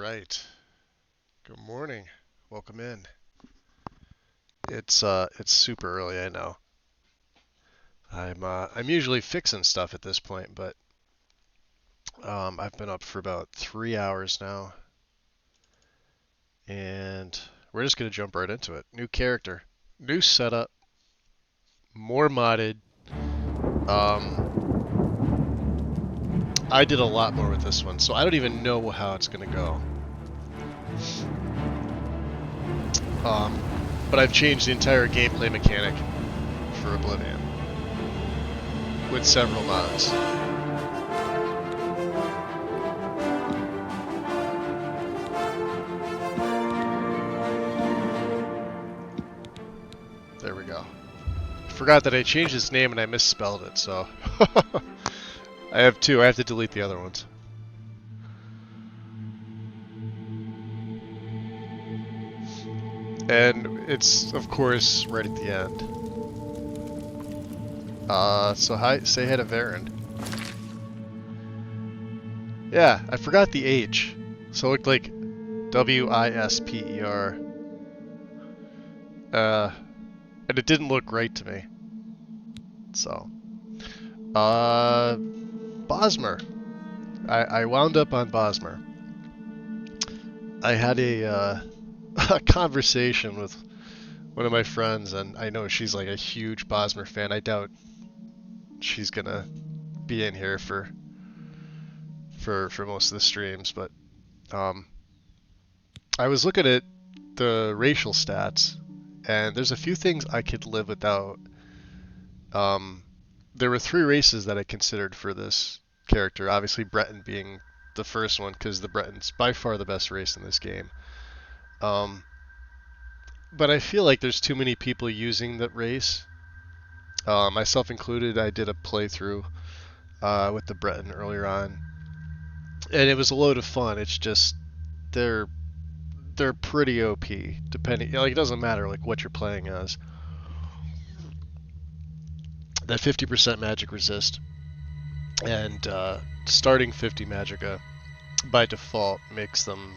right. Good morning. Welcome in. It's super early, I know. I'm usually fixing stuff at this point, but I've been up for about 3 hours now, and we're just gonna jump right into it. New character, new setup, more modded. I did a lot more with this one, so I don't even know how it's gonna go. But I've changed the entire gameplay mechanic for Oblivion with several mods. There we go. Forgot that I changed his name and I misspelled it, so I have two. I have to delete the other ones. And it's, of course, right at the end. So hi, say hi to Varen. Yeah, I forgot the H. So it looked like Wisper. And it didn't look right to me. So, Bosmer. I wound up on Bosmer. I had a conversation with one of my friends, and I know she's like a huge Bosmer fan. I doubt she's gonna be in here for most of the streams, but I was looking at the racial stats, and there's a few things I could live without. There were three races that I considered for this character. Obviously, Breton being the first one, because the Breton's by far the best race in this game. But I feel like there's too many people using that race. Myself included, I did a playthrough with the Breton earlier on, and it was a load of fun. It's just they're pretty OP, depending. Like, it doesn't matter like what you're playing as. That 50% magic resist and starting 50 magicka by default makes them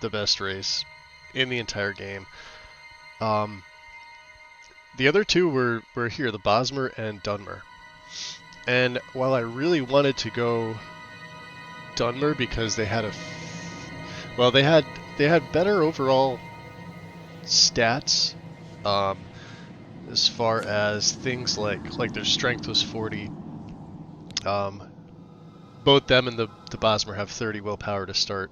the best race in the entire game. The other two were here, the Bosmer and Dunmer. And while I really wanted to go Dunmer because they had they had better overall stats, as far as things like their strength was 40. Both them and the Bosmer have 30 willpower to start.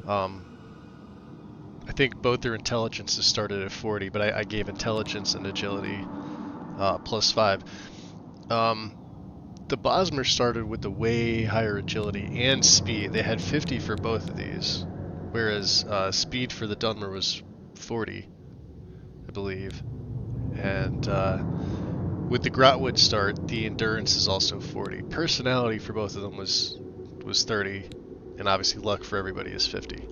I think both their intelligences started at 40, but I gave intelligence and agility +5. The Bosmer started with the way higher agility and speed. They had 50 for both of these, whereas speed for the Dunmer was 40, I believe. And with the Grotwood start, the endurance is also 40. Personality for both of them was 30, and obviously luck for everybody is 50.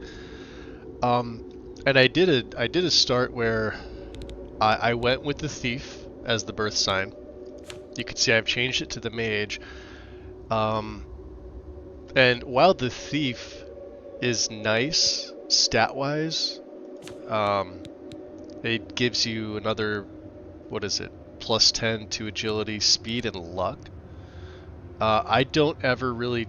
And I did a start where I went with the Thief as the birth sign. You can see I've changed it to the Mage. And while the Thief is nice stat-wise, it gives you another, what is it, +10 to agility, speed, and luck. I don't ever really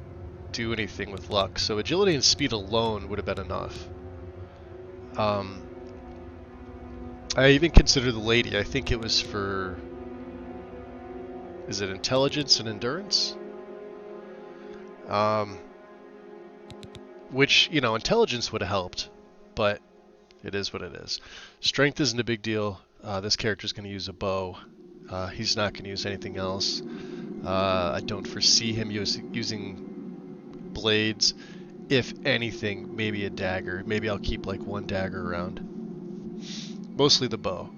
do anything with luck, so agility and speed alone would have been enough. I even consider the Lady. I think it was for, is it intelligence and endurance? Which, you know, intelligence would have helped, but it is what it is. Strength isn't a big deal. This character's going to use a bow. He's not going to use anything else. I don't foresee him using blades. If anything, maybe a dagger. Maybe I'll keep like one dagger around. Mostly the bow.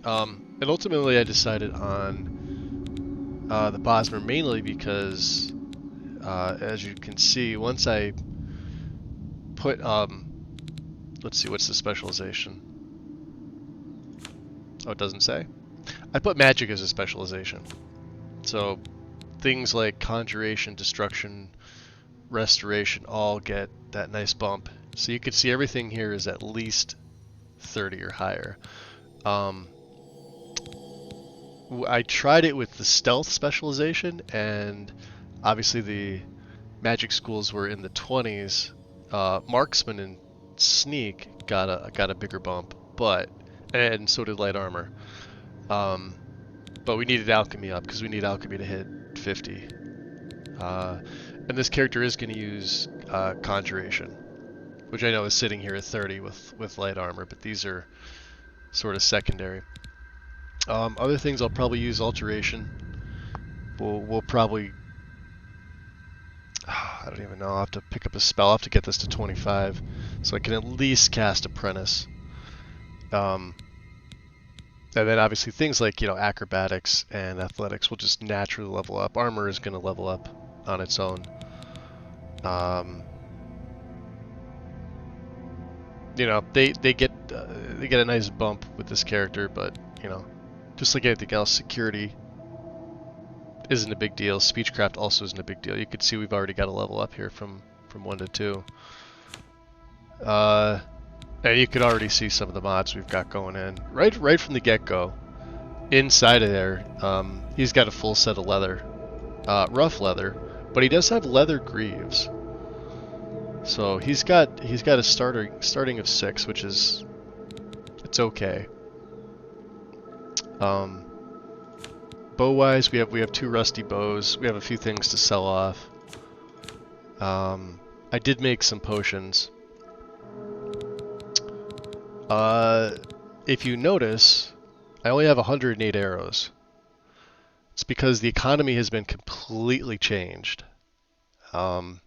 And ultimately I decided on the Bosmer mainly because, as you can see, once I put, let's see, what's the specialization? Oh, it doesn't say. I put magic as a specialization. So things like conjuration, destruction, restoration all get that nice bump So you can see everything here is at least 30 or higher. I tried it with the stealth specialization, and obviously the magic schools were in the 20s. Marksman and sneak got a bigger bump, and so did light armor. But we needed alchemy up because we need alchemy to hit 50. And this character is going to use conjuration, which I know is sitting here at 30 with light armor, but these are sort of secondary. Other things, I'll probably use alteration. We'll probably, I don't even know, I'll have to pick up a spell. I'll have to get this to 25 so I can at least cast apprentice. And then obviously things like, acrobatics and athletics will just naturally level up. Armor is going to level up on its own. They get a nice bump with this character, but just like anything else, security isn't a big deal. Speechcraft also isn't a big deal. You can see we've already got a level up here from 1 to 2. And you could already see some of the mods we've got going in right from the get-go. Inside of there, he's got a full set of leather, rough leather, but he does have leather greaves. So he's got a starting of 6, which is okay. Bow-wise, we have 2 rusty bows. We have a few things to sell off. I did make some potions. If you notice, I only have 108 arrows. It's because the economy has been completely changed. I'm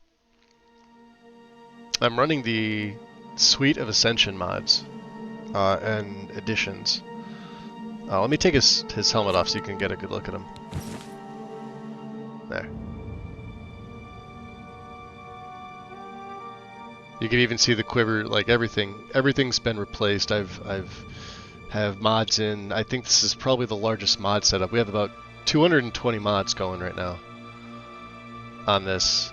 running the suite of Ascension mods and additions. Let me take his helmet off so you can get a good look at him. There. You can even see the quiver, like everything's been replaced. I have mods in. I think this is probably the largest mod setup. We have about 220 mods going right now on this.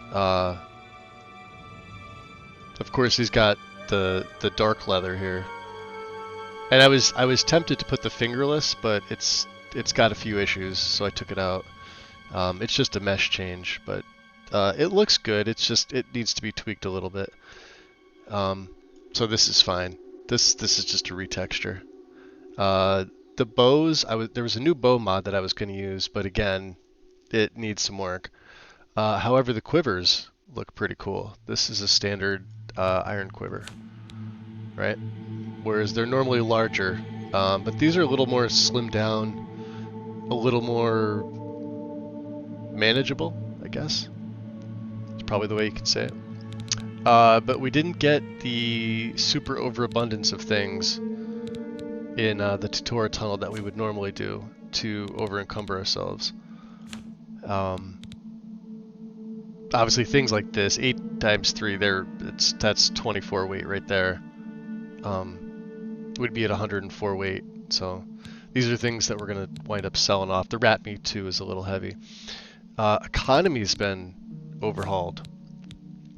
Of course, he's got the dark leather here, and I was tempted to put the fingerless, but it's got a few issues, so I took it out. It's just a mesh change, but it looks good. It's just it needs to be tweaked a little bit. So this is fine. This is just a retexture. The bows, there was a new bow mod that I was going to use, but again, it needs some work. However, the quivers look pretty cool. This is a standard iron quiver, right? Whereas they're normally larger, but these are a little more slimmed down, a little more manageable, I guess. It's probably the way you could say it. But we didn't get the super overabundance of things in the tutorial tunnel that we would normally do to over-encumber ourselves. Obviously things like this, 8 times 3, that's 24 weight right there. Would be at 104 weight, so these are things that we're going to wind up selling off. The rat meat too is a little heavy. Economy's been overhauled.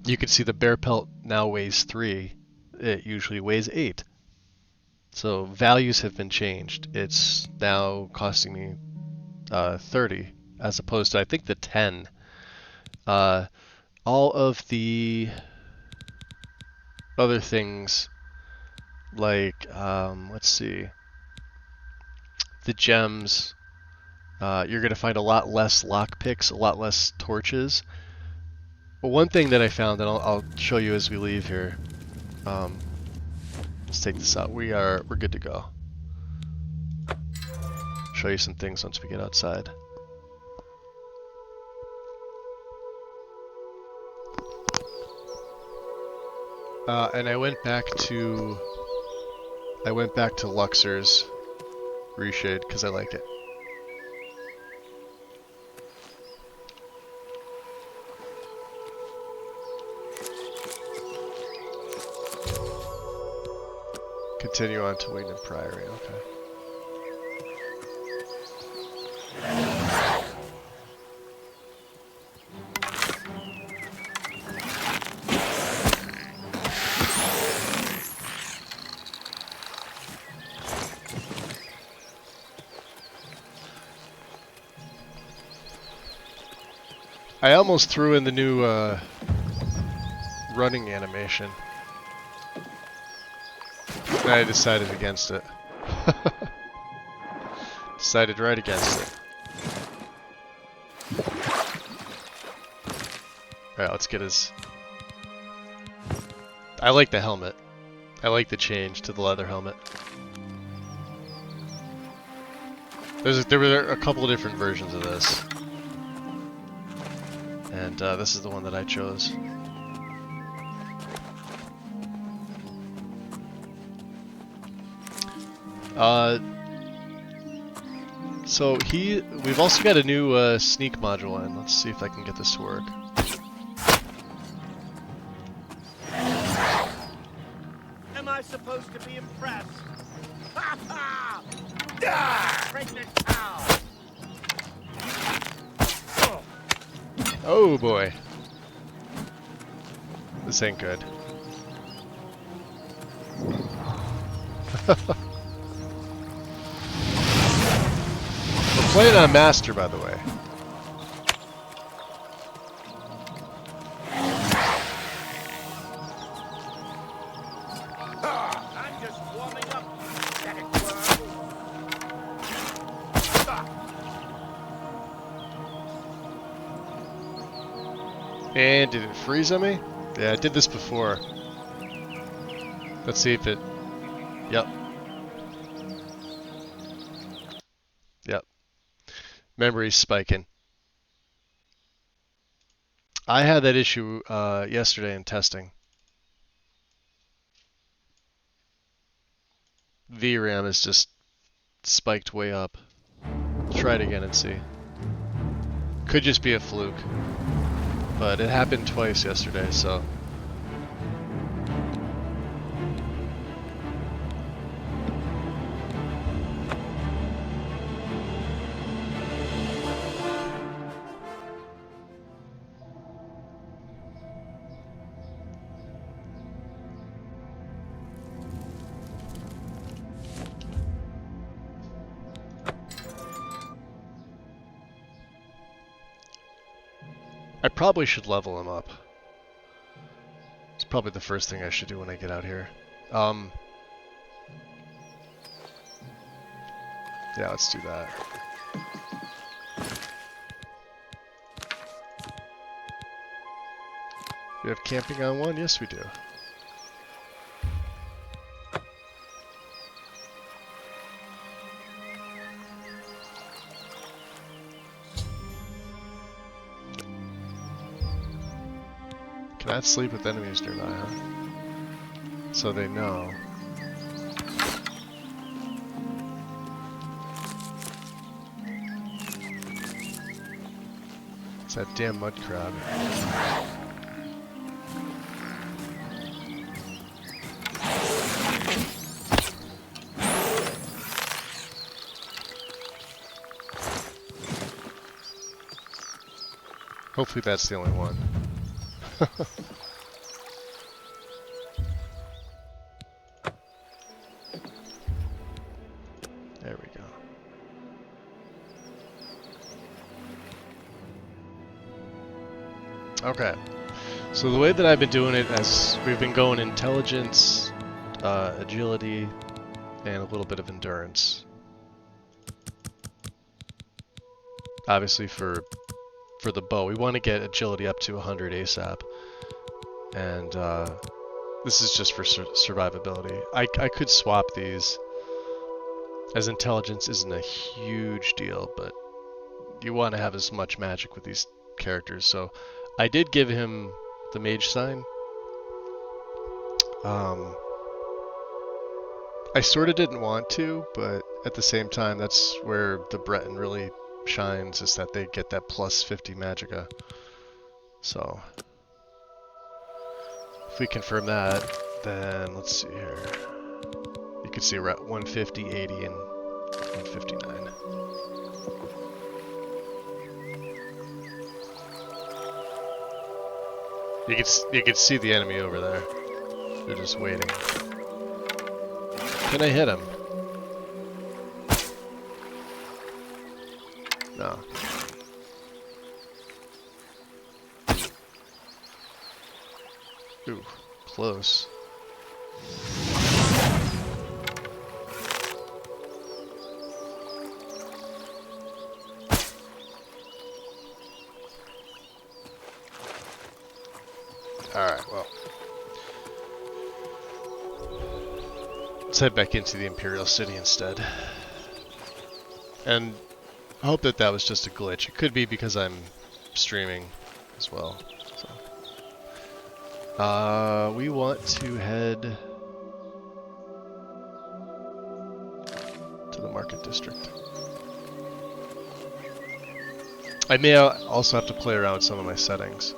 You can see the bear pelt now weighs 3. It usually weighs 8. So values have been changed. It's now costing me 30 as opposed to I think the 10. All of the other things like let's see, the gems. You're going to find a lot less lockpicks, a lot less torches. Well, one thing that I found, and I'll show you as we leave here. Let's take this out. We're good to go. Show you some things once we get outside. And I went back to Luxor's reshade because I like it. Continue on to Wayne and Priory, okay. I almost threw in the new running animation. And I decided against it. Decided right against it. Alright, let's get his... I like the helmet. I like the change to the leather helmet. There were a couple of different versions of this. And this is the one that I chose. So we've also got a new sneak module in. Let's see if I can get this to work. Am I supposed to be impressed? Ha ha! Die! Pregnant cow! Oh boy. This ain't good. We're playing on Master, by the way. I'm just warming up. Let it And did it freeze on me? Yeah, I did this before. Let's see if it... Yep. Yep. Memory's spiking. I had that issue yesterday in testing. VRAM is just spiked way up. Try it again and see. Could just be a fluke. But it happened twice yesterday, so... I probably should level him up. It's probably the first thing I should do when I get out here. Yeah, let's do that. We have camping on one? Yes, we do. Cannot sleep with enemies nearby, huh? So they know. It's that damn mud crab. Hopefully that's the only one. There we go. Okay. So the way that I've been doing it, as we've been going intelligence, agility, and a little bit of endurance. Obviously for the bow, we want to get agility up to 100 ASAP. And this is just for survivability. I could swap these, as intelligence isn't a huge deal, but you want to have as much magic with these characters. So I did give him the mage sign. I sort of didn't want to, but at the same time, that's where the Breton really shines, is that they get that plus 50 magicka. So if we confirm that, then let's see here. You can see we're at 150, 80, and 159. You can see the enemy over there. They're just waiting. Can I hit him? No. close. Alright, well. Let's head back into the Imperial City instead. And I hope that that was just a glitch. It could be because I'm streaming as well. So. We want to head to the Market District. I may also have to play around with some of my settings.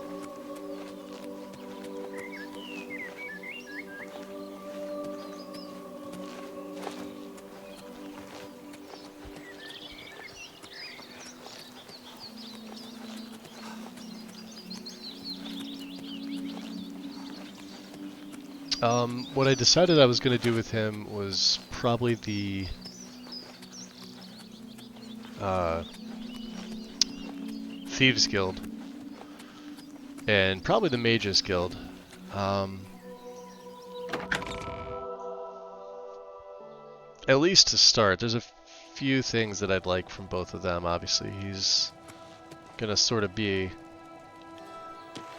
What I decided I was going to do with him was probably the Thieves Guild and probably the Mages Guild. At least to start. There's a few things that I'd like from both of them. Obviously, he's going to sort of be,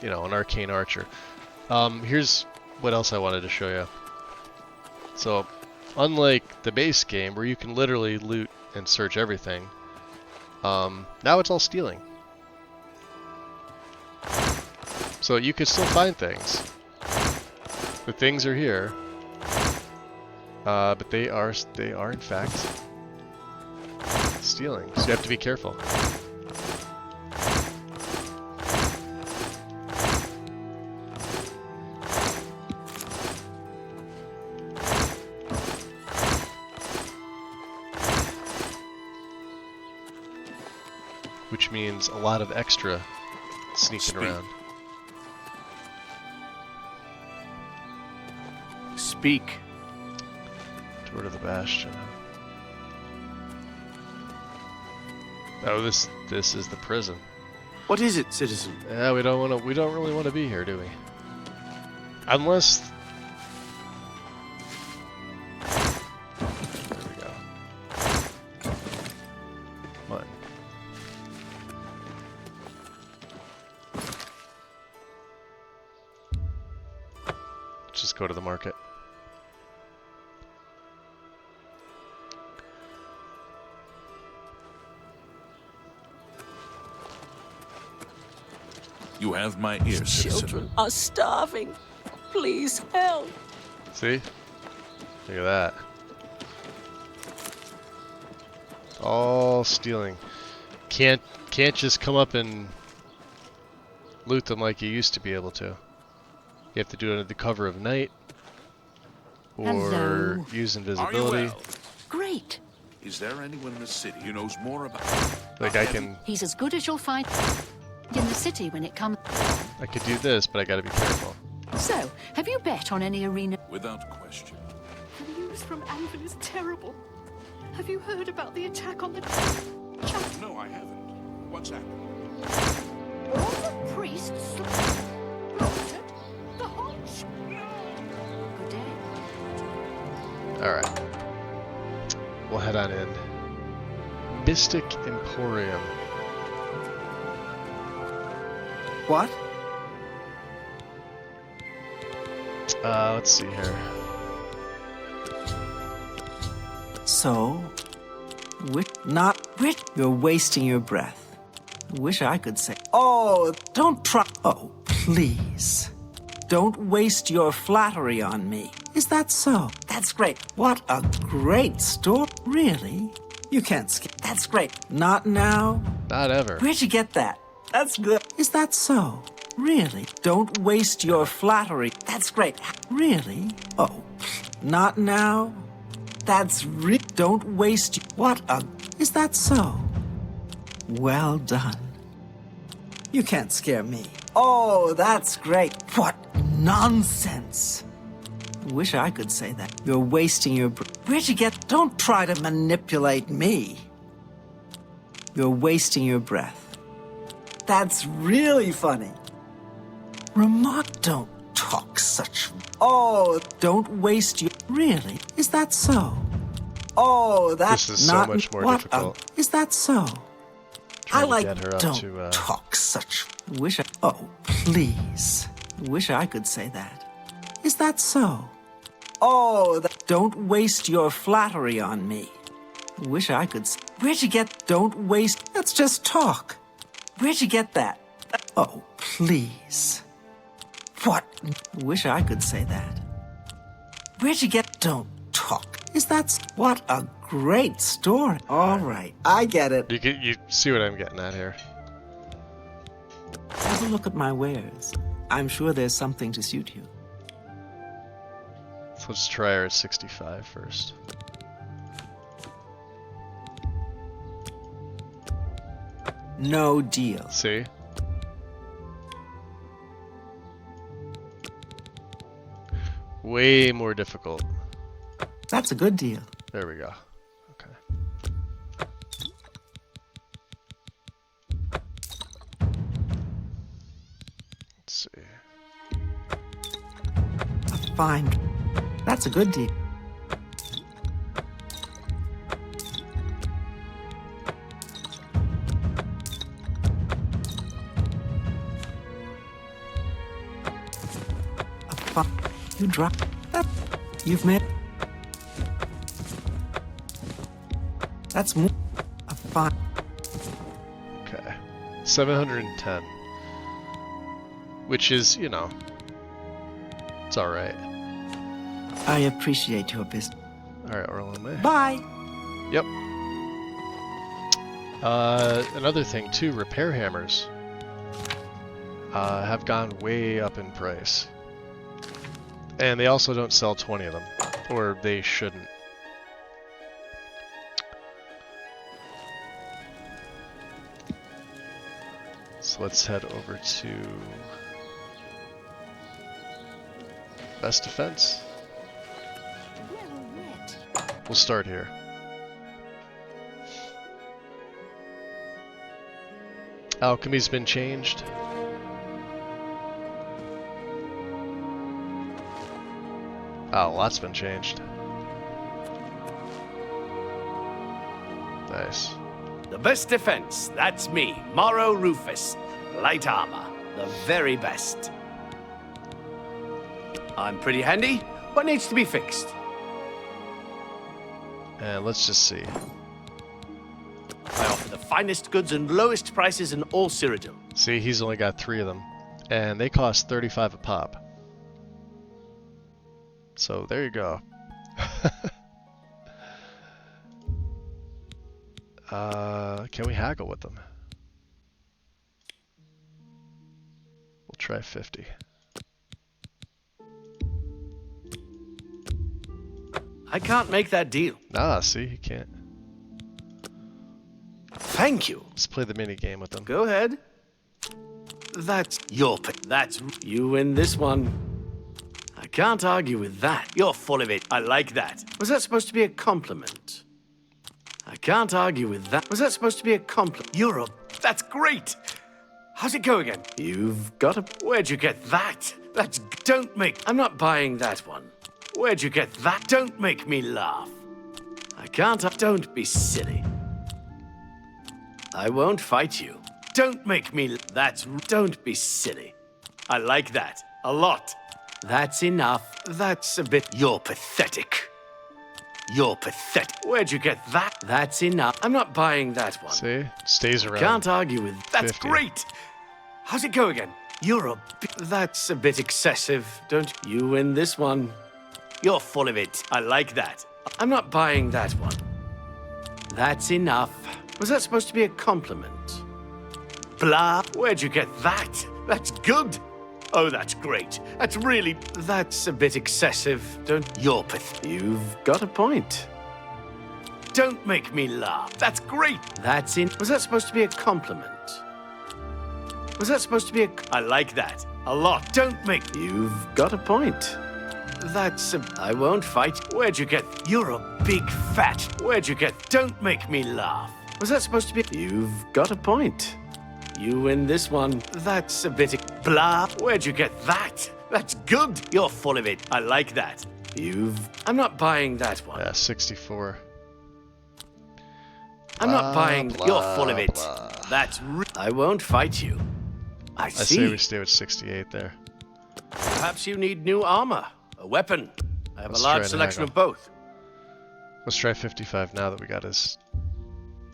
you know, an arcane archer. Here's what else I wanted to show you. So, unlike the base game where you can literally loot and search everything, now it's all stealing. So you can still find things. The things are here, but they are in fact stealing. So you have to be careful. Which means a lot of extra sneaking around. Speak. Door to the Bastion. Oh, this is the prison. What is it, citizen? Yeah, we don't really want to be here, do we? Unless. There we go. Come on. Let's just go to the market. You have my ear, citizen. Children are starving. Please help. See? Look at that. All stealing. Can't just come up and loot them like you used to be able to. You have to do it under the cover of night, or Hello. use Are you invisibility. well? Great. Is there anyone in the city who knows more about Like I can He's as good as you'll find in the city when it comes. I could do this, but I gotta be careful. So, have you bet on any arena? without question? The news from Anvil is terrible. Have you heard about the attack on the No, I haven't. What's happened? all the priests slaughtered? The whole Good day. Alright. We'll head on in. Mystic Emporium. What? Let's see here. So? You're wasting your breath. Wish I could say. Oh, don't try. Oh, please. Don't waste your flattery on me. Is that so? That's great. What a great story. Really? You can't skip. That's great. Not now. Not ever. Where'd you get that? That's good. Is that so? Really? Don't waste your flattery. That's great. Really? Oh, not now. That's Don't waste. What a. Is that so? Well done. You can't scare me. Oh, that's great. What nonsense. Wish I could say that. You're wasting your. Where'd you get. Don't try to manipulate me. You're wasting your breath. That's really funny. Don't talk such. Oh, don't waste your... Really? Is that so? Oh, that's This is so not... much more what difficult. Is that so? Trying I like... to get her up don't to, talk such... Wish I... Oh, please. Wish I could say that. Is that so? Oh, don't waste your flattery on me. Wish I could... Where'd you get... Don't waste... Let's just talk. Where'd you get that? Oh, please. What? Wish I could say that. Where'd you get... Don't talk. Is that... What a great story. All right, I get it. You see what I'm getting at here. Have a look at my wares. I'm sure there's something to suit you. So let's try her at 65 first. No deal. See? Way more difficult. That's a good deal. There we go. Okay. Let's see. Fine. That's a good deal. You drop that. You've made. That's more. A fine. Okay. 710. Which is, you know, it's alright. I appreciate your business. Alright, Orlome. Bye. Yep. Another thing too, repair hammers have gone way up in price. And they also don't sell 20 of them. Or they shouldn't. So let's head over to best defense. We'll start here. Alchemy's been changed. Oh, a lot's been changed. Nice. The best defense, that's me, Morrow Rufus. Light armor, the very best. I'm pretty handy. What needs to be fixed? And let's just see. I offer the finest goods and lowest prices in all Cyrodiil. See, he's only got 3 of them. And they cost 35 a pop. So there you go. Can we haggle with them? We'll try 50. I can't make that deal. Nah, see, you can't. Thank you. Let's play the mini game with them. Go ahead. That's your pick. That's you win this one. I can't argue with that. You're full of it. I like that. Was that supposed to be a compliment? I can't argue with that. Was that supposed to be a compliment? You're a... That's great. How's it go again? You've got a... Where'd you get that? That's... Don't make... I'm not buying that one. Where'd you get that? Don't make me laugh. I can't... Don't be silly. I won't fight you. Don't make me... That's... Don't be silly. I like that. A lot. That's enough. That's a bit... You're pathetic. You're pathetic. Where'd you get that? That's enough. I'm not buying that one. See? Stays around. Can't argue with... That's 50. great. How's it go again? You're a... That's a bit excessive. Don't... You win this one. You're full of it. I like that. I'm not buying that one. That's enough. Was that supposed to be a compliment? Blah. Where'd you get that? That's good. Oh, that's great. That's really... That's a bit excessive. Don't... You're You've got a point. Don't make me laugh. That's great. That's in... Was that supposed to be a compliment? Was that supposed to be a... I like that. A lot. Don't make... You've got a point. That's a... I won't fight. Where'd you get... You're a big fat... Where'd you get... Don't make me laugh. Was that supposed to be... You've got a point. You win this one. That's a bit... Blah. Where'd you get that? That's good. You're full of it. I like that. I'm not buying that one. Yeah, 64. I'm not buying. Blah, You're full of it. blah. I won't fight you. I I see. say we stay with 68 there. Perhaps you need new armor, a weapon. I have Let's a try large and selection haggle. of both. Let's try 55 now that we got his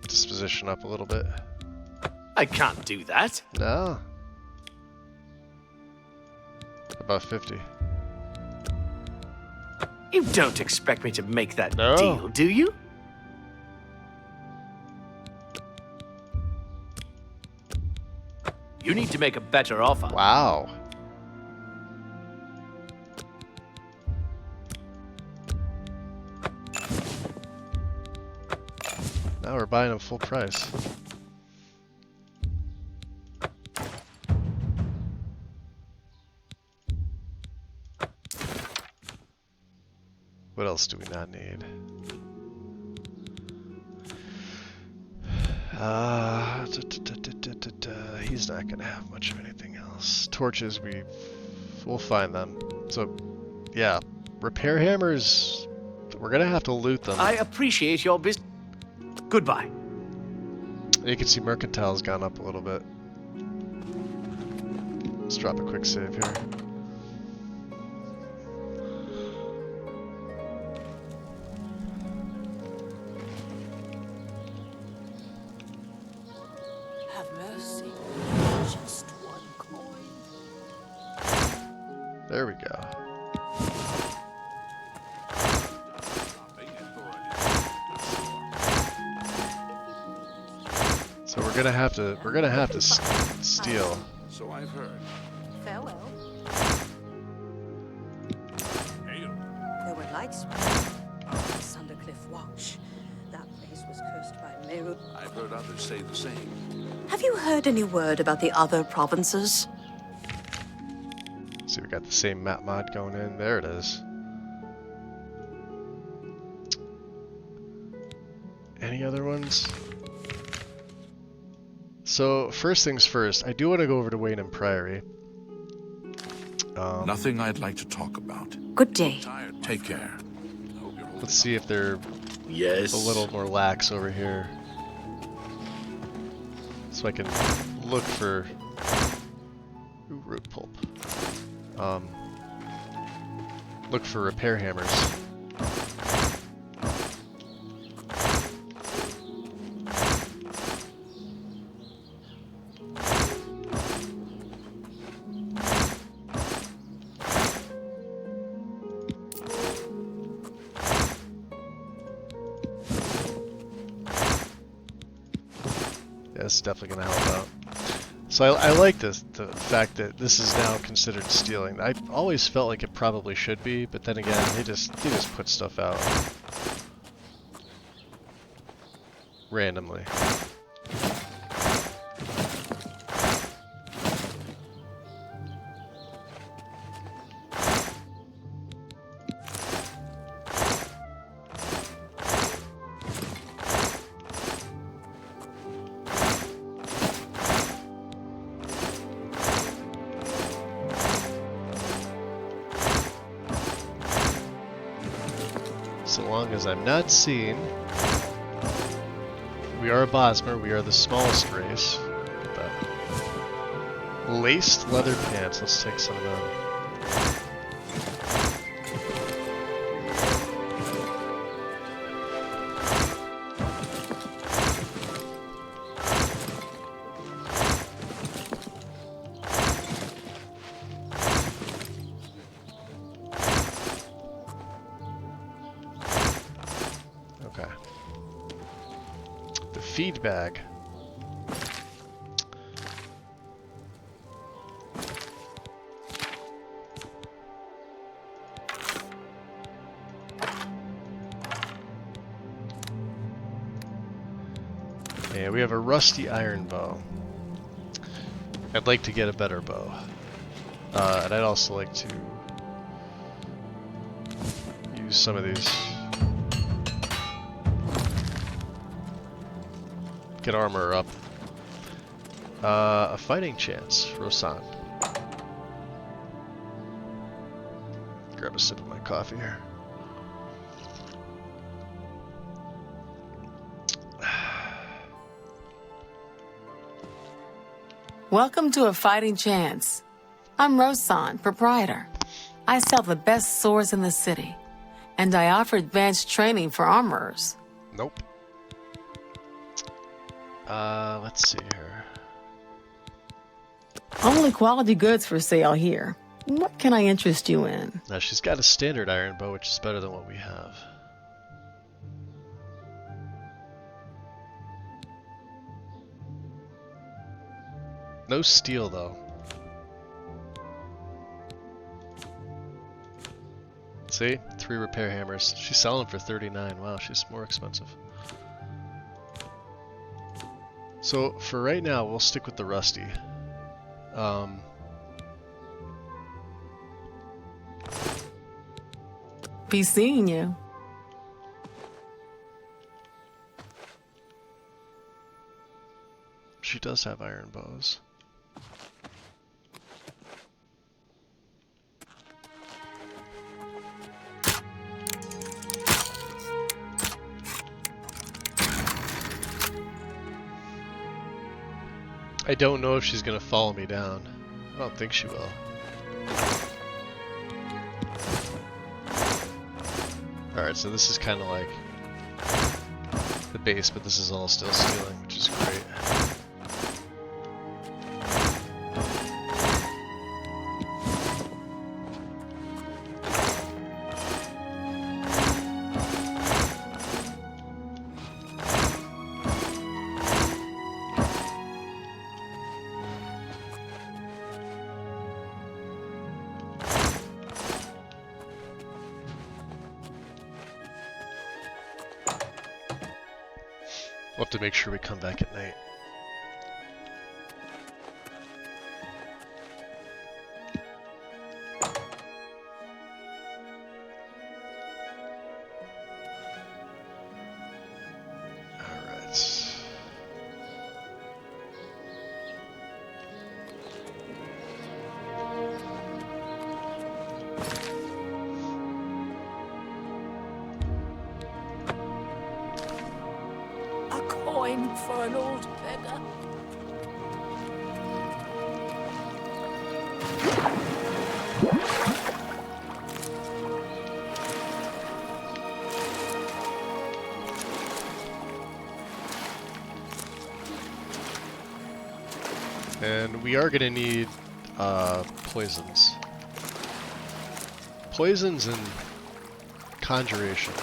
disposition up a little bit. I can't do that. No. About 50. You don't expect me to make that No. deal, do you? You need to make a better offer. Wow. Now we're buying him full price. What else do we not need? He's not gonna have much of anything else. Torches, we'll find them. So, yeah, repair hammers. We're gonna have to loot them. I appreciate your business. Goodbye. You can see Mercantile's gone up a little bit. Let's drop a quick save here. Have mercy. Just one coin. There we go. So we're gonna have to steal. So I've heard. Farewell. Hail. There were lights on Sundercliff Watch. That place was cursed by Meru. I've heard others say the same. Have you heard any word about the other provinces? See, we got the same map mod going in. There it is. Any other ones? So, first things first, I do want to go over to Wayne and Priory. Nothing I'd like to talk about. Good day. Tired. Take care. Hope you're holding Let's see if they're Yes. a little more lax over here. So I can look for... Ooh, root pulp. Look for repair hammers. Yeah, this is definitely going to help out. So I like the fact that this is now considered stealing. I always felt like it probably should be, but then again, they just put stuff out randomly. So long as I'm not seen. We are a Bosmer, we are the smallest race. Look at that. Laced leather pants, let's take some of them. Okay. The feed bag. Yeah, we have a rusty iron bow. I'd like to get a better bow. And I'd also like to use some of these. Get armor up. A fighting chance, Rosan. Grab a sip of my coffee here. Welcome to A Fighting Chance. I'm Rosan, proprietor. I sell the best swords in the city, and I offer advanced training for armorers. Nope. Let's see here. Only quality goods for sale here. What can I interest you in? Now she's got a standard iron bow, which is better than what we have. No steel, though. See? 3 repair hammers. She's selling for 39. Wow, she's more expensive. So, for right now, we'll stick with the rusty. Be seeing you. She does have iron bows. I don't know if she's gonna follow me down. I don't think she will. Alright, so this is kind of like the base, but this is all still stealing, which is great. We'll have to make sure we come back at night. Alright. A coin for an old beggar. And we are gonna need poisons. Poisons and conjuration.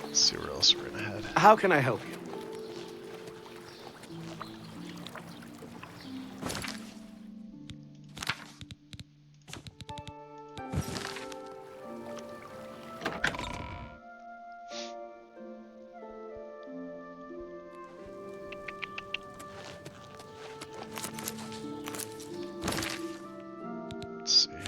Let's see where else we're gonna head. How can I help you? Let's see here.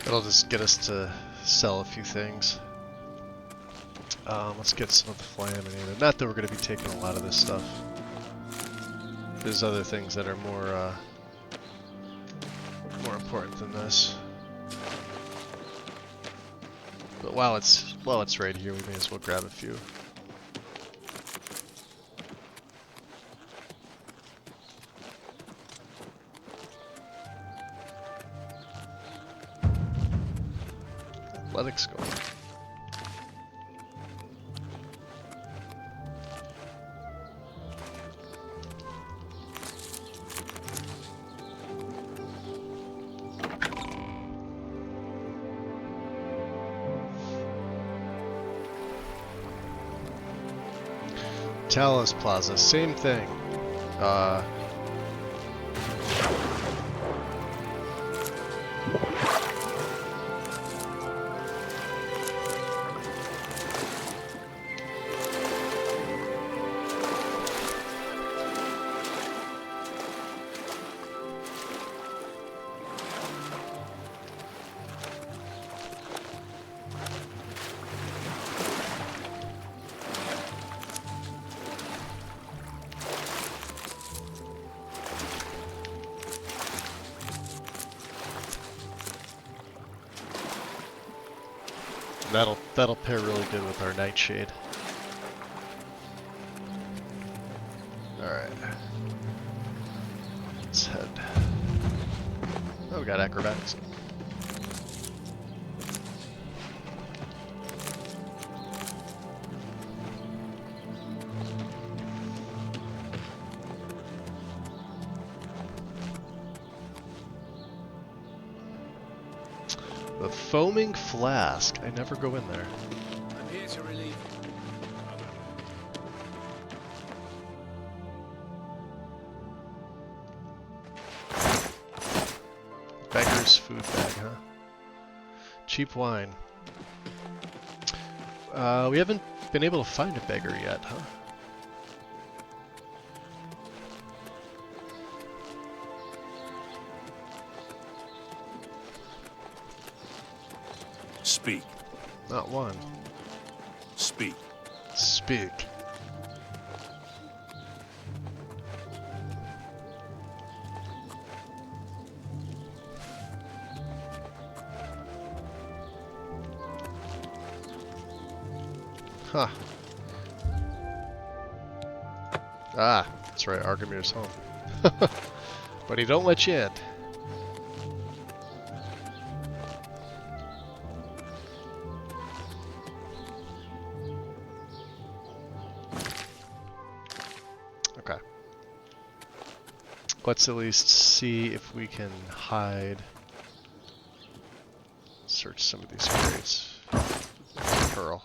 It'll just get us to sell a few things. Let's get some of the flaminated. Not that we're going to be taking a lot of this stuff. There's other things that are more important than this. But while it's right here, we may as well grab a few. Athletics going. Talos Plaza, same thing. That'll pair really good with our Nightshade. Alright. Let's head. Oh, we got acrobatics. The Foaming Flask. I never go in there. I'm here to relieve you. Beggar's food bag, huh? Cheap wine. We haven't been able to find a beggar yet, huh? Speak. Not one. Speak. Speak. Huh. Ah, that's right, Argamir's home. But he don't let you in. Okay. Let's at least see if we can hide. Search some of these crates. Pearl.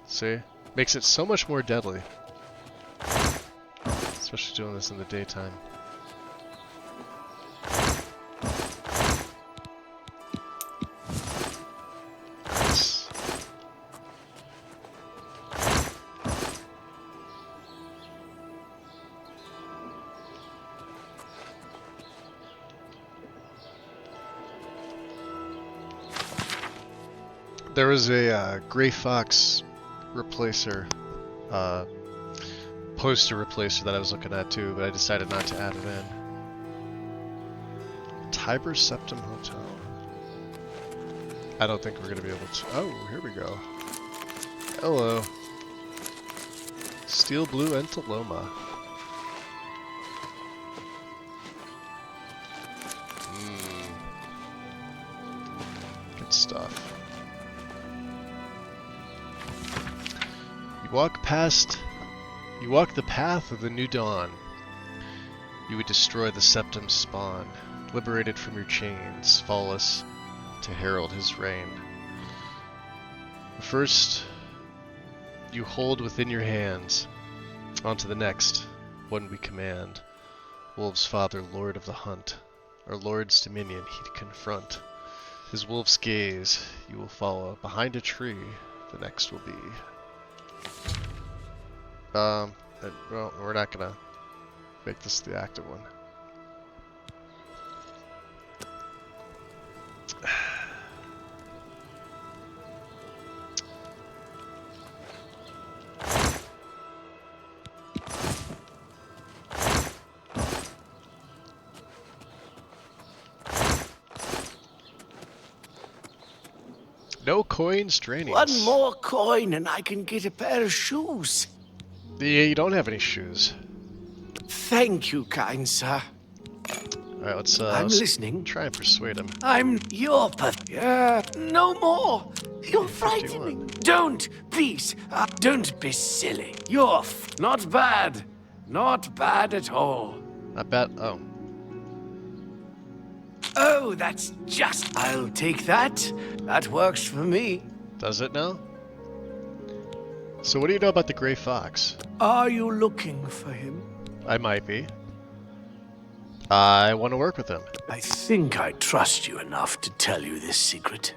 See? Makes it so much more deadly. Especially doing this in the daytime. Nice. There was a Gray Fox replacer, poster replacer that I was looking at too, but I decided not to add it in. Tiber Septum Hotel. I don't think we're going to be able to... Oh, here we go. Hello. Steel Blue Entaloma. Good stuff. You walk the path of the new dawn. You would destroy the Septum's spawn, liberated from your chains, Fallis, to herald his reign. First, you hold within your hands, on to the next, one we command. Wolf's father, Lord of the Hunt, our Lord's dominion he'd confront. His wolf's gaze you will follow, behind a tree the next will be. Well, we're not gonna make this the active one. No coins, trainings. One more coin and I can get a pair of shoes. Yeah, you don't have any shoes. Thank you, kind sir. Alright, let's I'm let's listening. try and persuade him. I'm your Yeah, no more. You're 51. frightening. Don't, please, don't be silly. You're not bad. Not bad at all. Not bad. Oh. Oh, that's just... I'll take that. That works for me. Does it now? So what do you know about the Gray Fox? Are you looking for him? I might be. I want to work with him. I think I trust you enough to tell you this secret.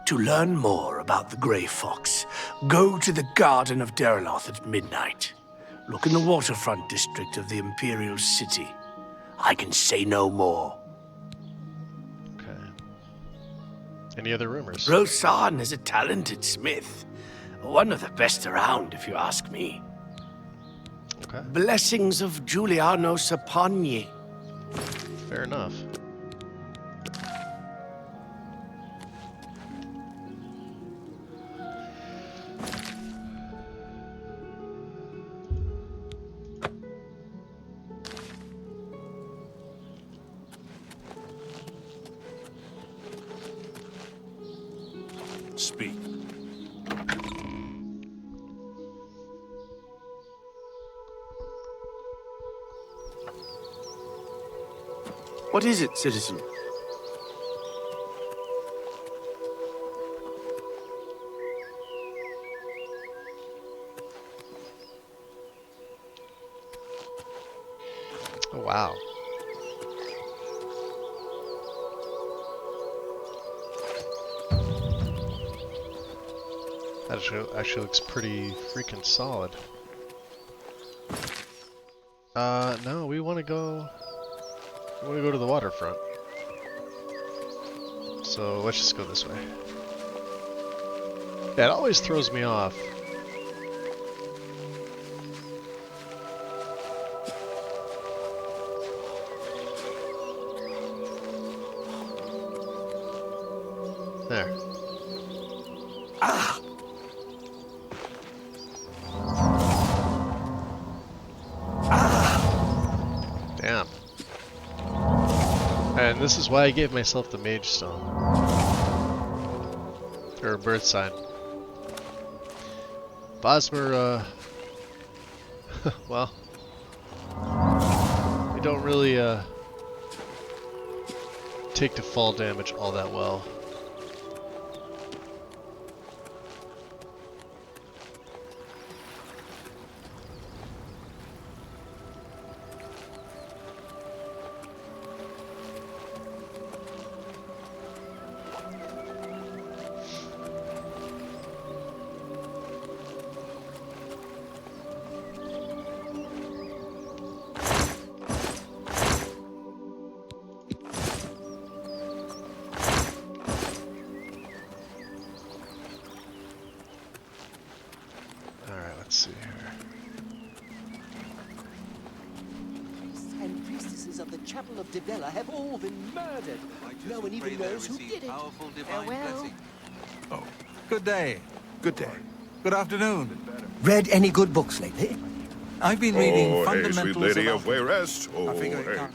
To learn more about the Grey Fox, go to the Garden of Deriloth at midnight. Look in the waterfront district of the Imperial City. I can say no more. Okay. Any other rumors? Rosan is a talented smith. One of the best around, if you ask me. Okay. Blessings of Giuliano's upon ye. Fair enough. Speak. What is it, citizen? Oh, wow. That actually looks pretty freaking solid. No, we want to go... We want to go to the waterfront. So let's just go this way. Yeah, it always throws me off. There. Ah! Damn. And this is why I gave myself the Mage Stone. Or Birth Sign. Bosmer, well, we don't really, take to fall damage all that well. Let's see here. And priestesses of the Chapel of Dibella have all been murdered. No one even knows who did it. Farewell. Oh, good day. Good day. Good afternoon. Read any good books lately? I've been reading hey, Fundamentals sweet lady of of Wayrest. Oh, I figure it hey. can't-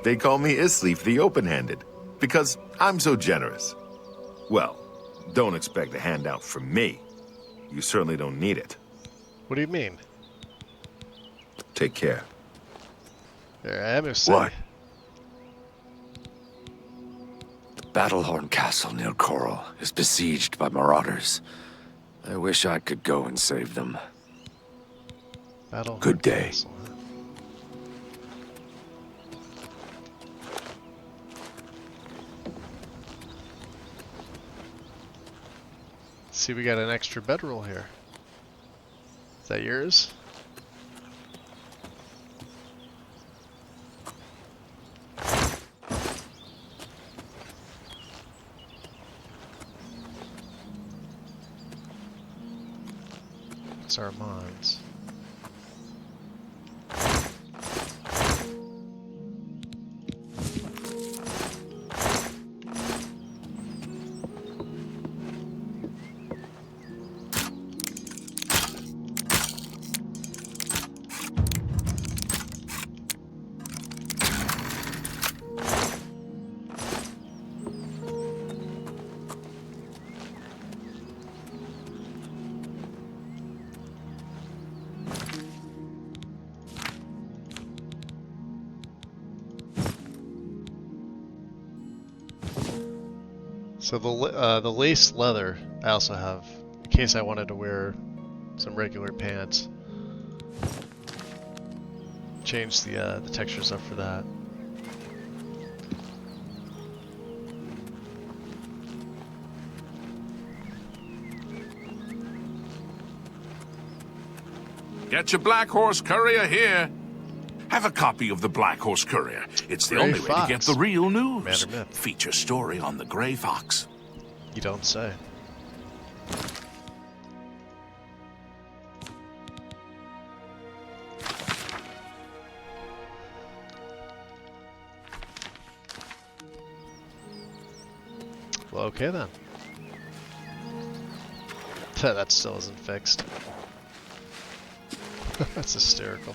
They call me Isleaf the Open-Handed because I'm so generous. Well, don't expect a handout from me. You certainly don't need it. What do you mean? Take care. There, I almost said. What? Battlehorn Castle near Coral is besieged by marauders. I wish I could go and save them. Good day. Castle, huh? See, we got an extra bedroll here. Is that yours? It's Armand's. So the lace leather I also have in case I wanted to wear some regular pants. Change the textures up for that. Get your Black Horse Courier here. Have a copy of the Black Horse Courier. It's the Gray only way to get Fox. the real news. Man or myth? Feature story on the Gray Fox. You don't say. Well, okay then. That still isn't fixed. That's hysterical.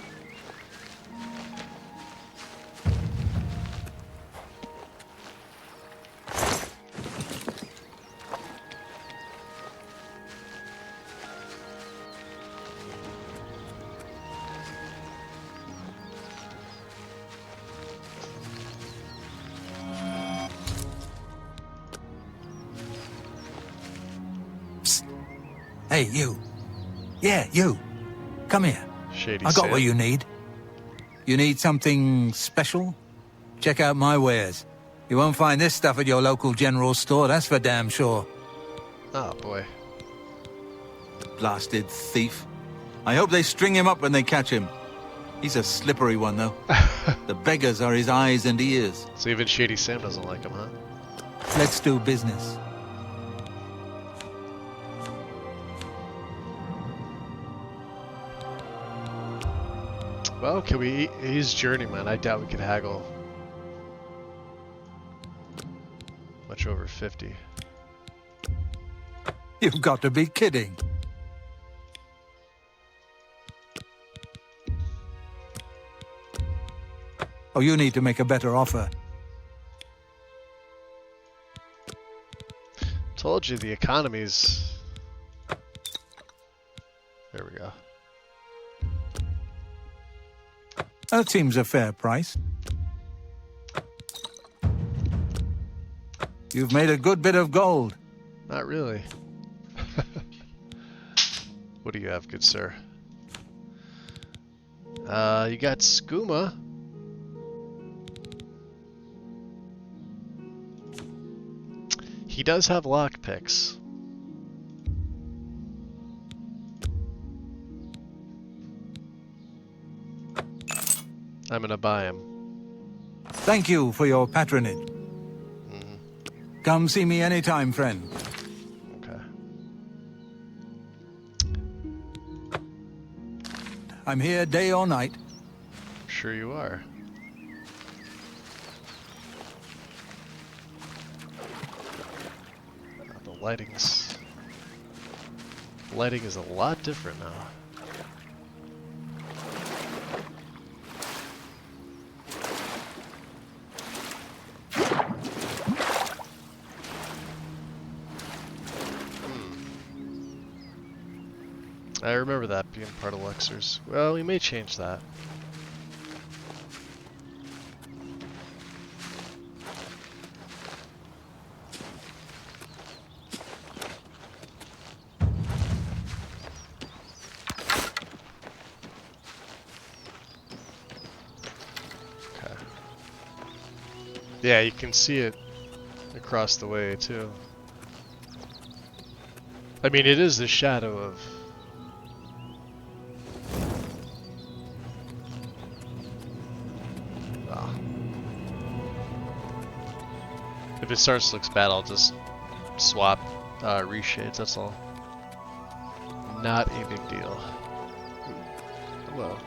Hey, you. Yeah, you. Come here. Shady I got Sam. what you need. You need something special? Check out my wares. You won't find this stuff at your local general store, that's for damn sure. Oh boy. Blasted thief. I hope they string him up when they catch him. He's a slippery one, though. The beggars are his eyes and ears. So even Shady Sam doesn't like him, huh? Let's do business. Well, can we? He's journeyman. I doubt we could haggle much over 50. You've got to be kidding. Oh, you need to make a better offer. Told you the economy's. There we go. That seems a fair price. You've made a good bit of gold. Not really. What do you have, good sir? You got skooma. He does have lockpicks. I'm gonna buy him. Thank you for your patronage. Come see me anytime, friend. Okay. I'm here day or night. Sure you are. The lighting is a lot different now. I remember that being part of Lexer's. Well, we may change that. Yeah, you can see it across the way too. I mean, it is the shadow of... Ah. If it starts to look bad, I'll just swap reshades, that's all. Not a big deal. Ooh. Hello.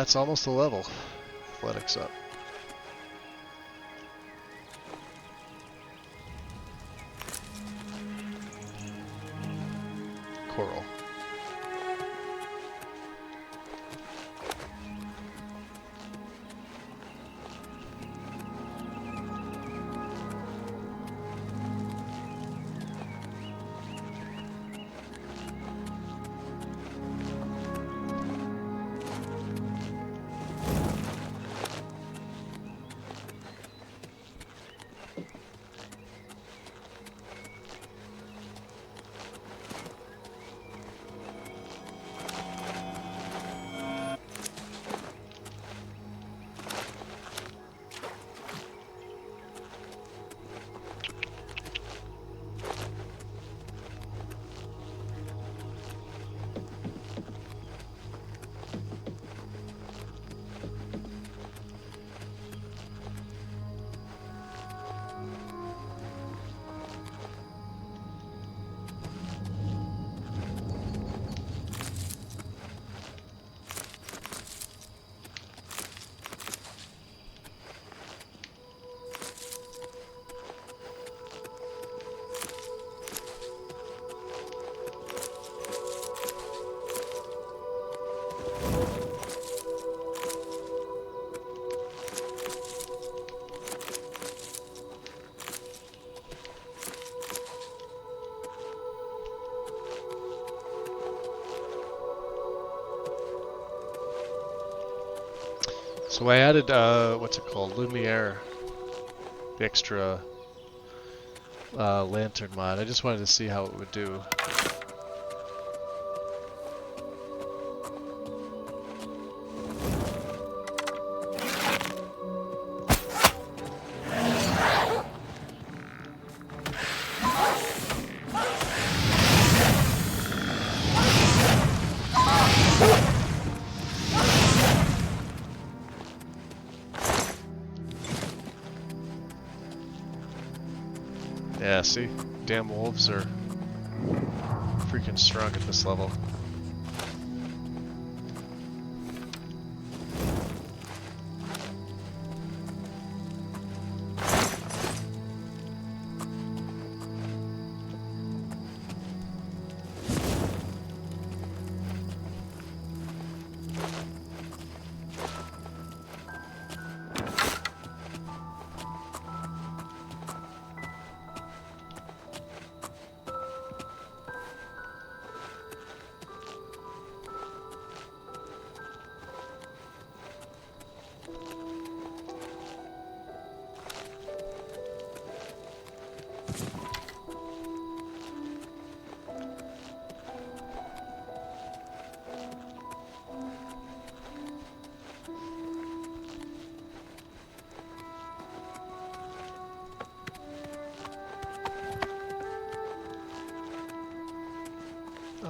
It's almost a level. Athletics up. Coral. So I added, what's it called? Lumiere. The extra lantern mod. I just wanted to see how it would do. Yeah, see? Damn wolves are freaking strong at this level.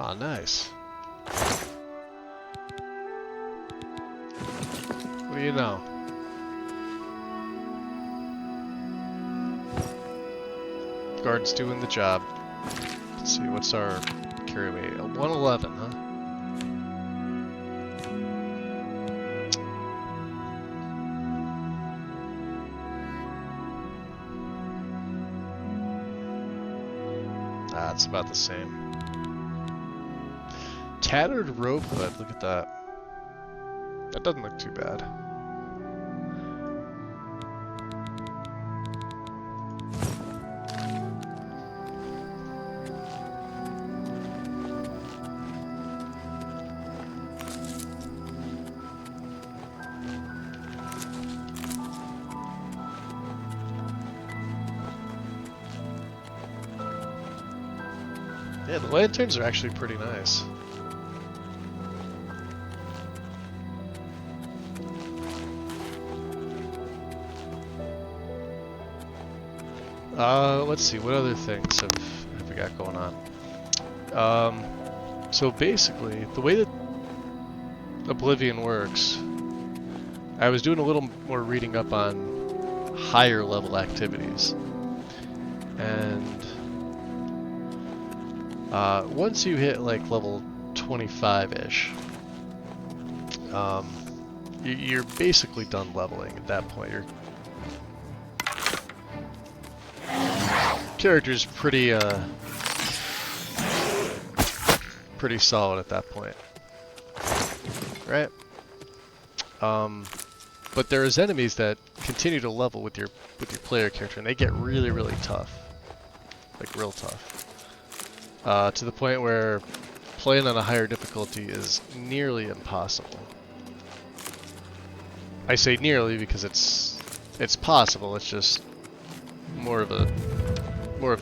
Oh, nice. What do you know? Guard's doing the job. Let's see, what's our carry weight? 111, huh? It's about the same. Tattered rope hood, look at that. That doesn't look too bad. Yeah, the lanterns are actually pretty nice. Let's see, what other things have we got going on? So basically, the way that Oblivion works, I was doing a little more reading up on higher level activities. And once you hit like level 25-ish, you're basically done leveling at that point. Your character's pretty solid at that point, right? But there's enemies that continue to level with your player character, and they get really, really tough, like real tough. To the point where playing on a higher difficulty is nearly impossible. I say nearly because it's possible. It's just more of a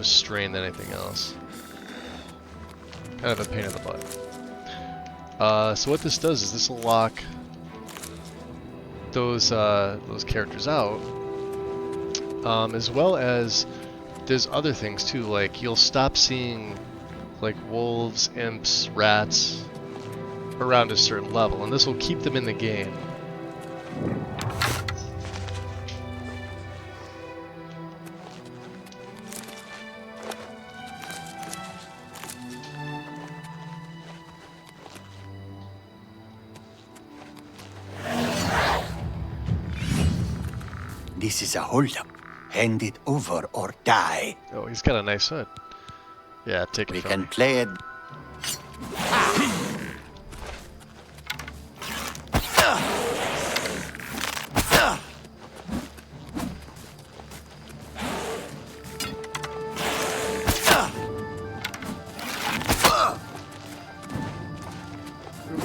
strain than anything else. Kind of a pain in the butt. So what this does is this will lock those characters out, as well as there's other things too. Like you'll stop seeing like wolves, imps, rats around a certain level, and this will keep them in the game. This is a holdup. Hand it over or die. Oh, he's got a nice hood. Yeah, take it. We from can me. play it.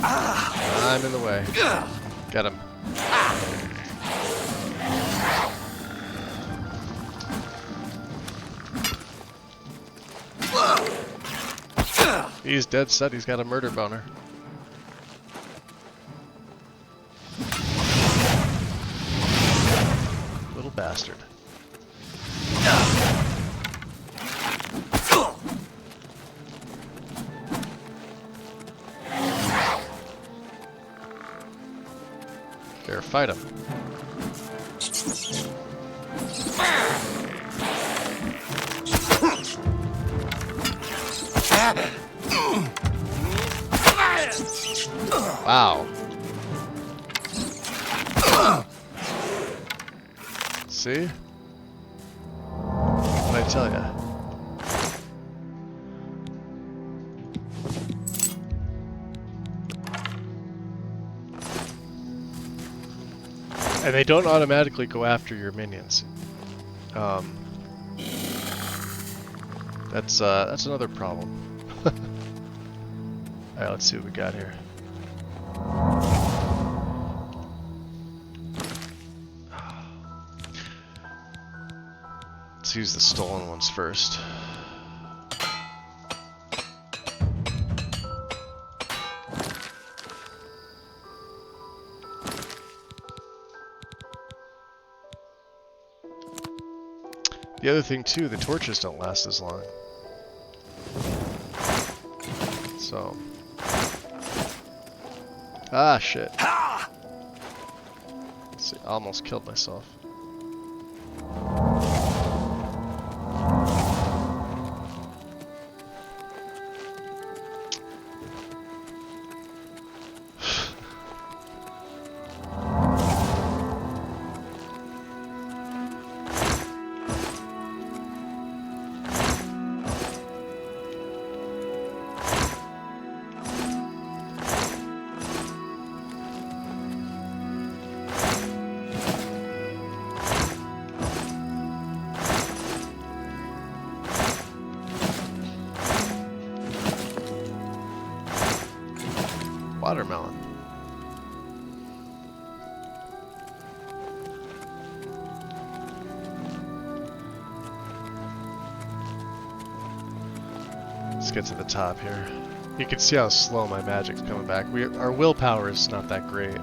I'm in the way. Got him. He's dead set. He's got a murder boner. Little bastard. There, fight him. Wow. See? What'd I tell ya? And they don't automatically go after your minions. That's another problem. Alright, let's see what we got here. Let's use the stolen ones first. The other thing too, the torches don't last as long. So. Ah, shit. Let's see, I almost killed myself. Watermelon. Let's get to the top here. You can see how slow my magic's coming back. Our willpower is not that great.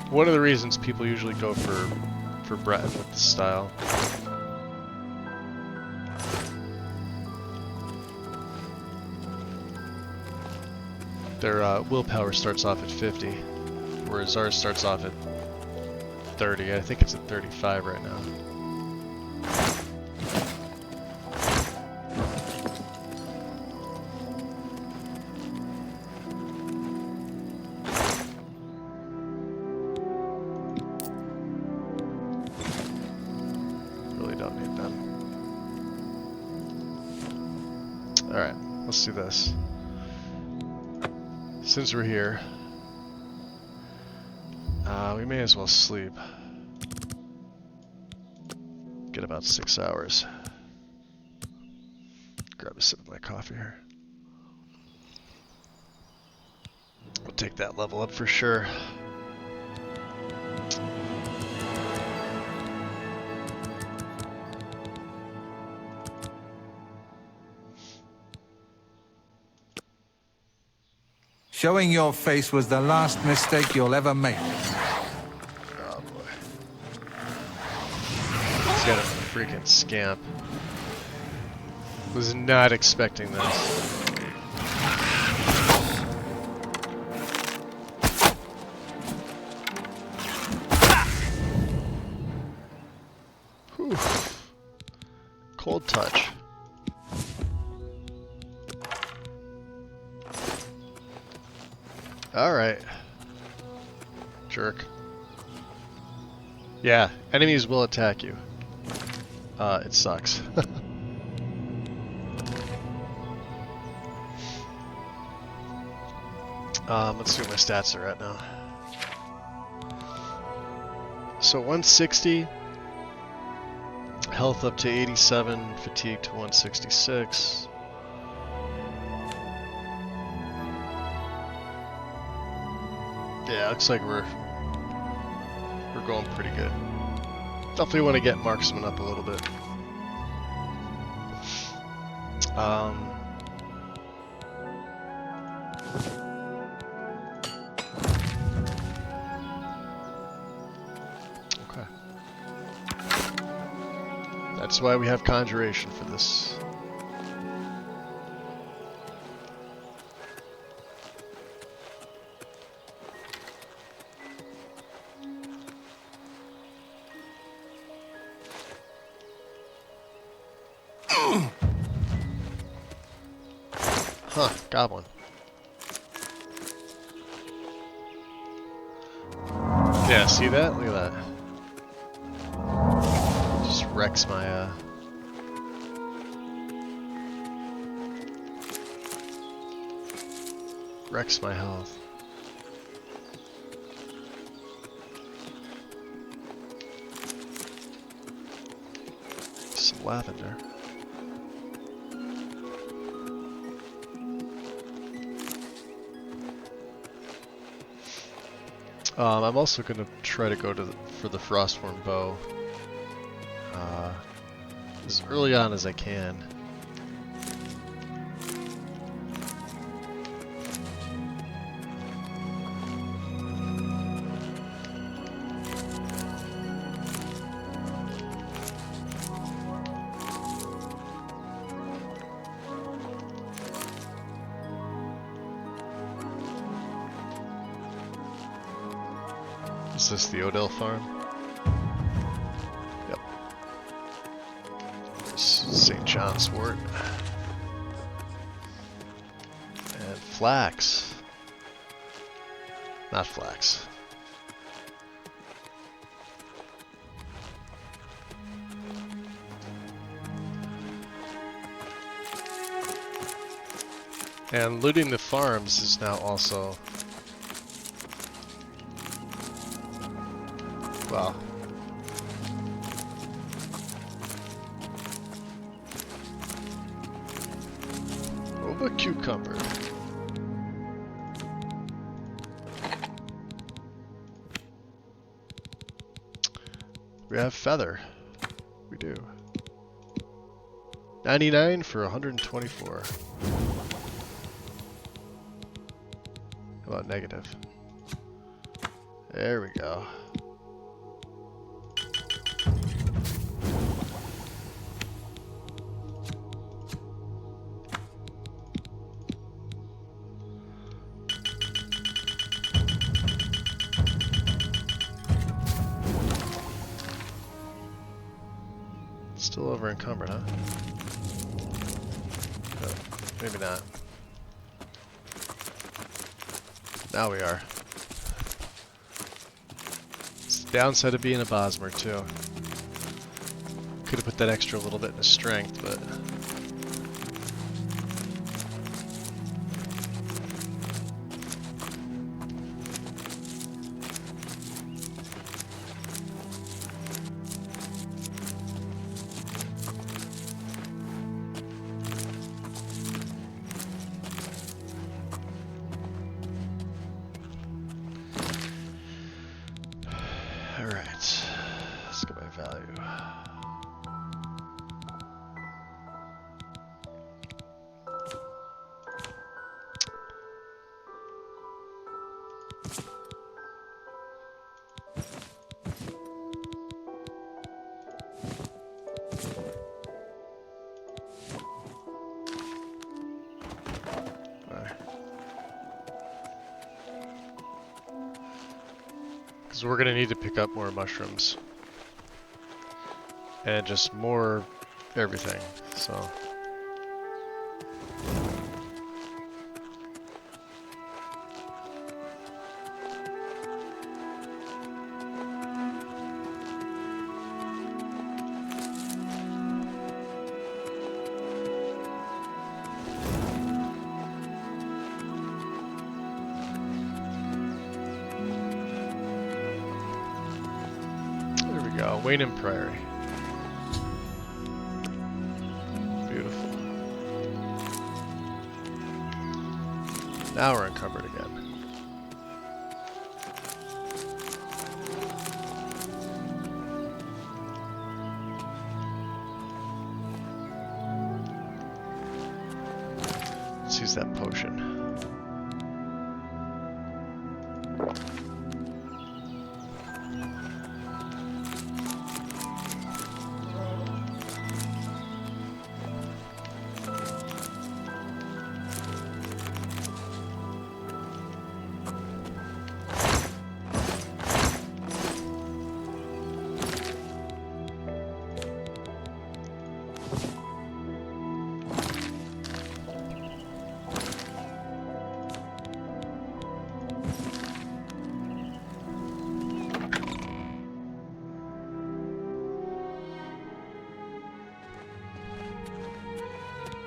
One of the reasons people usually go for Breton with this style. Their willpower starts off at 50, whereas ours starts off at 30. I think it's at 35 right now. Really don't need them. Alright, let's do this. Since we're here, we may as well sleep. Get about 6 hours. Grab a sip of my coffee here. We'll take that level up for sure. Showing your face was the last mistake you'll ever make. Oh boy. He's got a freaking scamp. Was not expecting this. Whew. Cold touch. Alright. Jerk. Yeah, enemies will attack you. It sucks. Let's see what my stats are at now. So 160, health up to 87, fatigue to 166. Yeah, looks like we're going pretty good. Definitely want to get marksman up a little bit. Okay. That's why we have conjuration for this. Huh, goblin. Yeah, see that? Look at that. Just wrecks my, wrecks my health. Some lavender. I'm also going to try to go for the Frostworn bow as early on as I can. Is this the Odell farm? Yep. St. John's wort. And flax. Not flax. And looting the farms is now also... Well... Oh, a cucumber. We have feather. We do. 99 for 124. How about negative? There we go. Still over encumbered, huh? Oh, maybe not. Now we are. It's the downside of being a Bosmer, too. Could have put that extra little bit into strength, but... Because we're going to need to pick up more mushrooms. And just more everything, so... Wayne and Prairie. Beautiful. Now we're encumbered again. Let's use that potion.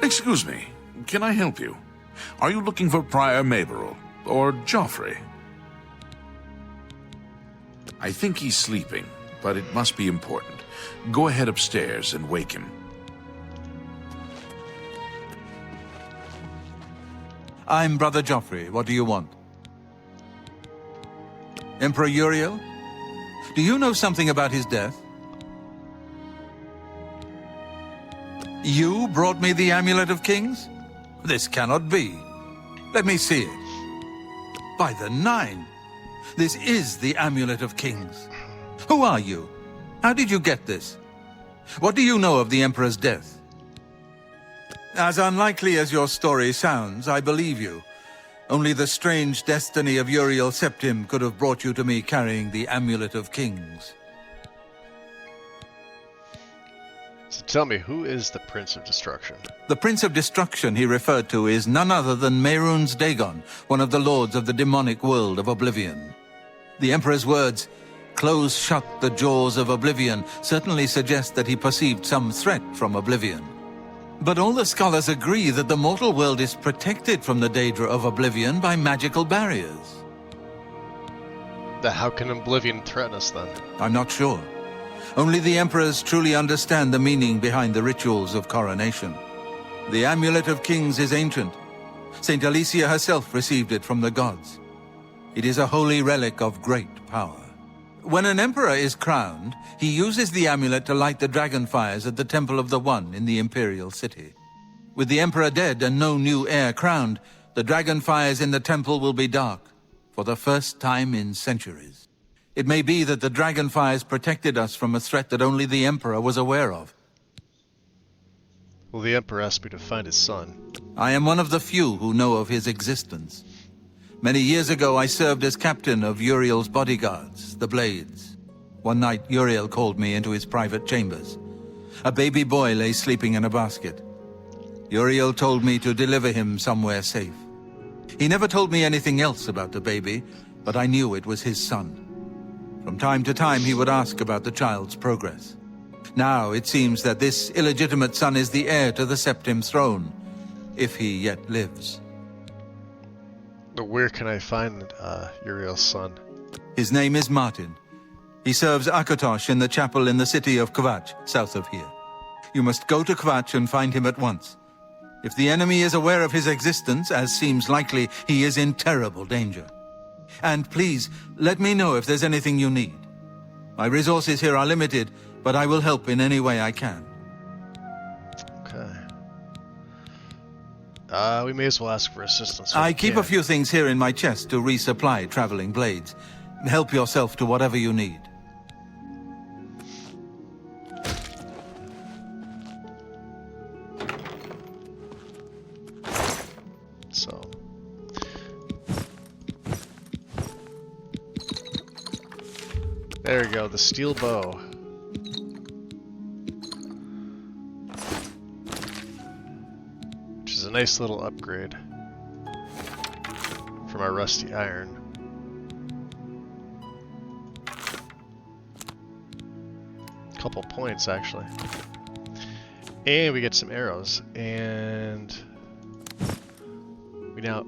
Excuse me, can I help you? Are you looking for Prior Maberel or Joffrey? I think he's sleeping, but it must be important. Go ahead upstairs and wake him. I'm Brother Joffrey. What do you want? Emperor Uriel? Do you know something about his death? You brought me the Amulet of Kings? This cannot be. Let me see it. By the Nine! This is the Amulet of Kings. Who are you? How did you get this? What do you know of the Emperor's death? As unlikely as your story sounds, I believe you. Only the strange destiny of Uriel Septim could have brought you to me carrying the Amulet of Kings. So tell me, who is the Prince of Destruction? The Prince of Destruction he referred to is none other than Mehrunes Dagon, one of the lords of the demonic world of Oblivion. The Emperor's words, "Close shut the jaws of Oblivion," certainly suggest that he perceived some threat from Oblivion. But all the scholars agree that the mortal world is protected from the danger of Oblivion by magical barriers. How can Oblivion threaten us then? I'm not sure. Only the Emperors truly understand the meaning behind the rituals of coronation. The Amulet of Kings is ancient. Saint Alicia herself received it from the gods. It is a holy relic of great power. When an emperor is crowned, he uses the amulet to light the dragon fires at the Temple of the One in the Imperial City. With the emperor dead and no new heir crowned, the dragon fires in the temple will be dark, for the first time in centuries. It may be that the dragon fires protected us from a threat that only the emperor was aware of. Well, the Emperor asked me to find his son. I am one of the few who know of his existence. Many years ago, I served as captain of Uriel's bodyguards, the Blades. One night, Uriel called me into his private chambers. A baby boy lay sleeping in a basket. Uriel told me to deliver him somewhere safe. He never told me anything else about the baby, but I knew it was his son. From time to time, he would ask about the child's progress. Now, it seems that this illegitimate son is the heir to the Septim throne, if he yet lives. But where can I find Uriel's son? His name is Martin. He serves Akatosh in the chapel in the city of Kvatch, south of here. You must go to Kvatch and find him at once. If the enemy is aware of his existence, as seems likely, he is in terrible danger. And please, let me know if there's anything you need. My resources here are limited, but I will help in any way I can. Okay. We may as well ask for assistance. I keep a few things here in my chest to resupply traveling blades. Help yourself to whatever you need. So. There we go, the steel bow. Which is a nice little upgrade from our rusty iron. Couple points actually. And we get some arrows. And we now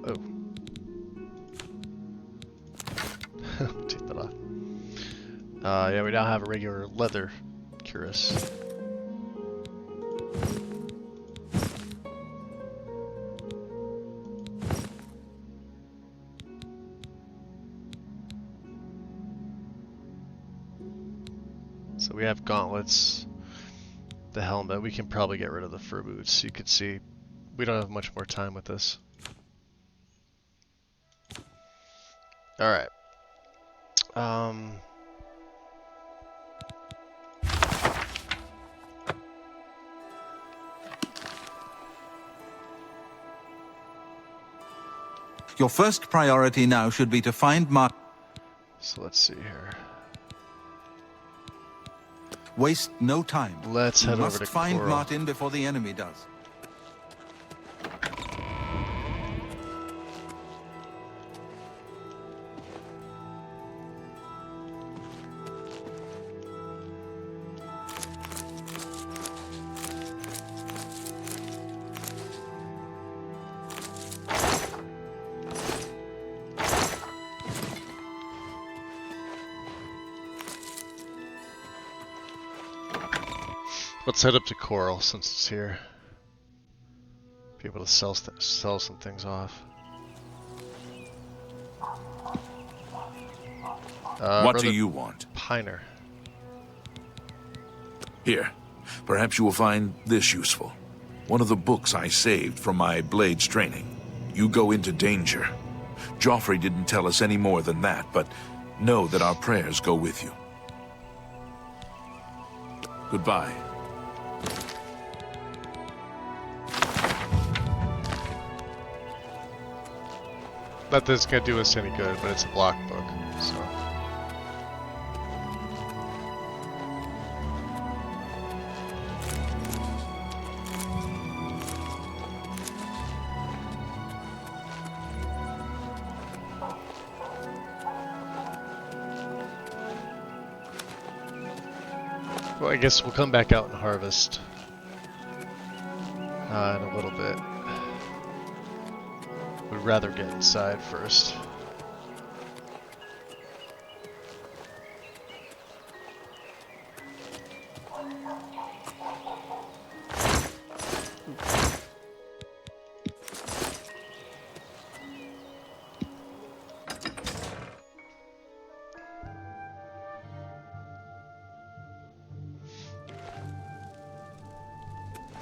take that off. Yeah, we now have a regular leather cuirass. So we have gauntlets, the helmet. We can probably get rid of the fur boots. You can see we don't have much more time with this. All right. Your first priority now should be to find Martin. So let's see here. Waste no time. Let's head over to You must find Coral. Martin before the enemy does. Let's head up to Coral since it's here. Be able to sell some things off. What do you want? Piner. Here, perhaps you will find this useful. One of the books I saved from my blades training. You go into danger. Joffrey didn't tell us any more than that, but know that our prayers go with you. Goodbye. Not that it's gonna do us any good, but it's a block book, so. Well, I guess we'll come back out and harvest in a little bit. Would rather get inside first.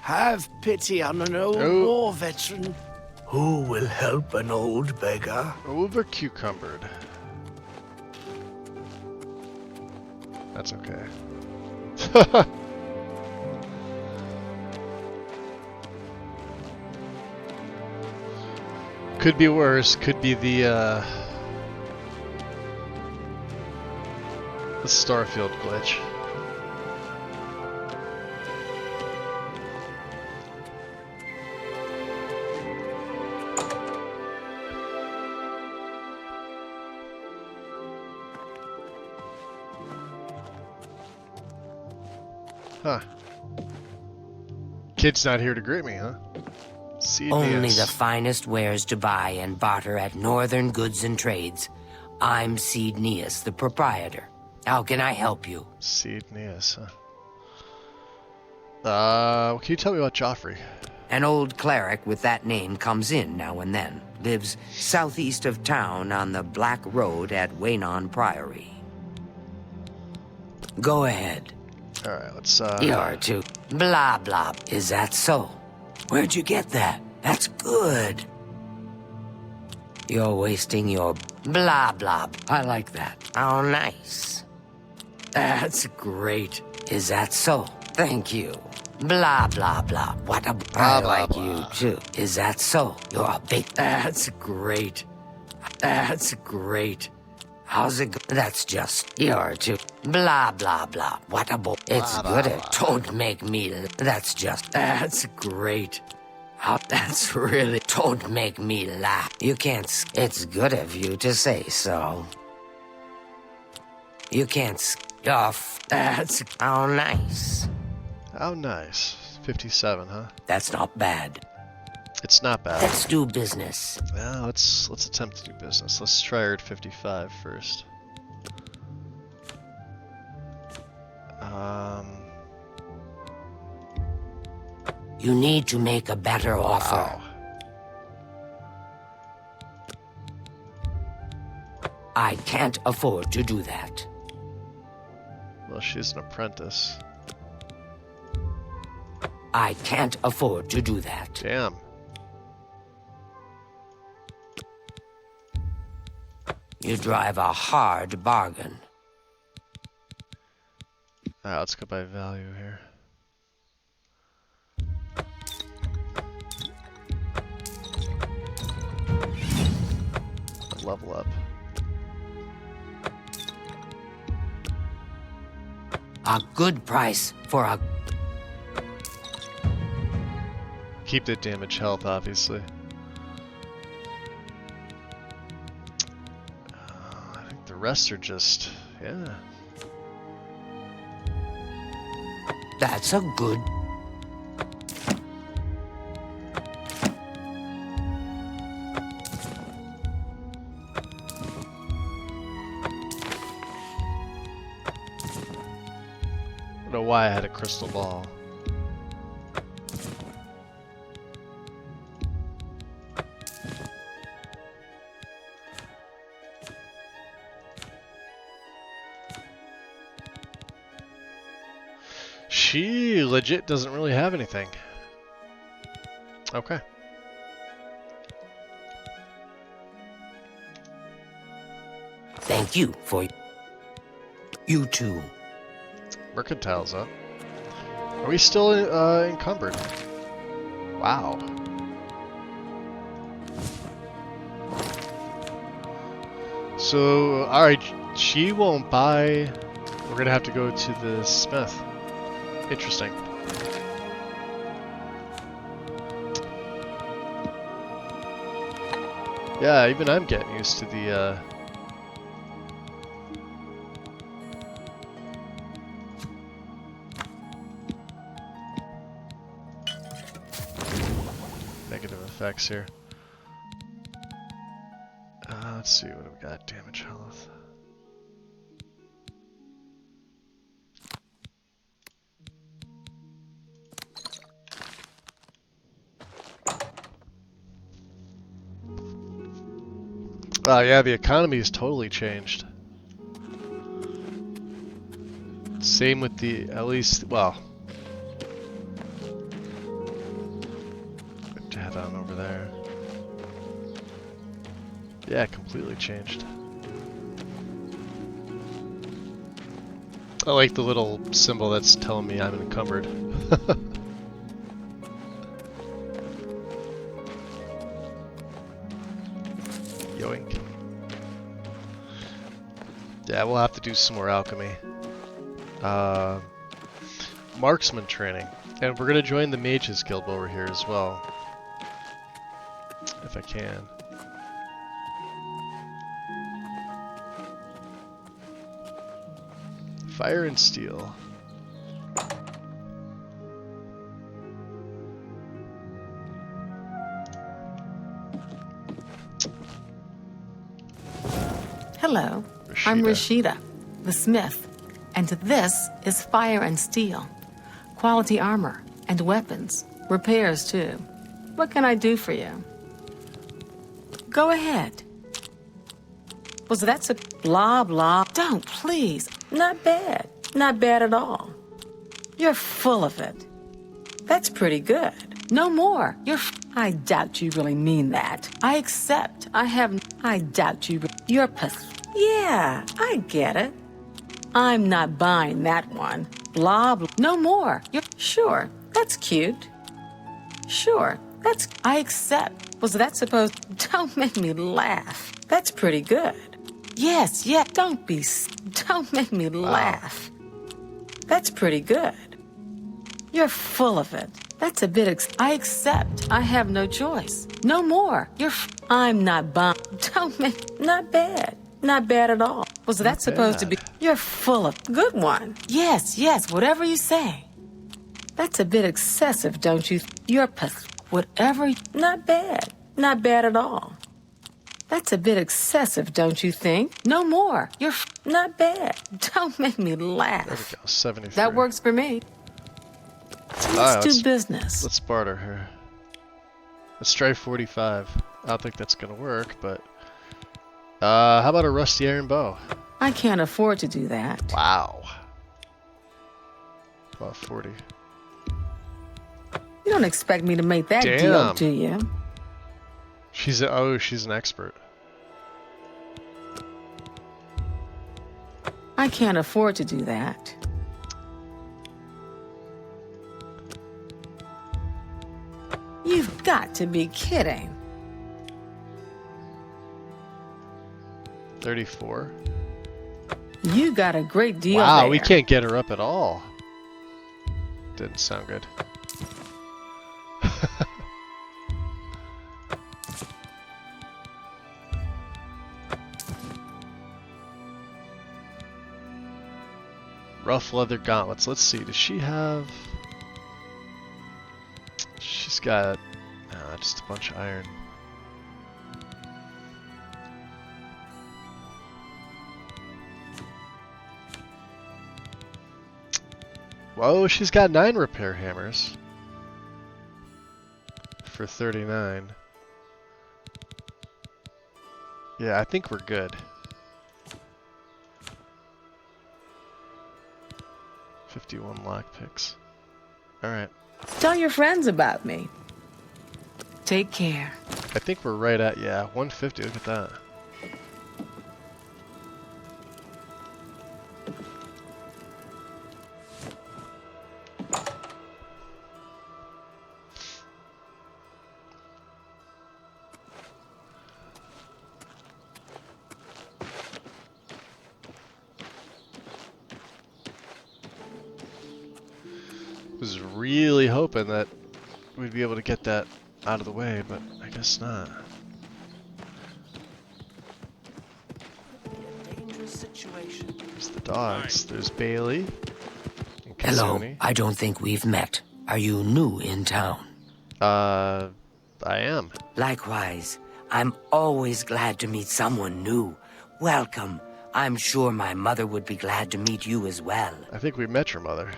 Have pity on an old war veteran. Who will help an old beggar? Over cucumbered. That's okay. Could be worse. Could be the Starfield glitch. Huh. Kid's not here to greet me, huh? Only the finest wares to buy and barter at Northern Goods and Trades. I'm Cedneus, the proprietor. How can I help you? Cedneus, huh? Can you tell me about Joffrey? An old cleric with that name comes in now and then. Lives southeast of town on the Black Road at Waynon Priory. Go ahead. Alright, let's, You're too blah blah. Is that so? Where'd you get that? That's good. You're wasting your blah blah. I like that. Oh, nice. That's great. Is that so? Thank you. Blah blah blah. What a I like you too. Is that so? You're a big. That's great. That's great. How's it go? That's just you're too blah blah blah. What a boy. It's good. Don't make me. That's just that's great. That's really don't make me laugh. You can't. It's good of you to say so. You can't off. That's oh nice. How nice. 57, huh? That's not bad. It's not bad. Let's do business. Well, let's attempt to do business. Let's try her at 55 first. You need to make a better offer. Wow. I can't afford to do that. Well, she's an apprentice. I can't afford to do that. Damn. You drive a hard bargain. Let's go by value here. Level up. A good price for a... Keep the damage health, obviously. I think the rest are just... yeah. That's a good... I don't know why I had a crystal ball. She legit doesn't really have anything. Okay. Thank you for... You too. Mercantile's up. Are we still encumbered? Wow. So, alright, she won't buy. We're gonna have to go to the smith. Interesting. Yeah, even I'm getting used to the, negative effects here. Let's see, what do we got? Damage health. Yeah, the economy's totally changed. Same with the, at least, well. To head on over there. Yeah, completely changed. I like the little symbol that's telling me I'm encumbered. Yoink. Yeah, we'll have to do some more alchemy. Marksman training. And we're gonna join the Mages Guild over here as well. If I can. Fire and steel. Hello, I'm Rashida, the smith, and this is Fire and Steel. Quality armor and weapons, repairs too. What can I do for you? Go ahead. Was that a blah blah? Don't, please. Not bad. Not bad at all. You're full of it. That's pretty good. No more. I doubt you really mean that. I accept. I doubt you. You're Yeah, I get it. I'm not buying that one. Blah blah. No more. Sure. That's cute. Sure. I accept. Was that supposed? Don't make me laugh. That's pretty good. Yes, don't make me laugh. That's pretty good. You're full of it. That's a bit I accept. I have no choice. No more. I'm not buying. Not bad. Not bad at all. Was that supposed to be? You're full of. Good one. Yes, whatever you say. That's a bit excessive, don't you? Whatever. Not bad. Not bad at all. That's a bit excessive, don't you think? No more. Not bad. Don't make me laugh. There we go, 73. That works for me. Let's do business. Let's barter here. Let's try 45. I don't think that's gonna work, but how about a rusty iron bow? I can't afford to do that. Wow. About 40. You don't expect me to make that deal, do you? She's an expert. I can't afford to do that. You've got to be kidding. 34. You got a great deal Wow, there. we can't get her up at all. Didn't sound good. Rough leather gauntlets. Let's see. Does she have? She's got just a bunch of iron. Whoa, she's got 9 repair hammers for 39. Yeah, I think we're good. 51 lockpicks. Alright. Tell your friends about me. Take care. I think we're right at, 150. Look at that. Was really hoping that we'd be able to get that out of the way, but I guess not. There's the dogs. There's Bailey. And Hello, Kazuni. I don't think we've met. Are you new in town? I am. Likewise. I'm always glad to meet someone new. Welcome. I'm sure my mother would be glad to meet you as well. I think we met your mother.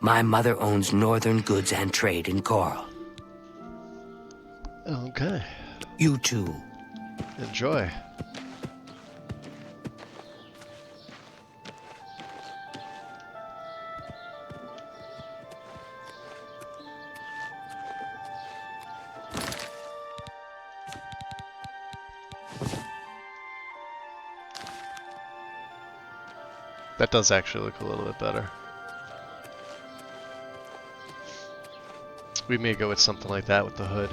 My mother owns Northern Goods and Trade in Coral. Okay. You too. Enjoy. That does actually look a little bit better. We may go with something like that with the hood.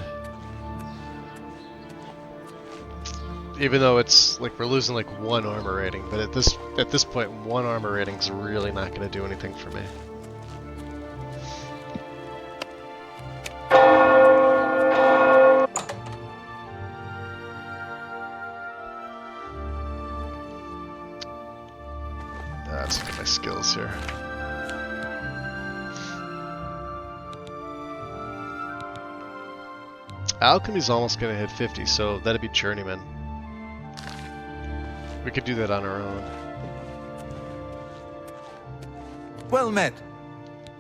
Even though it's like we're losing like 1 armor rating, but at this point 1 armor rating is really not going to do anything for me. Let's look at my skills here. Alchemy's almost going to hit 50, so that'd be Journeyman. We could do that on our own. Well met.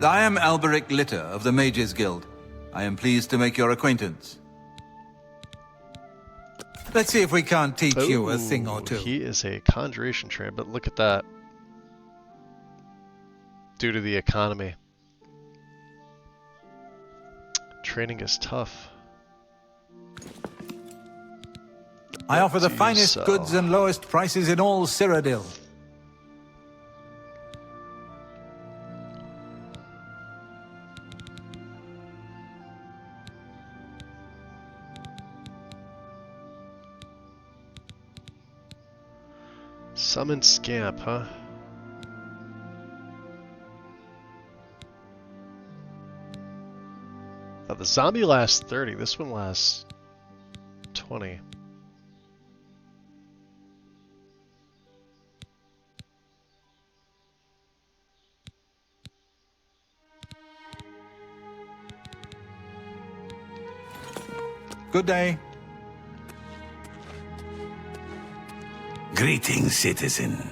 I am Alberic Litter of the Mages Guild. I am pleased to make your acquaintance. Let's see if we can't teach you a thing or two. He is a conjuration trainer, but look at that. Due to the economy. Training is tough. I offer the finest goods and lowest prices in all Cyrodiil. Summon Scamp, huh? Now the zombie lasts 30, this one lasts 20. Good day. Greetings, citizen.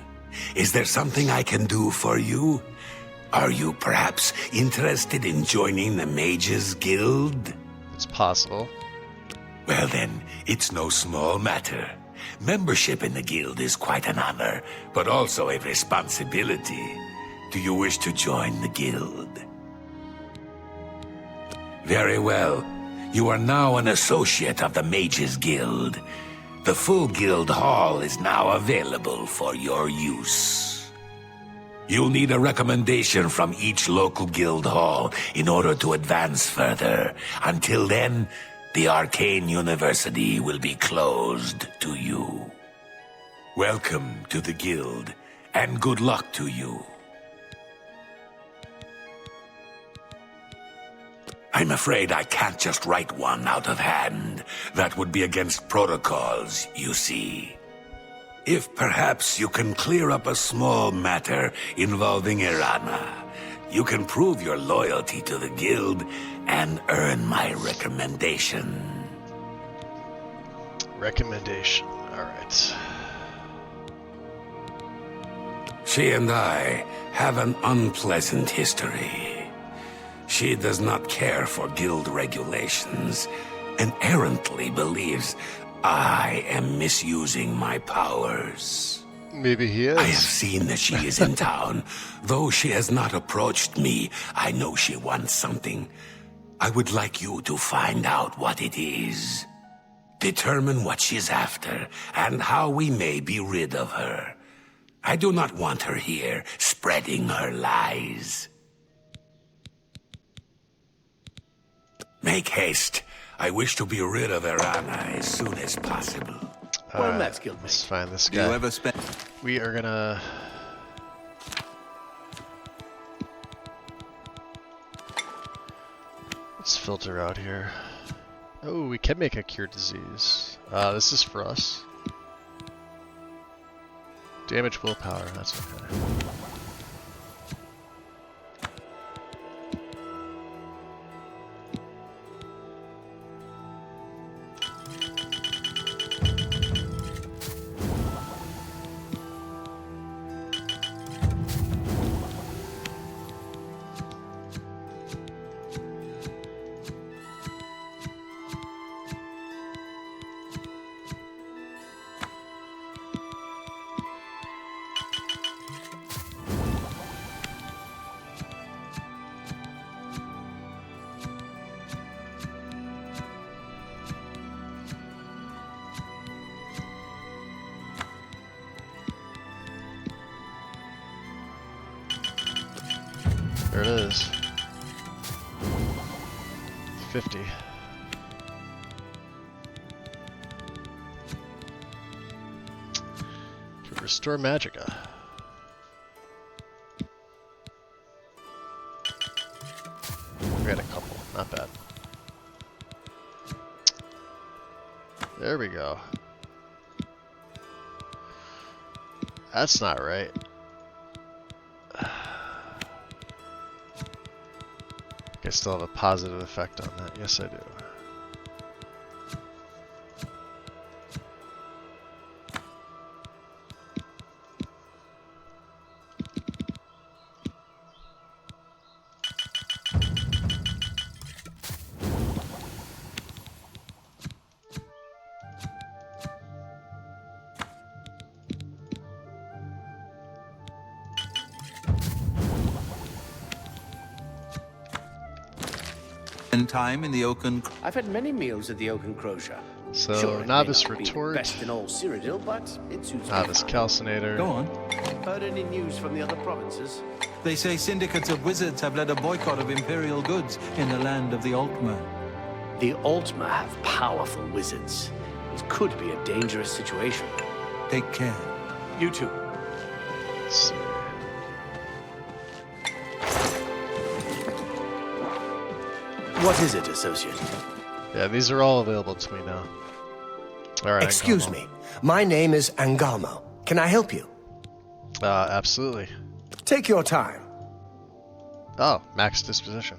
Is there something I can do for you? Are you perhaps interested in joining the Mages Guild? It's possible. Well then, it's no small matter. Membership in the guild is quite an honor, but also a responsibility. Do you wish to join the guild? Very well. You are now an associate of the Mages Guild. The full guild hall is now available for your use. You'll need a recommendation from each local guild hall in order to advance further. Until then, the Arcane University will be closed to you. Welcome to the guild, and good luck to you. I'm afraid I can't just write one out of hand. That would be against protocols, you see. If perhaps you can clear up a small matter involving Irana, you can prove your loyalty to the guild and earn my recommendation. Recommendation, alright. She and I have an unpleasant history. She does not care for guild regulations and errantly believes I am misusing my powers. Maybe he is. I have seen that she is in town. Though she has not approached me, I know she wants something. I would like you to find out what it is. Determine what she's after and how we may be rid of her. I do not want her here spreading her lies. Make haste. I wish to be rid of Irana as soon as possible. Let's find this guy. Do you ever spend? We are gonna... filter out here. Oh, we can make a cure disease. This is for us. Damage willpower, that's okay. There it is. 50. Can restore Magicka. We had a couple, not bad. There we go. That's not right. I still have a positive effect on that. Yes, I do. Time in the Oaken. I've had many meals at the Oaken Crosier. So Sure, it may novice not be retort, best in all Cyrodiil, but it suits novice me. calcinator. Go on. Heard any news from the other provinces? They say syndicates of wizards have led a boycott of Imperial goods in the land of the Altmer. The Altmer have powerful wizards. It could be a dangerous situation. Take care. You too. Let's see. What is it, Associate? Yeah, these are all available to me now. Alright, Excuse me. My name is Angamo. Can I help you? Absolutely. Take your time. Oh, max disposition.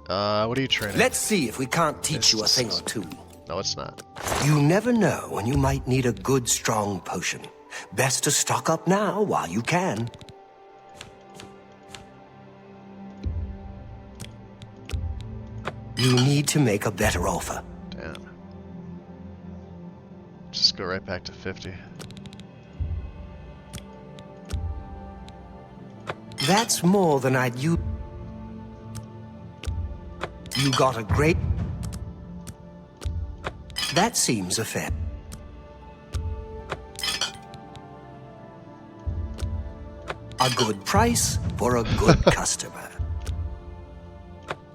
What are you training? Let's see if we can't teach you a thing or two. No, it's not. You never know when you might need a good, strong potion. Best to stock up now while you can. You need to make a better offer. Damn. Just go right back to 50. That's more than I'd use. You got a great... That seems a fair... A good price for a good customer.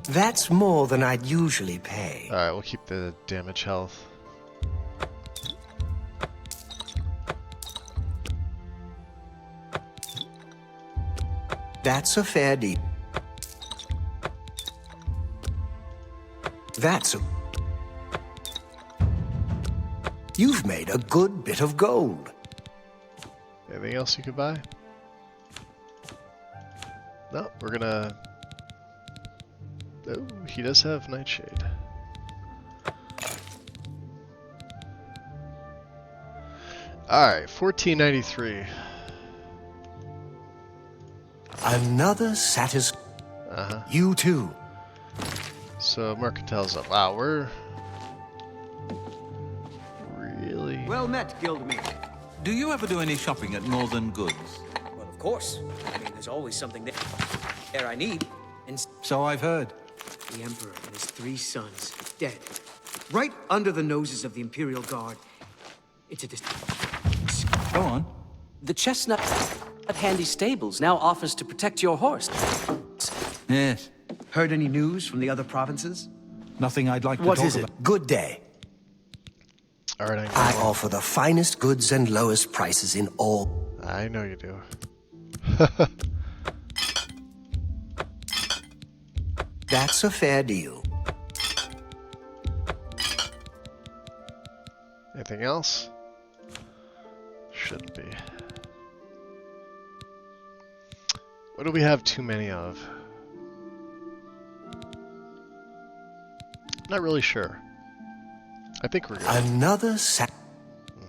That's more than I'd usually pay. Alright, we'll keep the damage health. That's a fair deal. That's a... You've made a good bit of gold. Anything else you could buy? No, we're gonna... Oh, he does have Nightshade. Alright, 1493. Another satis... You too. So Mercantile's up. Wow, we're... really... Well met, Guildmate. Do you ever do any shopping at Northern Goods? Well, of course. I mean, there's always something there I need. And so I've heard. The Emperor and his 3 sons, dead. Right under the noses of the Imperial Guard. It's a Go on. The chestnut at Handy Stables now offers to protect your horse. Yes. Heard any news from the other provinces? Nothing I'd like to What talk is it? about. Good day. Alright, I offer the finest goods and lowest prices in all... I know you do. That's a fair deal. Anything else? Shouldn't be. What do we have too many of? Not really sure. I think we're good. Another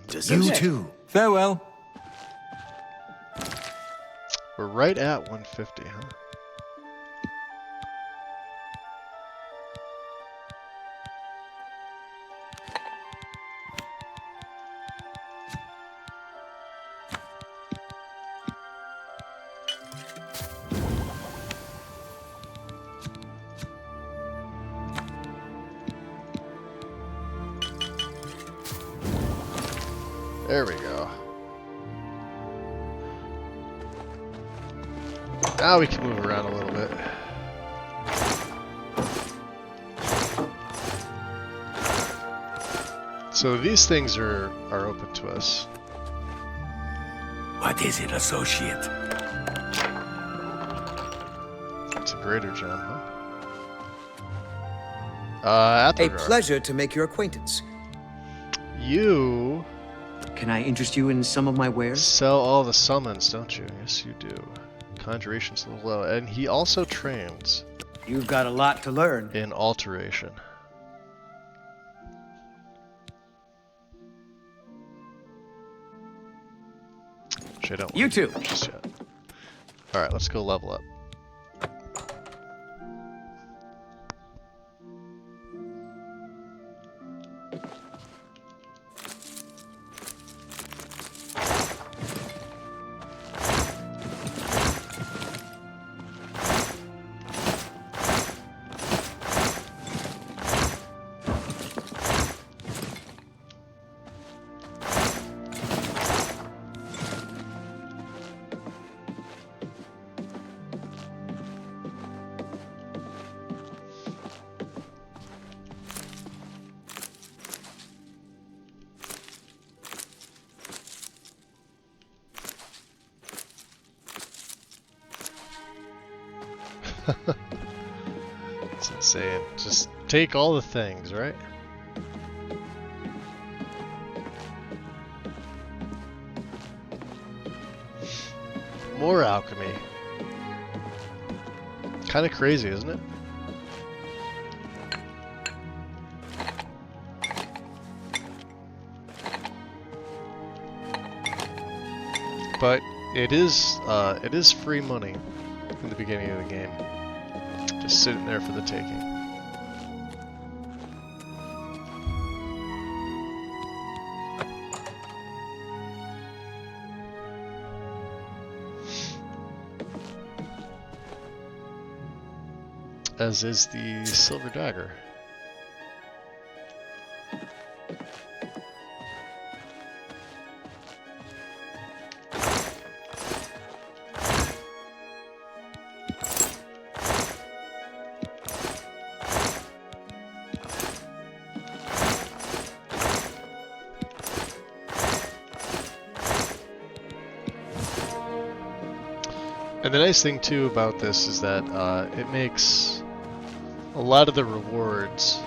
You too. Farewell. We're right at 150, huh? There we go. Now we can move around a little bit. So these things are open to us. What is it, associate? It's a greater gem, huh? A pleasure to make your acquaintance. You... Can I interest you in some of my wares? Sell all the summons, don't you? Yes, you do. Conjuration's a little low. And he also trains. You've got a lot to learn. In alteration. Which I don't You too. Just yet. Alright, let's go level up. It's insane. Just take all the things, right? More alchemy. Kind of crazy, isn't it? But it is free money in the beginning of the game. Just sitting there for the taking. As is the silver dagger. And the nice thing too about this is that it makes a lot of the rewards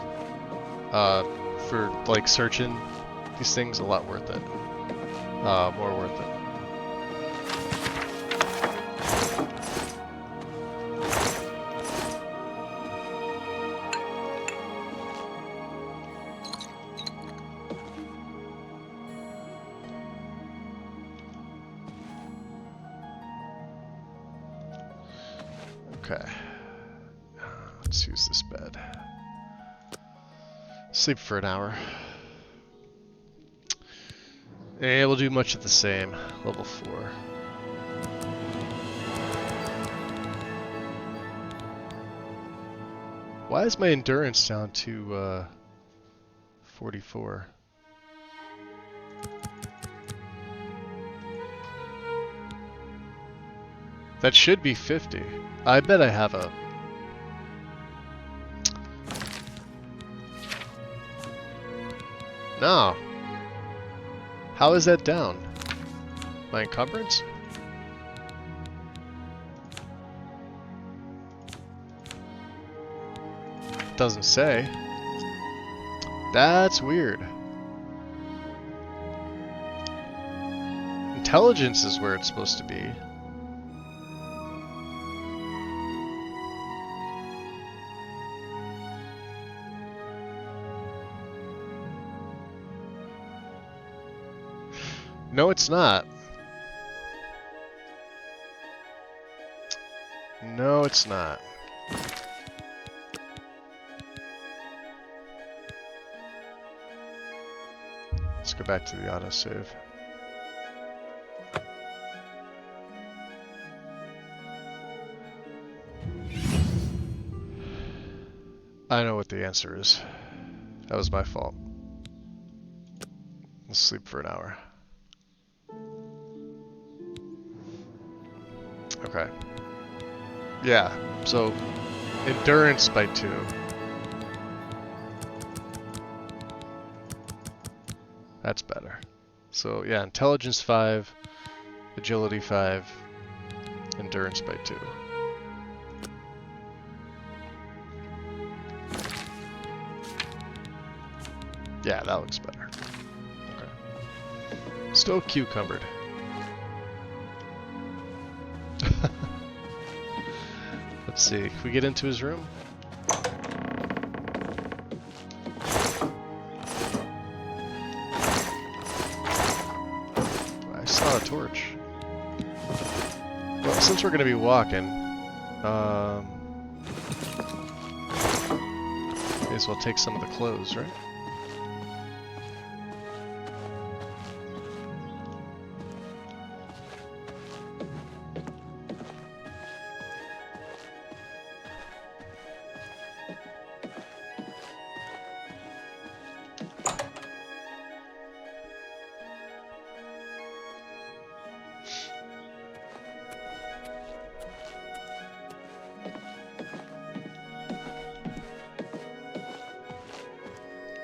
for like searching these things a lot worth it. More worth it. Okay, let's use this bed. Sleep for an hour. And we'll do much of the same. Level 4. Why is my endurance down to 44? That should be 50. I bet I have a... No. How is that down? My encumbrance? Doesn't say. That's weird. Intelligence is where it's supposed to be. No, it's not. No, it's not. Let's go back to the autosave. I know what the answer is. That was my fault. Let's sleep for an hour. Okay. Yeah, so endurance by 2. That's better. So yeah, intelligence 5, agility 5, endurance by 2. Yeah, that looks better. Okay. Still cucumbered. Let's see, can we get into his room? I saw a torch. Well, since we're going to be walking, may as well take some of the clothes, right?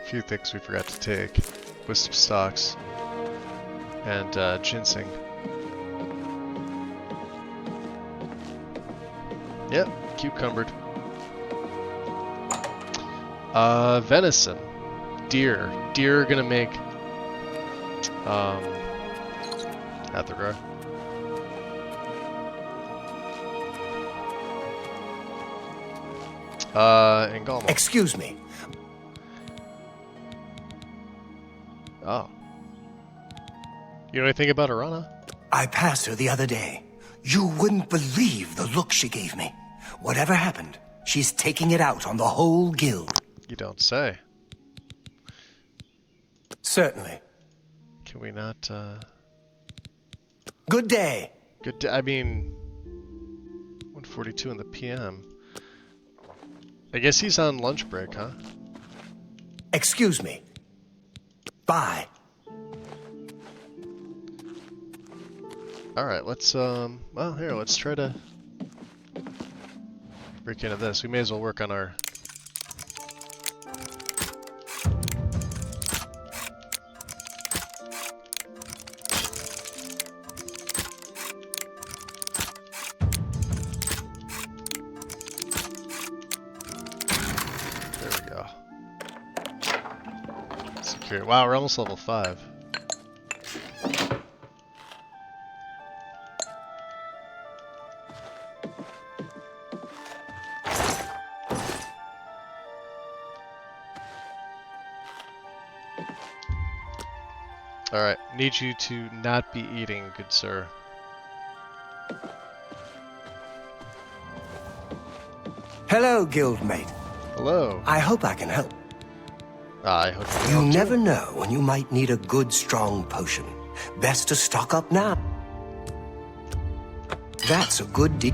Few things we forgot to take: wisp stalks and ginseng. Yep, cucumbered. Venison, deer. Deer are gonna make Athergar. Engulma. Excuse me. Oh. You know anything about Arana? I passed her the other day. You wouldn't believe the look she gave me. Whatever happened, she's taking it out on the whole guild. You don't say. Certainly. Can we not, Good day. Good day. I mean, 1:42 in the PM. I guess he's on lunch break, huh? Excuse me. Bye. Alright, let's, well, here, let's try to break into this. We may as well work on our... There we go. Secure. Wow, we're almost level 5. Alright, need you to not be eating, good sir. Hello, guildmate. Hello. I hope I can help. I hope you can You help never too. know when you might need a good, strong potion. Best to stock up now. That's a good deal.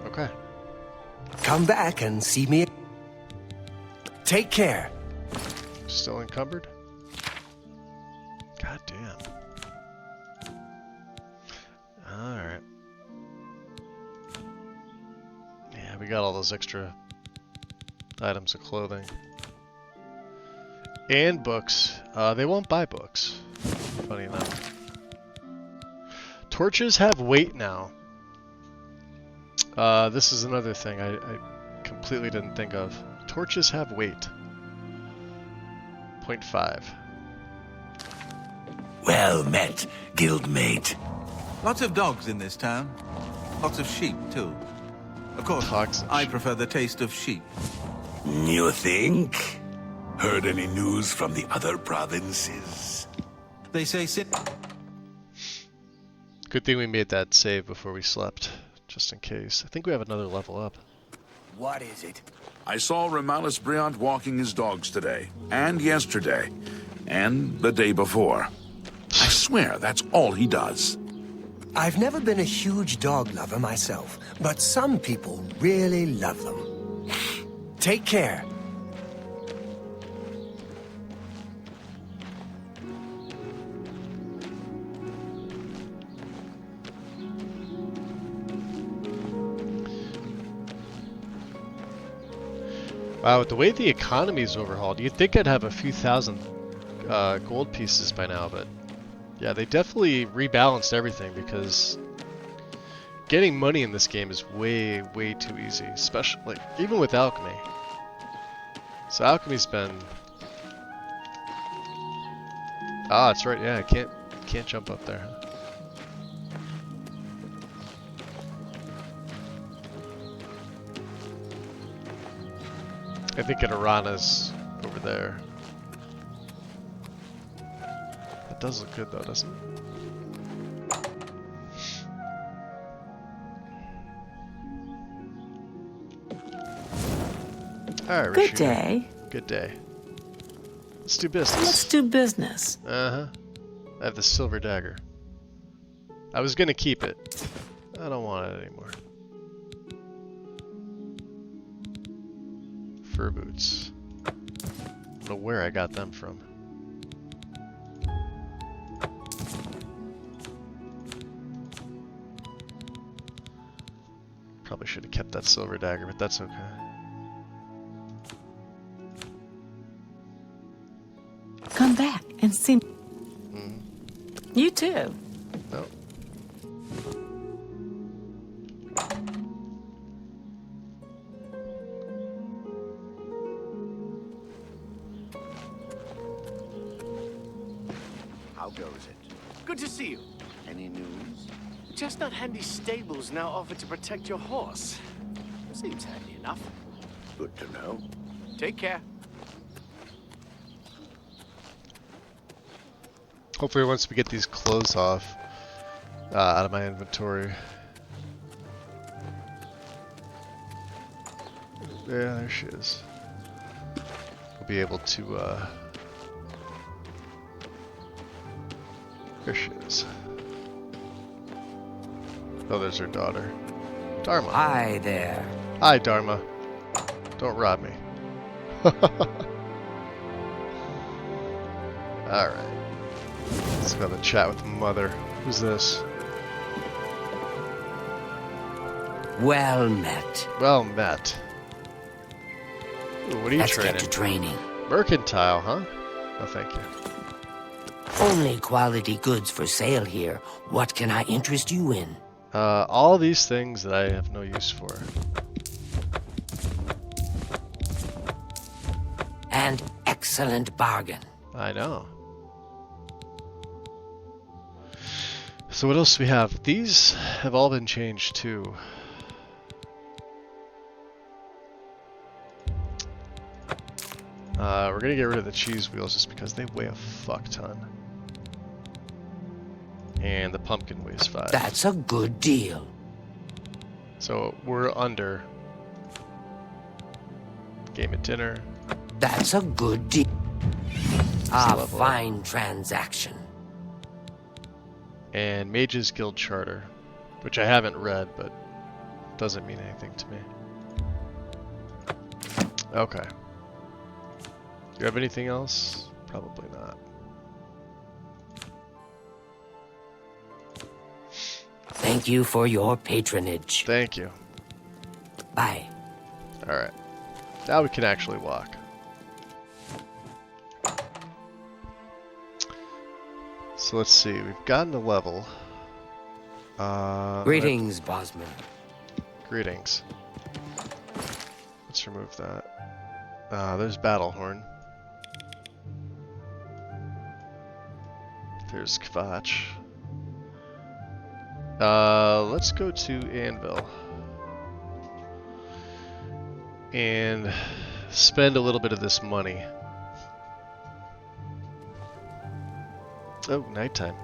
Okay. Come back and see me. Take care. Still encumbered? God damn. Alright. Yeah, we got all those extra items of clothing. And books. They won't buy books. Funny enough. Torches have weight now. This is another thing I completely didn't think of. Torches have weight. 0.5. Well met, guildmate. Lots of dogs in this town. Lots of sheep, too. Of course, I prefer the taste of sheep. You think? Heard any news from the other provinces? They say Good thing we made that save before we slept, just in case. I think we have another level up. What is it? I saw Remalis Briant walking his dogs today, and yesterday, and the day before. I swear that's all he does. I've never been a huge dog lover myself, but some people really love them. Take care. Wow, with the way the economy is overhauled, you'd think I'd have a few thousand gold pieces by now, but yeah, they definitely rebalanced everything because getting money in this game is way, way too easy, especially, like, even with alchemy. So alchemy's been... Ah, that's right, yeah, I can't jump up there. I think Arana's over there. That does look good though, doesn't it? Alright, Good day. Good day. Let's do business. Let's do business. Uh-huh. I have the silver dagger. I was gonna keep it. I don't want it anymore. Fur boots. I don't know where I got them from. Probably should have kept that silver dagger, but that's okay. Come back and see me. You too. No. How goes it? Good to see you. Any news? Chestnut Handy Stables now offer to protect your horse. Seems handy enough. Good to know. Take care. Hopefully once we get these clothes off out of my inventory. Yeah, there she is. We'll be able to there she is. Oh, there's her daughter. Dharma. Hi there. Hi, Dharma. Don't rob me. Alright. Let's go have a chat with Mother. Who's this? Well met. Well met. Ooh, what are you Let's trading? get to training. Mercantile, huh? Oh, thank you. Only quality goods for sale here. What can I interest you in? All these things that I have no use for. An excellent bargain. I know. So what else do we have? These have all been changed too. We're gonna get rid of the cheese wheels just because they weigh a fuck ton. And the pumpkin weighs 5. That's a good deal. So we're under. Game at dinner. That's a good deal. A fine transaction. And Mages Guild Charter, which I haven't read, but doesn't mean anything to me. Okay. Do you have anything else? Probably not. Thank you for your patronage. Thank you. Bye. Alright. Now we can actually walk. So let's see, we've gotten a level. Greetings, Bosman. Greetings. Let's remove that. There's Battlehorn. There's Kvatch. Let's go to Anvil. And spend a little bit of this money. Oh, nighttime.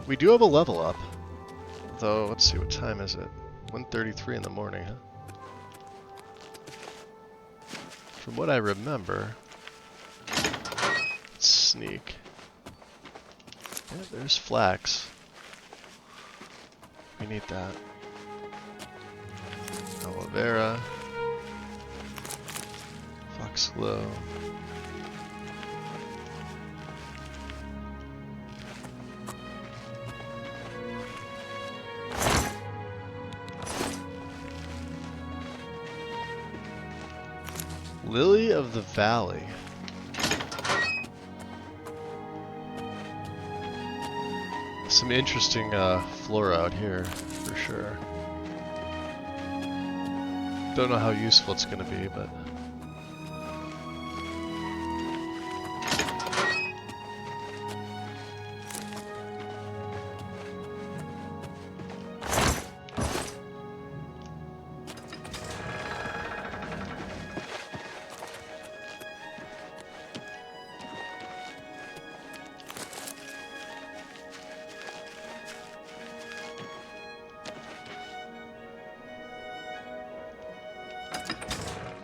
We do have a level up. Though, let's see, what time is it? 1:33 in the morning, huh? From what I remember... Let's sneak. Yeah, there's flax. We need that. Aloe vera. Foxglove. Lily of the Valley. Some interesting flora out here, for sure. Don't know how useful it's going to be, but...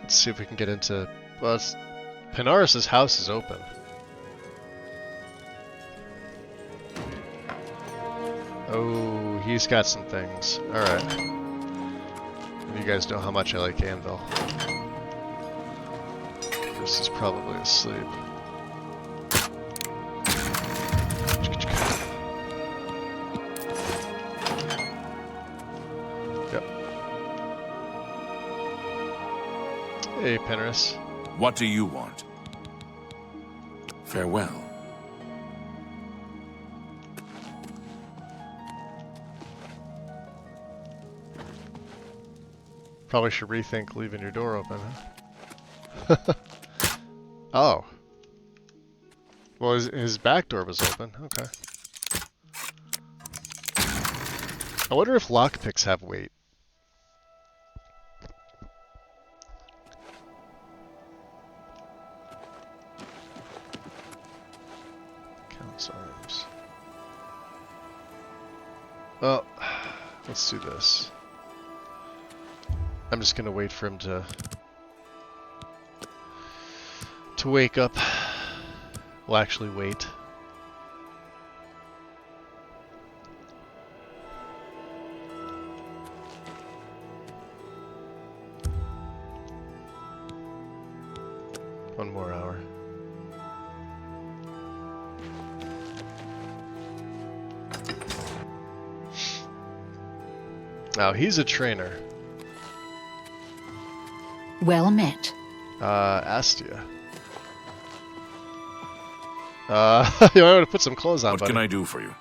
Let's see if we can get into... Well, Panaris' house is open. Oh, he's got some things. Alright. You guys know how much I like Anvil. This is probably asleep. Yep. Hey, Penris. What do you want? Farewell. Probably should rethink leaving your door open, huh? Oh. Well, his back door was open. Okay. I wonder if lockpicks have weight. Count's arms. Well, let's do this. I'm just gonna wait for him to wake up. We'll actually wait. One more hour. Now he's a trainer. Well met. Astia. You want to put some clothes on, What buddy. can I do for you?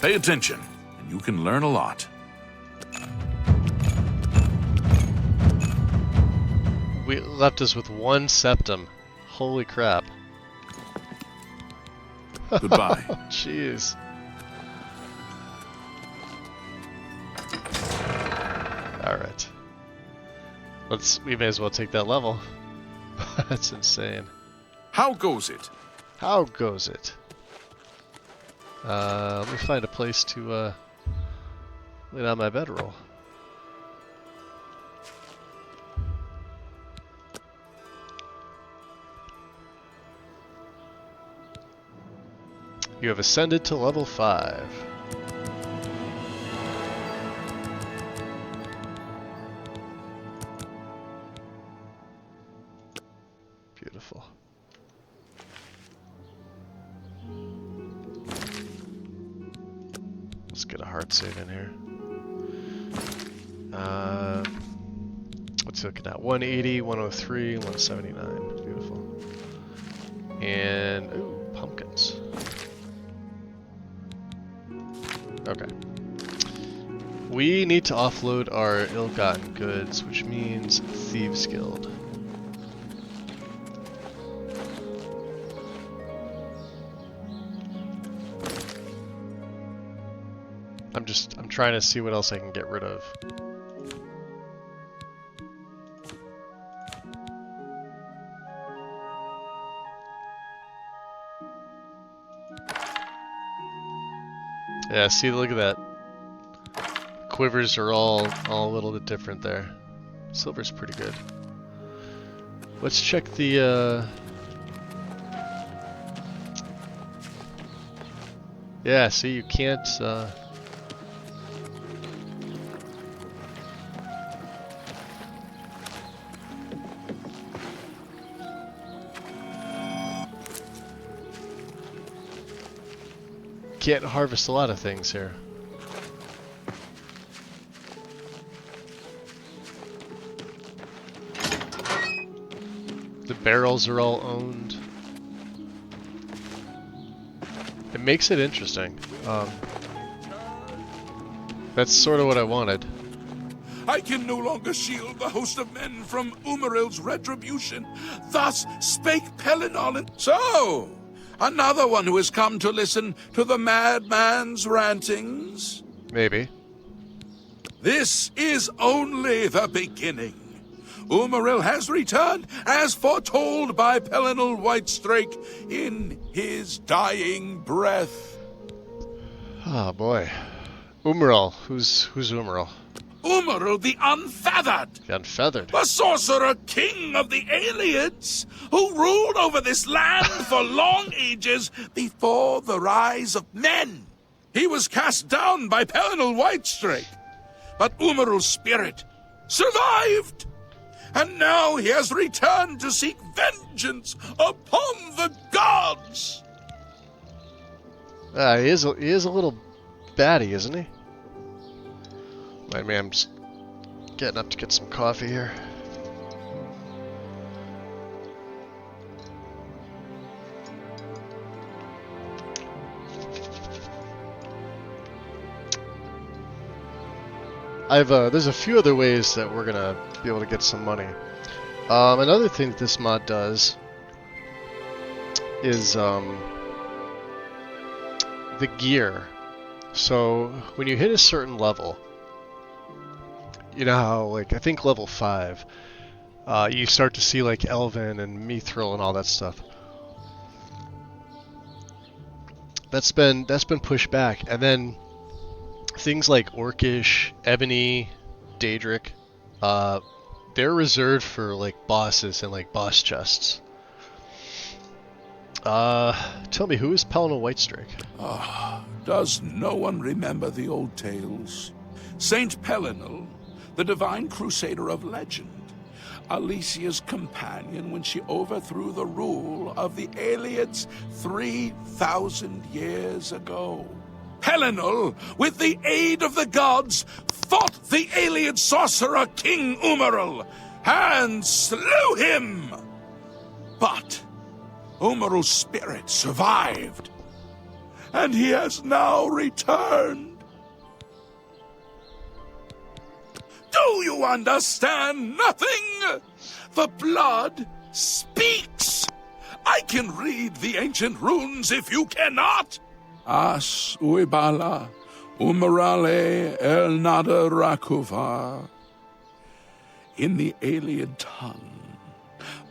Pay attention, and you can learn a lot. We left us with one septum. Holy crap. Goodbye. Jeez. Alright. We may as well take that level. That's insane. How goes it? How goes it? Let me find a place to lay down my bedroll. You have ascended to level 5. Beautiful. Let's get a hard save in here. What's he looking at? 180, 103, 179. Beautiful. And, ooh, pumpkins. Okay. We need to offload our ill-gotten goods, which means Thieves Guild. I'm trying to see what else I can get rid of. Yeah, see, look at that. Quivers are all a little bit different there. Silver's pretty good. Let's check the yeah, see, you can't can't harvest a lot of things here. The barrels are all owned. It makes it interesting. That's sort of what I wanted. I can no longer shield the host of men from Umaril's retribution. Thus spake Pelinol. So, another one who has come to listen to the madman's rantings? Maybe. This is only the beginning. Umaril has returned, as foretold by Pelinol Whitestrake in his dying breath. Oh boy. Umaril. Who's Umaril? Umaril the Unfeathered. The Unfeathered. The sorcerer king of the Aelids, who ruled over this land for long ages before the rise of men. He was cast down by Pelinol Whitestrake, but Umaril's spirit survived. And now he has returned to seek vengeance upon the gods. He is a little batty, isn't he? Mind me, I'm just getting up to get some coffee here. There's a few other ways that we're gonna be able to get some money. Another thing that this mod does is the gear. So when you hit a certain level, you know how, like, I think level 5, you start to see like Elven and Mithril and all that stuff. That's been pushed back, and then things like Orcish, Ebony, Daedric, they're reserved for like bosses and like boss chests. Tell me, who is Pelinol Whitestrake? Does no one remember the old tales? Saint Pelinol, the divine crusader of legend, Alicia's companion when she overthrew the rule of the Aelids 3,000 years ago. Pelinol, with the aid of the gods, fought the Aelid sorcerer King Umaril and slew him. But Umaril's spirit survived, and he has now returned. Do you understand nothing? The blood speaks. I can read the ancient runes if you cannot. As uibala, umarale el nada rakuva. In the Aeliad tongue,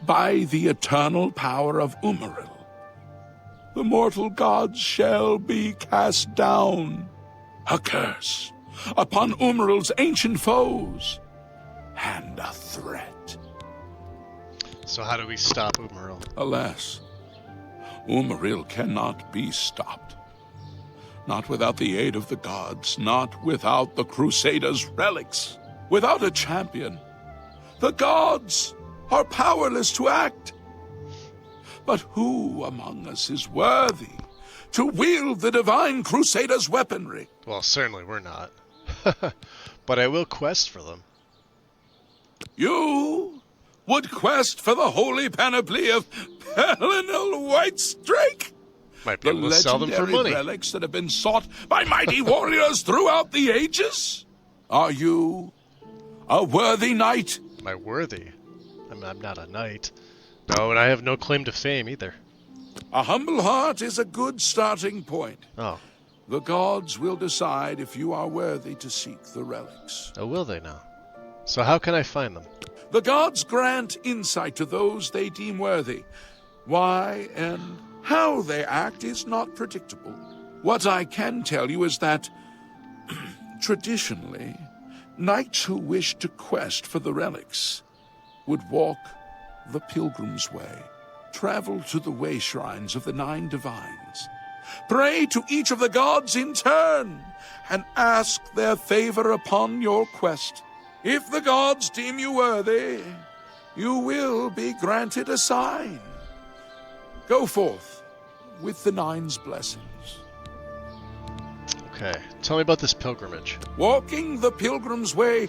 by the eternal power of Umaril, the mortal gods shall be cast down. A curse upon Umaril's ancient foes, and a threat. So how do we stop Umaril? Alas, Umaril cannot be stopped. Not without the aid of the gods, not without the Crusaders' relics. Without a champion, the gods are powerless to act. But who among us is worthy to wield the Divine Crusader's weaponry. Well, certainly we're not. But I will quest for them. You would quest for the holy panoply of Pelinal Whitestrake? Might be able to sell them for money. Legendary relics that have been sought by mighty warriors throughout the ages? Are you a worthy knight? Am I worthy? I'm not a knight. No, and I have no claim to fame either. A humble heart is a good starting point. Oh. The gods will decide if you are worthy to seek the relics. Oh, will they now? So how can I find them? The gods grant insight to those they deem worthy. Why and how they act is not predictable. What I can tell you is that, traditionally, knights who wish to quest for the relics would walk the pilgrim's way, travel to the way shrines of the 9 divines, pray to each of the gods in turn, and ask their favor upon your quest. If the gods deem you worthy, you will be granted a sign. Go forth with the 9's blessings. Okay, tell me about this pilgrimage. Walking the pilgrim's way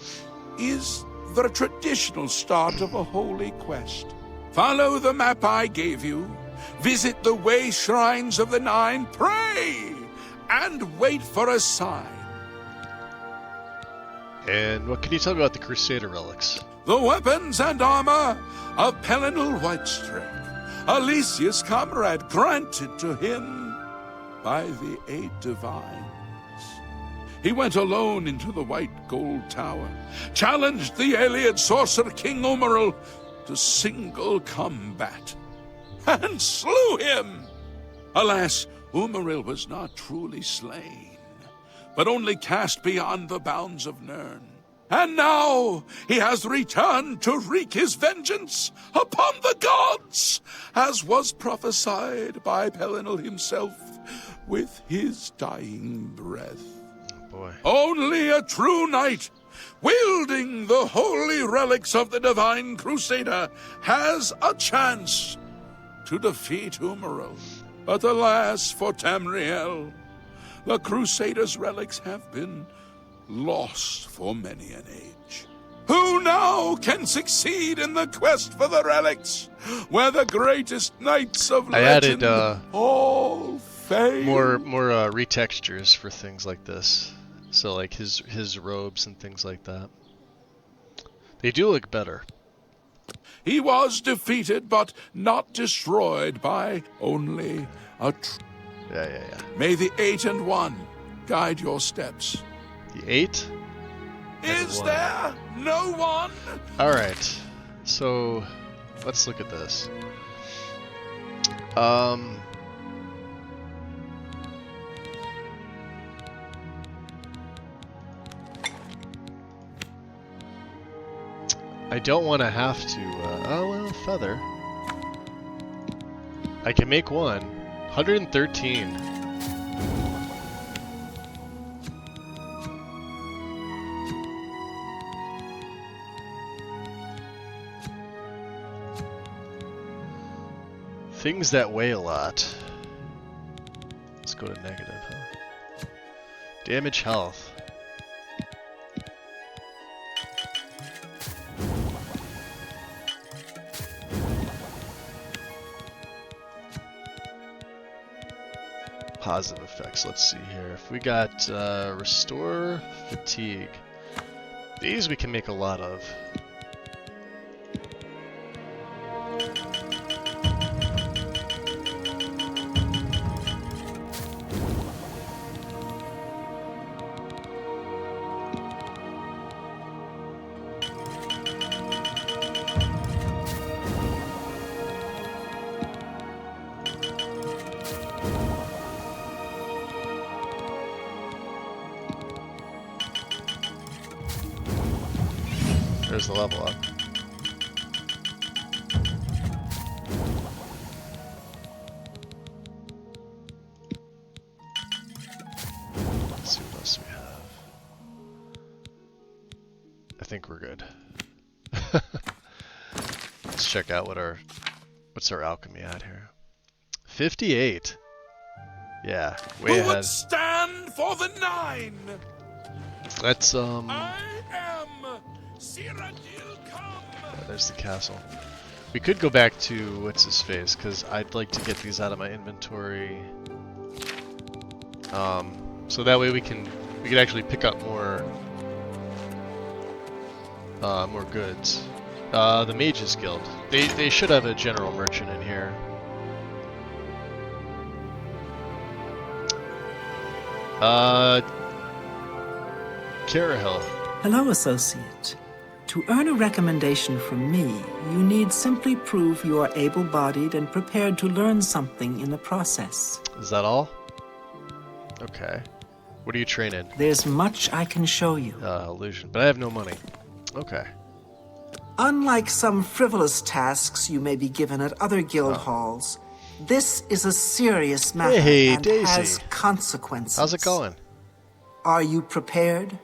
is the traditional start of a holy quest. Follow the map I gave you, visit the way shrines of the 9, pray, and wait for a sign. And what can you tell me about the Crusader relics? The weapons and armor of Pelinal Whitestrake, Alicia's comrade, granted to him by the 8 divines. He went alone into the White Gold Tower, challenged the Iliad sorcerer King Umaril to single combat, and slew him. Alas, Umaril was not truly slain, but only cast beyond the bounds of Nirn. And now he has returned to wreak his vengeance upon the gods, as was prophesied by Pelinal himself with his dying breath. Oh boy. Only a true knight, wielding the holy relics of the Divine Crusader, has a chance to defeat Umaril. But alas for Tamriel, the Crusader's relics have been lost for many an age. Who now can succeed in the quest for the relics, where the greatest knights of legend all fail? More retextures for things like this. So like his robes and things like that. They do look better. He was defeated, but not destroyed by only a Yeah. May the 8 and 1 guide your steps. The 8? Is there no one? Alright. So let's look at this. I don't want to have to, oh well, feather. I can make one. 113. Things that weigh a lot. Let's go to negative, huh? Damage health. Positive effects. Let's see here. If we got restore fatigue, these we can make a lot of. There's the level up. Let's see what else we have. I think we're good. Let's check out what's our alchemy at here. 58. Yeah, way Who ahead. would stand for the 9? Let's I am Cyrodiil come. there's the castle. We could go back to what's his face, because I'd like to get these out of my inventory. So that way we could actually pick up more goods. The Mages Guild. They should have a general merchant in here. Carahil. Hello, associate. To earn a recommendation from me, you need simply prove you are able-bodied and prepared to learn something in the process. Is that all? Okay. What are you training? There's much I can show you. Illusion. But I have no money. Okay. Unlike some frivolous tasks you may be given at other guild halls, this is a serious matter and Daisy. has consequences. How's it going? Are you prepared?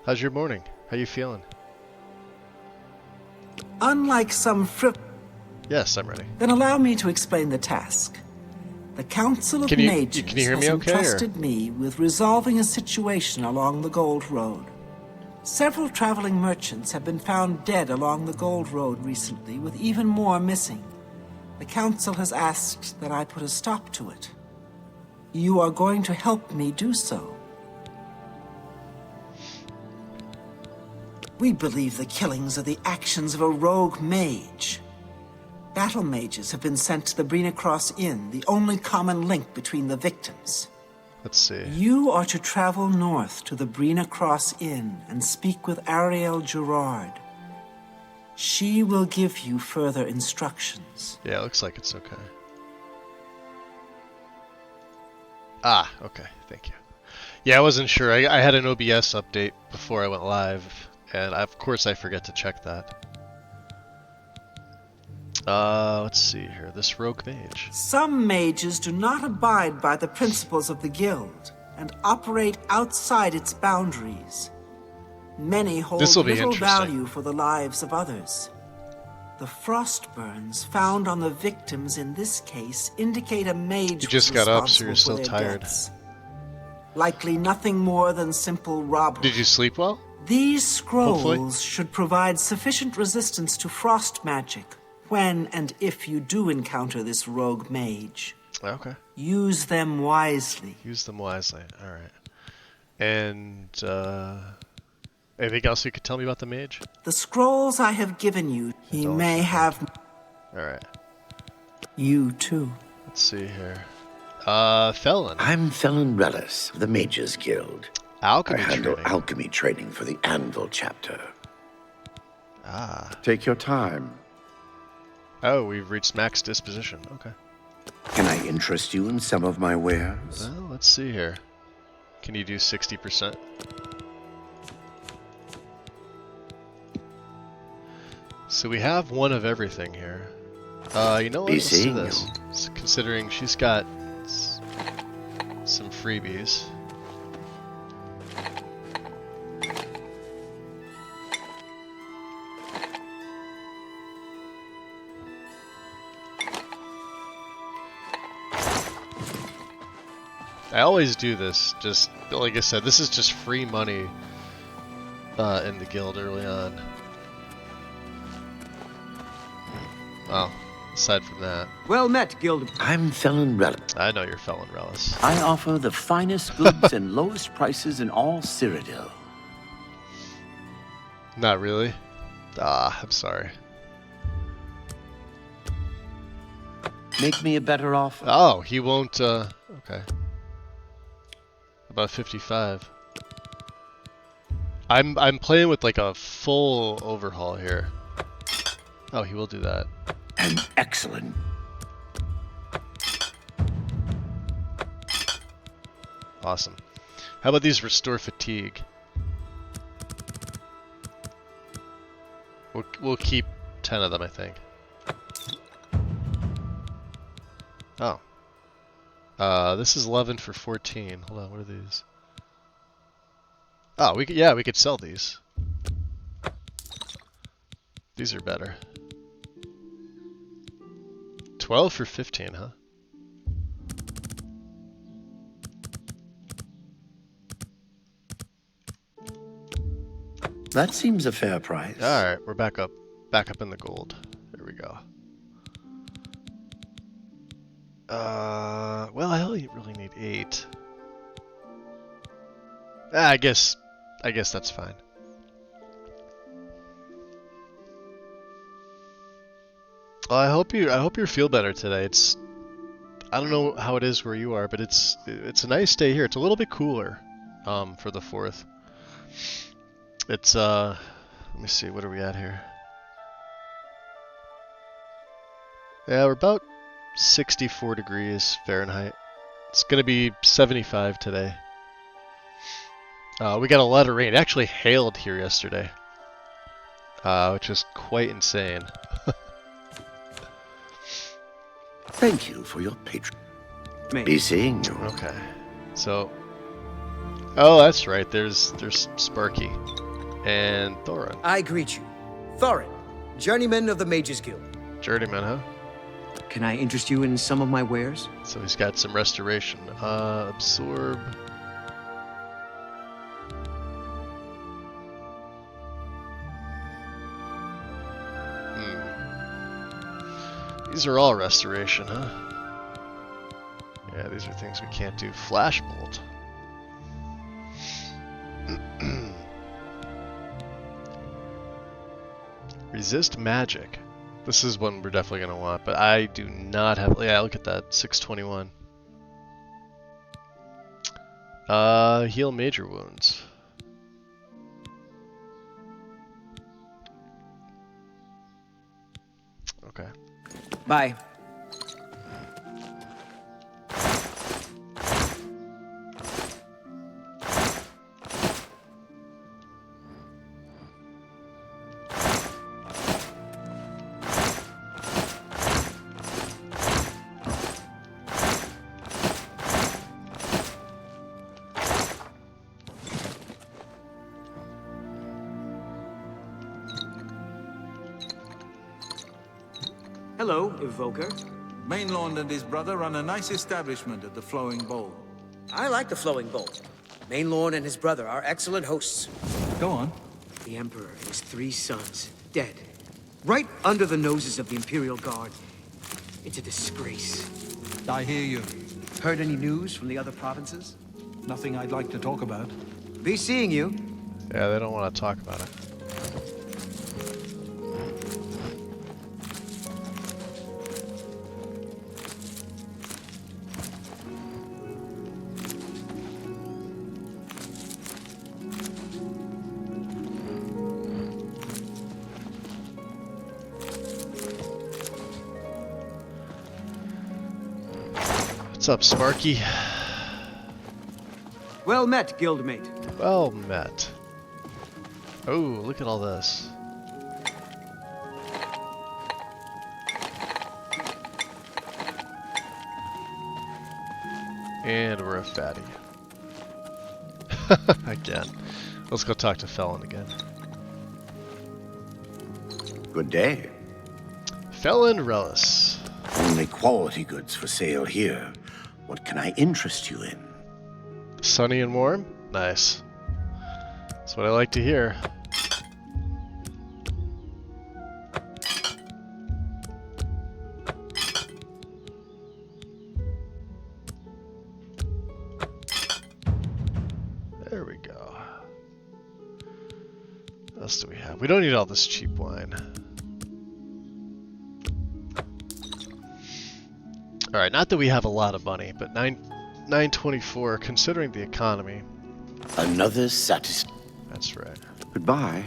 How's your morning? How you feeling? Unlike some Yes, I'm ready. Then allow me to explain the task. The Council of Mages can you hear me has okay, entrusted me with resolving a situation along the Gold Road. Several traveling merchants have been found dead along the Gold Road recently, with even more missing. The Council has asked that I put a stop to it. You are going to help me do so. We believe the killings are the actions of a rogue mage. Battle mages have been sent to the Brina Cross Inn, the only common link between the victims. Let's see. You are to travel north to the Brina Cross Inn and speak with Ariel Gerard. She will give you further instructions. Yeah, it looks like it's okay. Ah, okay. Thank you. Yeah, I wasn't sure. I had an OBS update before I went live, and of course I forget to check that. Let's see here. This rogue mage. Some mages do not abide by the principles of the guild and operate outside its boundaries. Many hold little value for the lives of others. The frost burns found on the victims in this case indicate a mage You just got up, so you're still tired. Deaths. Likely nothing more than simple robbery. Did you sleep well? These scrolls Hopefully. should provide sufficient resistance to frost magic when and if you do encounter this rogue mage. Okay. Use them wisely. Use them wisely. All right. And anything else you could tell me about the mage? The scrolls I have given you, he may have. All right. You too. Let's see here. Felon. I'm Felon Relis of the Mages Guild. Alchemy I handle training. alchemy training for the Anvil chapter. Ah. Take your time. Oh, we've reached max disposition. Okay. Can I interest you in some of my wares? Well, let's see here. Can you do 60%? So we have one of everything here. You know what? Be Let's do seeing this. Considering she's got some freebies. I always do this, just like I said, this is just free money in the guild early on. Well, aside from that. Well met, Guild. I'm Felon Relis. I know you're Felon Relis. I offer the finest goods and lowest prices in all Cyrodiil. Not really. Ah, I'm sorry. Make me a better offer. Oh, he won't, okay. About 55. I'm playing with like a full overhaul here. Oh, he will do that. An excellent. Awesome. How about these restore fatigue? We'll keep 10 of them, I think. Oh. This is 11 for 14. Hold on, what are these? Oh, we could sell these. These are better. 12 for 15, huh? That seems a fair price. Alright, we're back up in the gold. There we go. Well, I only really need 8. I guess that's fine. Well, I hope you feel better today. I don't know how it is where you are, but it's a nice day here. It's a little bit cooler for the 4th. It's let me see, what are we at here? Yeah, we're about 64 degrees Fahrenheit. It's gonna be 75 today. We got a lot of rain. It actually hailed here yesterday, which is quite insane. Thank you for your patron. Be seeing you. Okay, so oh, that's right. There's Sparky and Thorin. I greet you, Thorin, journeyman of the Mages Guild. Journeyman, huh? Can I interest you in some of my wares? So he's got some restoration. Absorb. These are all restoration, huh? Yeah, these are things we can't do. Flashbolt. Resist magic. This is one we're definitely going to want, but I do not have... Yeah, look at that. 621. Heal major wounds. Okay. Bye. Hello, Evoker. Mainlord and his brother run a nice establishment at the Flowing Bowl. I like the Flowing Bowl. Mainlord and his brother are excellent hosts. Go on. The Emperor and his 3 sons, dead. Right under the noses of the Imperial Guard. It's a disgrace. I hear you. Heard any news from the other provinces? Nothing I'd like to talk about. Be seeing you. Yeah, they don't want to talk about it. What's up, Sparky? Well met, guildmate. Well met. Oh, look at all this. And we're a fatty. Again. Let's go talk to Felon again. Good day. Felon Relis. Only quality goods for sale here. What can I interest you in? Sunny and warm? Nice. That's what I like to hear. There we go. What else do we have? We don't need all this cheap wine. Alright, not that we have a lot of money, but 924, considering the economy. Another satisfaction. That's right. Goodbye.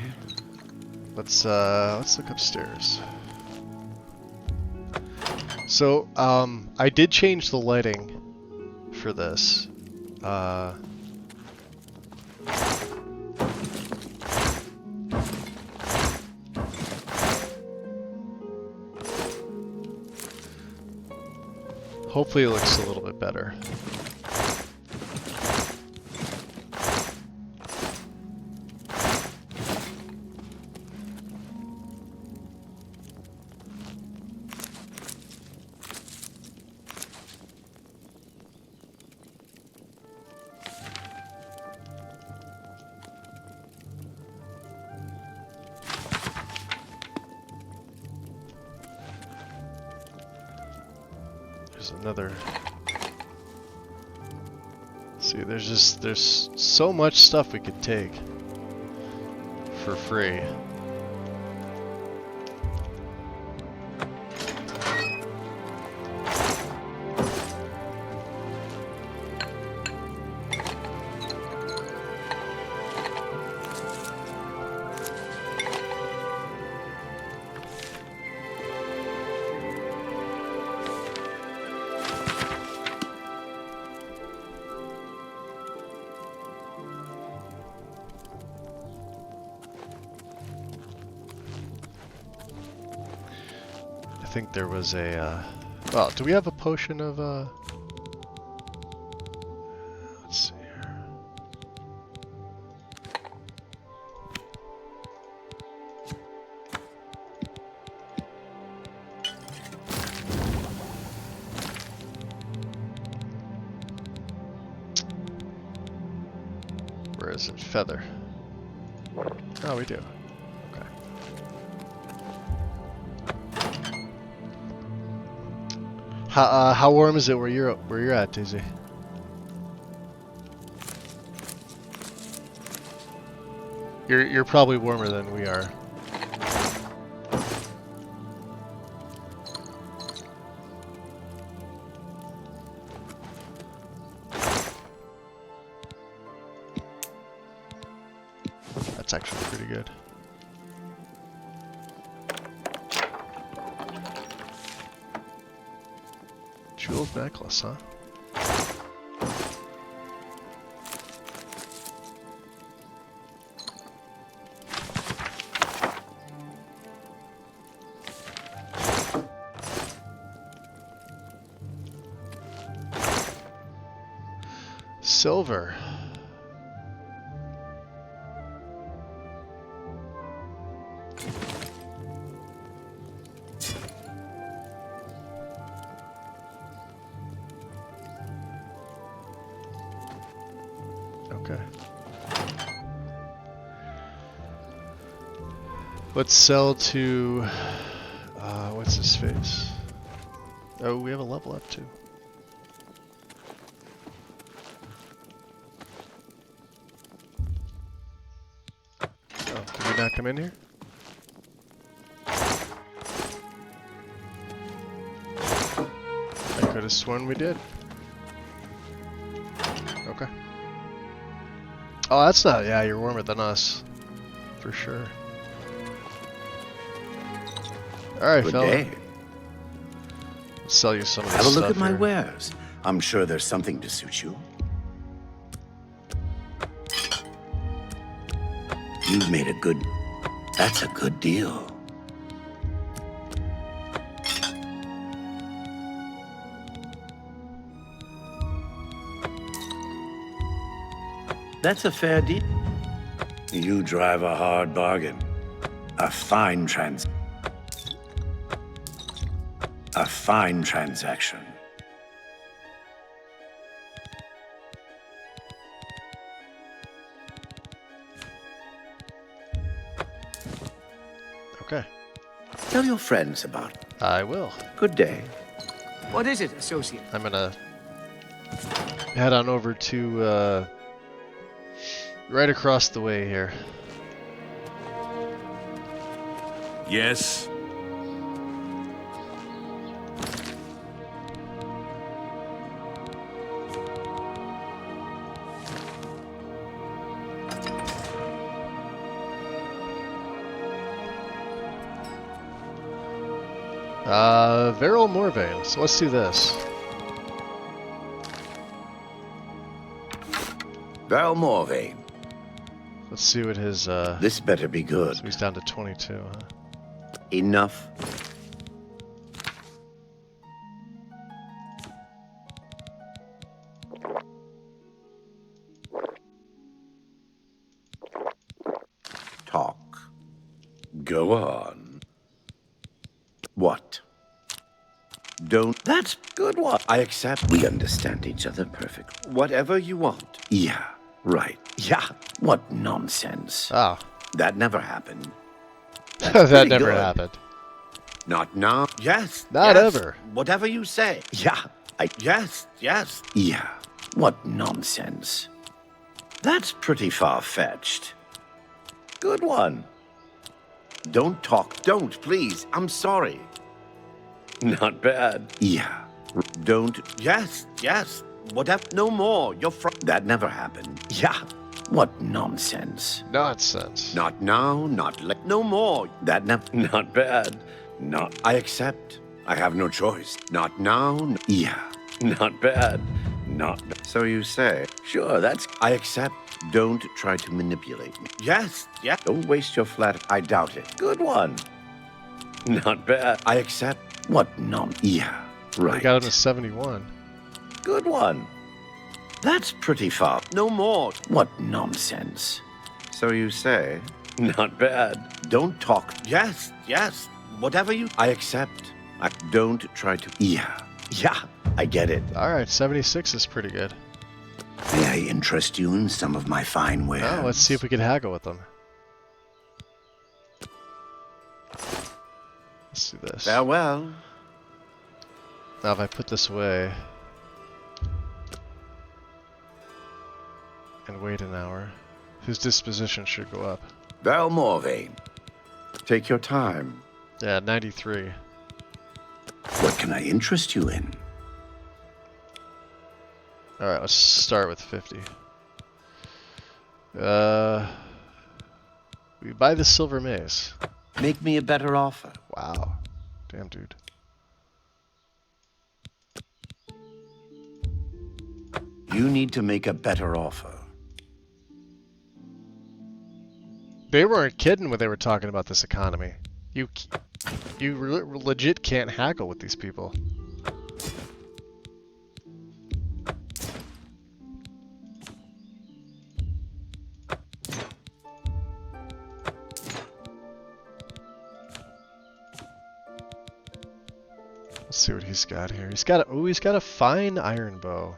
Let's look upstairs. So, I did change the lighting for this. Hopefully it looks a little bit better. There's another. See, there's so much stuff we could take for free. I think there was a, well, do we have a potion of, let's see here. Where is it? Feather. Oh, we do. How warm is it where you're at, Daisy? You're probably warmer than we are. That's actually pretty good. Jeweled necklace, huh? Silver. Okay. Let's sell to, what's his face? Oh, we have a level up too. Oh, did we not come in here? I could have sworn we did. Okay. Oh, that's not, yeah, you're warmer than us. For sure. Alright, Good fella. day. Let's sell you some of this Have a look stuff at my here. wares. I'm sure there's something to suit you. You've made a good... That's a good deal. That's a fair deal. You drive a hard bargain. A fine transaction. Okay. Tell your friends about it. I will. Good day. What is it, associate? I'm gonna head on over to right across the way here. Yes? Viral Morvain. So let's do this. Val Morvain. Let's see what his This better be good. So he's down to 22, huh? Enough. Talk. Go on. What? Don't. That's good one. I accept. We understand each other perfectly. Whatever you want. Yeah, right. Yeah. What nonsense. Ah. That never happened. That never happened. Not now. Yes. Not yes. ever. Whatever you say. Yeah. Yes. Yeah. What nonsense. That's pretty far-fetched. Good one. Don't talk. Don't, please. I'm sorry. Not bad. Yeah. Don't. Yes. Whatever. No more. That never happened. Yeah. What nonsense. Nonsense. Not now, no more. That never. Not bad. Not. I accept. I have no choice. Not now. Yeah. Not bad. Not. So you say. Sure, that's. I accept. Don't try to manipulate me. Yes. Don't waste your flat. I doubt it. Good one. Not bad. I accept. What Yeah. Right. I got him to 71. Good one. That's pretty far. No more. What nonsense. So you say. Not bad. Don't talk. Yes. Whatever you. I accept. I don't try to. Yeah. I get it. Alright, 76 is pretty good. May I interest you in some of my fine wares? Oh, let's see if we can haggle with them. Let's do this. Farewell. Now if I put this away and wait an hour, his disposition should go up. Valmorvain. Take your time. Yeah, 93. What can I interest you in? Alright, let's start with 50. We buy the Silver Maze. Make me a better offer. Wow. Damn, dude. You need to make a better offer. They weren't kidding when they were talking about this economy. You legit can't haggle with these people. Let's see what he's got here. He's got a fine iron bow.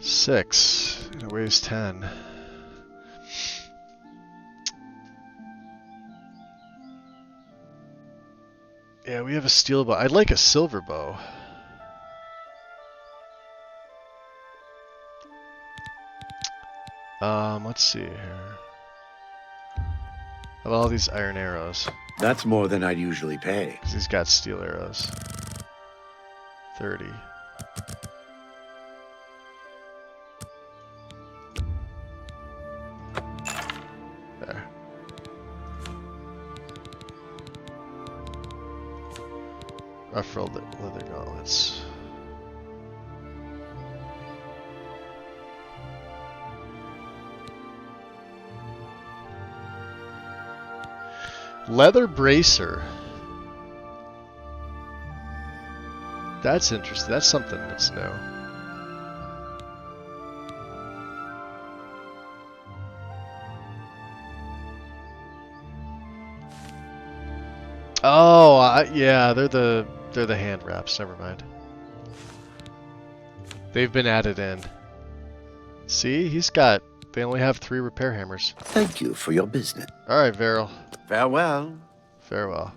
6. And it weighs 10. Yeah, we have a steel bow. I'd like a silver bow. Let's see here. I have all these iron arrows. That's more than I'd usually pay. 'Cause he's got steel arrows. 30. There. Rough leather gauntlets. Leather bracer. That's interesting. That's something that's new. Oh, yeah, they're the hand wraps. Never mind. They've been added in. See, they only have 3 repair hammers. Thank you for your business. All right, Varel. Farewell. Farewell.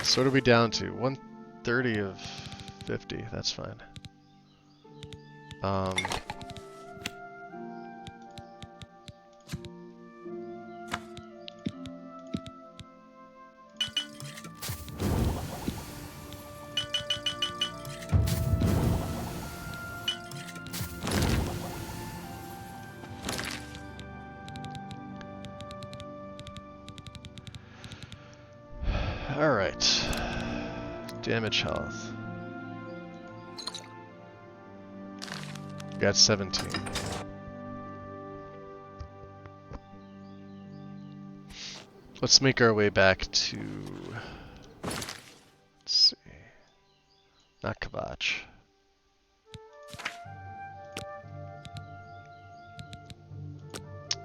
So what are we down to? 130 of 50. That's fine. Alright. Damage health. Got 17. Let's make our way back to... Let's see. Not Kavach.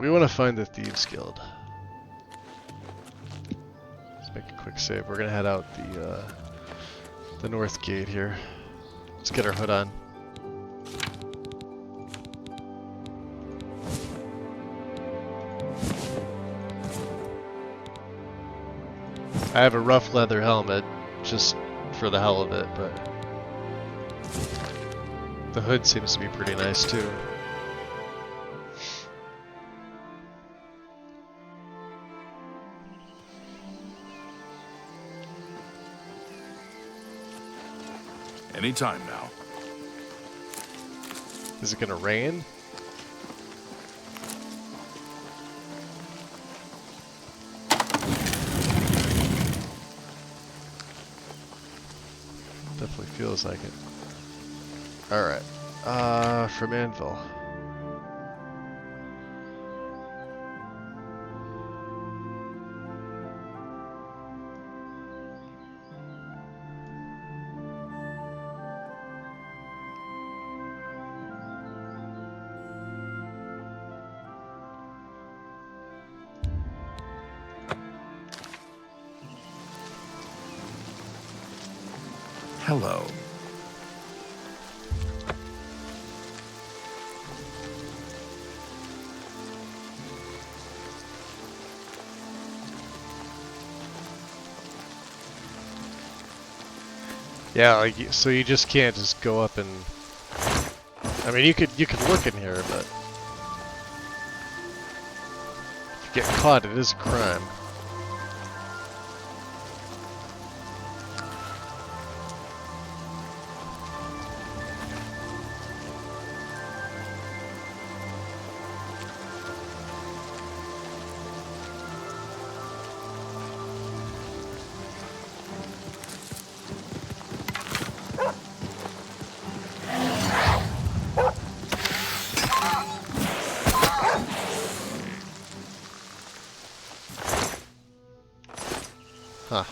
We want to find the Thieves Guild. Make a quick save. We're gonna head out the north gate here. Let's get our hood on. I have a rough leather helmet, just for the hell of it, but The hood seems to be pretty nice too. Anytime now. Is it gonna rain? Definitely feels like it. Alright. From Anvil. Hello. Yeah, like so you just can't just go up and. I mean, you could look in here, but if you get caught, it is a crime. Huh.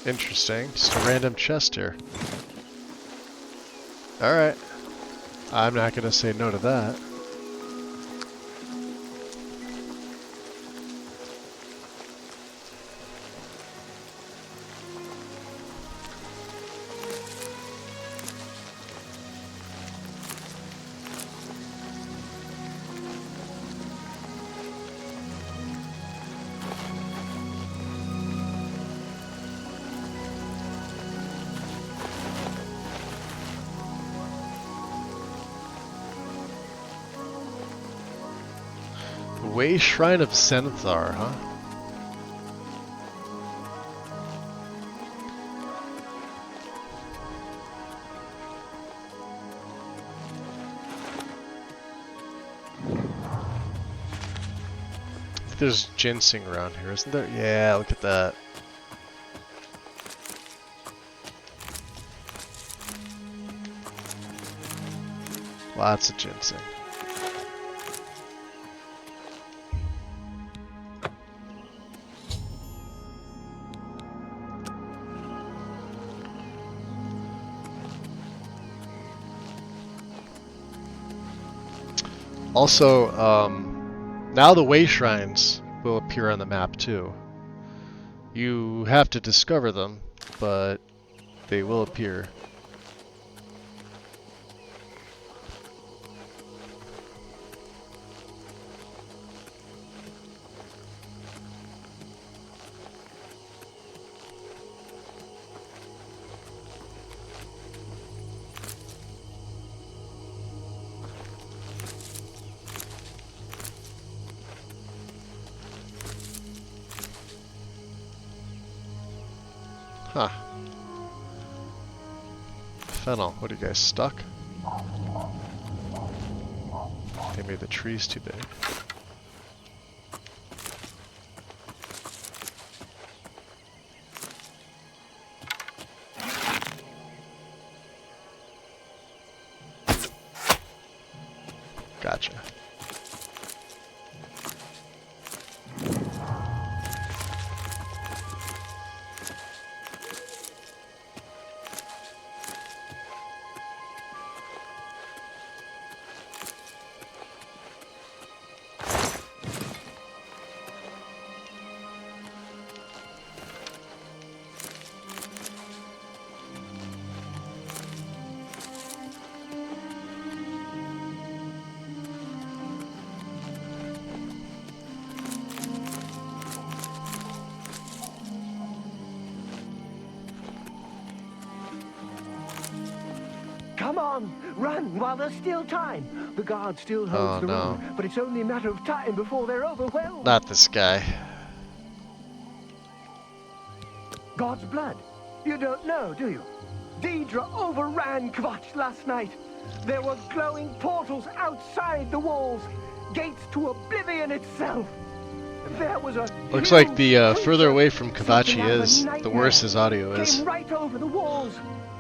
Interesting. Just a random chest here. Alright. I'm not gonna say no to that. Way Shrine of Senthar, huh? There's ginseng around here, isn't there? Yeah, look at that. Lots of ginseng. Also, now the way shrines will appear on the map too. You have to discover them, but they will appear. Huh. Fennel, what are you guys stuck? Maybe the tree's too big. Gotcha. Come on, run while there's still time. The guard still holds the road, but it's only a matter of time before they're overwhelmed. Not this guy. God's blood. You don't know, do you? Deidre overran Kvatch last night. There were glowing portals outside the walls, gates to Oblivion itself. There was a Looks like the further away from Kvatch he is, the worse his audio is. came right over the walls,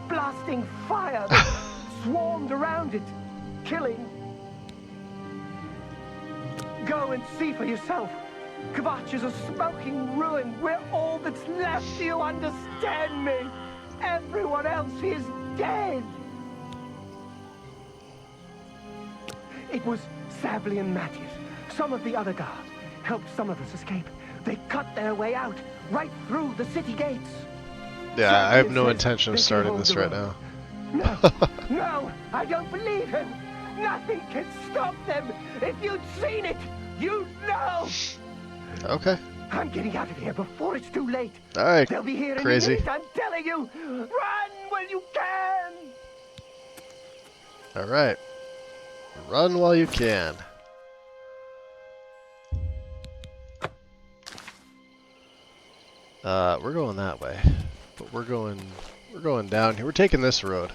blasting fire that swarmed around it, killing. Go and see for yourself. Kvatch is a smoking ruin. We're all that's left. Do you understand me? Everyone else is dead. It was Sably and Matthews. Some of the other guards helped some of us escape. They cut their way out, right through the city gates. Yeah, I have no intention of starting this right now. No, no, I don't believe him. Nothing can stop them. If you'd seen it, you'd know. Okay. I'm getting out of here before it's too late. All right, They'll be here crazy. in a minute, I'm telling you. Run when you can. All right. Run while you can. We're going that way, but we're going down here. We're taking this road.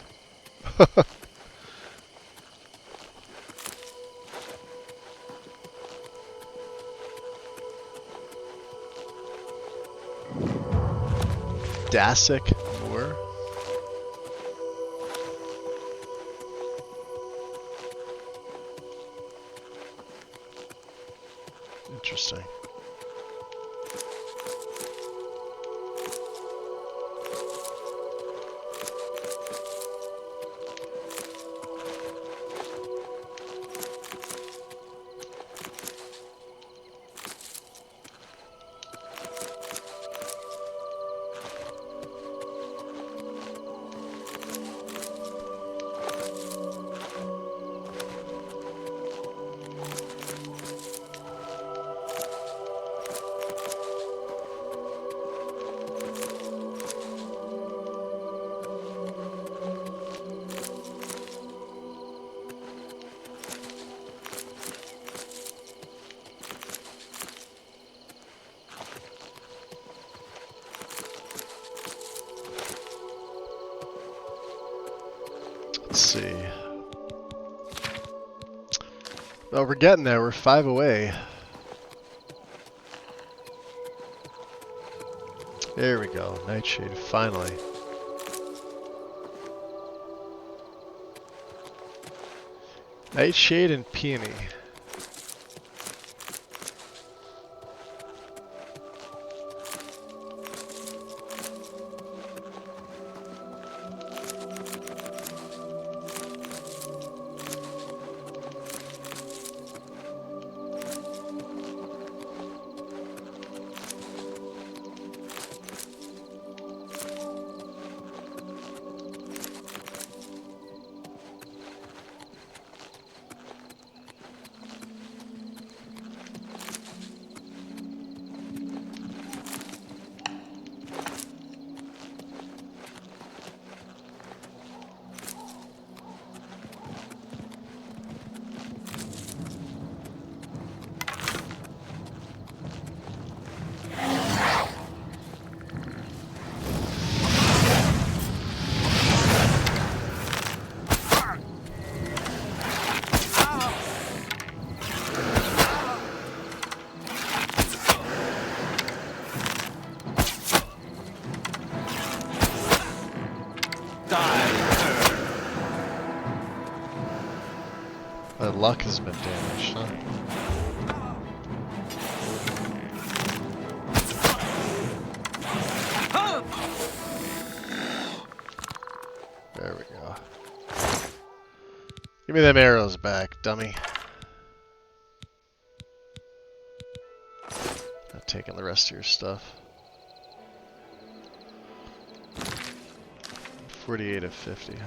Dasik Moor. Interesting. Let's see. Well, we're getting there. We're 5 away. There we go. Nightshade, finally. Nightshade and Peony. My luck has been damaged, huh? There we go. Give me them arrows back, dummy. Not taking the rest of your stuff. 48 of 50, huh?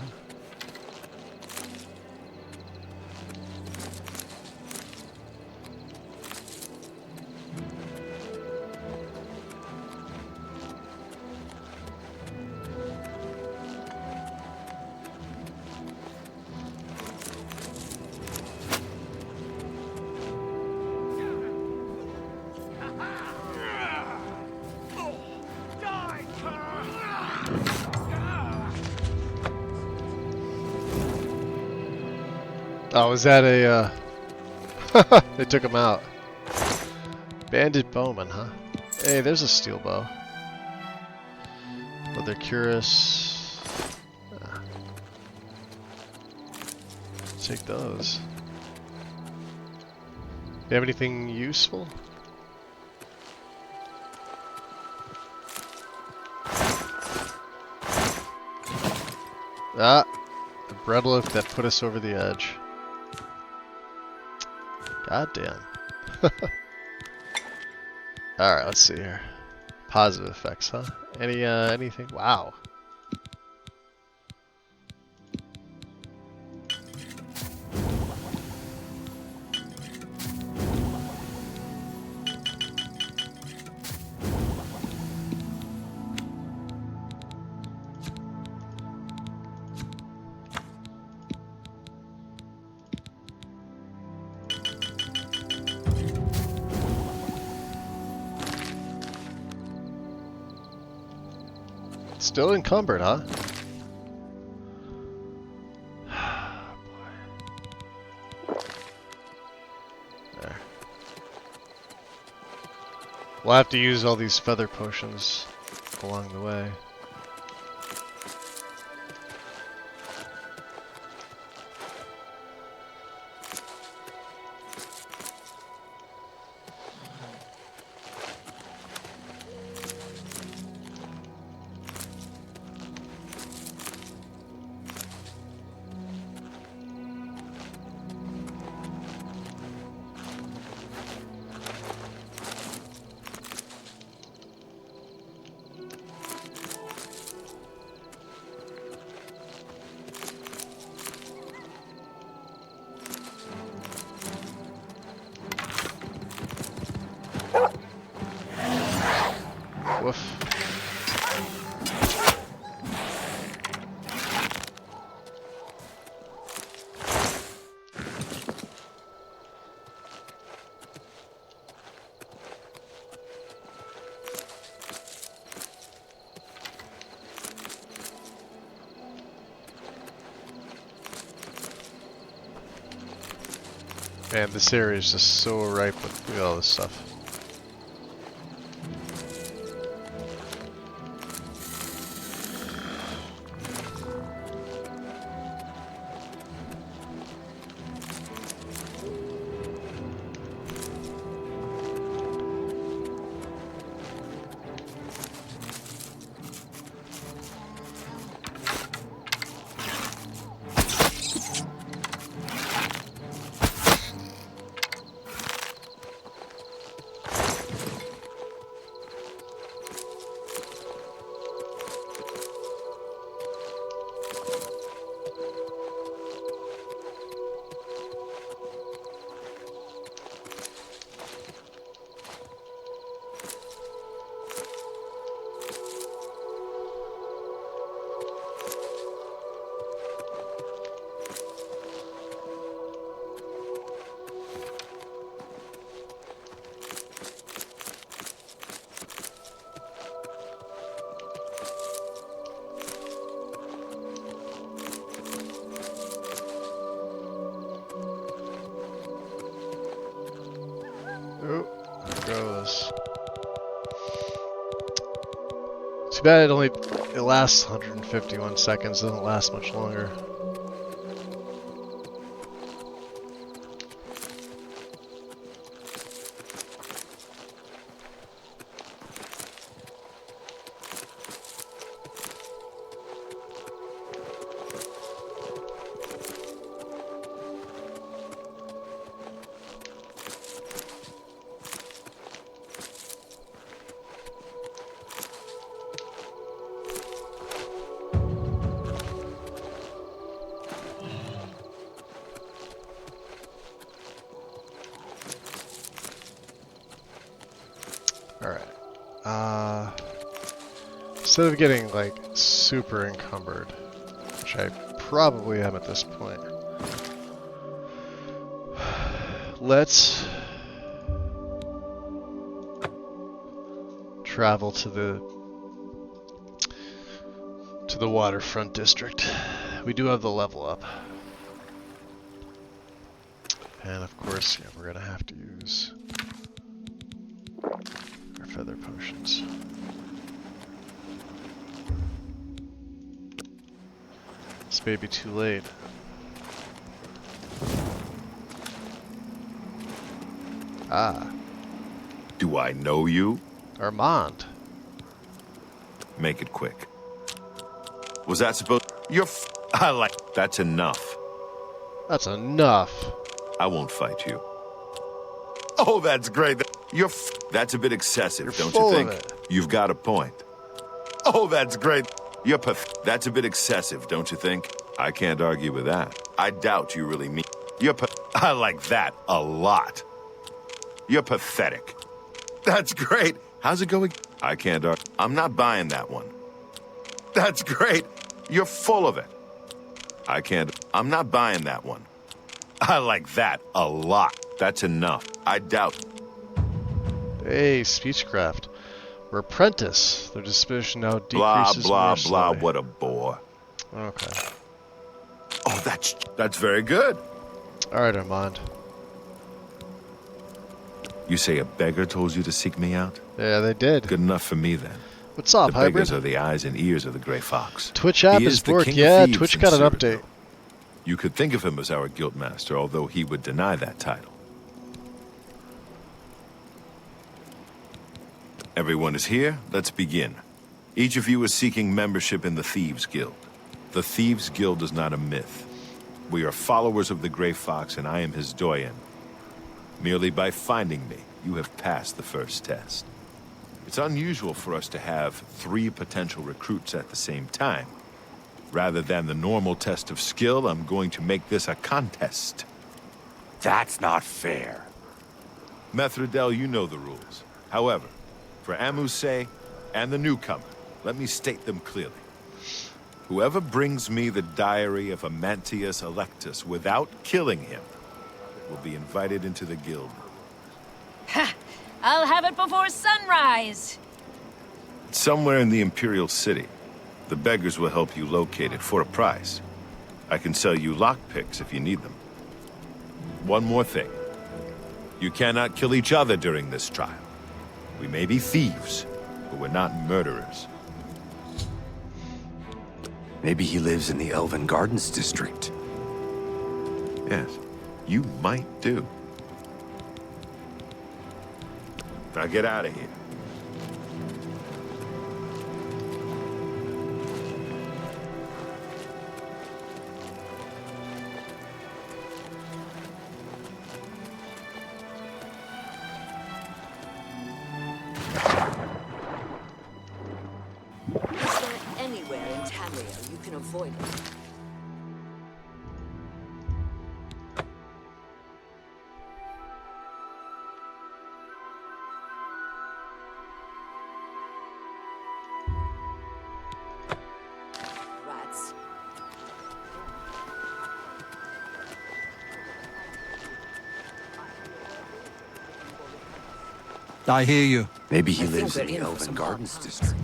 Oh, was that a, they took him out. Bandit bowman, huh? Hey, there's a steel bow. Leather cuirass. Take those. You have anything useful? Ah! The bread loaf that put us over the edge. God damn. Alright, let's see here. Positive effects, huh? Anything? Wow. Still encumbered, huh? Boy. There. We'll have to use all these feather potions along the way. Woof. Man, this area is just so ripe with all this stuff. Oh, there goes. Too bad it lasts 151 seconds, doesn't last much longer. Instead of getting, like, super encumbered, which I probably am at this point, let's travel to the waterfront district. We do have the level up. And of course, yeah, we're gonna have to use our feather potions. This may be too late. Ah. Do I know you? Armand. Make it quick. Was that supposed... You're I like... That's enough. That's enough. I won't fight you. Oh, that's great. You're That's a bit excessive, don't you think? You've got a point. Oh, that's great. You're That's a bit excessive, don't you think? I can't argue with that. I doubt you really mean... You're I like that a lot. You're pathetic. That's great. How's it going? I can't argue. I'm not buying that one. That's great. You're full of it. I can't... I'm not buying that one. I like that a lot. That's enough. I doubt... Hey, speechcraft. We're apprentice. Their disposition now blah, decreases blah, more blah, slowly. what a bore. Okay. Oh, that's very good. Alright, Armand. You say a beggar told you to seek me out? Yeah, they did. Good enough for me, then. What's up, the Hybrid? beggars are the eyes and ears of the Grey Fox. Twitch app He is the working. king of Yeah, thieves Twitch in got an Cyrodiil. update. You could think of him as our guildmaster, although he would deny that title. Everyone is here. Let's begin. Each of you is seeking membership in the Thieves Guild. The Thieves Guild is not a myth. We are followers of the Grey Fox, and I am his doyen. Merely by finding me, you have passed the first test. It's unusual for us to have 3 potential recruits at the same time. Rather than the normal test of skill, I'm going to make this a contest. That's not fair. Methredel, you know the rules. However, for Amuse and the newcomer, let me state them clearly. Whoever brings me the diary of Amantius Electus without killing him will be invited into the guild. Ha! I'll have it before sunrise! Somewhere in the Imperial City. The beggars will help you locate it for a price. I can sell you lockpicks if you need them. One more thing. You cannot kill each other during this trial. We may be thieves, but we're not murderers. Maybe he lives in the Elven Gardens district. Yes, you might do. Now get out of here. Is there anywhere in Tamriel you can avoid it? Rats. I hear you. Maybe he I think lives in we're the in for Elven some Gardens hot district.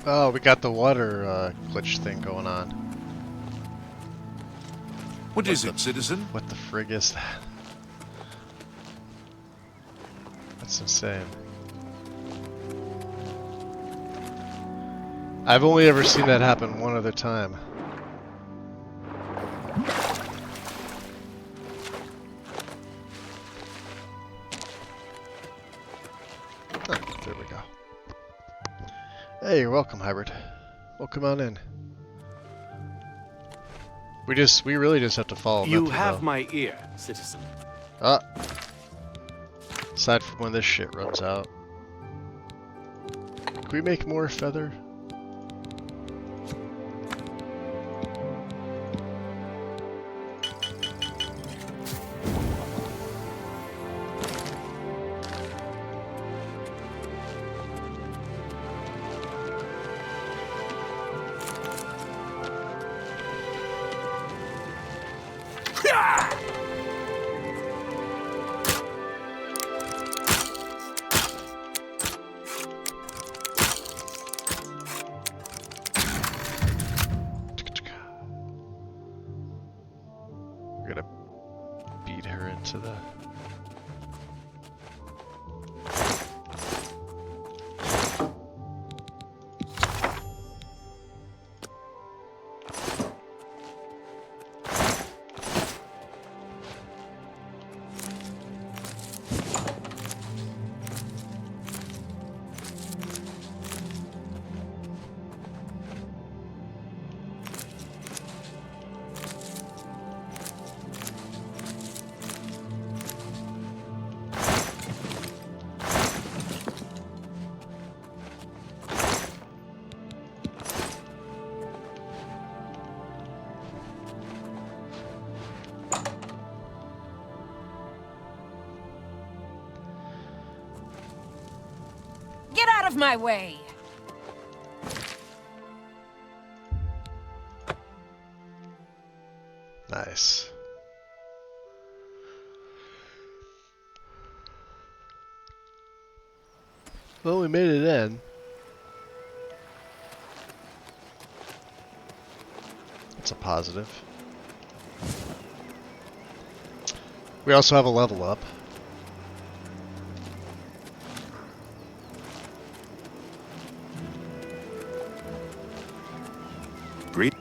Oh, we got the water glitch thing going on. What is it, citizen? What the frig is that? That's insane. I've only ever seen that happen one other time. Oh, there we go. Hey, you're welcome, Hybrid. Welcome on in. We really just have to follow. You Method, have though. my ear, citizen. Ah. Aside from when this shit runs out. Can we make more feather? into the... Get out of my way! Nice. Well, we made it in. That's a positive. We also have a level up.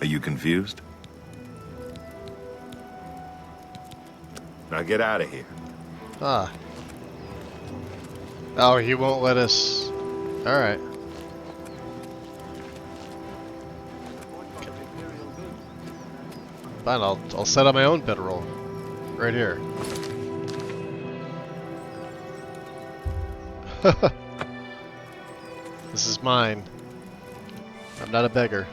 Are you confused? Now get out of here. Ah. Oh, he won't let us... Alright. Fine, I'll set up my own bedroll. Right here. This is mine. I'm not a beggar.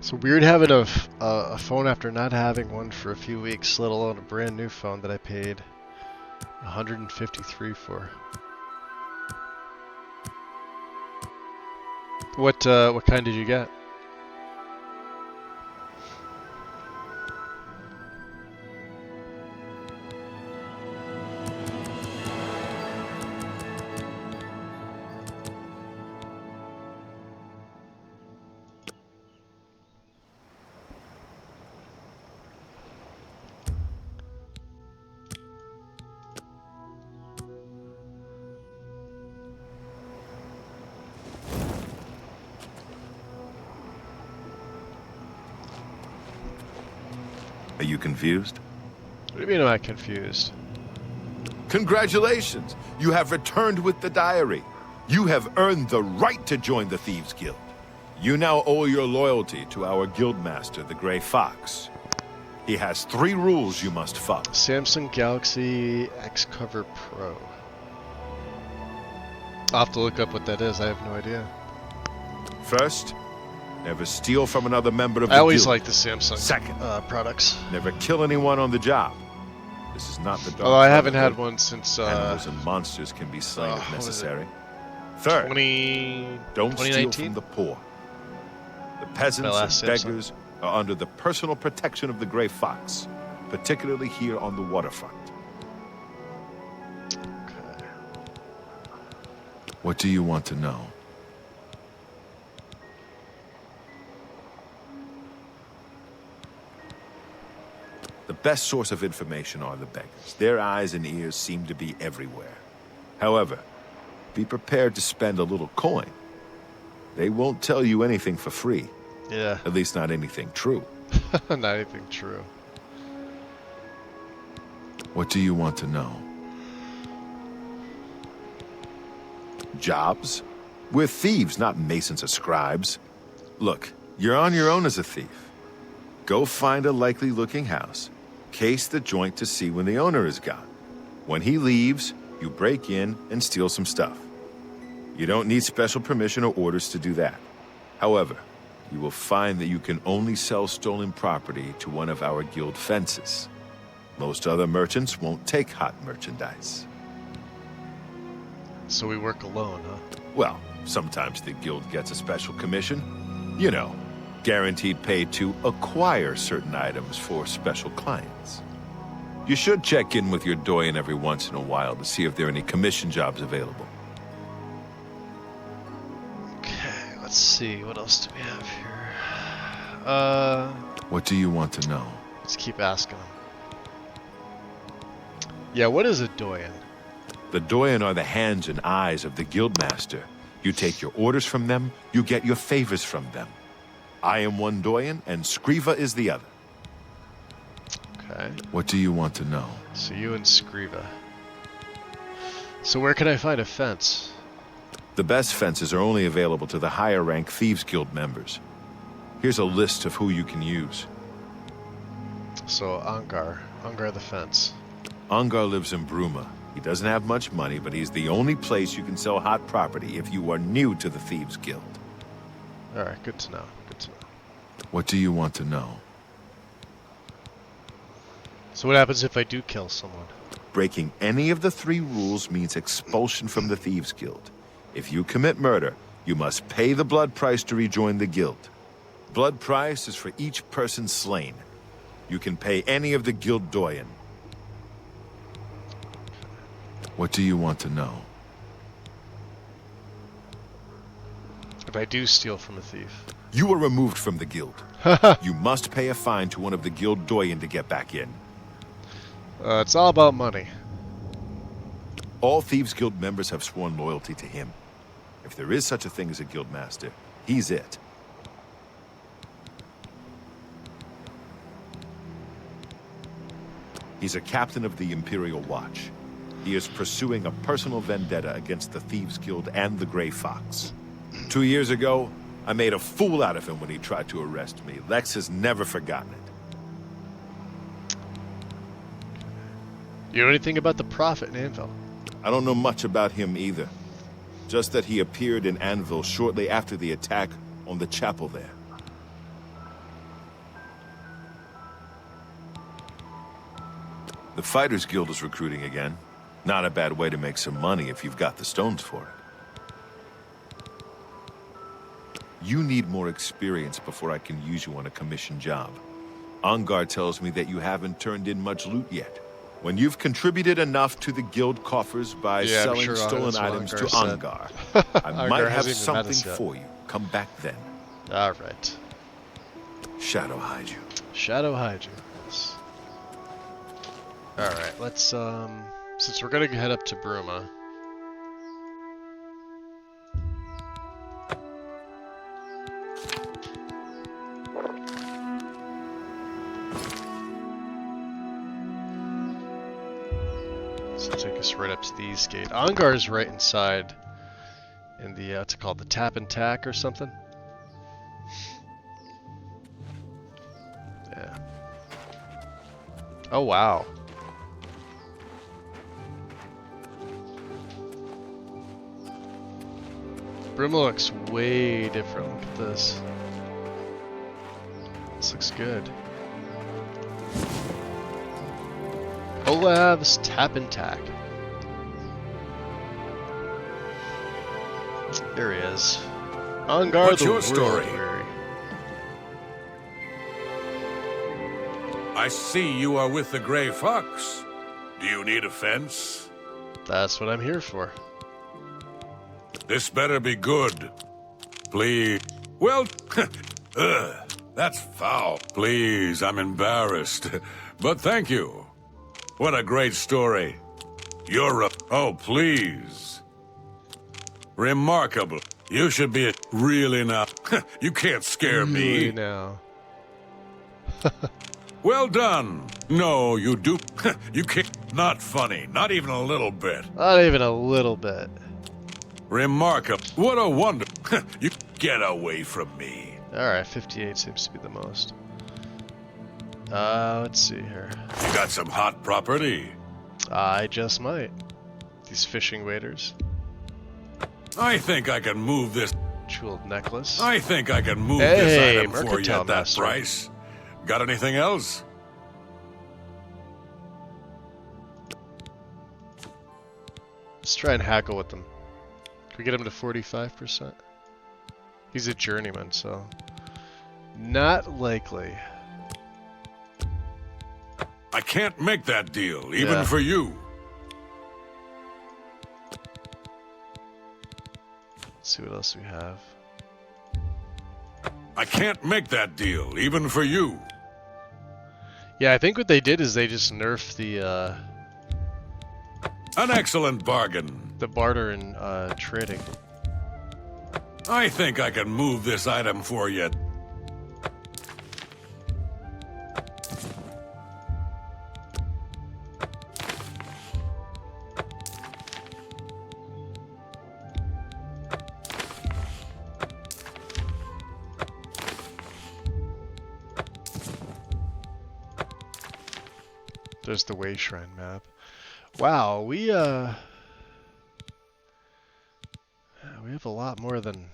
So weird having a phone after not having one for a few weeks, let alone a brand new phone that I paid $153 for. What kind did you get? Are you confused? What do you mean am I confused? Congratulations! You have returned with the diary. You have earned the right to join the Thieves Guild. You now owe your loyalty to our guildmaster, the Grey Fox. He has 3 rules you must follow. Samsung Galaxy X Cover Pro. I'll have to look up what that is. I have no idea. First, never steal from another member of the I always guild. like the Samsung Second, products. never kill anyone on the job. This is not the dark. Although I haven't had one since animals and monsters can be slain if what was necessary. Third, don't steal 2019? from the poor. The peasants last and Samsung. beggars are under the personal protection of the Grey Fox, particularly here on the waterfront. Okay. What do you want to know? The best source of information are the beggars. Their eyes and ears seem to be everywhere. However, be prepared to spend a little coin. They won't tell you anything for free. Yeah. At least not anything true. Not anything true. What do you want to know? Jobs? We're thieves, not masons or scribes. Look, you're on your own as a thief. Go find a likely-looking house. Case the joint to see when the owner is gone. When he leaves, you break in and steal some stuff. You don't need special permission or orders to do that. However, you will find that you can only sell stolen property to one of our guild fences. Most other merchants won't take hot merchandise. So we work alone, huh? Well, sometimes the guild gets a special commission. You know, guaranteed pay to acquire certain items for special clients. You should check in with your doyen every once in a while to see if there are any commission jobs available. Let's see, what else do we have here? What do you want to know? Let's keep asking them. Yeah, what is a doyen? The doyen are the hands and eyes of the guildmaster. You take your orders from them, you get your favors from them. I am one doyen, and Skriva is the other. Okay. What do you want to know? So you and Skriva. So where can I find a fence? The best fences are only available to the higher rank Thieves Guild members. Here's a list of who you can use. So Angar the fence. Angar lives in Bruma. He doesn't have much money, but he's the only place you can sell hot property if you are new to the Thieves Guild. Alright, good to know. Good to know. What do you want to know? So what happens if I do kill someone? Breaking any of the 3 rules means expulsion from the Thieves Guild. If you commit murder, you must pay the blood price to rejoin the guild. Blood price is for each person slain. You can pay any of the guild doyen. What do you want to know? If I do steal from a thief. You are removed from the guild. You must pay a fine to one of the guild doyen to get back in. It's all about money. All Thieves Guild members have sworn loyalty to him. If there is such a thing as a guild master, he's it. He's a captain of the Imperial Watch. He is pursuing a personal vendetta against the Thieves Guild and the Grey Fox. 2 years ago, I made a fool out of him when he tried to arrest me. Lex has never forgotten it. You know anything about the Prophet in Anvil? I don't know much about him either. Just that he appeared in Anvil shortly after the attack on the chapel there. The Fighters Guild is recruiting again. Not a bad way to make some money if you've got the stones for it. You need more experience before I can use you on a commission job. Angar tells me that you haven't turned in much loot yet. When you've contributed enough to the guild coffers by selling stolen items to Angar, I might have something for you. Come back then. Alright. Shadow hide you. Shadow hide you, yes. Alright, let's, since we're gonna head up to Bruma. So take us right up to the east gate. Angar is right inside in the, what's it called, the tap and tack or something? Yeah. Oh, wow. Bruma looks way different. Look at this. This looks good. Olav's Tap and Tack. There he is. Angar What's the your story? World-weary. I see you are with the Grey Fox. Do you need a fence? That's what I'm here for. This better be good. Please. Well, that's foul. Please, I'm embarrassed. But thank you. What a great story. You're a... Oh, please. Remarkable. You should be really now. You can't scare me. Really now. Well done. No, you do. You can't. Not funny. Not even a little bit. Not even a little bit. Remarkable. What a wonder. You get away from me. Alright, 58 seems to be the most. Let's see here. You got some hot property? I just might. These fishing waders. I think I can move this. Jeweled necklace. I think I can move Hey, this item for you Mercantile at that Master. price. Got anything else? Let's try and hackle with them. Can we get him to 45%? He's a journeyman, so... Not likely. I can't make that deal, even Yeah. for you. Let's see what else we have. I can't make that deal, even for you. Yeah, I think what they did is they just nerfed the, An excellent bargain. the barter and, trading. I think I can move this item for you. There's the Way Shrine map. Wow, we have a lot more than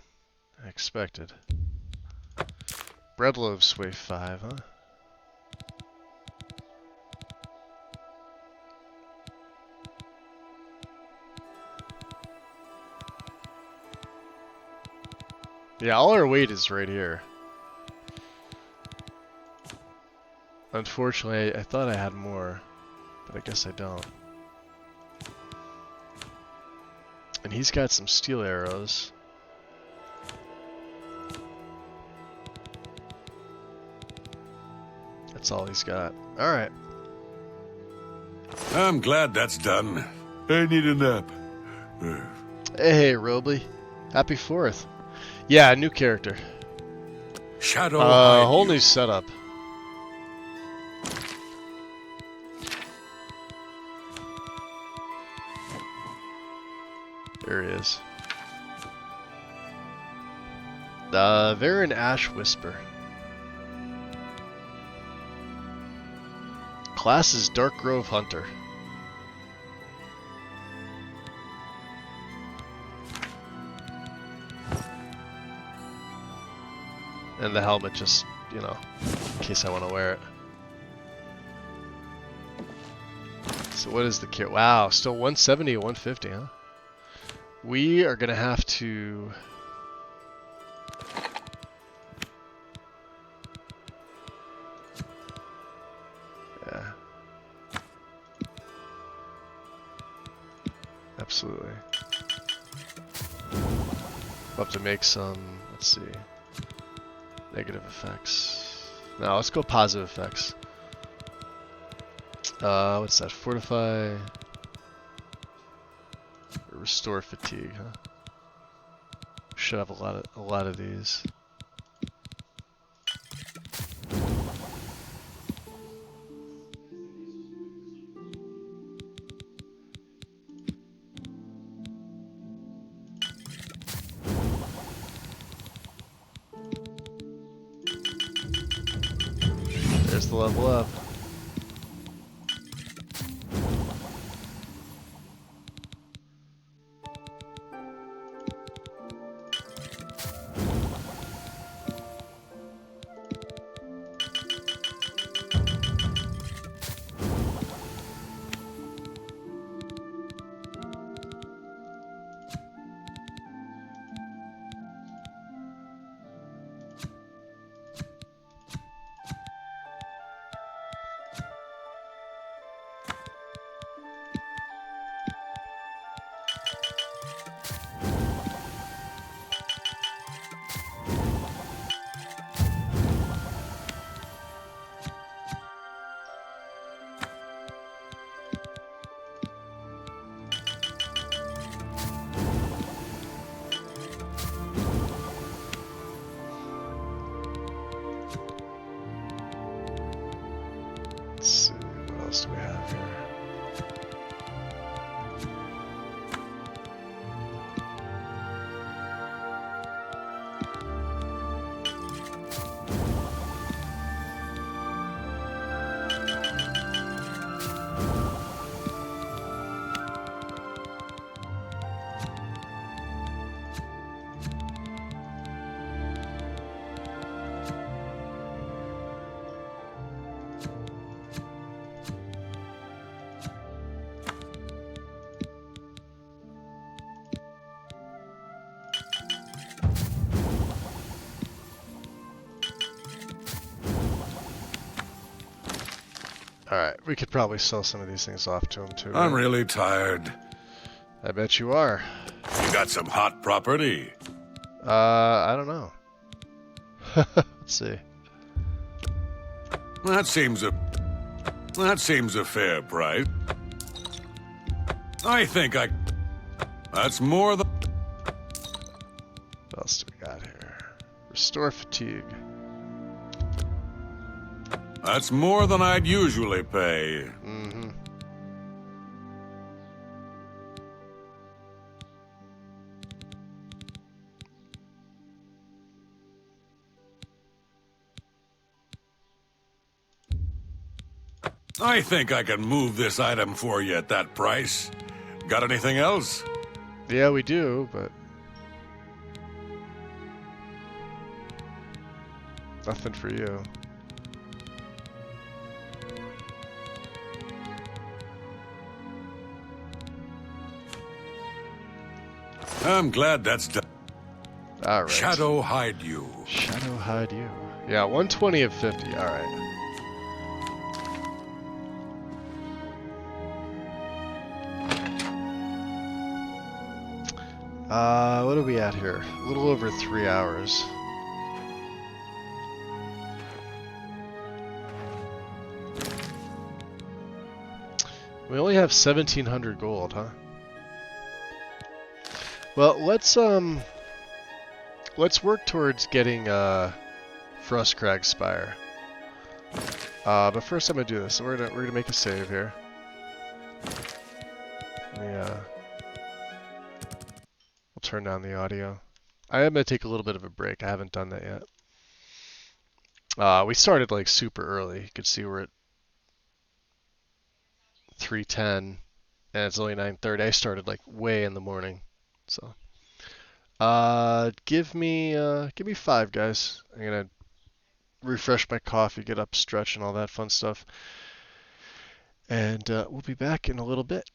I expected. Breadloaf's Wave 5, huh? Yeah, all our weight is right here. Unfortunately, I thought I had more, but I guess I don't. And he's got some steel arrows. That's all he's got. Alright. I'm glad that's done. I need a nap. Hey, Robley. Happy 4th. Yeah, new character. Shadow whole new setup. There he is. They're an Ash Whisper. Class is Darkgrove Hunter. And the helmet just, you know, in case I want to wear it. So what is the kit? Wow, still 170, 150, huh? We are going to have to... Yeah. Absolutely. We'll have to make some, let's see, negative effects. No, let's go positive effects. What's that? Fortify... Restore fatigue, huh? Should have a lot of these. There's the level up. Do we have here? Alright, we could probably sell some of these things off to him too. I'm really tired. I bet you are. You got some hot property? I don't know. Let's see. That seems a fair price. I think that's more than... What else do we got here? Restore fatigue. That's more than I'd usually pay. Mm-hmm. I think I can move this item for you at that price. Got anything else? Yeah, we do, but nothing for you. I'm glad that's done. All right. Shadow hide you. Shadow hide you. Yeah, 120 of 50. All right. What are we at here? A little over 3 hours. We only have 1,700 gold, huh? Well, let's work towards getting Frostcrag Spire. But first I'm gonna do this. So we're gonna make a save here. Yeah. We'll turn down the audio. I am gonna take a little bit of a break. I haven't done that yet. We started like super early. You could see we're at 3:10, and it's only 9:30. I started like way in the morning, so. Give me 5, guys. I'm gonna refresh my coffee, get up, stretch, and all that fun stuff. And we'll be back in a little bit.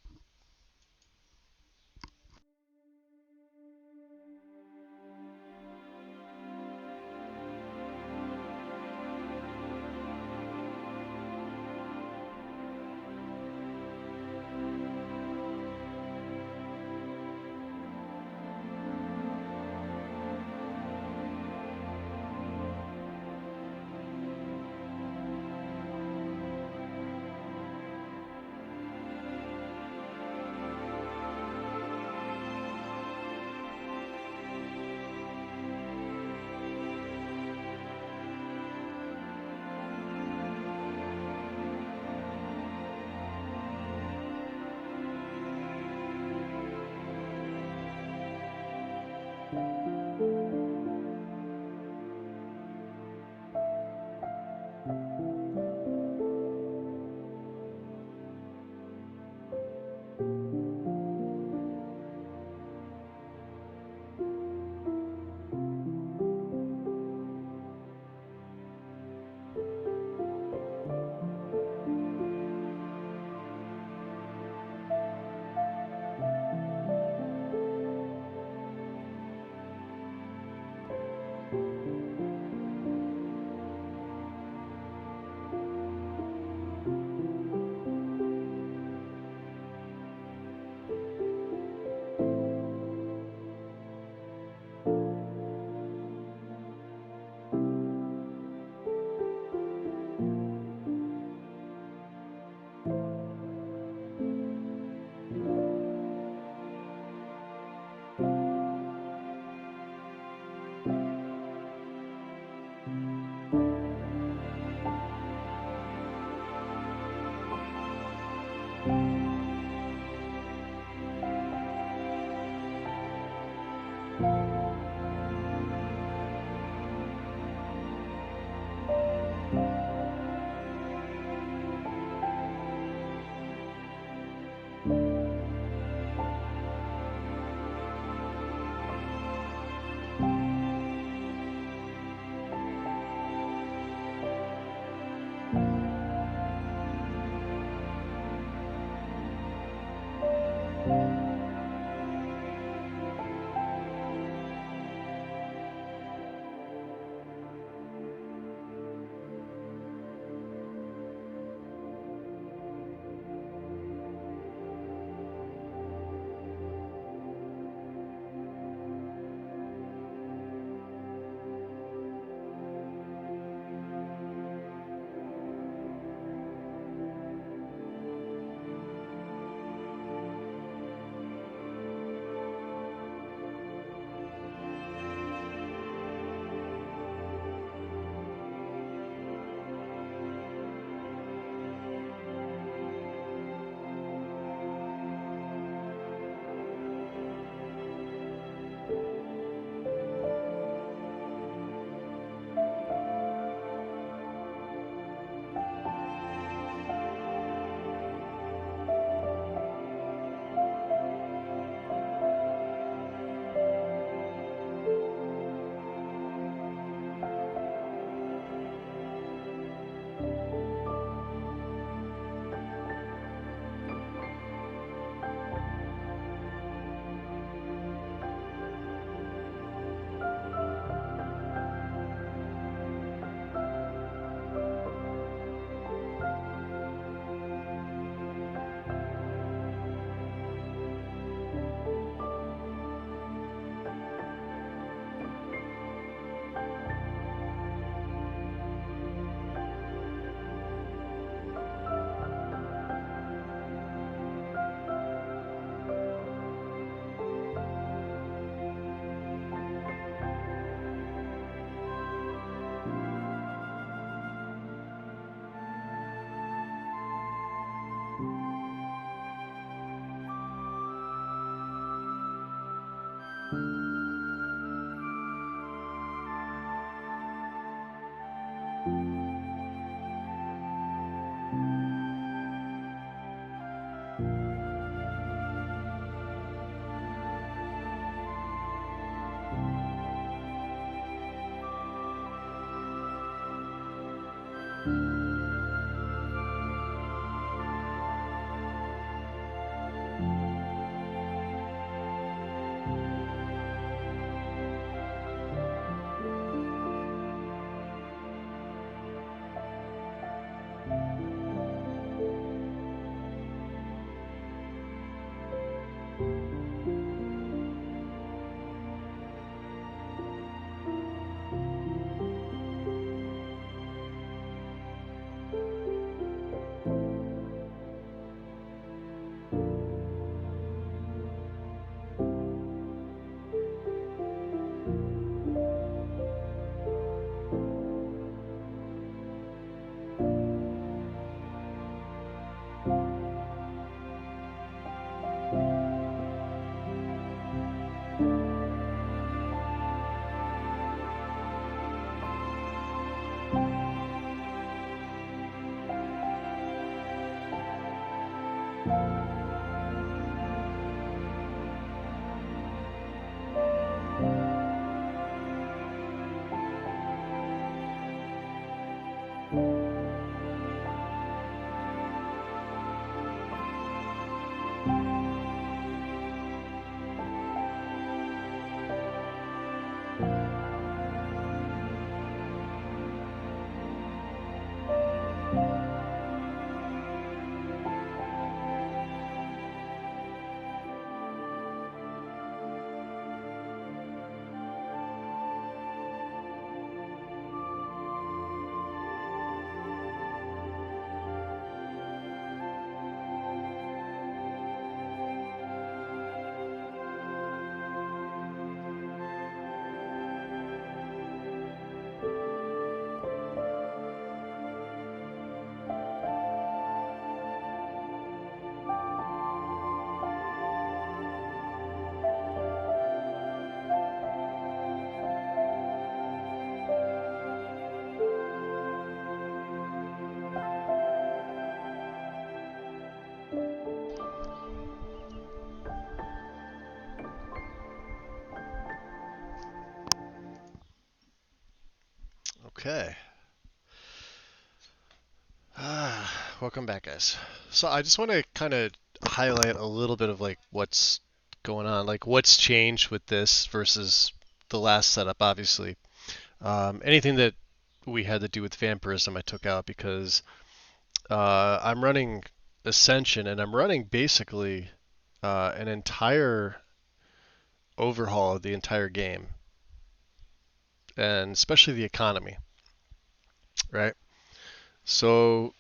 Okay. Welcome back, guys. So I just want to kind of highlight a little bit of like what's going on, like what's changed with this versus the last setup. Obviously, anything that we had to do with vampirism, I took out because I'm running Ascension and I'm running basically an entire overhaul of the entire game, and especially the economy, right? So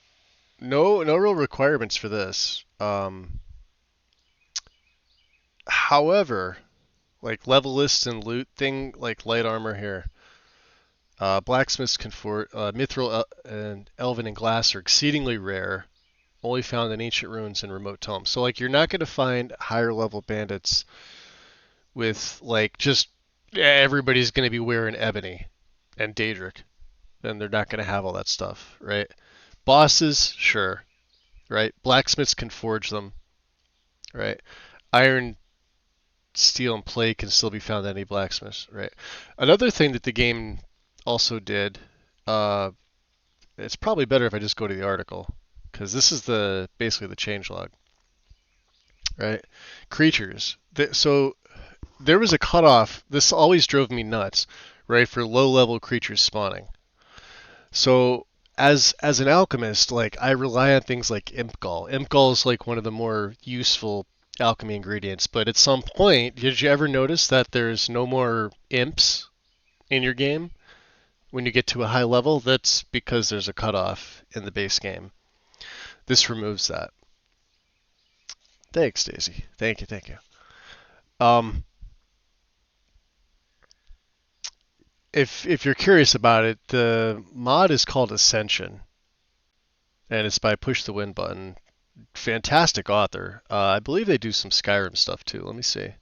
no real requirements for this. However, like level lists and loot thing, like light armor here, blacksmiths mithril and elven and glass are exceedingly rare, only found in ancient ruins and remote tomes. So like you're not going to find higher level bandits with like just everybody's going to be wearing ebony and Daedric, and they're not going to have all that stuff, right? Bosses, sure, right? Blacksmiths can forge them, right? Iron, steel, and plate can still be found at any blacksmiths, right? Another thing that the game also did, it's probably better if I just go to the article, because this is basically the changelog, right? Creatures. So there was a cutoff. This always drove me nuts, right? For low-level creatures spawning. So as an alchemist, like I rely on things like imp gall. Imp gall is like one of the more useful alchemy ingredients, but at some point, did you ever notice that there's no more imps in your game when you get to a high level? That's because there's a cutoff in the base game. This removes that. Thanks, Daisy. Thank you. If you're curious about it, the mod is called Ascension, and it's by Push the Win Button. Fantastic author. I believe they do some Skyrim stuff too. Let me see.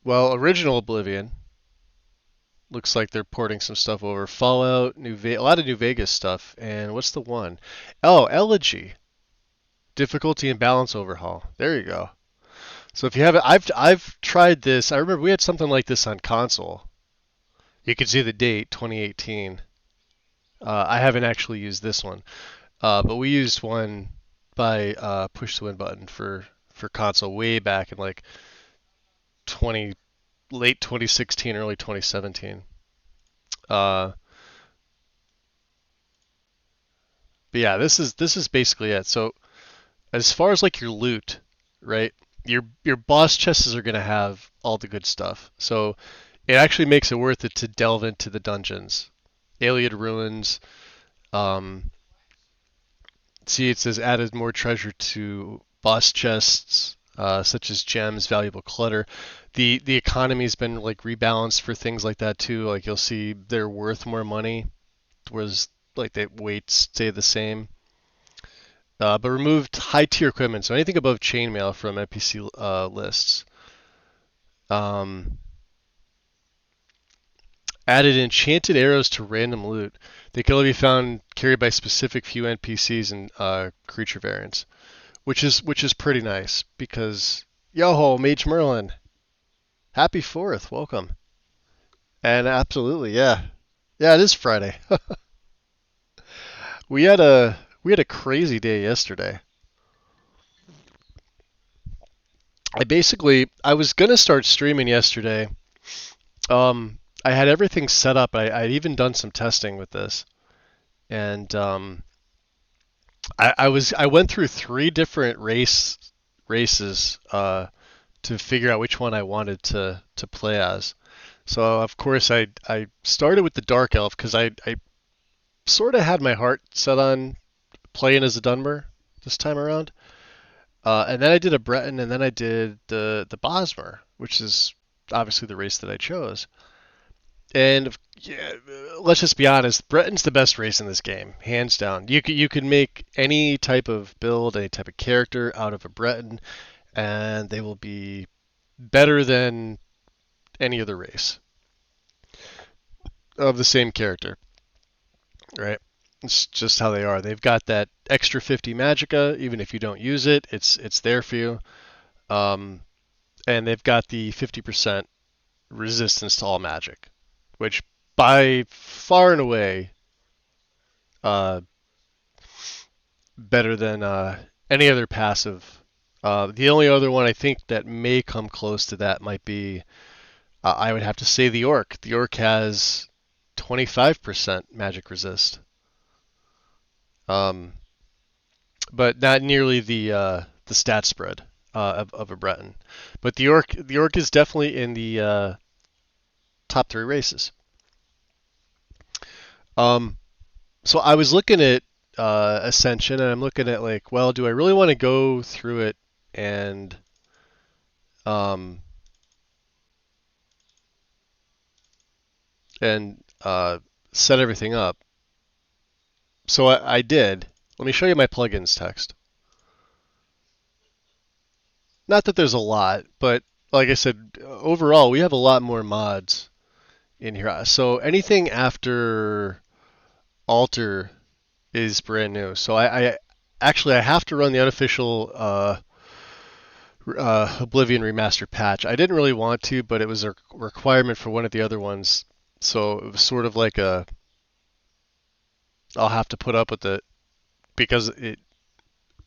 Well, original Oblivion. Looks like they're porting some stuff over. Fallout, a lot of New Vegas stuff. And what's the one? Oh, Elegy. Difficulty and balance overhaul. There you go. So if you haven't, I've tried this. I remember we had something like this on console. You can see the date, 2018. I haven't actually used this one, but we used one by push the win button for console way back in like late 2016, early 2017. But yeah, this is basically it. So as far as like your loot, right? Your boss chests are gonna have all the good stuff. So it actually makes it worth it to delve into the dungeons. Alien Ruins. See, it says added more treasure to boss chests, such as gems, valuable clutter. The economy's been like rebalanced for things like that too. Like you'll see they're worth more money, whereas like the weights stay the same. But removed high tier equipment, so anything above chainmail from NPC lists. Added enchanted arrows to random loot. They can only be found carried by specific few NPCs and creature variants, which is pretty nice because yo-ho, Mage Merlin, happy 4th, welcome. And absolutely, yeah, it is Friday. we had a crazy day yesterday. I was gonna start streaming yesterday. I had everything set up. I'd even done some testing with this, and I went through 3 different races to figure out which one I wanted to play as. So of course I started with the Dark Elf because I sort of had my heart set on playing as a Dunmer this time around, and then I did a Breton, and then I did the Bosmer, which is obviously the race that I chose. And yeah, let's just be honest, Breton's the best race in this game, hands down. You can make any type of build, any type of character out of a Breton, and they will be better than any other race of the same character, right? It's just how they are. They've got that extra 50 magicka, even if you don't use it, it's there for you. And they've got the 50% resistance to all magic, which by far and away better than any other passive. The only other one I think that may come close to that might be, I would have to say the Orc. The Orc has 25% magic resist, but not nearly the stat spread of a Breton. But the Orc is definitely in the top 3 races. So I was looking at Ascension, and I'm looking at like, well, do I really want to go through it and set everything up? So I did. Let me show you my plugins text. Not that there's a lot, but like I said, overall we have a lot more mods in here. So anything after Alter is brand new. So I actually have to run the unofficial Oblivion Remastered patch. I didn't really want to, but it was a requirement for one of the other ones. So it was sort of like I'll have to put up with it because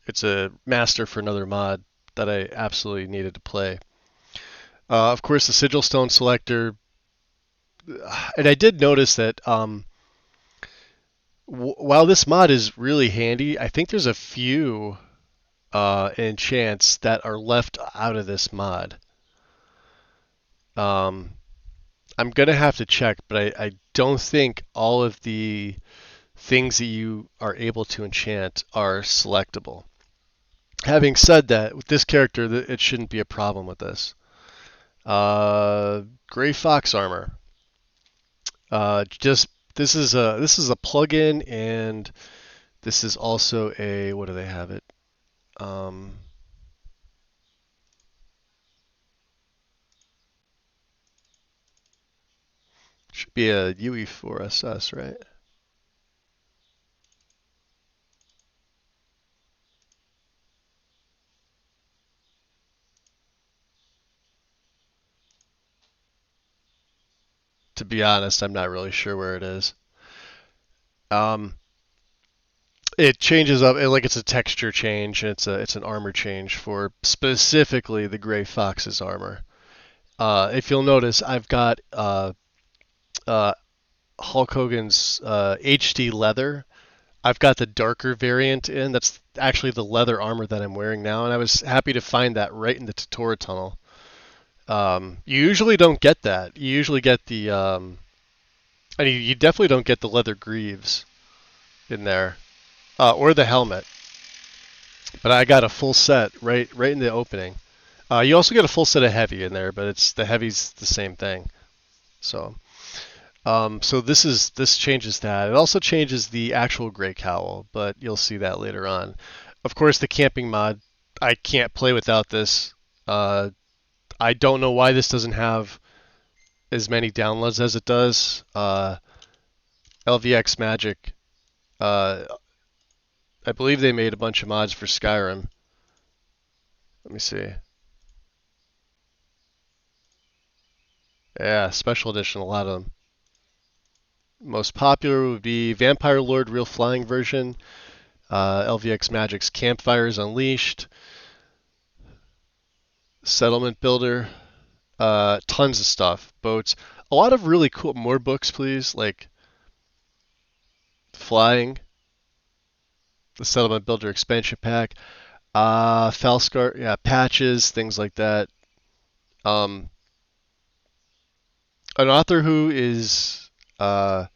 it's a master for another mod that I absolutely needed to play. Of course, the Sigil Stone selector, and I did notice that while this mod is really handy, I think there's a few enchants that are left out of this mod. I'm gonna have to check, but I don't think all of the things that you are able to enchant are selectable. Having said that, with this character, it shouldn't be a problem with this. Gray Fox armor. This is a plugin, and this is also a, what do they have it? Be a UE4SS, right? To be honest, I'm not really sure where it is. It changes up, like it's a texture change, and it's an armor change for specifically the Gray Fox's armor. If you'll notice, I've got Hulk Hogan's HD leather. I've got the darker variant in. That's actually the leather armor that I'm wearing now, and I was happy to find that right in the tutorial tunnel. You usually don't get that. You usually get the, and you definitely don't get the leather greaves in there, or the helmet. But I got a full set right in the opening. You also get a full set of heavy in there, but the heavy's the same thing. So this changes that. It also changes the actual gray cowl, but you'll see that later on. Of course, the camping mod, I can't play without this. I don't know why this doesn't have as many downloads as it does. LVX Magic, I believe they made a bunch of mods for Skyrim. Let me see. Yeah, special edition, a lot of them. Most popular would be Vampire Lord Real Flying version, LVX Magic's Campfires Unleashed, Settlement Builder, tons of stuff, boats, a lot of really cool, more books please, like Flying, the Settlement Builder expansion pack, Falscar, yeah, patches, things like that. An author who is, now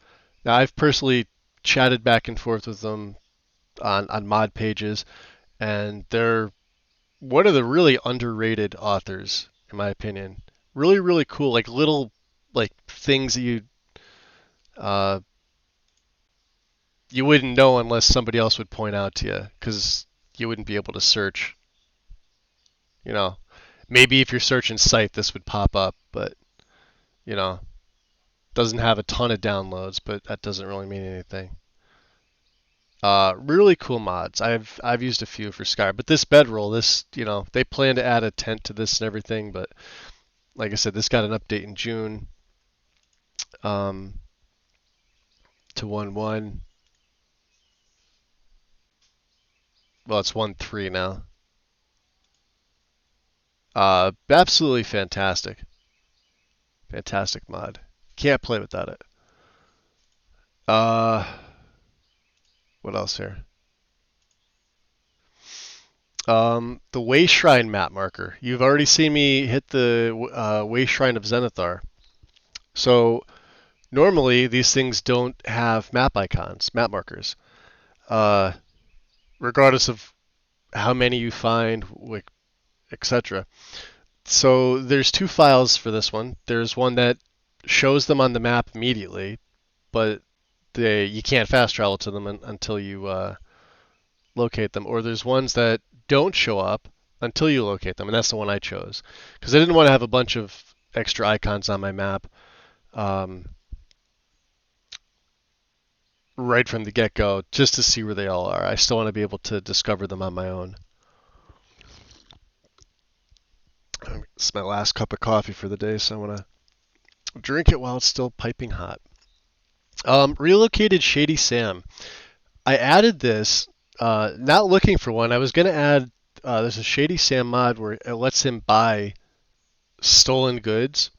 I've personally chatted back and forth with them on mod pages, and they're one of the really underrated authors, in my opinion. Really, really cool, like little like things that you wouldn't know unless somebody else would point out to you, because you wouldn't be able to search. You know, maybe if you're searching site, this would pop up, but you know, doesn't have a ton of downloads, but that doesn't really mean anything. Really cool mods. I've used a few for Skyrim, but this bedroll, this, you know, they plan to add a tent to this and everything, but like I said, this got an update in June to 1.1. Well, it's 1.3 now. Absolutely fantastic. Fantastic mod. Can't play without it. What else here? The Way Shrine map marker. You've already seen me hit the Way Shrine of Zenithar. So normally these things don't have map icons, map markers. Regardless of how many you find, etc. So there's two files for this one. There's one that shows them on the map immediately, but you can't fast travel to them until you locate them. Or there's ones that don't show up until you locate them, and that's the one I chose because I didn't want to have a bunch of extra icons on my map right from the get-go just to see where they all are. I still want to be able to discover them on my own. It's my last cup of coffee for the day, so I want to drink it while it's still piping hot. Relocated Shady Sam. I added this, not looking for one. I was going to add, there's a Shady Sam mod where it lets him buy stolen goods.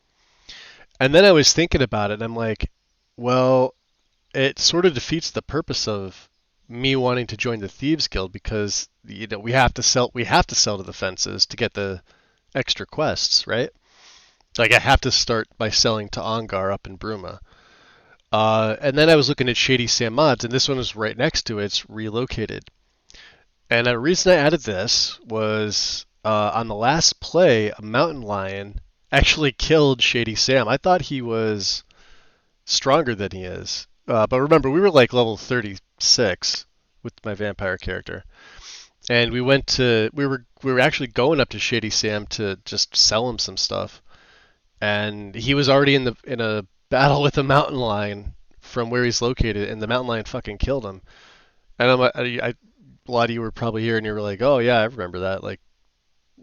And then I was thinking about it, and I'm like, well, it sort of defeats the purpose of me wanting to join the Thieves Guild because, you know, we have to sell to the fences to get the extra quests, right? Like I have to start by selling to Ongar up in Bruma. And then I was looking at Shady Sam mods, and this one is right next to it. It's relocated. And the reason I added this was on the last play, a mountain lion actually killed Shady Sam. I thought he was stronger than he is. But remember, we were like level 36 with my vampire character. And we were actually going up to Shady Sam to just sell him some stuff. And he was already in a battle with a mountain lion from where he's located, and the mountain lion fucking killed him. And a lot of you were probably here, and you were like, "Oh yeah, I remember that." Like,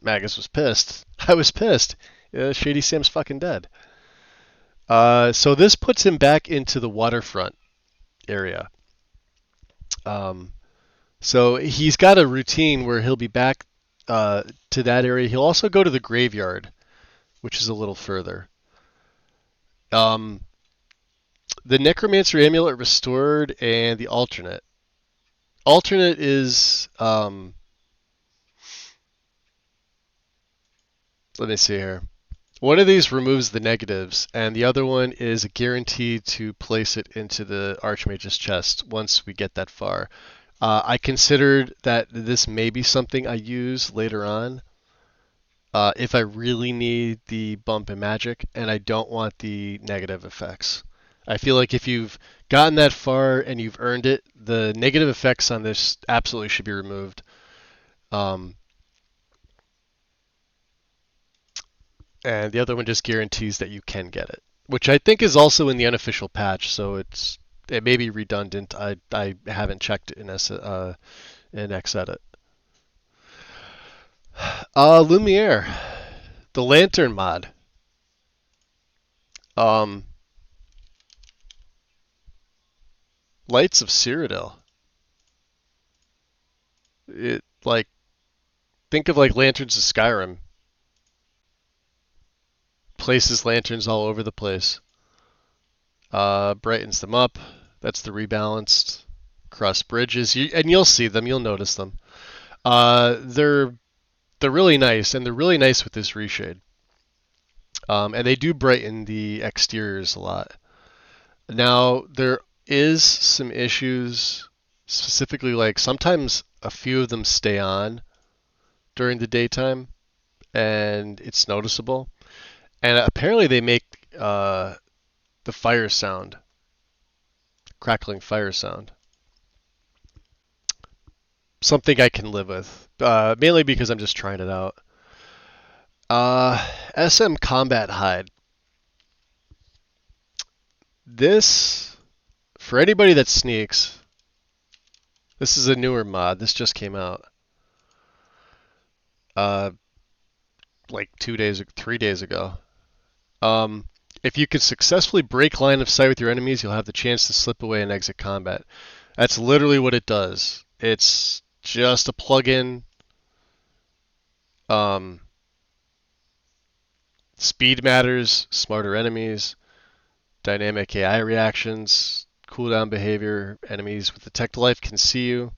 Magus was pissed. I was pissed. Shady Sam's fucking dead. So this puts him back into the waterfront area. So he's got a routine where he'll be back to that area. He'll also go to the graveyard, which is a little further. The Necromancer Amulet Restored and the Alternate. Alternate is... let me see here. One of these removes the negatives, and the other one is a guarantee to place it into the Archmage's chest once we get that far. I considered that this may be something I use later on if I really need the bump in magic and I don't want the negative effects. I feel like if you've gotten that far and you've earned it, the negative effects on this absolutely should be removed. And the other one just guarantees that you can get it, which I think is also in the unofficial patch, so it may be redundant. I haven't checked in Xedit. Lumiere, the Lantern mod. Lights of Cyrodiil. Think of like Lanterns of Skyrim. Places lanterns all over the place. Brightens them up. That's the rebalanced. Cross bridges, and you'll see them. You'll notice them. They're really nice, and they're really nice with this reshade. And they do brighten the exteriors a lot. Now there is some issues, specifically like sometimes a few of them stay on during the daytime, and it's noticeable. And apparently they make the fire sound, crackling fire sound, something I can live with, mainly because I'm just trying it out. SM Combat Hide. This, for anybody that sneaks, this is a newer mod. This just came out like 3 days ago. If you could successfully break line of sight with your enemies, you'll have the chance to slip away and exit combat. That's literally what it does. It's just a plugin. Speed matters, smarter enemies, dynamic AI reactions, cooldown behavior. Enemies with detect life can see you.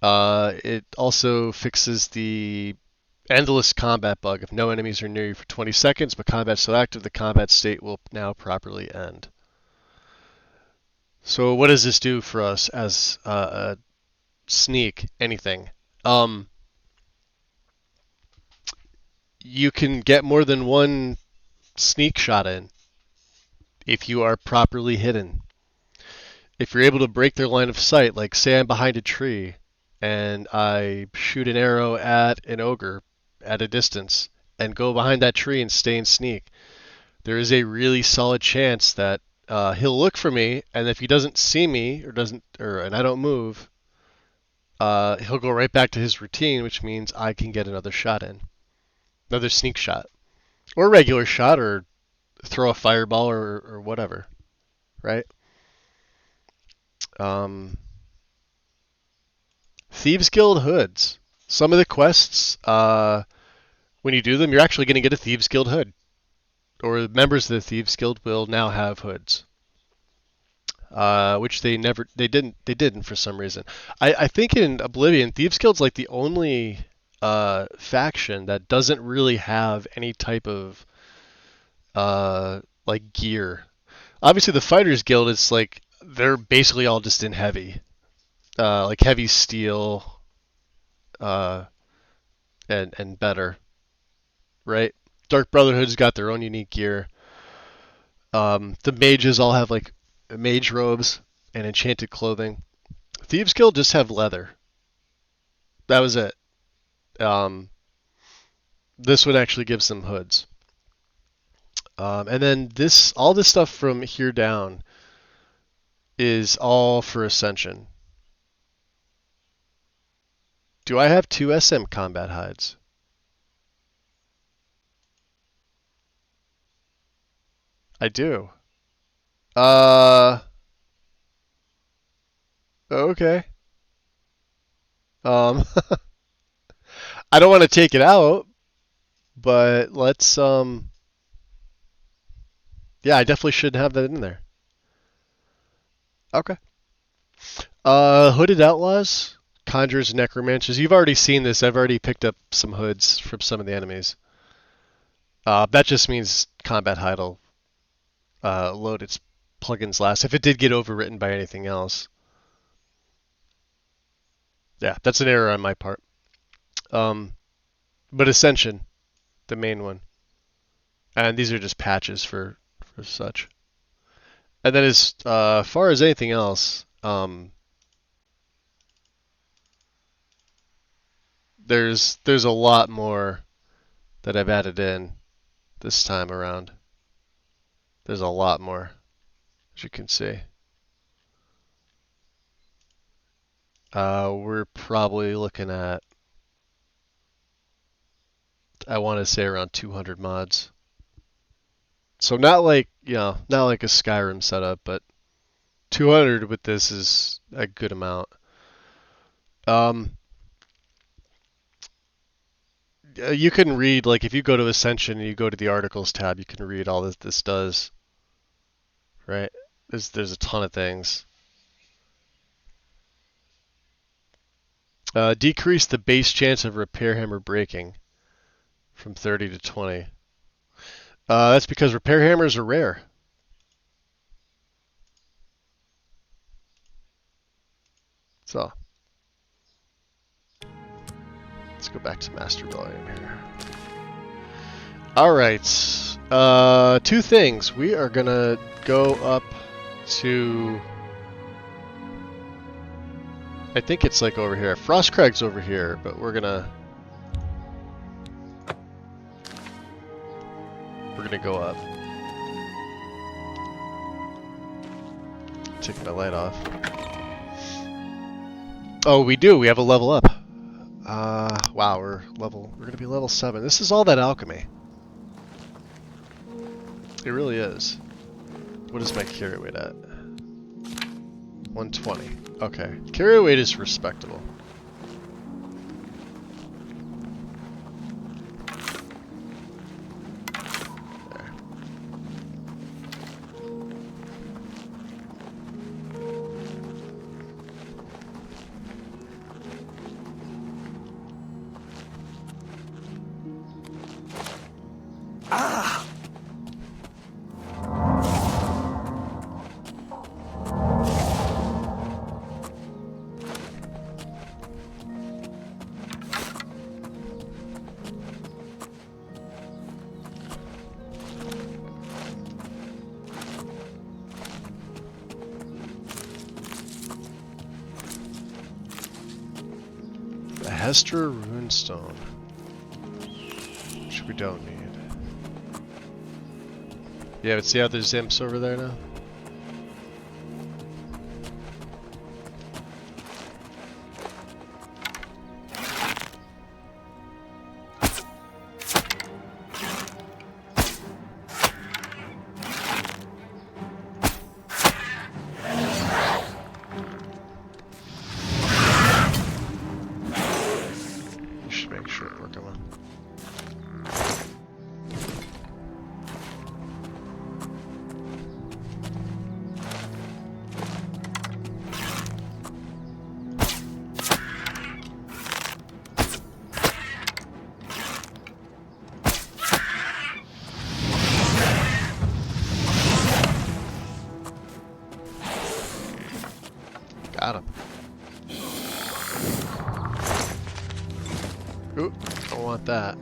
It also fixes the endless combat bug. If no enemies are near you for 20 seconds, but combat's still active, the combat state will now properly end. So what does this do for us as a sneak? Anything. You can get more than one sneak shot in if you are properly hidden. If you're able to break their line of sight, like say I'm behind a tree and I shoot an arrow at an ogre at a distance and go behind that tree and stay in sneak, there is a really solid chance that he'll look for me, and if he doesn't see me and I don't move, he'll go right back to his routine, which means I can get another shot in. Another sneak shot. Or a regular shot, or throw a fireball, or whatever. Right? Thieves Guild hoods. Some of the quests, when you do them, you're actually going to get a Thieves Guild hood. Or members of the Thieves Guild will now have hoods. Which they didn't for some reason. I think in Oblivion, Thieves Guild's like the only faction that doesn't really have any type of like gear. Obviously the Fighters Guild is like, they're basically all just in heavy. Like heavy steel and better. Right? Dark Brotherhood's got their own unique gear. The mages all have like mage robes and enchanted clothing. Thieves Guild just have leather. That was it. This one actually gives them hoods. And then all this stuff from here down is all for Ascension. Do I have 2 SM combat hides? I do. Okay. I don't want to take it out, but let's yeah, I definitely should have that in there. Okay. Hooded Outlaws, Conjurers, Necromancers. You've already seen this. I've already picked up some hoods from some of the enemies. That just means Combat Hide will load its plugins last if it did get overwritten by anything else. Yeah, that's an error on my part. But Ascension, the main one. And these are just patches for such. And then as far as anything else, there's a lot more that I've added in this time around. There's a lot more, as you can see. We're probably looking at, I want to say, around 200 mods. So not like, not like a Skyrim setup, but 200 with this is a good amount. You can read, like, if you go to Ascension and you go to the Articles tab, you can read all that this does. Right? There's a ton of things. Decrease the base chance of repair hammer breaking from 30 to 20. That's because repair hammers are rare. So, let's go back to Master Volume here. Alright, 2 things. We are gonna go up to, I think it's like over here. Frostcrag's over here, but we're gonna go up. Take my light off. Oh, we do. We have a level up. Wow, we're gonna be level 7. This is all that alchemy. It really is. What is my carry weight at? 120. Okay. Carry weight is respectable. Hester Runestone, which we don't need. Yeah, but see how there's imps over there now? Got him. Ooh, don't want that.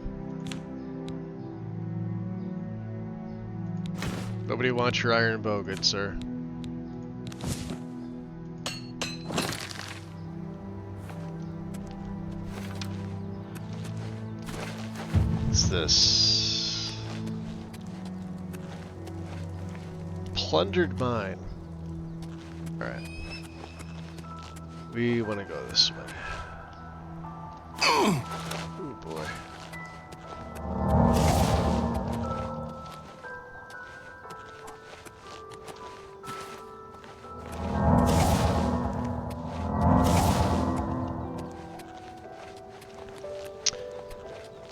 Nobody wants your iron bow, good sir. What's this? Plundered mine. Alright. We want to go this way. Oh boy.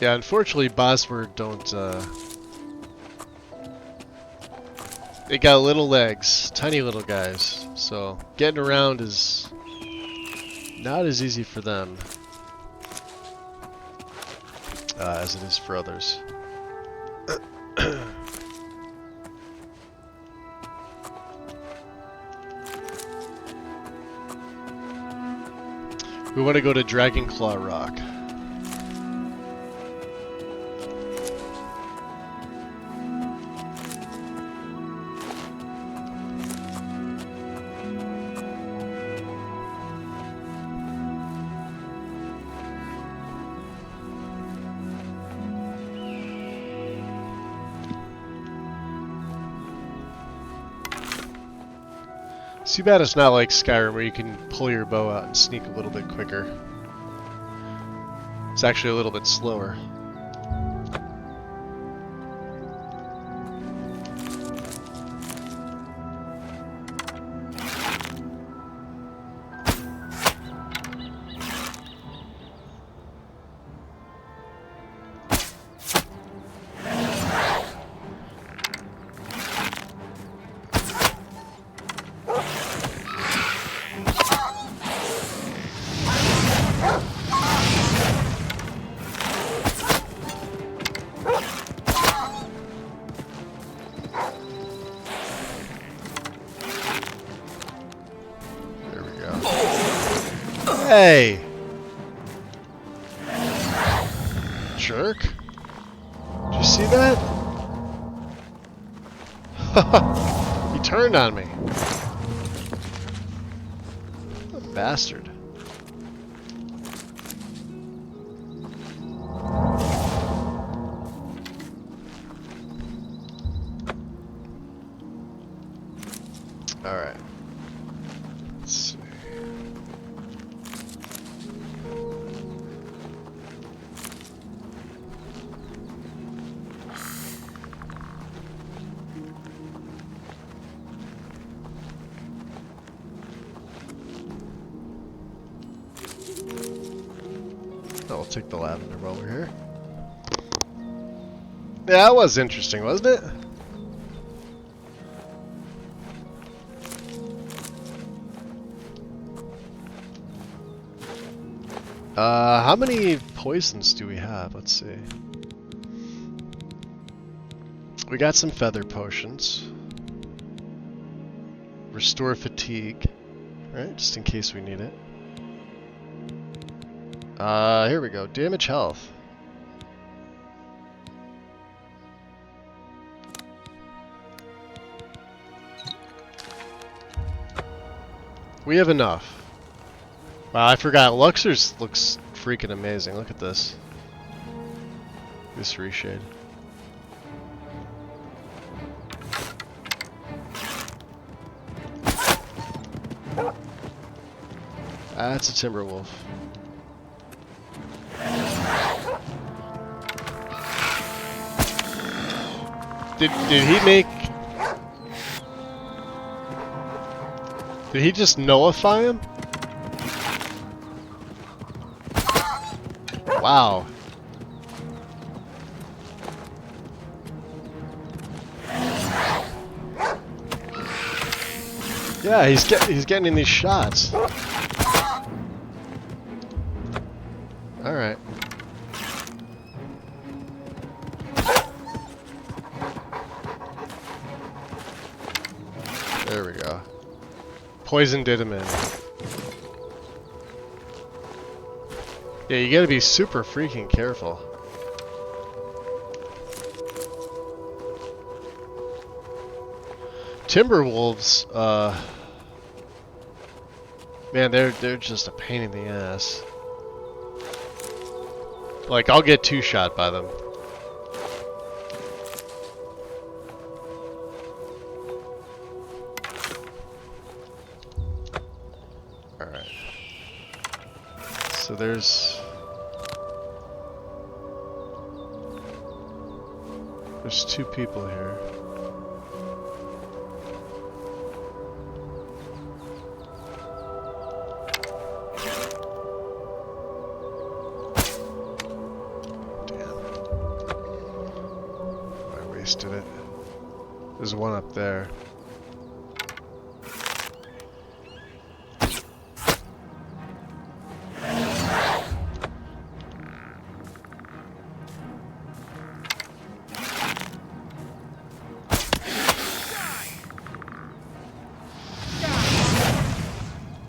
Yeah, unfortunately, Bosworth don't, they got little legs, tiny little guys, so getting around is not as easy for them as it is for others. We want to go to Dragonclaw Rock. Too bad it's not like Skyrim where you can pull your bow out and sneak a little bit quicker. It's actually a little bit slower. Hey! Jerk. Did you see that? He turned on me. What a bastard. Alright. Let's see. I'll take the lavender while we're here. Yeah, that was interesting, wasn't it? How many poisons do we have? Let's see. We got some feather potions. Restore fatigue. Right, just in case we need it. Here we go. Damage health. We have enough. Wow, I forgot. Luxor's looks freaking amazing. Look at this. This reshade. That's a Timberwolf. Did he make... Did he just nullify him? Wow. Yeah, he's getting in these shots. All right. There we go. Poison did him in. Yeah, you gotta be super freaking careful. Timberwolves, man, they're just a pain in the ass. Like, I'll get two-shot by them. So there's two people here. Wasted it. There's one up there.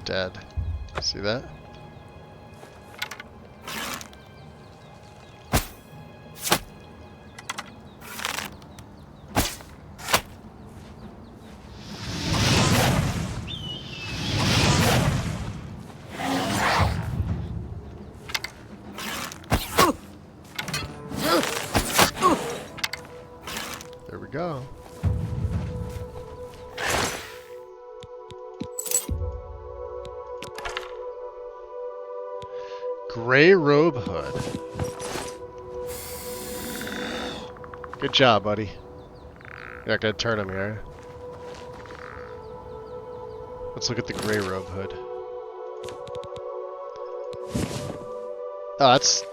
Dead. See that? There we go. Gray robe hood. Good job, buddy. You're not gonna turn him here. Let's look at the gray robe hood. Oh, that's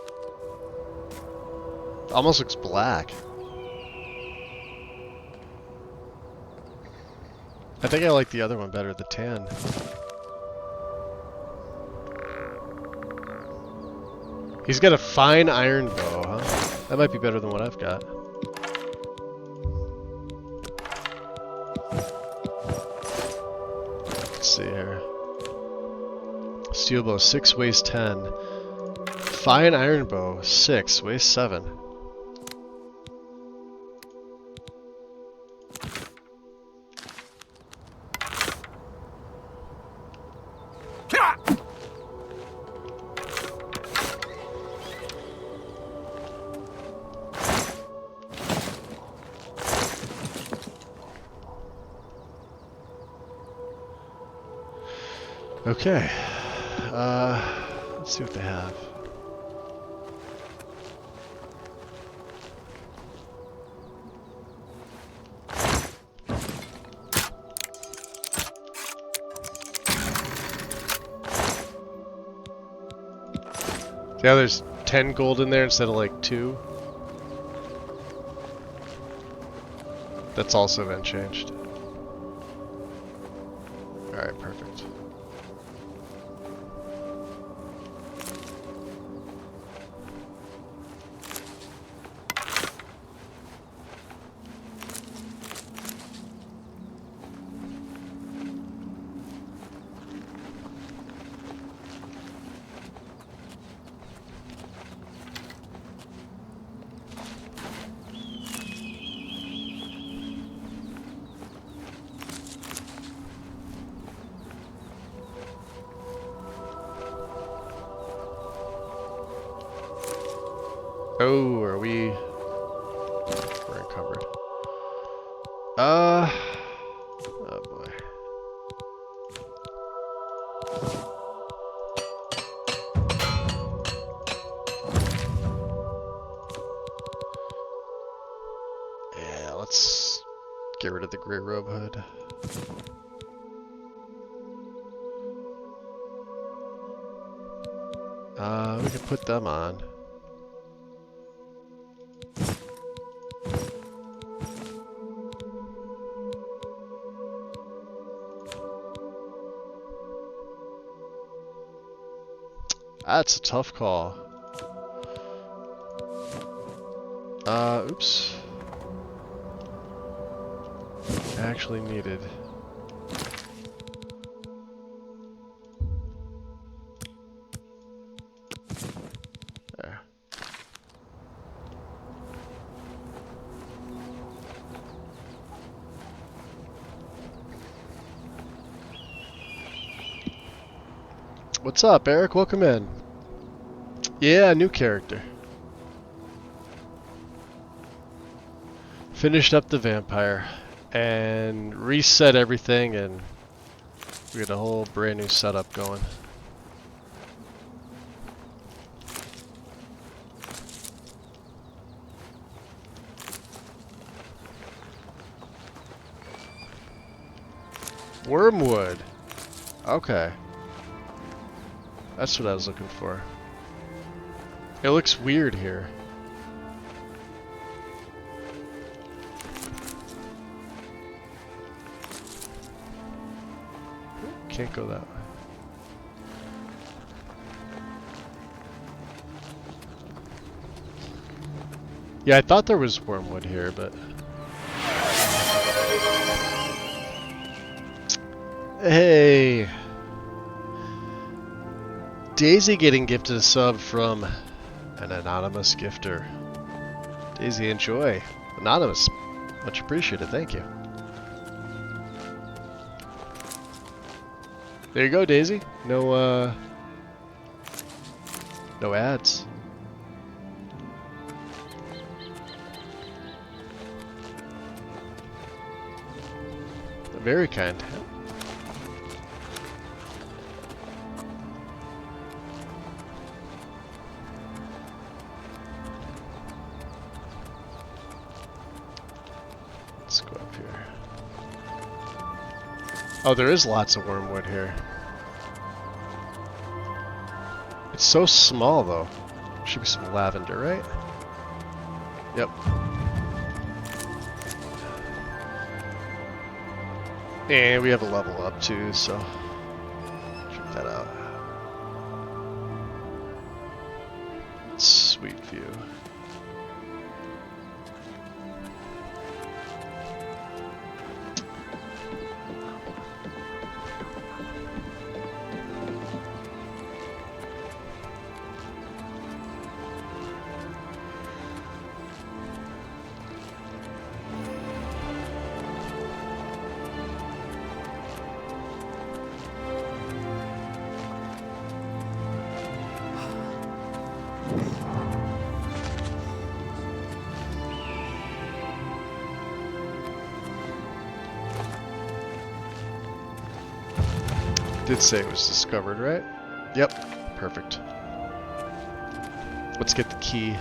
almost looks black. I think I like the other one better, the tan. He's got a fine iron bow, huh? That might be better than what I've got. Let's see here. Steel bow 6 weighs 10. Fine iron bow 6 weighs 7. Okay, let's see what they have. Yeah, there's 10 gold in there instead of like 2. That's also been changed. Alright, perfect. Oh, are we... We're encumbered. Oh boy. Yeah, let's get rid of the gray robe hood. We can put them on. That's a tough call. Oops. Actually needed. There. What's up, Eric? Welcome in. Yeah, new character. Finished up the vampire and reset everything, and we got a whole brand new setup going. Wormwood. Okay. That's what I was looking for. It looks weird here. Can't go that way. Yeah, I thought there was wormwood here, but... Hey! Daisy getting gifted a sub from an anonymous gifter. Daisy, enjoy. Anonymous. Much appreciated, thank you. There you go, Daisy. No ads. Very kind. Let's go up here. Oh, there is lots of wormwood here. It's so small, though. Should be some lavender, right? Yep. And we have a level up too, so check that out. Sweet view. Did say it was discovered, right? Yep, perfect. Let's get the key.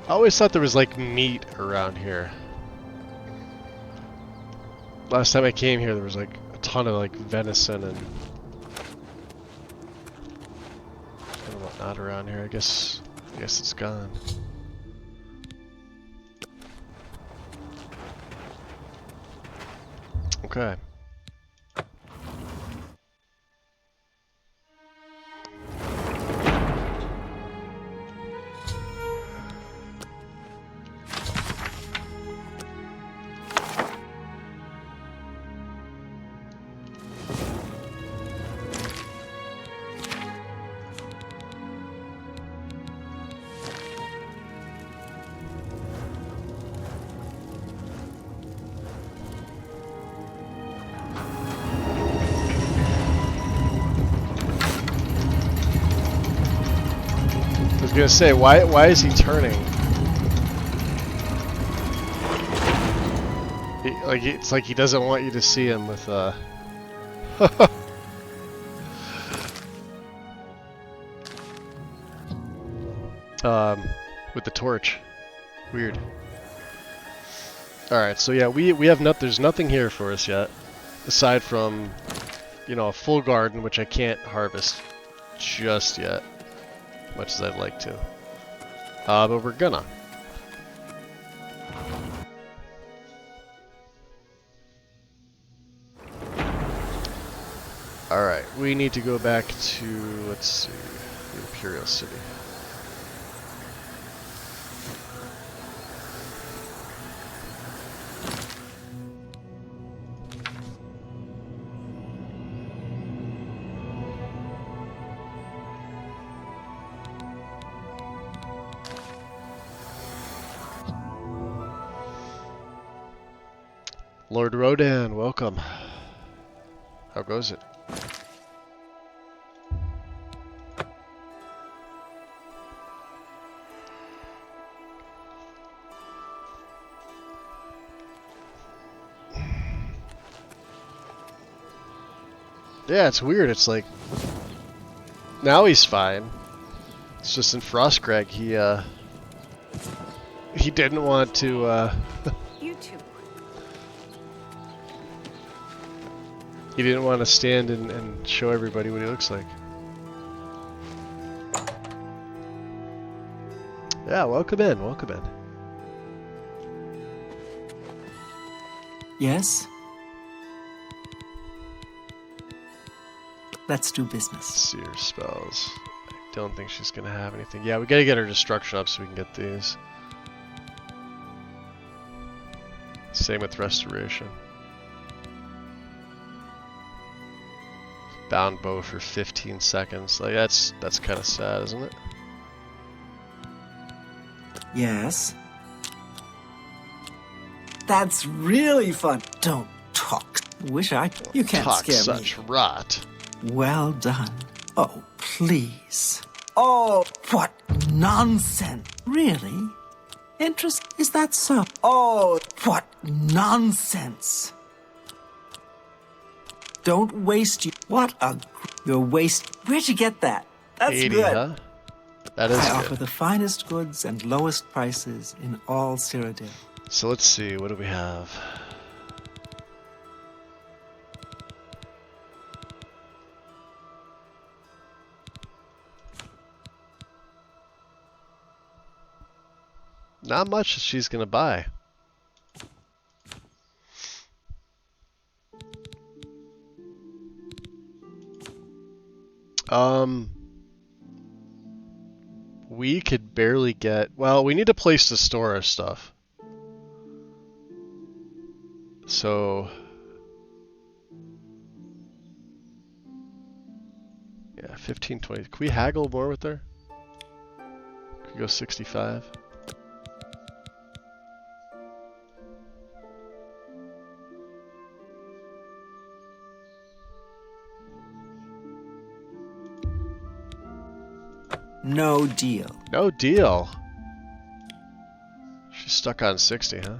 I always thought there was like meat around here. Last time I came here there was like a ton of like venison and whatnot around here. I guess it's gone. Okay. I was gonna say, why is he turning? It's like he doesn't want you to see him with with the torch. Weird. Alright, so yeah, we have there's nothing here for us yet. Aside from, you know, a full garden, which I can't harvest just yet. Much as I'd like to. But we're gonna. Alright, we need to go back to, let's see, the Imperial City. Lord Rodan, welcome. How goes it? Yeah, it's weird. It's like now he's fine. It's just in Frostcrag he didn't want to You too. he didn't want to stand and show everybody what he looks like. Yeah, welcome in, welcome in. Yes? Let's do business. Seer spells. I don't think she's gonna have anything. Yeah, we gotta get her destruction up so we can get these. Same with restoration. Bound bow for 15 seconds. Like that's kind of sad, isn't it? Yes? That's really fun. Don't talk. Wish I... You can't Talk scare such rot. Well done. Oh, please. Oh, what nonsense. Really? Interest? Is that so? Oh, what nonsense. Don't waste you. What a... You're waste... Where'd you get that? That's 80, good. huh? That is I good. offer the finest goods and lowest prices in all Cyrodiil. So let's see, what do we have? Not much that she's gonna buy. We could barely get... Well, we need a place to store our stuff. So... Yeah, 15, 20. Can we haggle more with her? Could we go 65? No deal. No deal. She's stuck on 60, huh?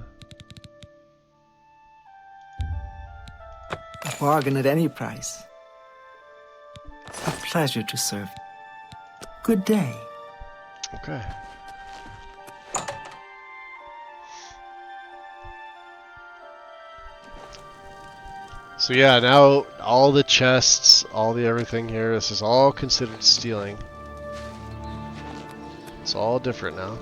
A bargain at any price. A pleasure to serve. Good day. Okay. So yeah, now all the chests, all the everything here, this is all considered stealing. It's all different now.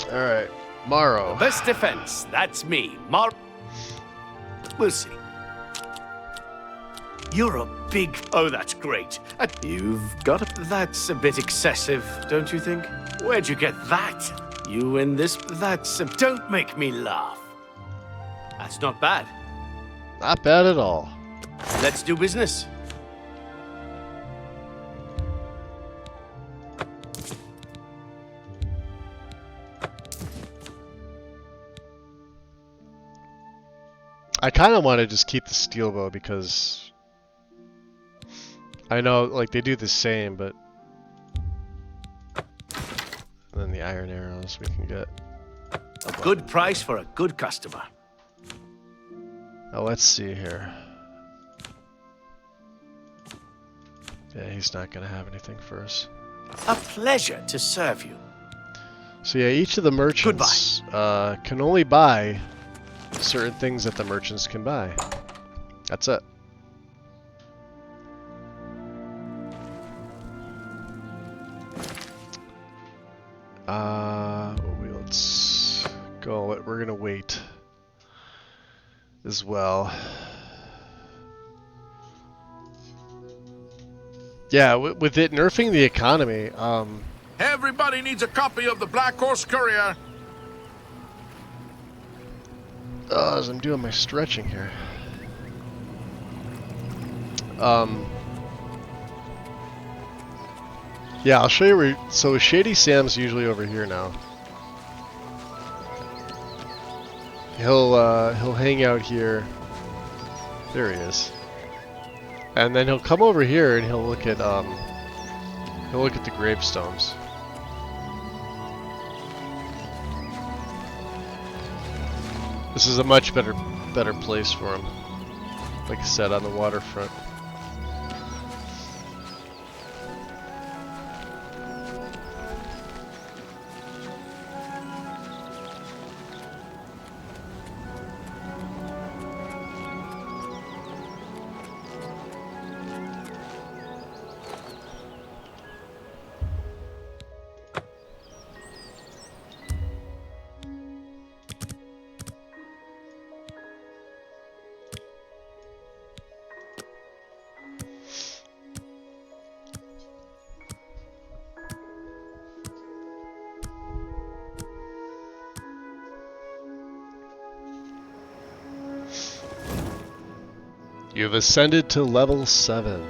Alright, Morrow. Best defense, that's me, We'll see. You're a big... Oh, that's great. You've got a... That's a bit excessive, don't you think? Where'd you get that? You and this... That's a... Don't make me laugh. That's not bad. Not bad at all. Let's do business. I kind of want to just keep the steel bow because I know like they do the same, but and then the iron arrows we can get. A good price for a good customer. Now let's see here. Yeah, he's not going to have anything for us. A pleasure to serve you. So yeah, each of the merchants can only buy certain things that the merchants can buy. That's it. Let's go. We're gonna wait as well. Yeah, with it nerfing the economy, Everybody needs a copy of the Black Horse Courier. As I'm doing my stretching here. Yeah, I'll show you where. So Shady Sam's usually over here now. He'll hang out here. There he is. And then he'll come over here and he'll look at the gravestones. This is a much better place for him. Like I said, on the waterfront. You've ascended to level 7.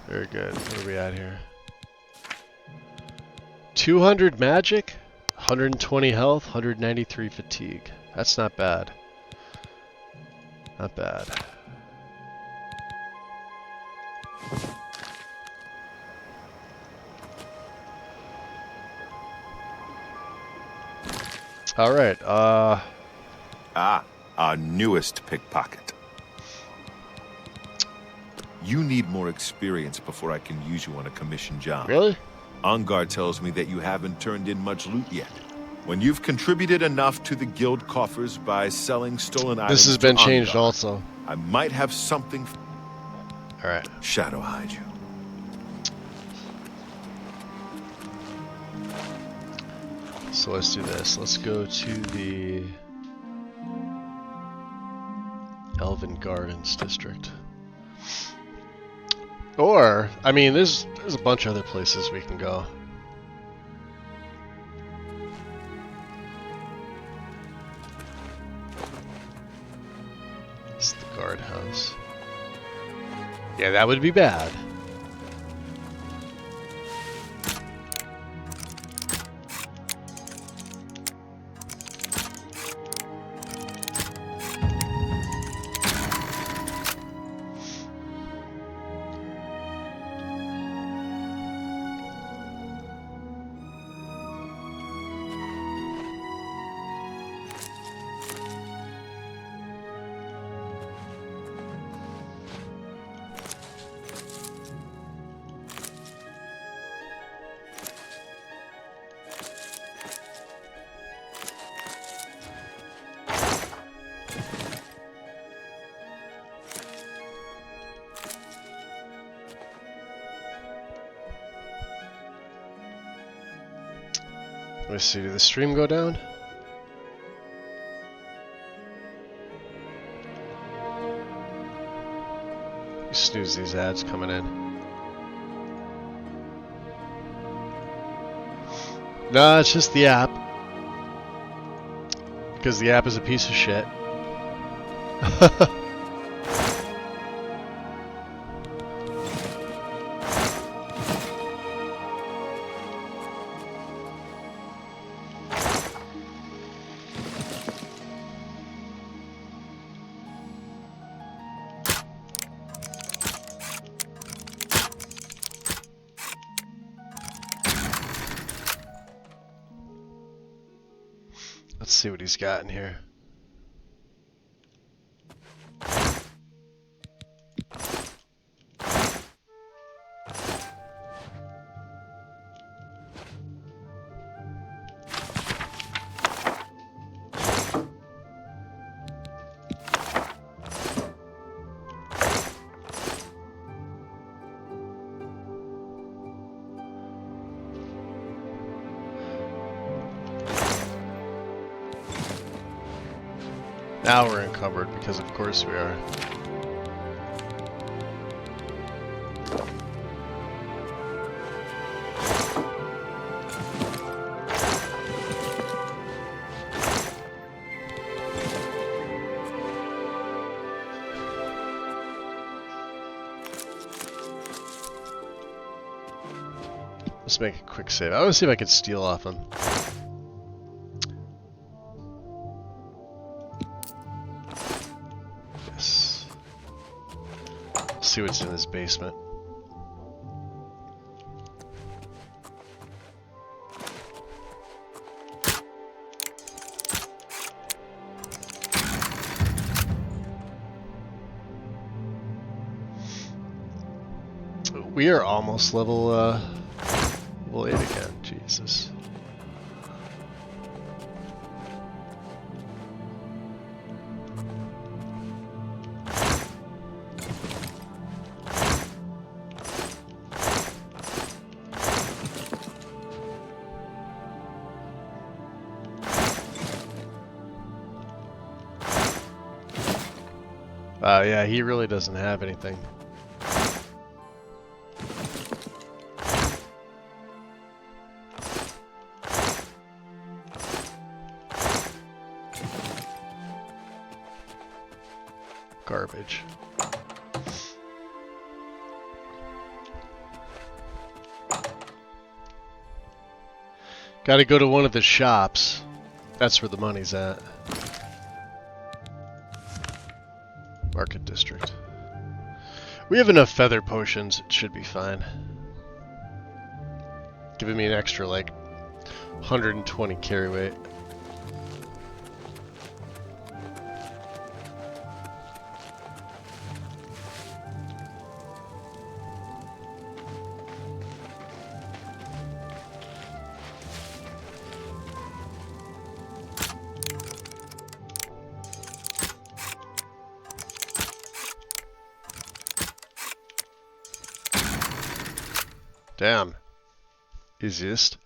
Very good. What are we at here? 200 magic, 120 health, 193 fatigue. That's not bad. Not bad. All right. Our newest pickpocket. You need more experience before I can use you on a commission job. Really? Ongar tells me that you haven't turned in much loot yet. When you've contributed enough to the guild coffers by selling stolen items, this has been to changed Ongar, also. I might have something. All right. Shadow hide you. So let's do this. Let's go to the Elven Gardens district. Or, I mean, there's a bunch of other places we can go. It's the guardhouse. Yeah, that would be bad. Let's see, did the stream go down? You snooze these ads coming in. Nah, it's just the app. Because the app is a piece of shit. Let's see what he's got in here. Now we're encumbered, because of course we are. Let's make a quick save. I want to see if I can steal off him. Yes. See what's in his basement. We are almost level 8 again. Jesus. Yeah, he really doesn't have anything. Garbage. Gotta go to one of the shops. That's where the money's at. Market district. We have enough feather potions, it should be fine. Giving me an extra like 120 carry weight. Damn. Easiest.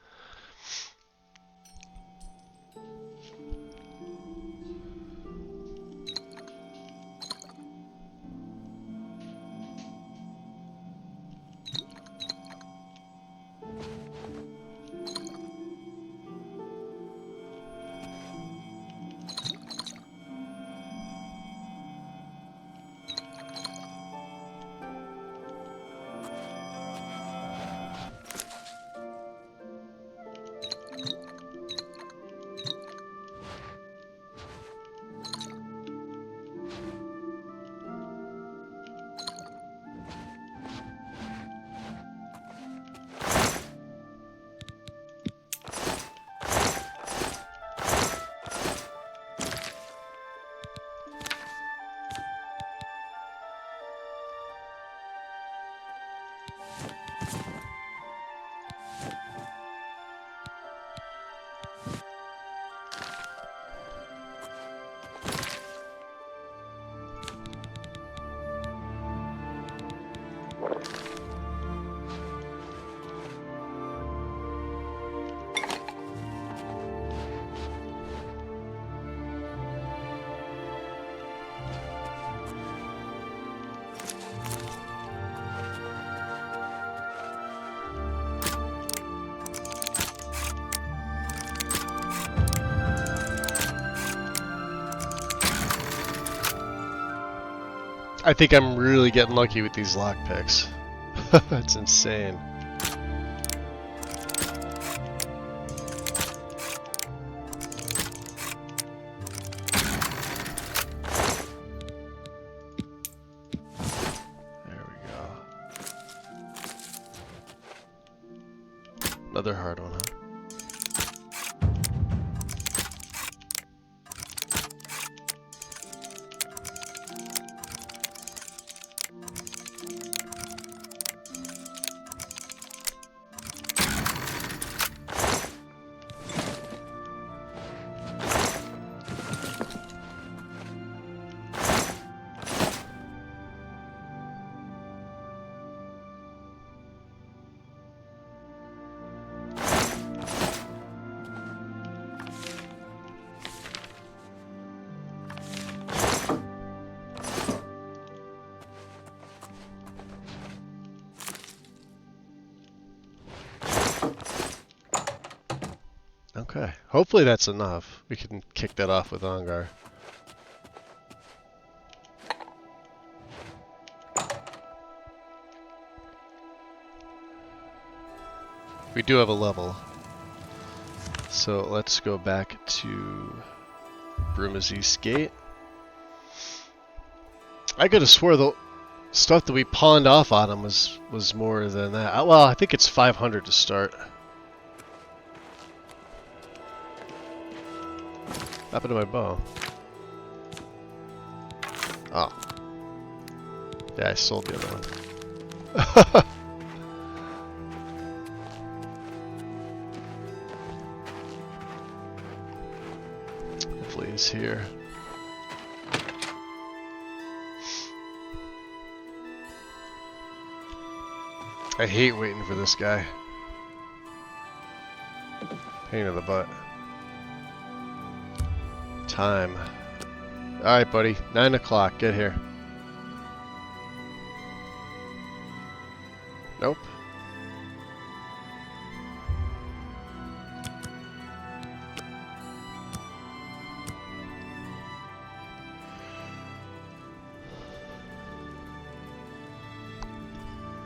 I think I'm really getting lucky with these lockpicks. It's insane. There we go. Another hard one, huh? Okay, hopefully that's enough. We can kick that off with Ongar. We do have a level. So let's go back to Bruma's East Gate. I could have swore the stuff that we pawned off on him was more than that. Well, I think it's 500 to start. What happened to my bow? Oh. Yeah, I sold the other one. Hopefully he's here. I hate waiting for this guy. Pain in the butt. Time. Alright, buddy. 9 o'clock. Get here. Nope.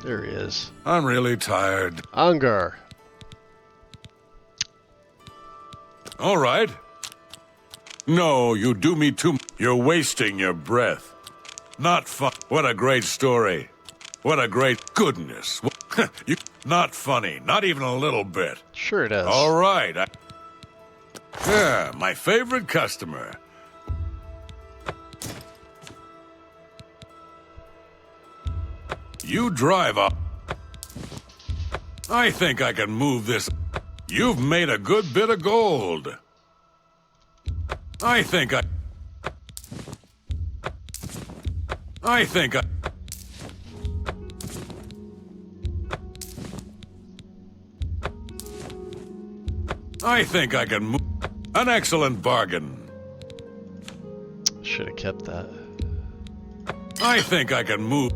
There he is. I'm really tired. Angar. All right. No, you do me too. You're wasting your breath. Not fun. What a great story. What a great goodness. You not funny. Not even a little bit. Sure it is. All right. Yeah, my favorite customer. You drive up. I think I can move this. You've made a good bit of gold. I think I can move. An excellent bargain. Should have kept that. I think I can move.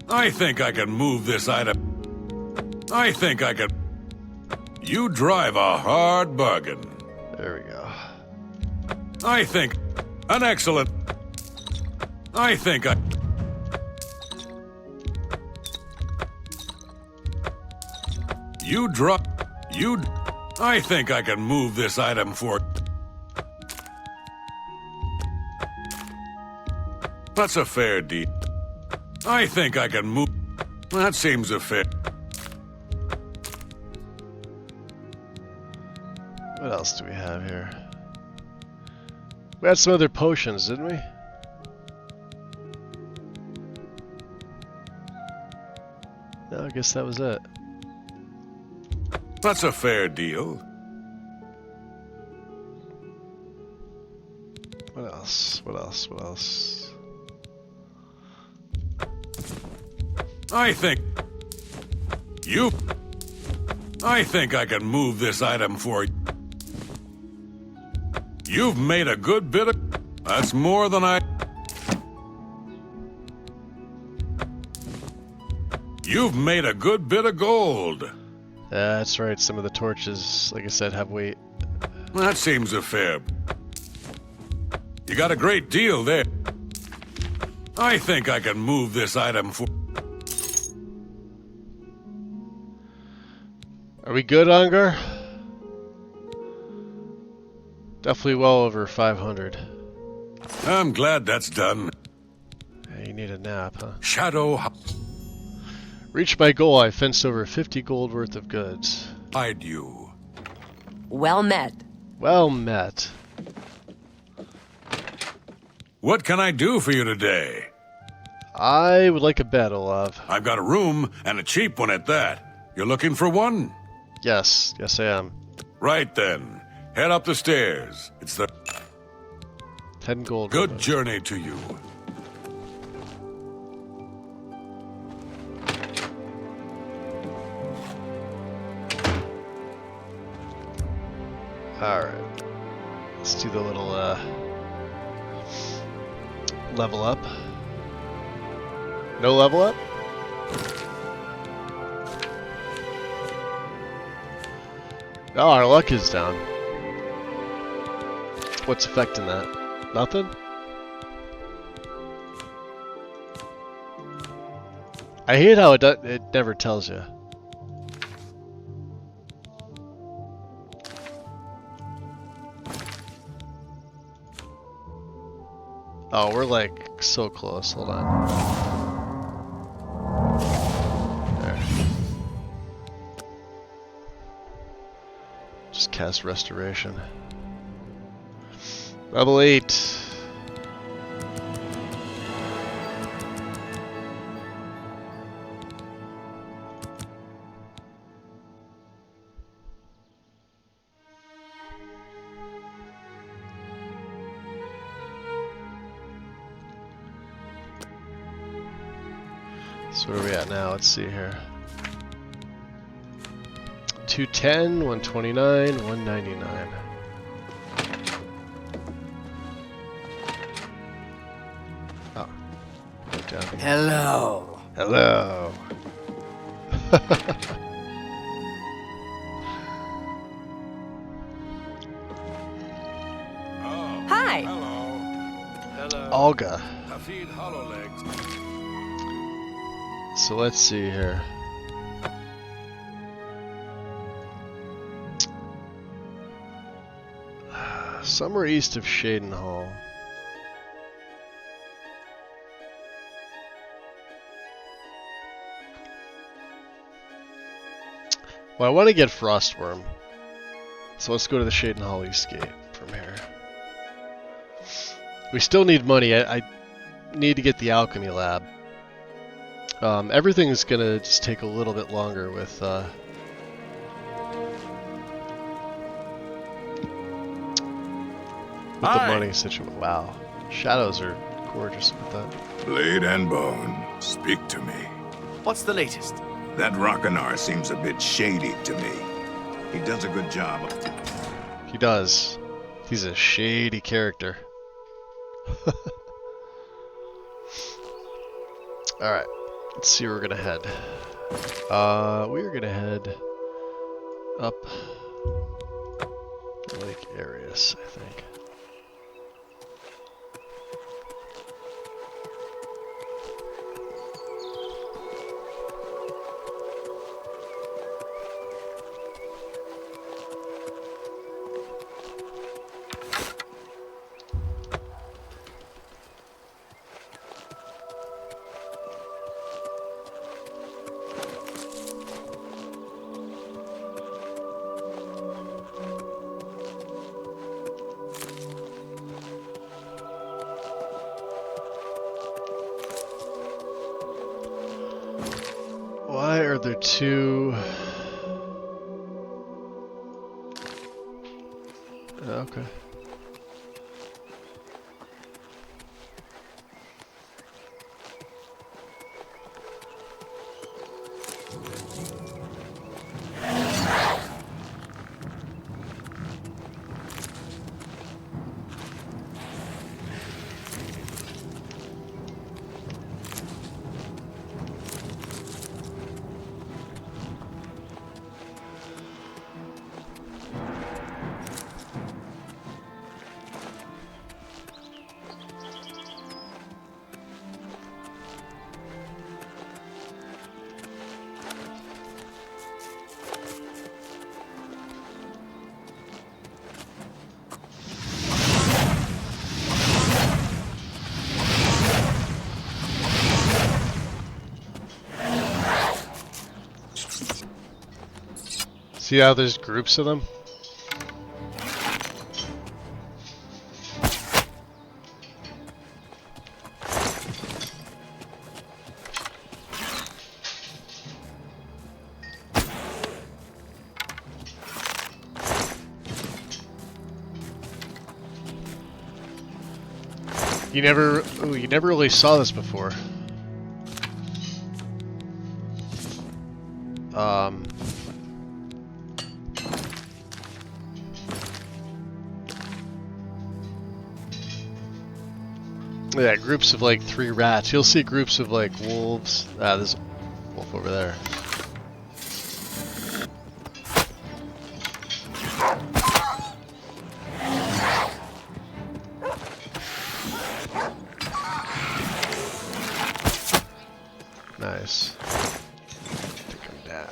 I think I can move this item. I think I can. You drive a hard bargain. There we go. I think an excellent. I think I. You drop. You. I think I can move this item for. That's a fair deal. I think I can move. That seems a fair. What else do we have here? We had some other potions, didn't we? No, I guess that was it. That's a fair deal. What else? What else? What else? I think I can move this item for you. You've made a good bit of. That's more than I. You've made a good bit of gold. That's right. Some of the torches, like I said, have weight. That seems a fair. You got a great deal there. I think I can move this item for. Are we good, Angar? Definitely well over 500. I'm glad that's done. Yeah, you need a nap, huh? Shadow. Reached my goal. I fenced over 50 gold worth of goods. Hide you. Well met. Well met. What can I do for you today? I would like a bed, Olav. I've got a room, and a cheap one at that. You're looking for one? Yes. Yes, I am. Right then. Head up the stairs. It's the 10 gold. Good journey to you. Alright. Let's do the little level up. No level up? Oh, our luck is down. What's affecting that? Nothing? I hate how it never tells you. Oh, we're like so close. Hold on. There. Just cast Restoration. Level 8. So where are we at now? Let's see here. 210, 129, 199. Oh. Right down here. Hello. Hello. Hi. Hello. Olga. I feed hollow legs. So let's see here. Somewhere east of Shaden Hall. Well, I want to get Frostworm. So let's go to the Shaden Hall East Gate from here. We still need money. I need to get the Alchemy Lab. Everything's gonna just take a little bit longer with the money situation. Wow, shadows are gorgeous with that. Blade and Bone, speak to me. What's the latest? That Rockanar seems a bit shady to me. He does a good job. He does. He's a shady character. Alright, let's see where we're gonna head. We're gonna head up Lake Arius, I think. Why are there two? Okay. See how there's groups of them? You never really saw this before. Yeah, groups of like 3 rats. You'll see groups of like wolves. Ah, there's a wolf over there. Nice. Take him down.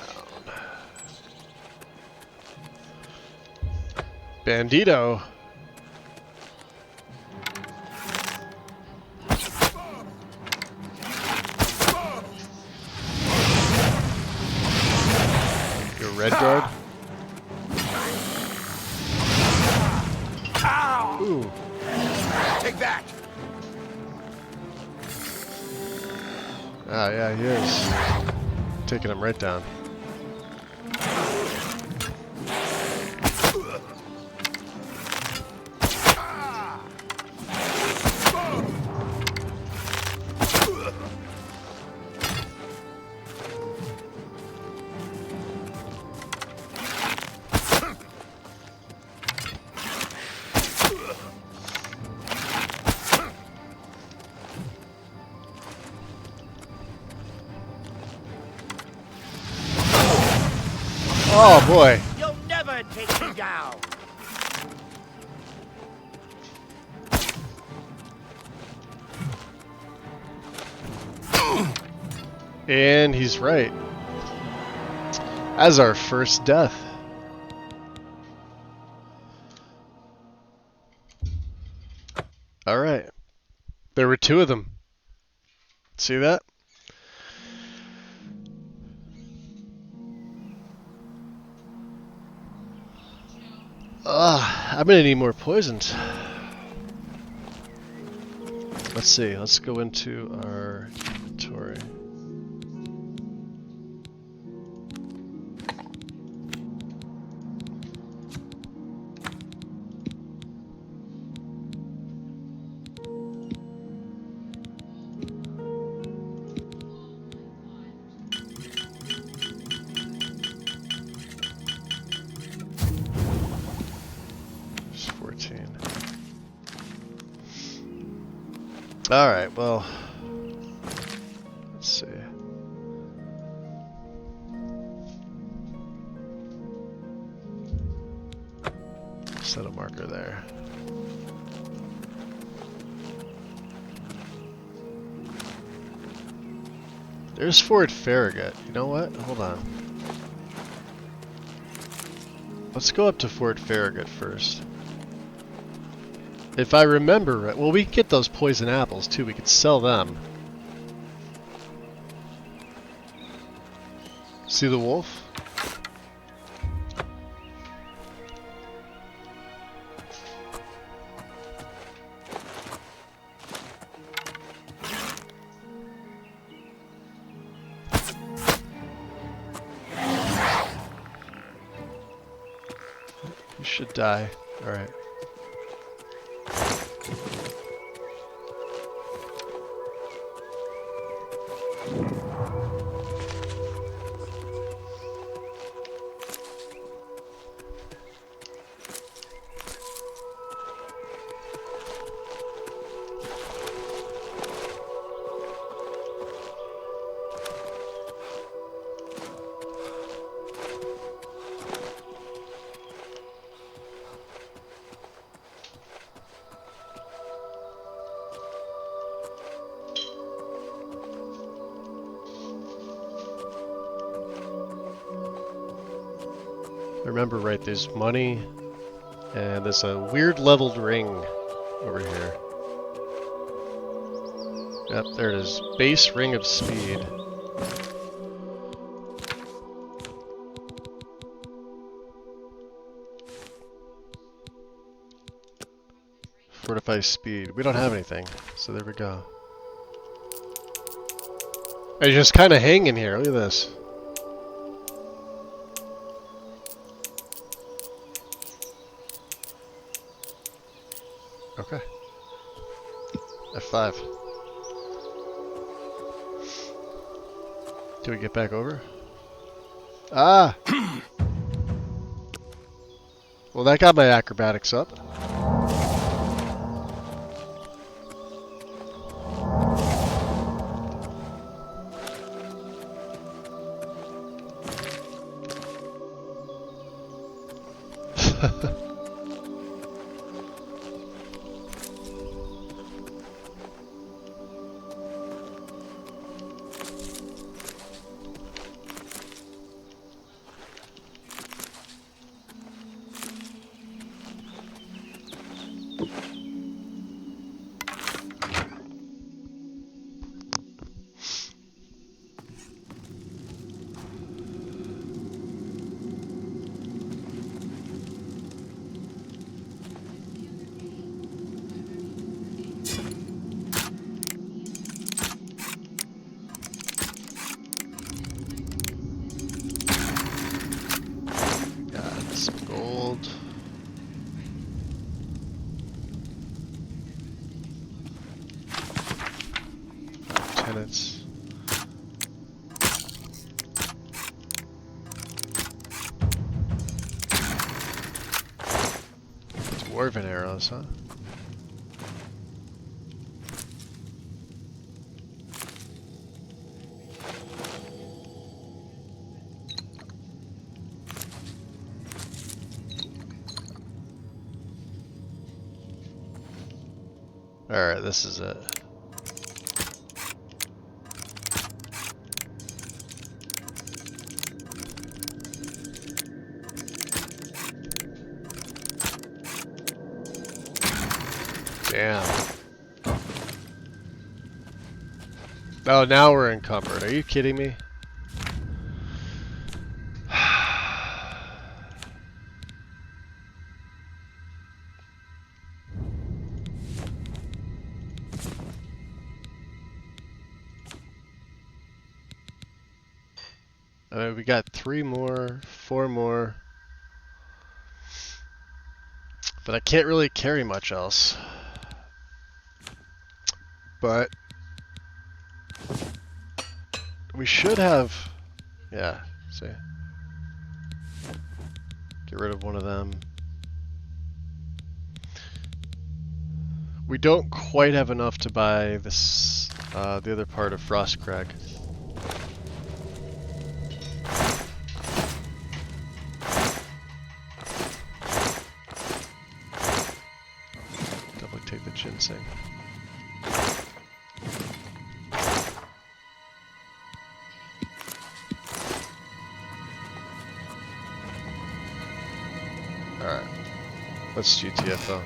Bandito. Your red guard. Ooh. Take that. Ah, yeah, he is. Taking him right down. Oh boy. You'll never take me down. And he's right. As our first death. Alright. There were two of them. See that? I'm gonna need more poisons. Let's see, let's go into our inventory. Alright, well, let's see. Set a marker there. There's Fort Farragut. You know what? Hold on. Let's go up to Fort Farragut first. If I remember right, well, we can get those poison apples too. We could sell them. See the wolf? You should die. All right. Remember right, there's money, and there's a weird leveled ring over here. Yep, there it is. Base ring of speed. Fortify speed. We don't have anything, so there we go. I just kind of hang in here. Look at this. Okay. F5. Do we get back over? Ah! Well, that got my acrobatics up. Dwarven arrows, huh? Alright, this is it. Damn. Oh, now we're encumbered. Are you kidding me? I mean, we got 3 more, 4 more. But I can't really carry much else. But we should have, yeah, see. Get rid of one of them. We don't quite have enough to buy this, the other part of Frostcrag. Definitely take the ginseng. Alright, let's GTFO.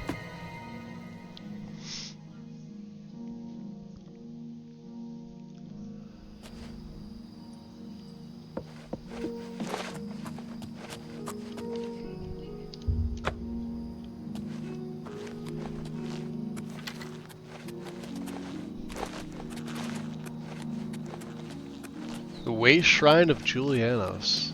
The Waste Shrine of Julianos.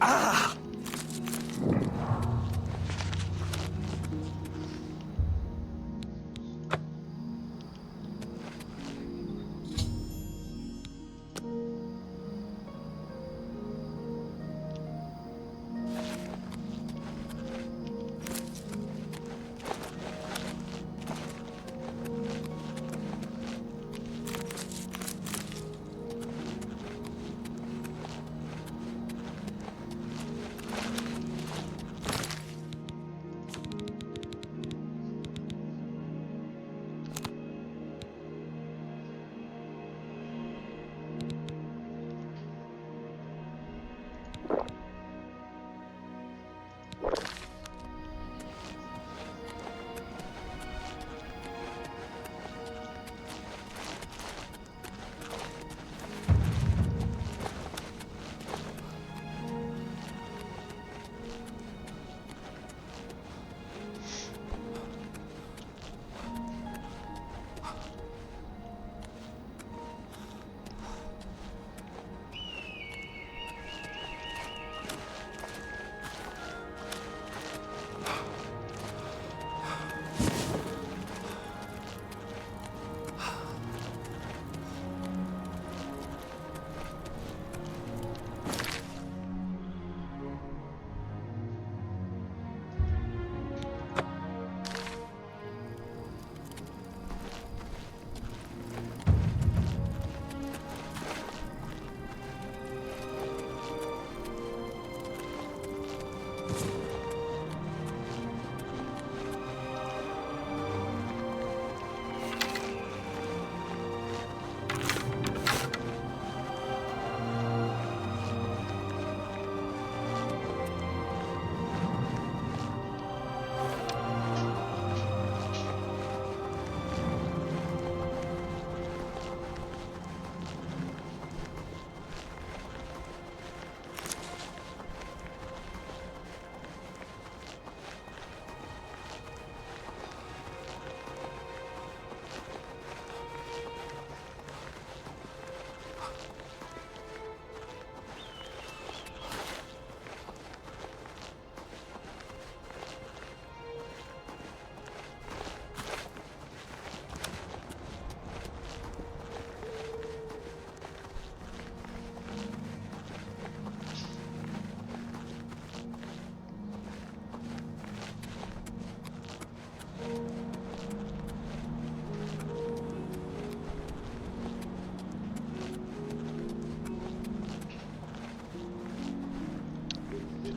Ah!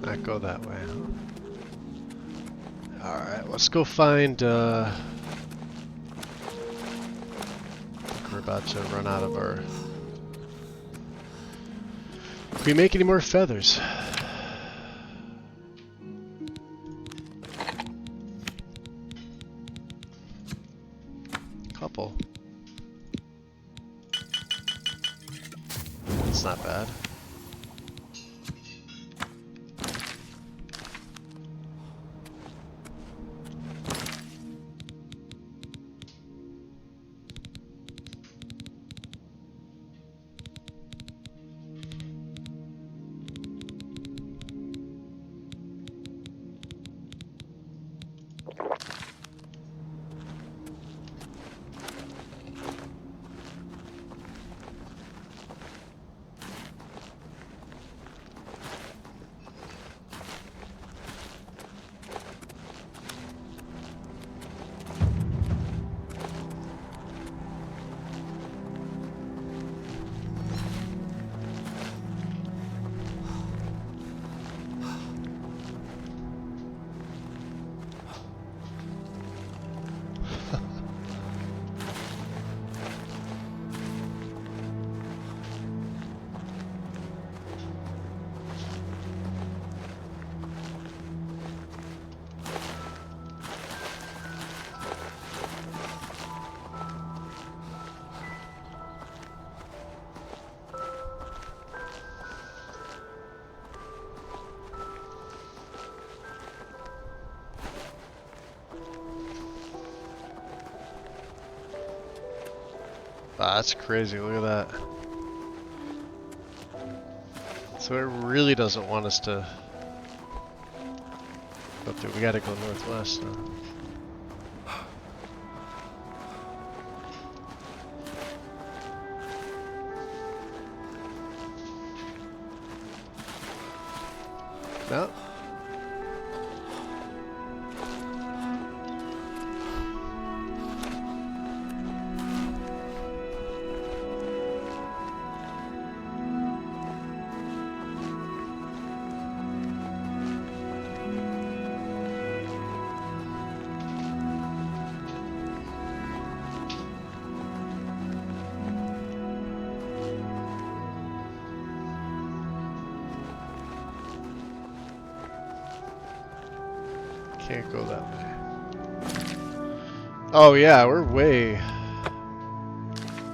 Not go that way, huh? Alright, let's go find, I think we're about to run out of our... Can we make any more feathers? Couple. That's not bad. Wow, that's crazy, look at that. So it really doesn't want us to go through. We gotta go northwest now. No. Can't go that way. Oh yeah, we're way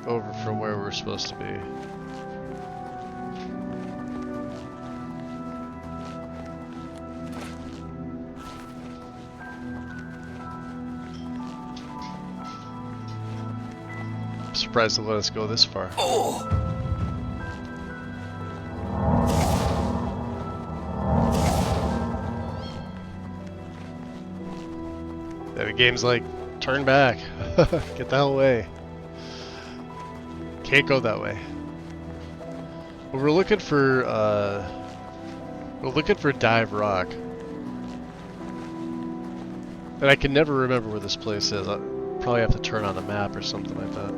over from where we're supposed to be. I'm surprised they let us go this far. Oh! Yeah, the game's like, turn back. Get the hell away. Can't go that way. Well, we're looking for Dive Rock. And I can never remember where this place is. I'll probably have to turn on a map or something like that.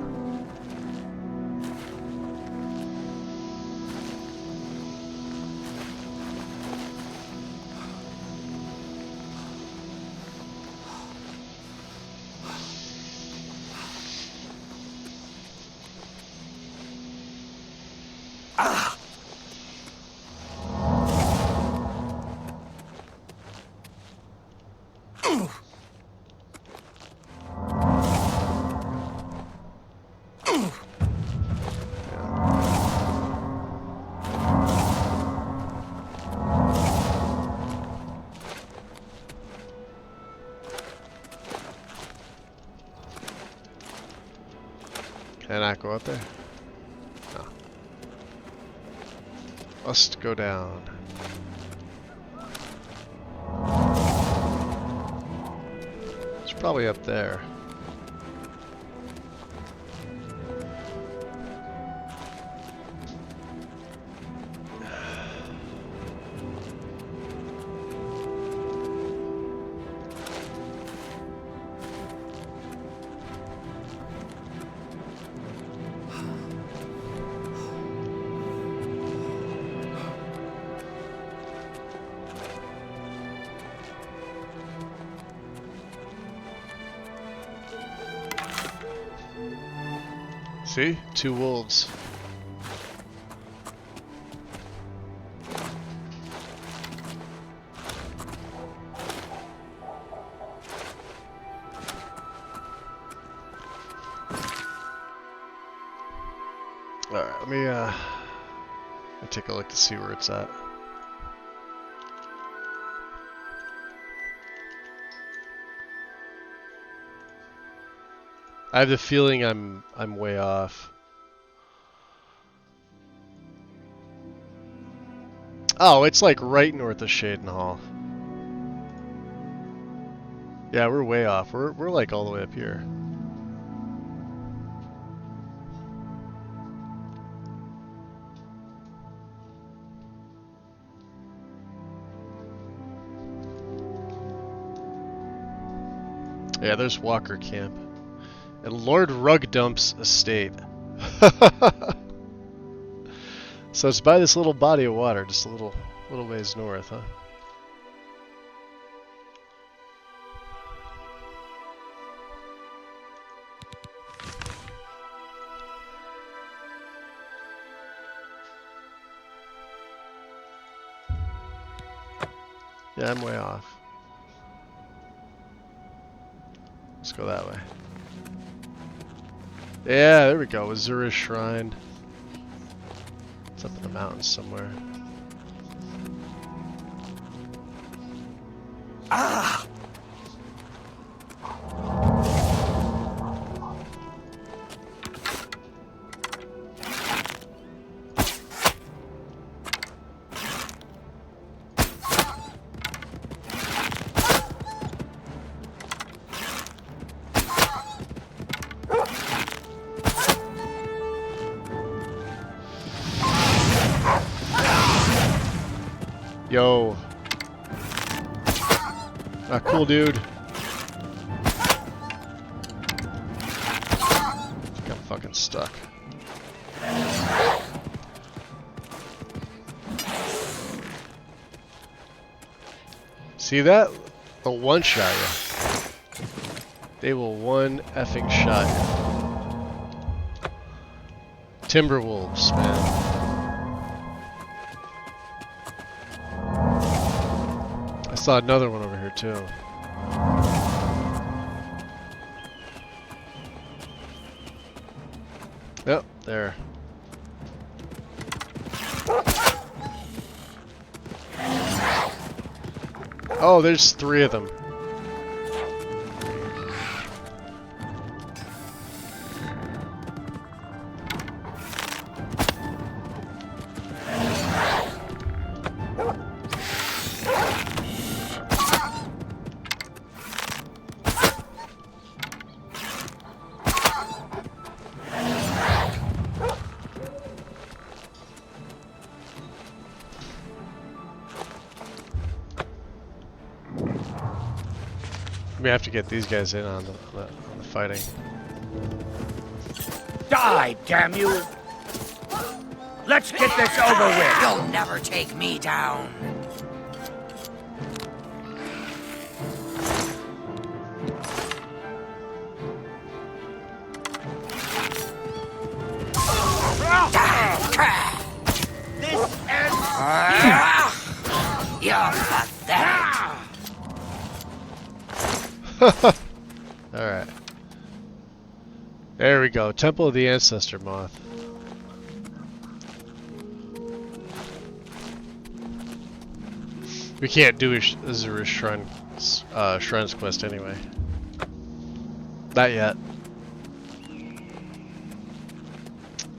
Can I go up there? No. Must go down. It's probably up there. See? 2 wolves. Alright, let me take a look to see where it's at. I have the feeling I'm way off. Oh, it's like right north of Shaden Hall. Yeah, we're way off. We're like all the way up here. Yeah, there's Walker Camp. And Lord Rugdump's estate. So it's by this little body of water, just a little ways north, huh? Yeah, I'm way off. Let's go that way. Yeah, there we go. Azura's Shrine. It's up in the mountains somewhere. Ah! Yo. Ah, cool dude. I'm fucking stuck. See that? They'll one-shot you. They will one effing shot you. Timberwolves, man. I saw another one over here too. Yep, there. Oh, there's 3 of them. We have to get these guys in on the fighting. Die, damn you! Let's get this over with! You'll never take me down. This ends... You're pathetic. Alright. There we go. Temple of the Ancestor Moth. We can't do Azura's Shrine's quest anyway. Not yet.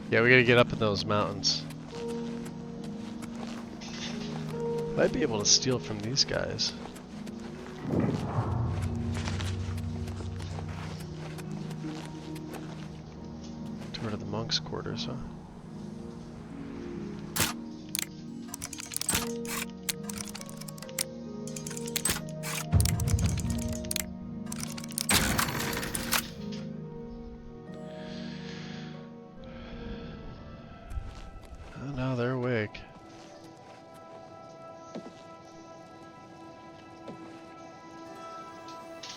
Yeah, we gotta get up in those mountains. Might be able to steal from these guys. Tour to the monks' quarters, huh? Oh no, they're awake.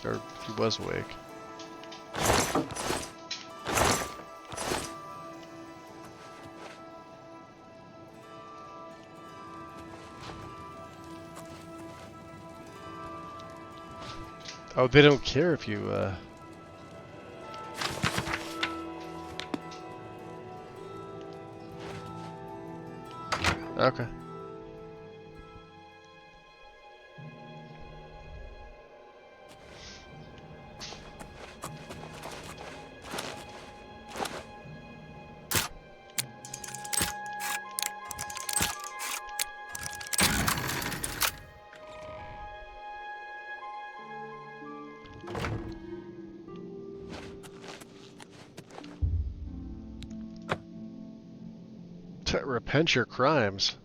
Or he was awake. Oh, they don't care if you, Okay. Repent your crimes.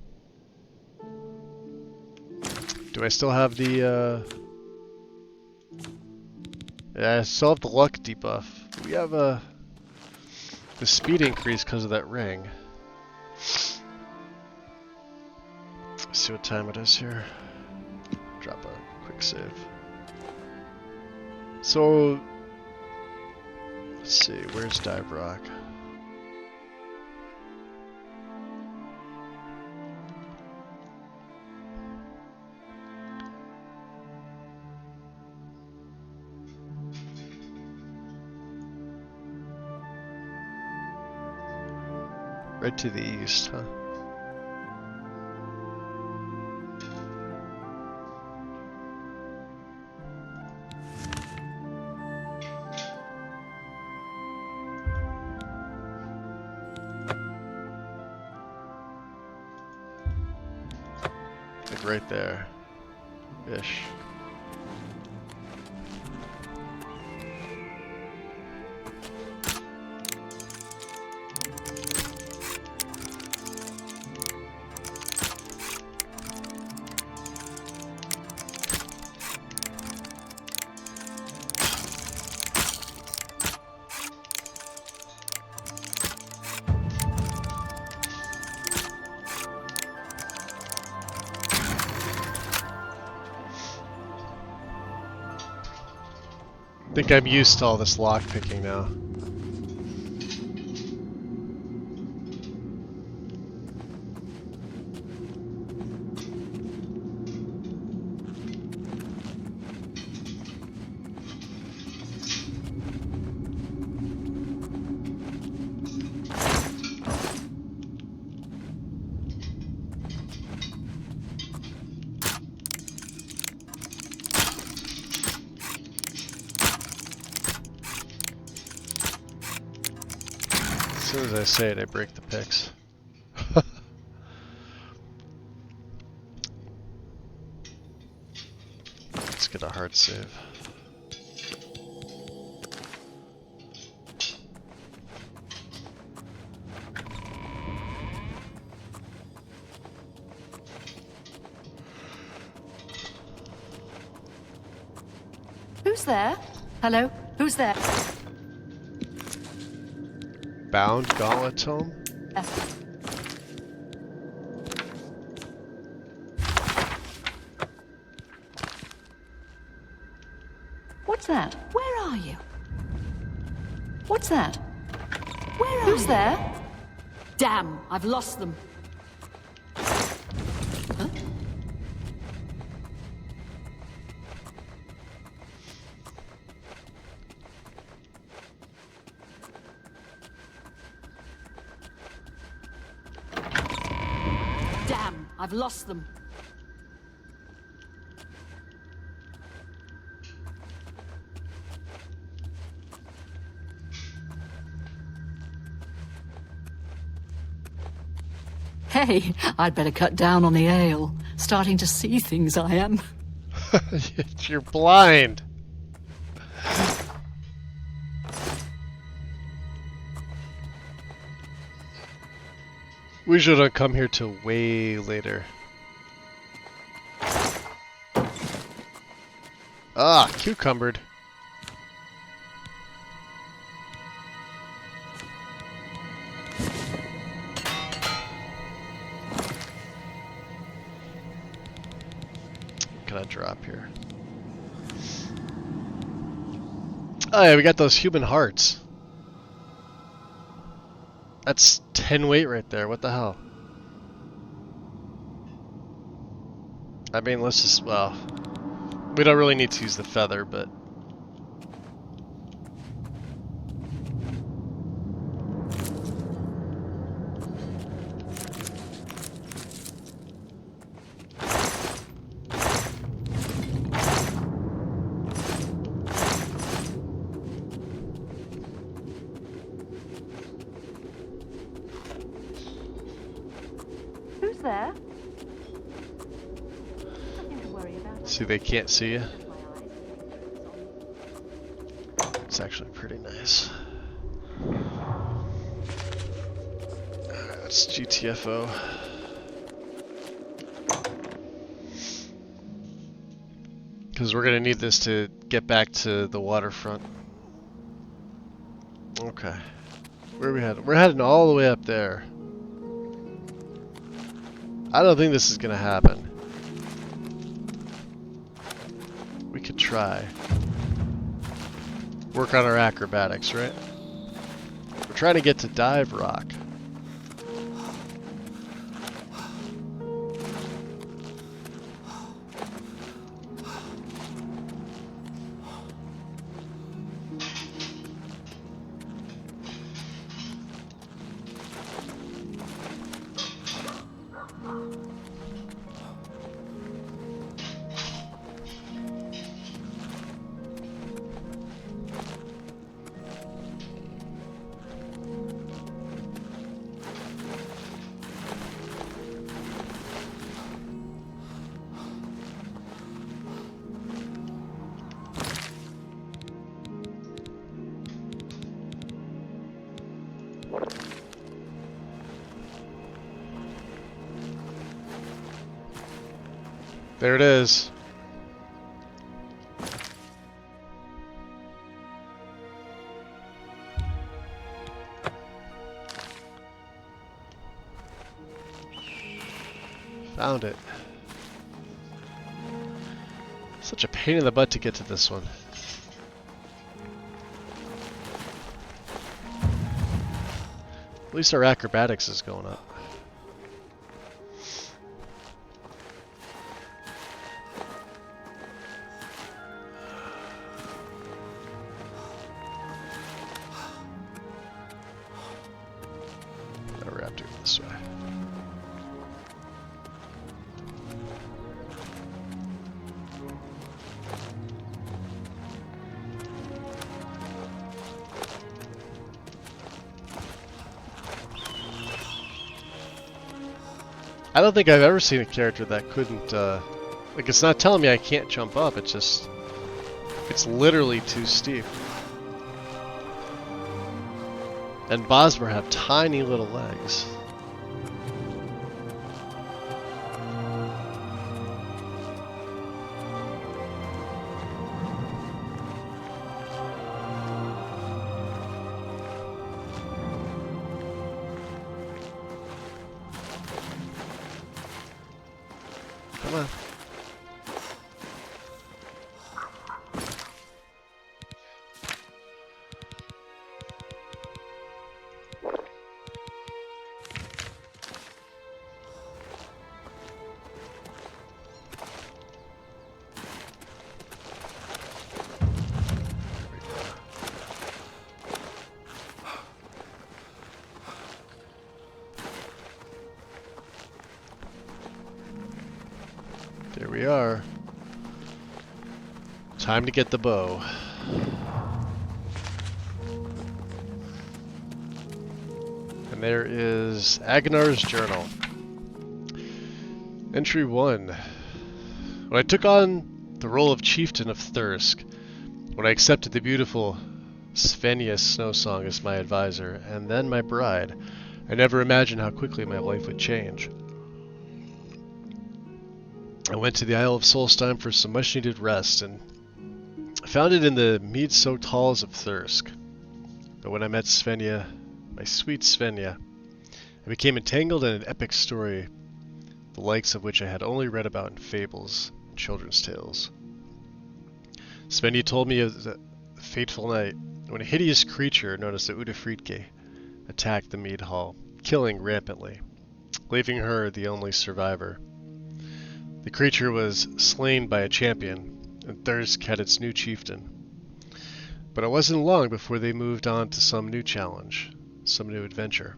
Do I still have the, Yeah, I still have the luck debuff. We have, the speed increase because of that ring. Let's see what time it is here. Drop a quick save. So, let's see, where's Dive Rock? Right to the east, huh? Like right there. Ish. I think I'm used to all this lockpicking now. As soon as I say it, I break the picks. Let's get a hard save. Who's there? Hello? Who's there? Bound Gauntlet Tome? What's that? Where are you? What's that? Where are Who's you? There? Damn, I've lost them. Huh? Damn, I've lost them. Hey, I'd better cut down on the ale. Starting to see things, I am. You're blind. We should have come here till way later. Ah, cucumbered. Can I drop here? Oh yeah, we got those human hearts. That's 10 weight right there, what the hell? I mean, let's just, well, we don't really need to use the feather, but there? Nothing to worry about. See, they can't see you. It's actually pretty nice. Alright, let's GTFO. Because we're going to need this to get back to the waterfront. Okay. Where are we heading? We're heading all the way up there. I don't think this is going to happen. We could try. Work on our acrobatics, right? We're trying to get to Dive Rock. There it is. Found it. Such a pain in the butt to get to this one. At least our acrobatics is going up. I don't think I've ever seen a character that couldn't, like, it's not telling me I can't jump up, it's just, it's literally too steep. And Bosmer have tiny little legs. Come on. There we are. Time to get the bow. And there is Agnar's Journal. Entry 1. When I took on the role of Chieftain of Thirsk, when I accepted the beautiful Svenja Snowsong as my advisor, and then my bride, I never imagined how quickly my life would change. I went to the Isle of Solstheim for some much-needed rest, and found it in the mead-soaked halls of Thirsk. But when I met Svenja, my sweet Svenja, I became entangled in an epic story, the likes of which I had only read about in fables and children's tales. Svenja told me of the fateful night when a hideous creature known as the Udafritke attacked the mead hall, killing rampantly, leaving her the only survivor. The creature was slain by a champion, and Thirsk had its new chieftain. But it wasn't long before they moved on to some new challenge, some new adventure.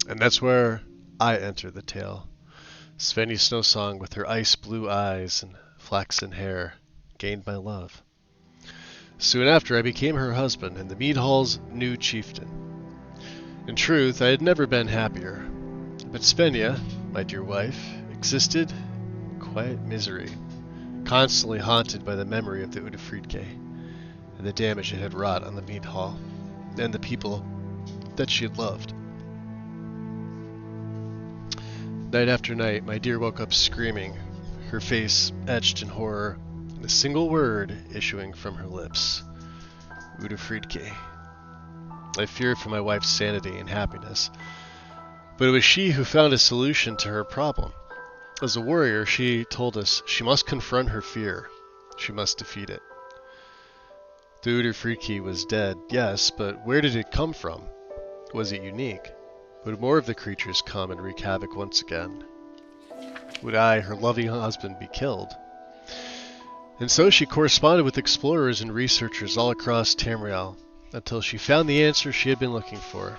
And that's where I enter the tale. Svenja Snowsong, with her ice blue eyes and flaxen hair, gained my love. Soon after, I became her husband and the mead hall's new chieftain. In truth, I had never been happier. But Svenja, my dear wife, existed in quiet misery, constantly haunted by the memory of the Udafridke and the damage it had wrought on the mead hall and the people that she had loved. Night after night, my dear woke up screaming, her face etched in horror, and a single word issuing from her lips: Udafridke. I feared for my wife's sanity and happiness, but it was she who found a solution to her problem. As a warrior, she told us she must confront her fear. She must defeat it. The Udafridke was dead, yes, but where did it come from? Was it unique? Would more of the creatures come and wreak havoc once again? Would I, her loving husband, be killed? And so she corresponded with explorers and researchers all across Tamriel, until she found the answer she had been looking for.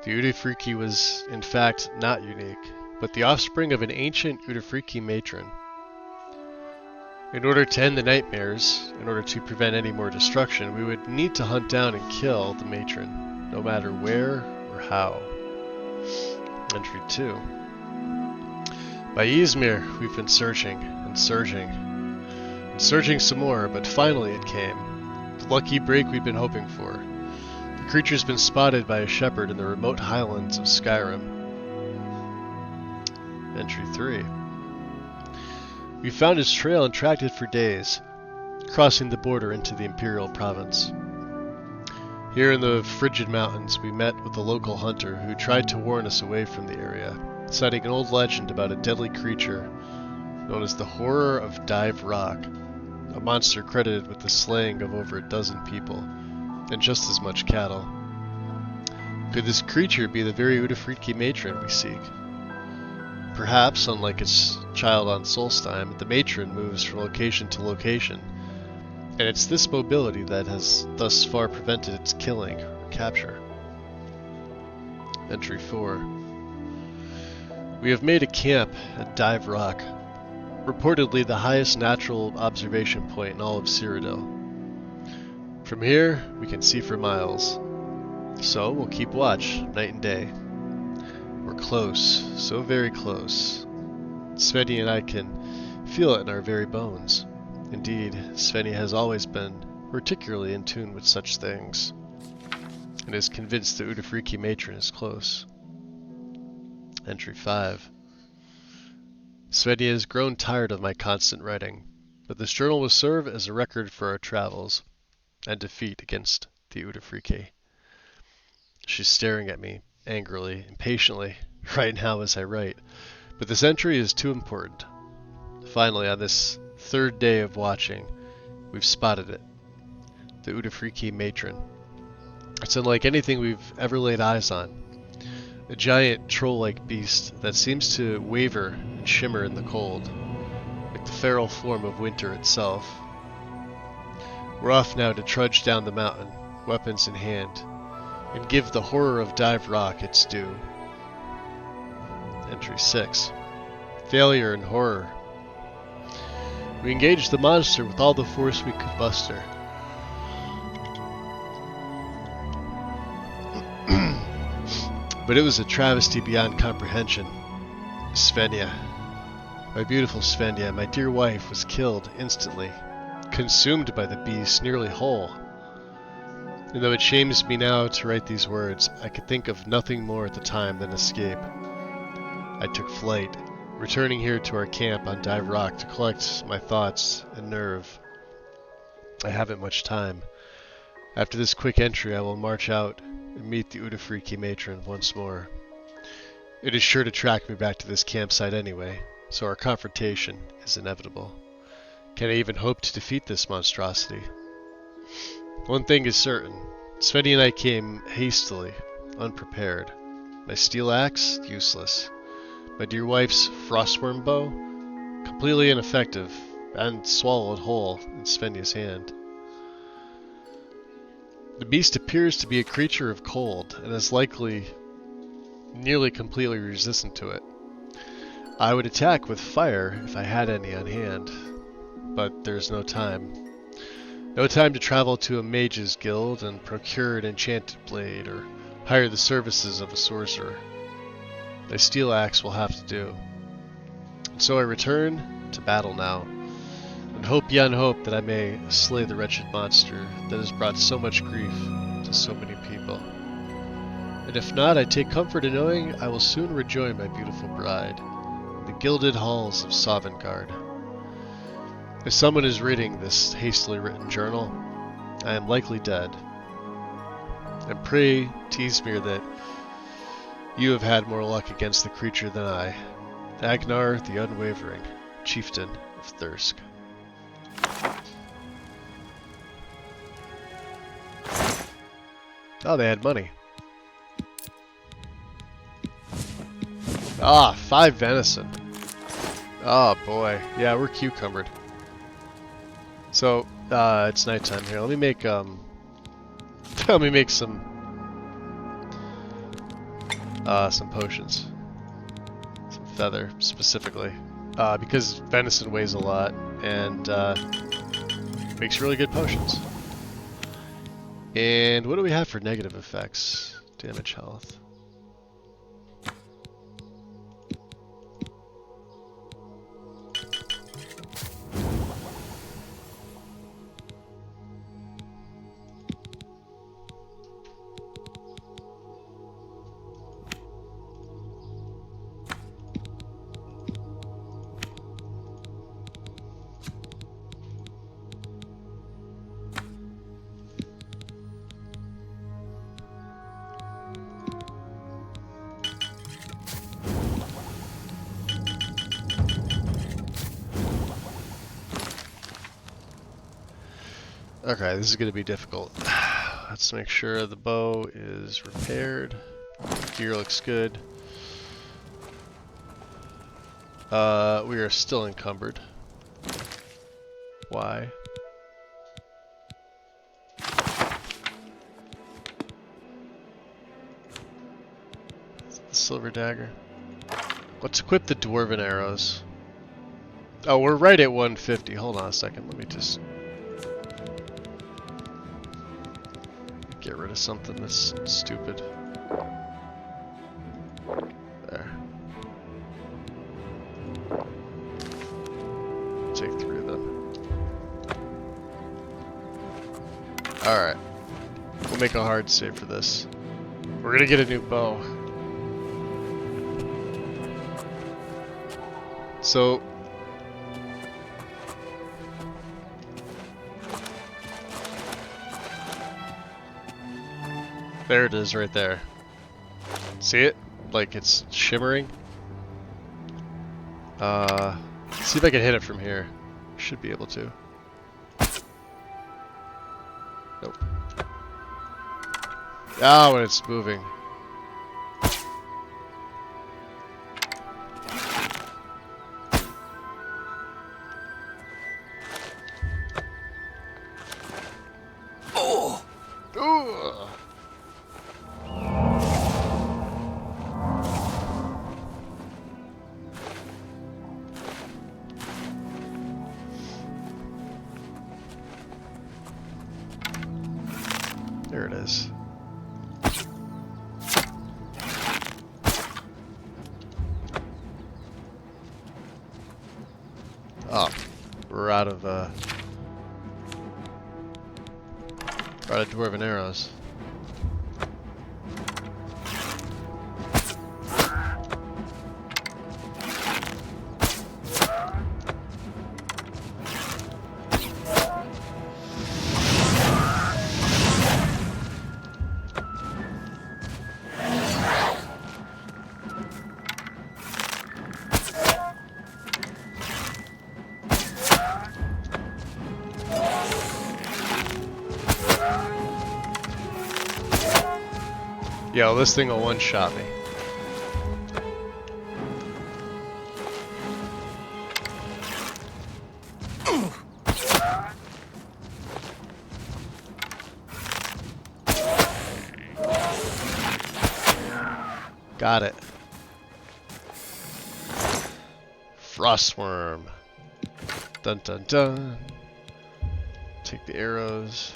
The Udafridke was, in fact, not unique, but the offspring of an ancient Udafridke matron. In order to end the nightmares, in order to prevent any more destruction, we would need to hunt down and kill the matron, no matter where or how. Entry 2. By Ysmir, we've been searching and searching, and searching some more, but finally it came. The lucky break we'd been hoping for. The creature's been spotted by a shepherd in the remote highlands of Skyrim. Entry 3. We found his trail and tracked it for days, crossing the border into the Imperial province. Here in the frigid mountains, we met with a local hunter who tried to warn us away from the area, citing an old legend about a deadly creature known as the Horror of Dive Rock, a monster credited with the slaying of over a dozen people, and just as much cattle. Could this creature be the very Udafridke matron we seek? Perhaps, unlike its child on Solstheim, the matron moves from location to location, and it's this mobility that has thus far prevented its killing or capture. Entry 4. We have made a camp at Dive Rock, reportedly the highest natural observation point in all of Cyrodiil. From here, we can see for miles, so we'll keep watch night and day. We're close, so very close. Svenny and I can feel it in our very bones. Indeed, Svenny has always been particularly in tune with such things, and is convinced the Udafridke matron is close. Entry 5. Svenny has grown tired of my constant writing, but this journal will serve as a record for our travels and defeat against the Udafridke. She's staring at me, angrily, impatiently, right now as I write, but this entry is too important. Finally, on this third day of watching, we've spotted it. The Udafridke matron. It's unlike anything we've ever laid eyes on. A giant troll-like beast that seems to waver and shimmer in the cold, like the feral form of winter itself. We're off now to trudge down the mountain, weapons in hand, and give the Horror of Dive Rock its due. Entry 6. Failure and horror. We engaged the monster with all the force we could muster. But it was a travesty beyond comprehension. Svenja, my beautiful Svenja, my dear wife, was killed instantly, consumed by the beast, nearly whole. And though it shames me now to write these words, I could think of nothing more at the time than escape. I took flight, returning here to our camp on Dive Rock to collect my thoughts and nerve. I haven't much time. After this quick entry, I will march out and meet the Udafridke matron once more. It is sure to track me back to this campsite anyway, so our confrontation is inevitable. Can I even hope to defeat this monstrosity? One thing is certain. Svenny and I came hastily, unprepared. My steel axe, useless. My dear wife's frostworm bow, completely ineffective and swallowed whole in Svenja's hand. The beast appears to be a creature of cold, and is likely nearly completely resistant to it. I would attack with fire if I had any on hand, but there's no time. No time to travel to a mage's guild and procure an enchanted blade, or hire the services of a sorcerer. A steel axe will have to do. And so I return to battle now, and hope beyond hope that I may slay the wretched monster that has brought so much grief to so many people. And if not, I take comfort in knowing I will soon rejoin my beautiful bride in the gilded halls of Sovngarde. If someone is reading this hastily written journal, I am likely dead. And pray, Teasmere, that you have had more luck against the creature than I. Agnar the Unwavering, Chieftain of Thirsk. Oh, they had money. Ah, 5 venison. Oh boy, yeah, we're cucumbered. So, it's nighttime here. Let me make some potions. Some feather, specifically. Because venison weighs a lot, and makes really good potions. And what do we have for negative effects? Damage health. Okay, this is going to be difficult. Let's make sure the bow is repaired. Gear looks good. We are still encumbered. Why? The silver dagger. Let's equip the dwarven arrows. Oh, we're right at 150. Hold on a second. Let me just get rid of something that's stupid. There. Take 3 of them. Alright. We'll make a hard save for this. We're gonna get a new bow. So there it is right there. See it? Like it's shimmering. See if I can hit it from here. Should be able to. Nope. Ah, when it's moving. Oh! Ooh. There it is. Oh, we're out of dwarven arrows. Yo, this thing will one-shot me. Got it. Frostworm. Dun dun dun. Take the arrows.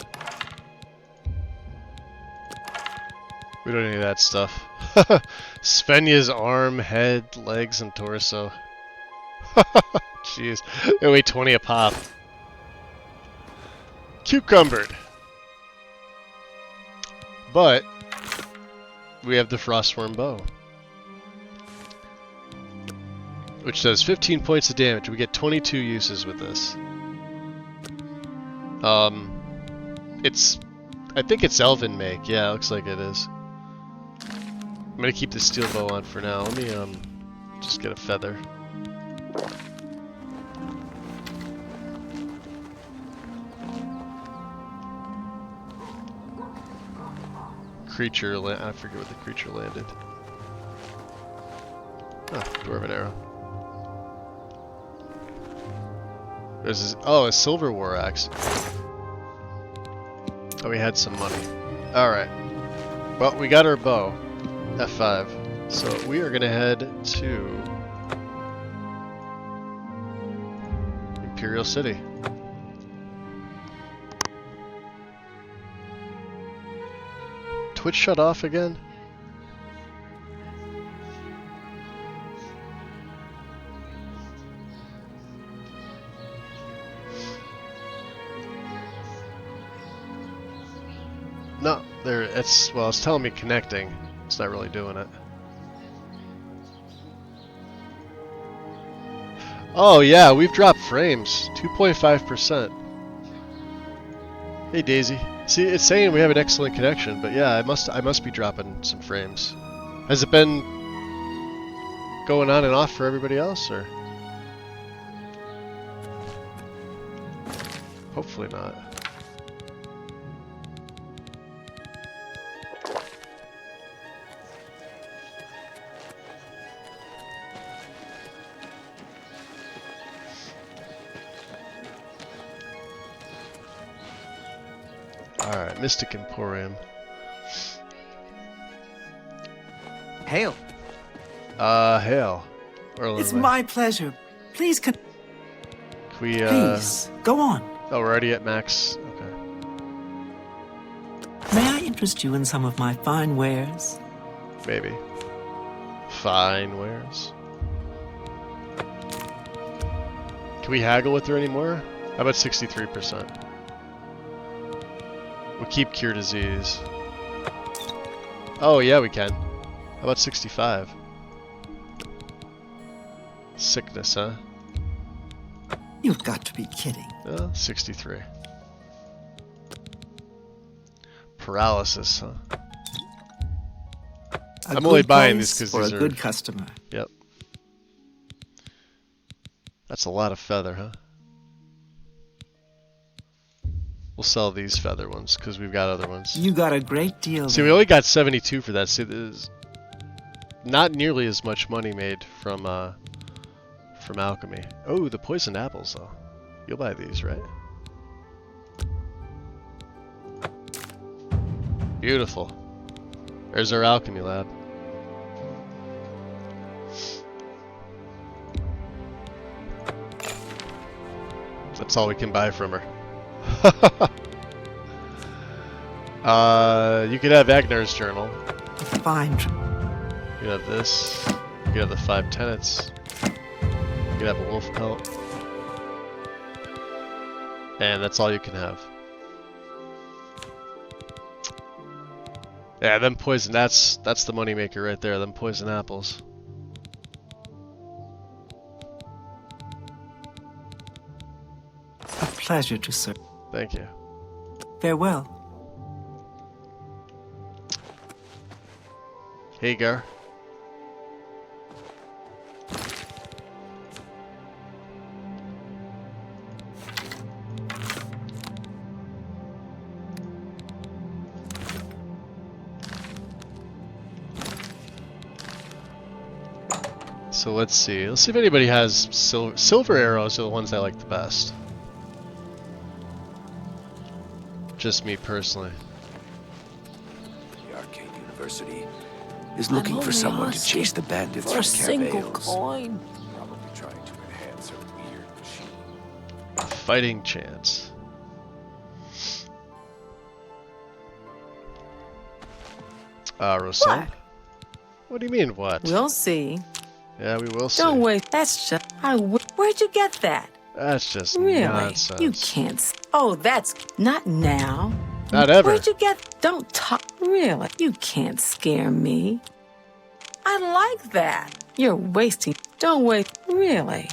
We don't need that stuff. Svenya's arm, head, legs, and torso. Jeez. They weigh 20 a pop. Cucumbered. But we have the Frostworm Bow, which does 15 points of damage. We get 22 uses with this. I think it's Elven make. Yeah, it looks like it is. I'm gonna keep the steel bow on for now. Let me just get a feather. Creature I forget what the creature landed. Oh, Dwarven arrow. There's a silver war axe. Oh, we had some money. Alright. Well, we got our bow. F5. So we are gonna head to Imperial City. Twitch shut off again? No, it's telling me connecting. It's not really doing it. Oh yeah, we've dropped frames. 2.5%. Hey Daisy. See, it's saying we have an excellent connection, but yeah, I must be dropping some frames. Has it been going on and off for everybody else, or? Hopefully not. Alright, Mystic Emporium. Hail. Hail. It's my pleasure. Please Can we, Please, go on. Oh, we're already at max. Okay. May I interest you in some of my fine wares? Maybe. Fine wares. Can we haggle with her anymore? How about 63%? We'll keep Cure Disease. Oh, yeah, we can. How about 65? Sickness, huh? You've got to be kidding. 63. Paralysis, huh? I'm only buying these because these are are... a good customer. Yep. That's a lot of feather, huh? We'll sell these feather ones because we've got other ones. You got a great deal. See, we only got 72 for that. See, there's not nearly as much money made from alchemy. Oh, the poisoned apples, though. You'll buy these, right? Beautiful. There's our alchemy lab. That's all we can buy from her. You could have Agnar's journal. Fine. You could have this. You could have the 5 tenets. You could have a wolf pelt. And that's all you can have. Yeah, them poison, that's the moneymaker right there, them poison apples. A pleasure to serve. Thank you. Farewell. Hagar. So let's see. Let's see if anybody has silver arrows are the ones I like the best. Just me personally. The Arcane University is looking for someone to chase the bandits for from a single Carvales. coin. Probably trying to enhance a weird machine. Fighting chance. Roselle? What do you mean, what? We'll see. Yeah, we will see. Don't wait. That's just... Where'd you get that? That's just really? Nonsense. You can't... Oh, that's... Not now. Not ever. Where'd you get... Don't talk... Really? You can't scare me. I like that. You're wasting... Don't wait. Really?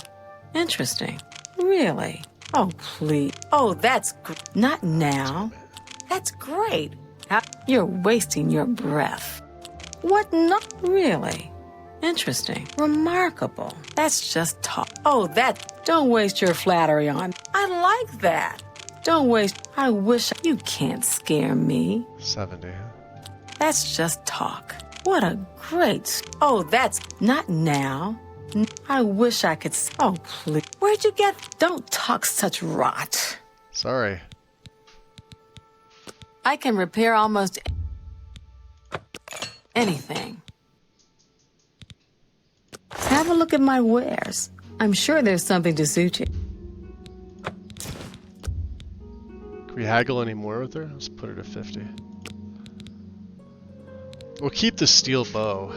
Interesting. Really? Oh, please. Oh, that's... Not now. That's great. You're wasting your breath. What? Not really. Interesting. Remarkable. That's just talk. Oh, that. Don't waste your flattery on. I like that. Don't waste. I wish. You can't scare me. 70. That's just talk. What a great. Oh, that's not now. I wish I could. Oh, please. Where'd you get? Don't talk such rot. Sorry. I can repair almost anything. Have a look at my wares. I'm sure there's something to suit you. Can we haggle any more with her? Let's put her to 50. We'll keep the steel bow.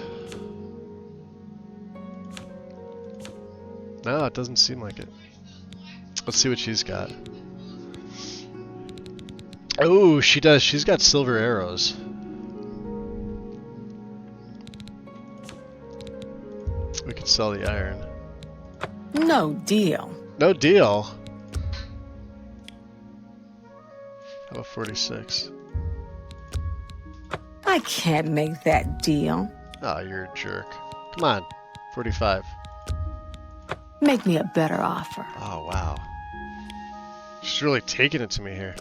No, it doesn't seem like it. Let's see what she's got. Oh, she does. She's got silver arrows. We could sell the iron. No deal. No deal? How about 46? I can't make that deal. Oh, you're a jerk. Come on. 45. Make me a better offer. Oh, wow. She's really taking it to me here.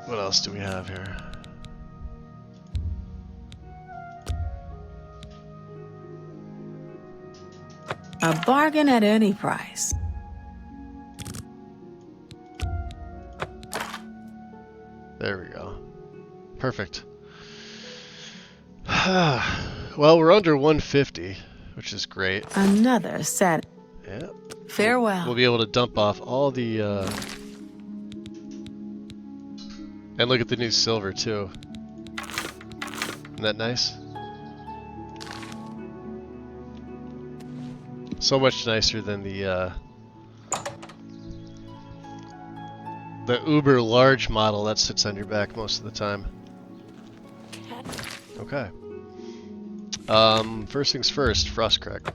What else do we have here? A bargain at any price. There we go. Perfect. Well, we're under 150, which is great. Another set. Yeah. Farewell. We'll be able to dump off all the, and look at the new silver, too. Isn't that nice? So much nicer than the uber large model that sits on your back most of the time. Okay. First things first, Frostcrack.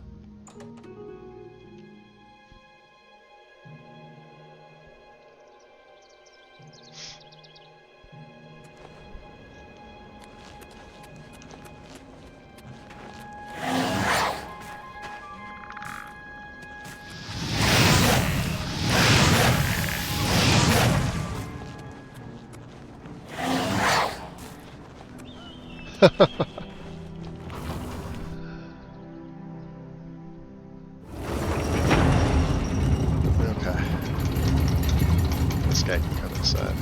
Okay. This guy can come inside.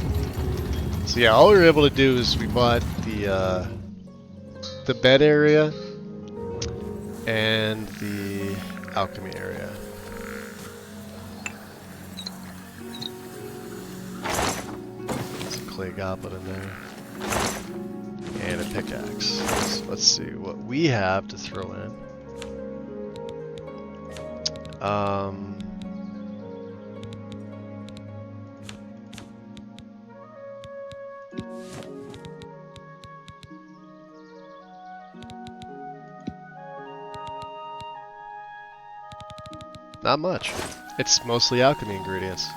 So yeah, all we were able to do is we bought the bed area and the alchemy area. There's a clay goblet in there. And a pickaxe. So let's see what we have to throw in. Not much. It's mostly alchemy ingredients.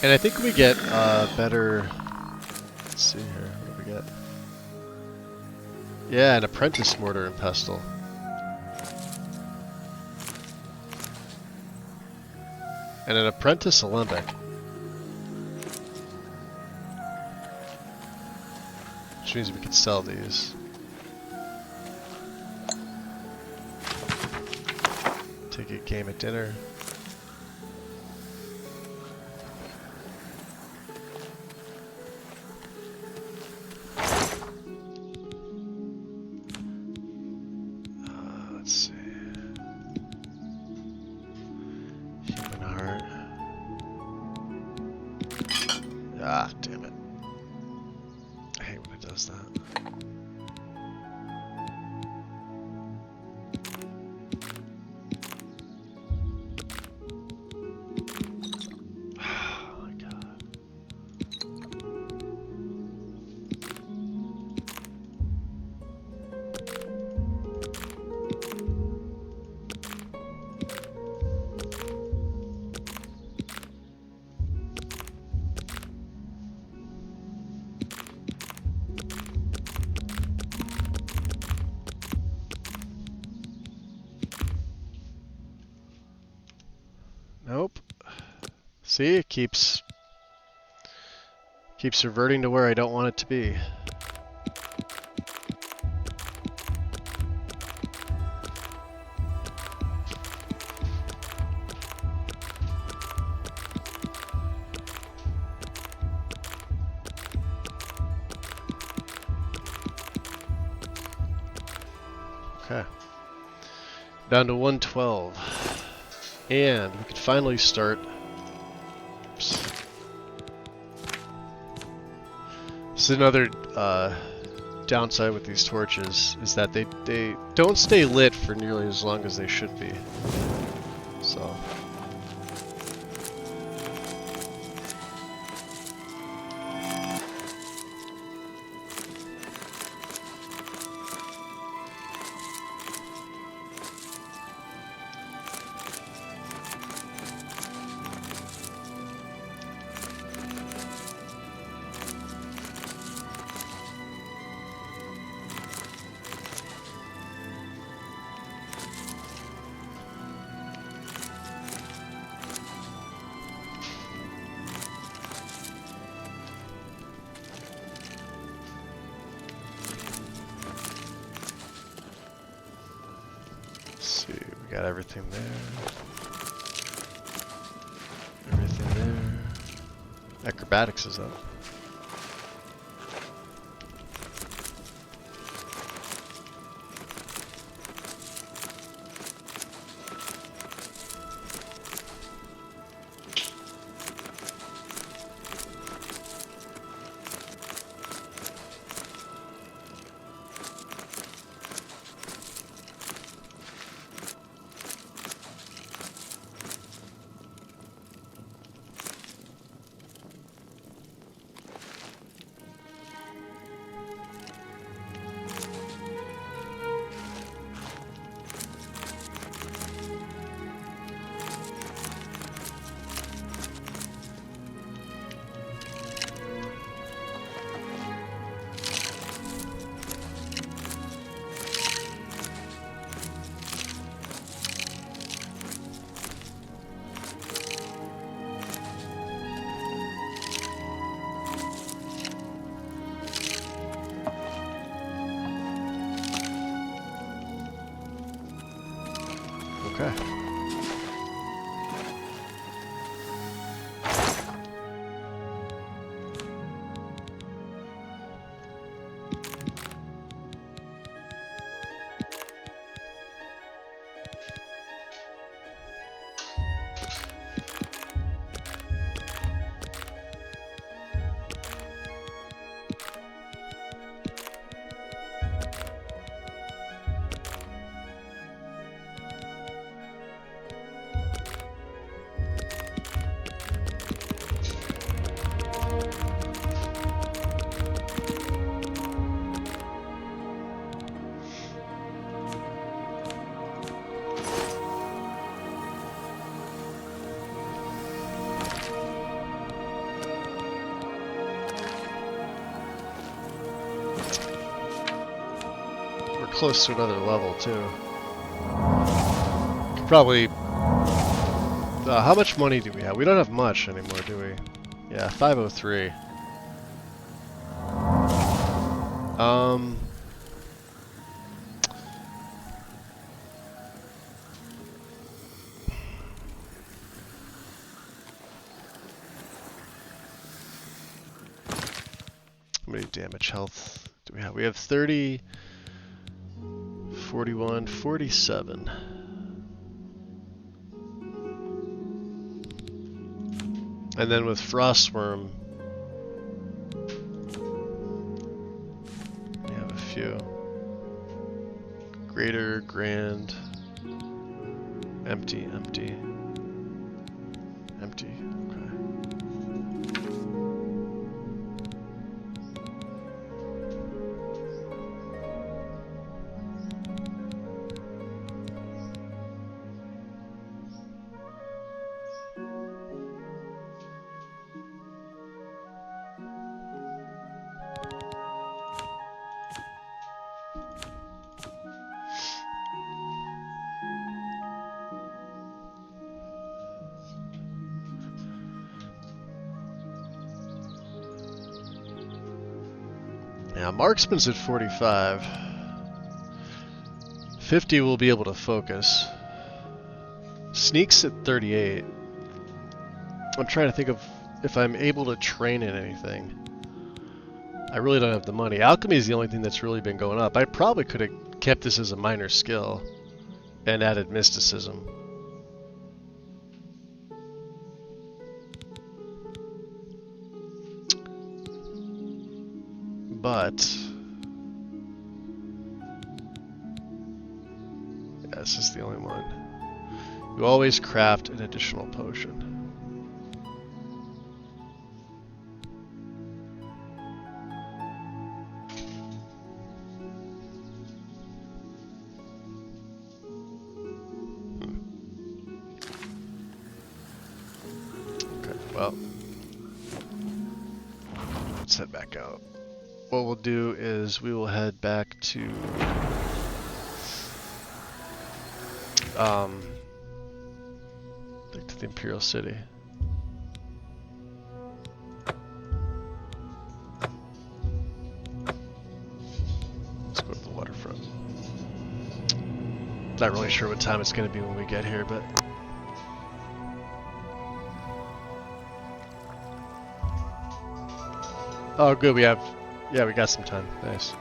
And I think we get better... Let's see here, what do we get? Yeah, an apprentice mortar and pestle. And an apprentice alembic. Which means we can sell these. Take a game at dinner. Let's see. Ah, damn it. I hate when it does that. Nope. See, it keeps reverting to where I don't want it to be. Okay. Down to 112. And we can finally start. Oops. This is another downside with these torches, is that they don't stay lit for nearly as long as they should be. So. Got everything there. Everything there. Acrobatics is up. Okay. Close to another level too. Probably. How much money do we have? We don't have much anymore, do we? Yeah, 503. How many damage health do we have? We have 30. 41, 47. And then with Frostworm, few. Greater, grand, empty, empty, empty. Okay. Now, marksman's at 45. 50 will be able to focus. Sneak's at 38. I'm trying to think of if I'm able to train in anything. I really don't have the money. Alchemy is the only thing that's really been going up. I probably could have kept this as a minor skill and added mysticism. But yeah, this is the only one. You always craft an additional potion. Okay, well, let's head back out. What we'll do is we will head back to the Imperial City. Let's go to the waterfront. Not really sure what time it's going to be when we get here, but oh, good. We got some time. Nice.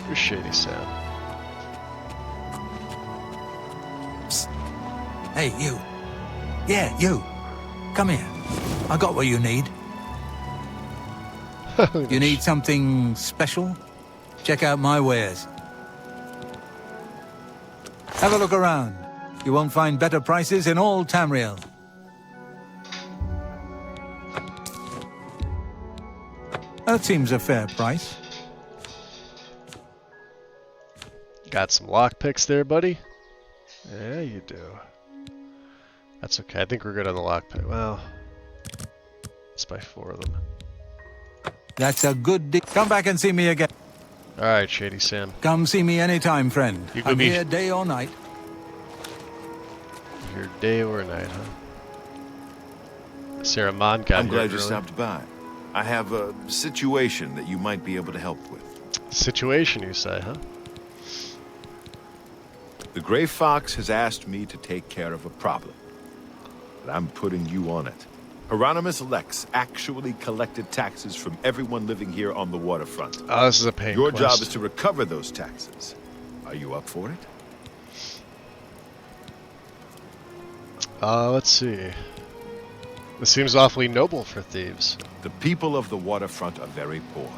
You're shady, Sam. Psst. Hey, you. Yeah, you. Come here. I got what you need. You need something special? Check out my wares. Have a look around. You won't find better prices in all Tamriel. That seems a fair price. Got some lockpicks there, buddy? Yeah, you do. That's okay. I think we're good on the lockpick. Well, let's buy 4 of them. That's a good deal. Come back and see me again. Alright, Shady Sam. Come see me anytime, friend. You could I'm be here day or night. Here day or night, huh? Sarah Mon got I'm glad you early. stopped by. I have a situation that you might be able to help with. Situation, you say, huh? The Grey Fox has asked me to take care of a problem, but I'm putting you on it. Hieronymus Lex actually collected taxes from everyone living here on the waterfront. Oh, this is a pain Your quest. job is to recover those taxes. Are you up for it? Let's see. This seems awfully noble for thieves. The people of the waterfront are very poor.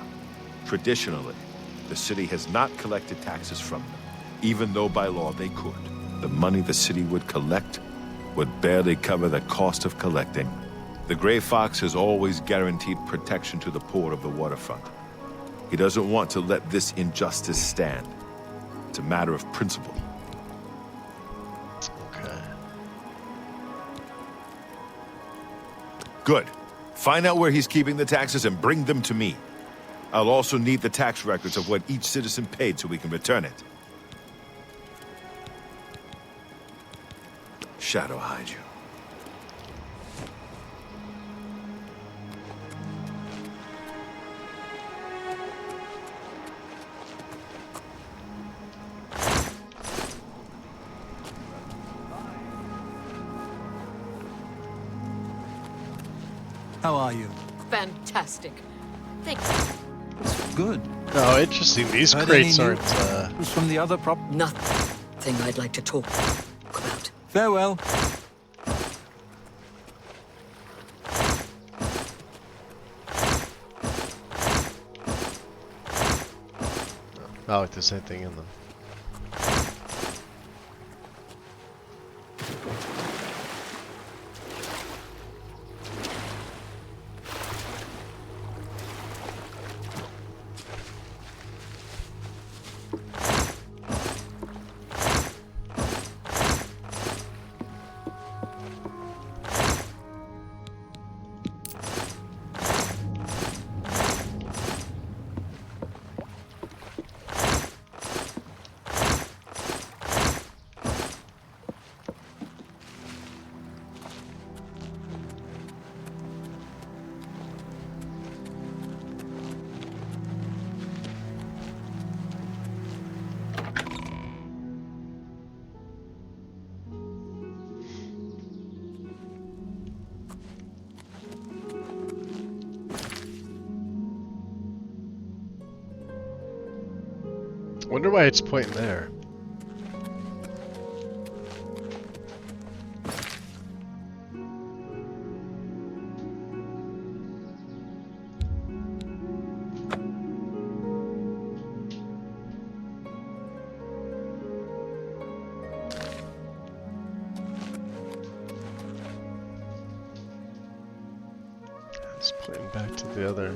Traditionally, the city has not collected taxes from them, even though by law they could. The money the city would collect would barely cover the cost of collecting. The Grey Fox has always guaranteed protection to the poor of the waterfront. He doesn't want to let this injustice stand. It's a matter of principle. Okay. Good. Find out where he's keeping the taxes and bring them to me. I'll also need the tax records of what each citizen paid so we can return it. Shadow hide you. How are you? Fantastic. Thanks. Good. Oh, interesting. These Heard crates any aren't. news from the other prop. Nothing I'd like to talk about. Farewell. Oh, if there's anything in them. Wonder why it's pointing there. It's pointing back to the other.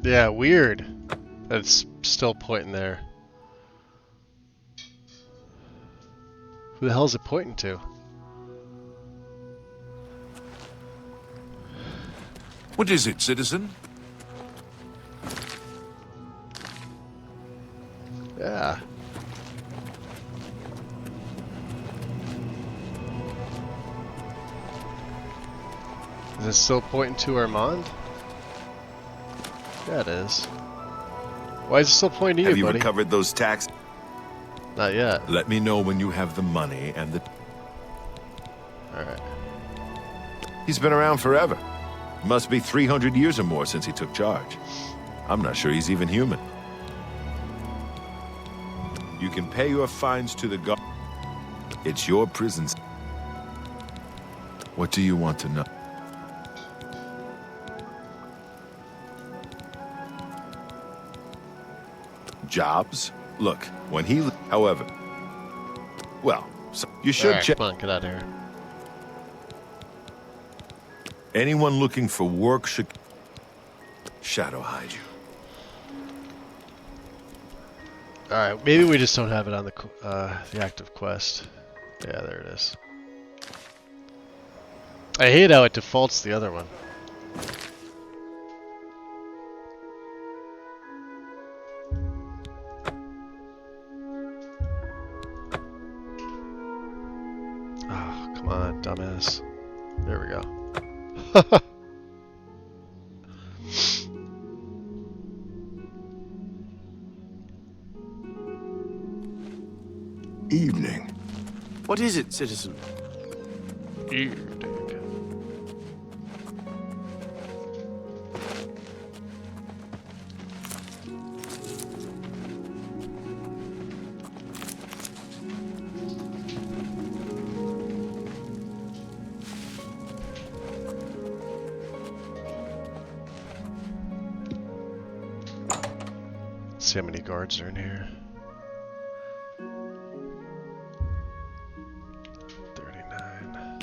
Yeah, weird. That's still pointing there. Who the hell is it pointing to? What is it, citizen? Yeah. Is it still pointing to Armand? Yeah, it is. Why is it still pointing to Have you, you buddy? recovered those tax? Not yet. Let me know when you have the money and the... Alright. He's been around forever. Must be 300 years or more since he took charge. I'm not sure he's even human. You can pay your fines to the guard. It's your prison. What do you want to know? Jobs? Look, when he... However... Well, so you should Alright, check... come on, get out of here. Anyone looking for work should... Shadow hide you. Alright, maybe we just don't have it on the active quest. Yeah, there it is. I hate how it defaults the other one. Oh, come on, dumbass. There we go. Evening. What is it, citizen? Evening. See how many guards are in here. 39.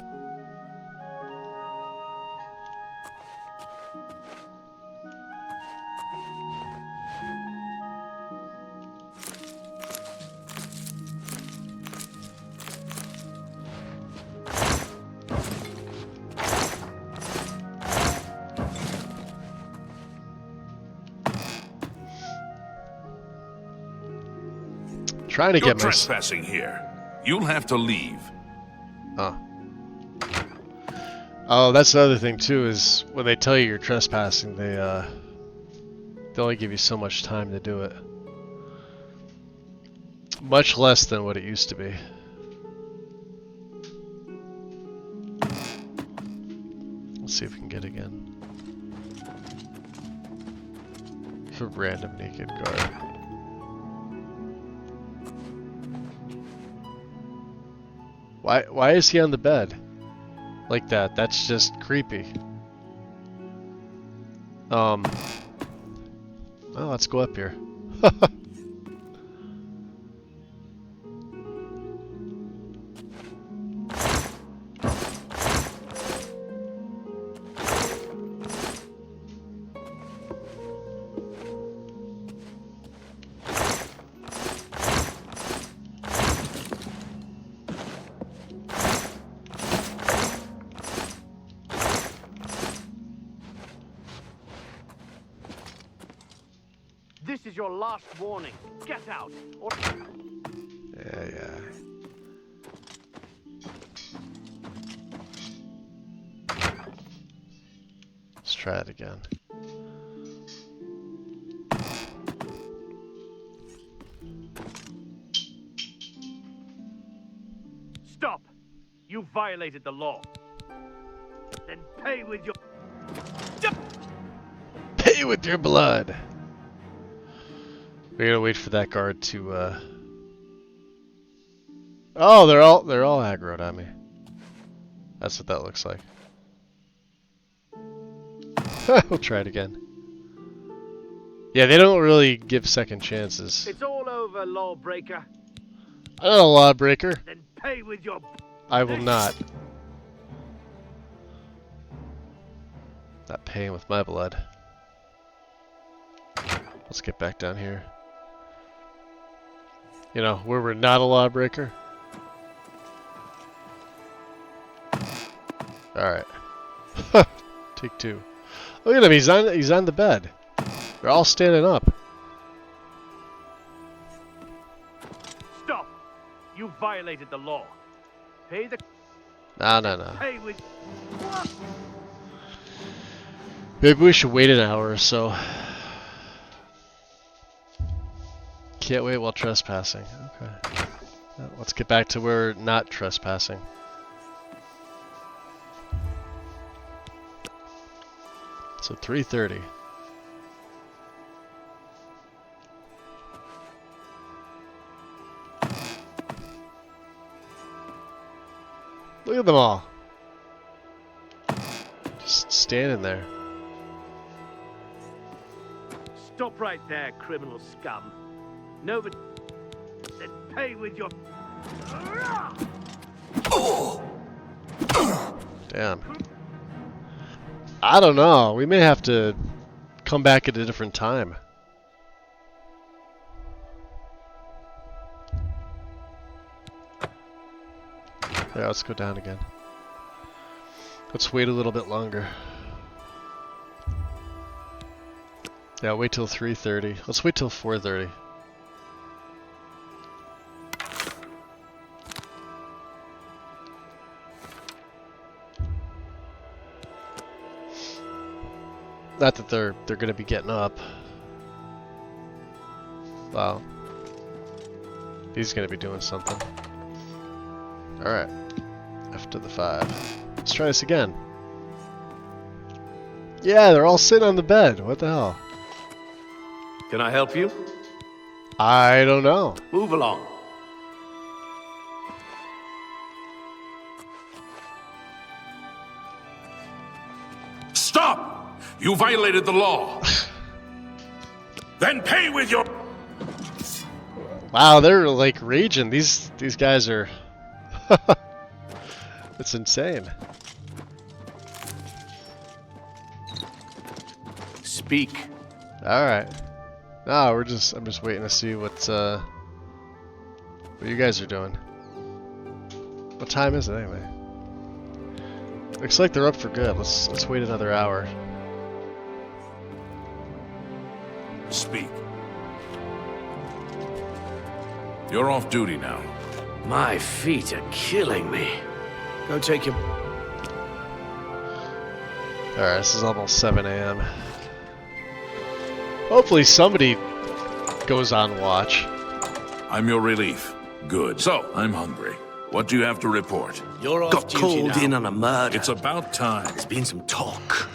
trying to You're get my... trespassing here. You'll have to leave. Oh. Oh, that's the other thing too, is when they tell you you're trespassing, they only give you so much time to do it. Much less than what it used to be. Let's see if we can get again. For random naked guard. Why is he on the bed? Like that? That's just creepy. Well, let's go up here. This is your last warning. Get out. Or... Yeah. Let's try it again. Stop! You violated the law. Then pay with your... Pay with your blood! We're gonna wait for that guard to, Oh, they're all aggroed on me. That's what that looks like. We'll try it again. Yeah, they don't really give second chances. It's all over, lawbreaker. I'm not a lawbreaker. Then pay with your... I will not. Not paying with my blood. Let's get back down here. You know, where we're not a lawbreaker. Alright. Take two. Look at him, he's on the bed. They're all standing up. Stop! You violated the law. Pay the... No. Pay with... Maybe we should wait an hour or so. Can't wait while trespassing. Okay. Let's get back to where we're not trespassing. So 3:30. Look at them all. Just standing there. Stop right there, criminal scum. No, but... Then pay with your... Damn. I don't know. We may have to come back at a different time. Yeah, let's go down again. Let's wait a little bit longer. Yeah, wait till 3:30. Let's wait till 4:30. Not that they're gonna be getting up. Wow. He's gonna be doing something. Alright. After the 5. Let's try this again. Yeah, they're all sitting on the bed. What the hell? Can I help you? I don't know. Move along. Stop! You violated the law. Then pay with your... Wow, they're like raging. These guys are... It's insane. Speak. Alright. No, I'm just waiting to see what you guys are doing. What time is it anyway? Looks like they're up for good. Let's wait another hour. Speak. You're off duty now. My feet are killing me. Go take your... Alright, this is almost 7 a.m. Hopefully somebody goes on watch. I'm your relief. Good. So, I'm hungry. What do you have to report? You're off Got duty called now. in on a murder. It's about time. There's been some talk.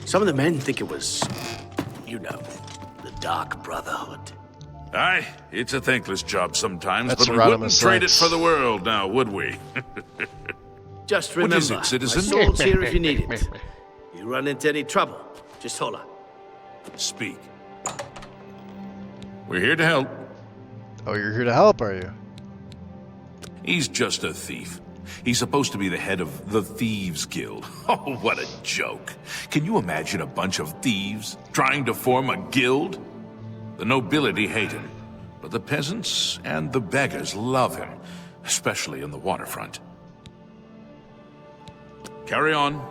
Some of the men think it was, you know, the Dark Brotherhood. Aye, it's a thankless job sometimes, That's but we Rodimus wouldn't trade it Rex. for the world now, would we? Just remember, What is it, citizen? my sword's here if you need it. You run into any trouble, just holler. Speak. We're here to help. Oh, you're here to help, are you? He's just a thief. He's supposed to be the head of the Thieves Guild. Oh, what a joke. Can you imagine a bunch of thieves trying to form a guild? The nobility hate him, but the peasants and the beggars love him, especially in the waterfront. Carry on.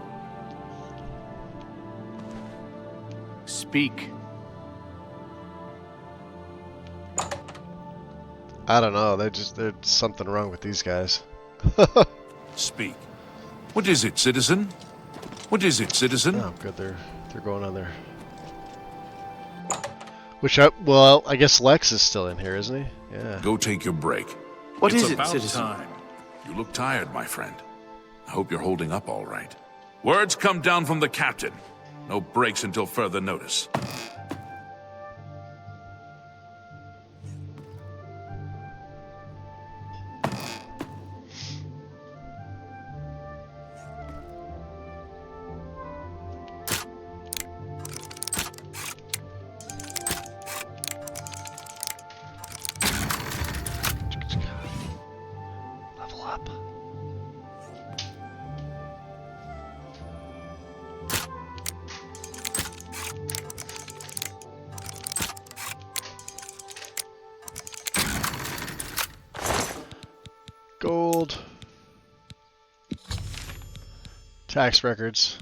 Speak. I don't know. There's something wrong with these guys. Speak. What is it, citizen? What is it, citizen? Oh, good. They're going on there. Well, I guess Lex is still in here, isn't he? Yeah. Go take your break. What It's is it, about citizen? time. You look tired, my friend. I hope you're holding up all right. Words come down from the captain. No breaks until further notice. Level up. Gold. Tax records.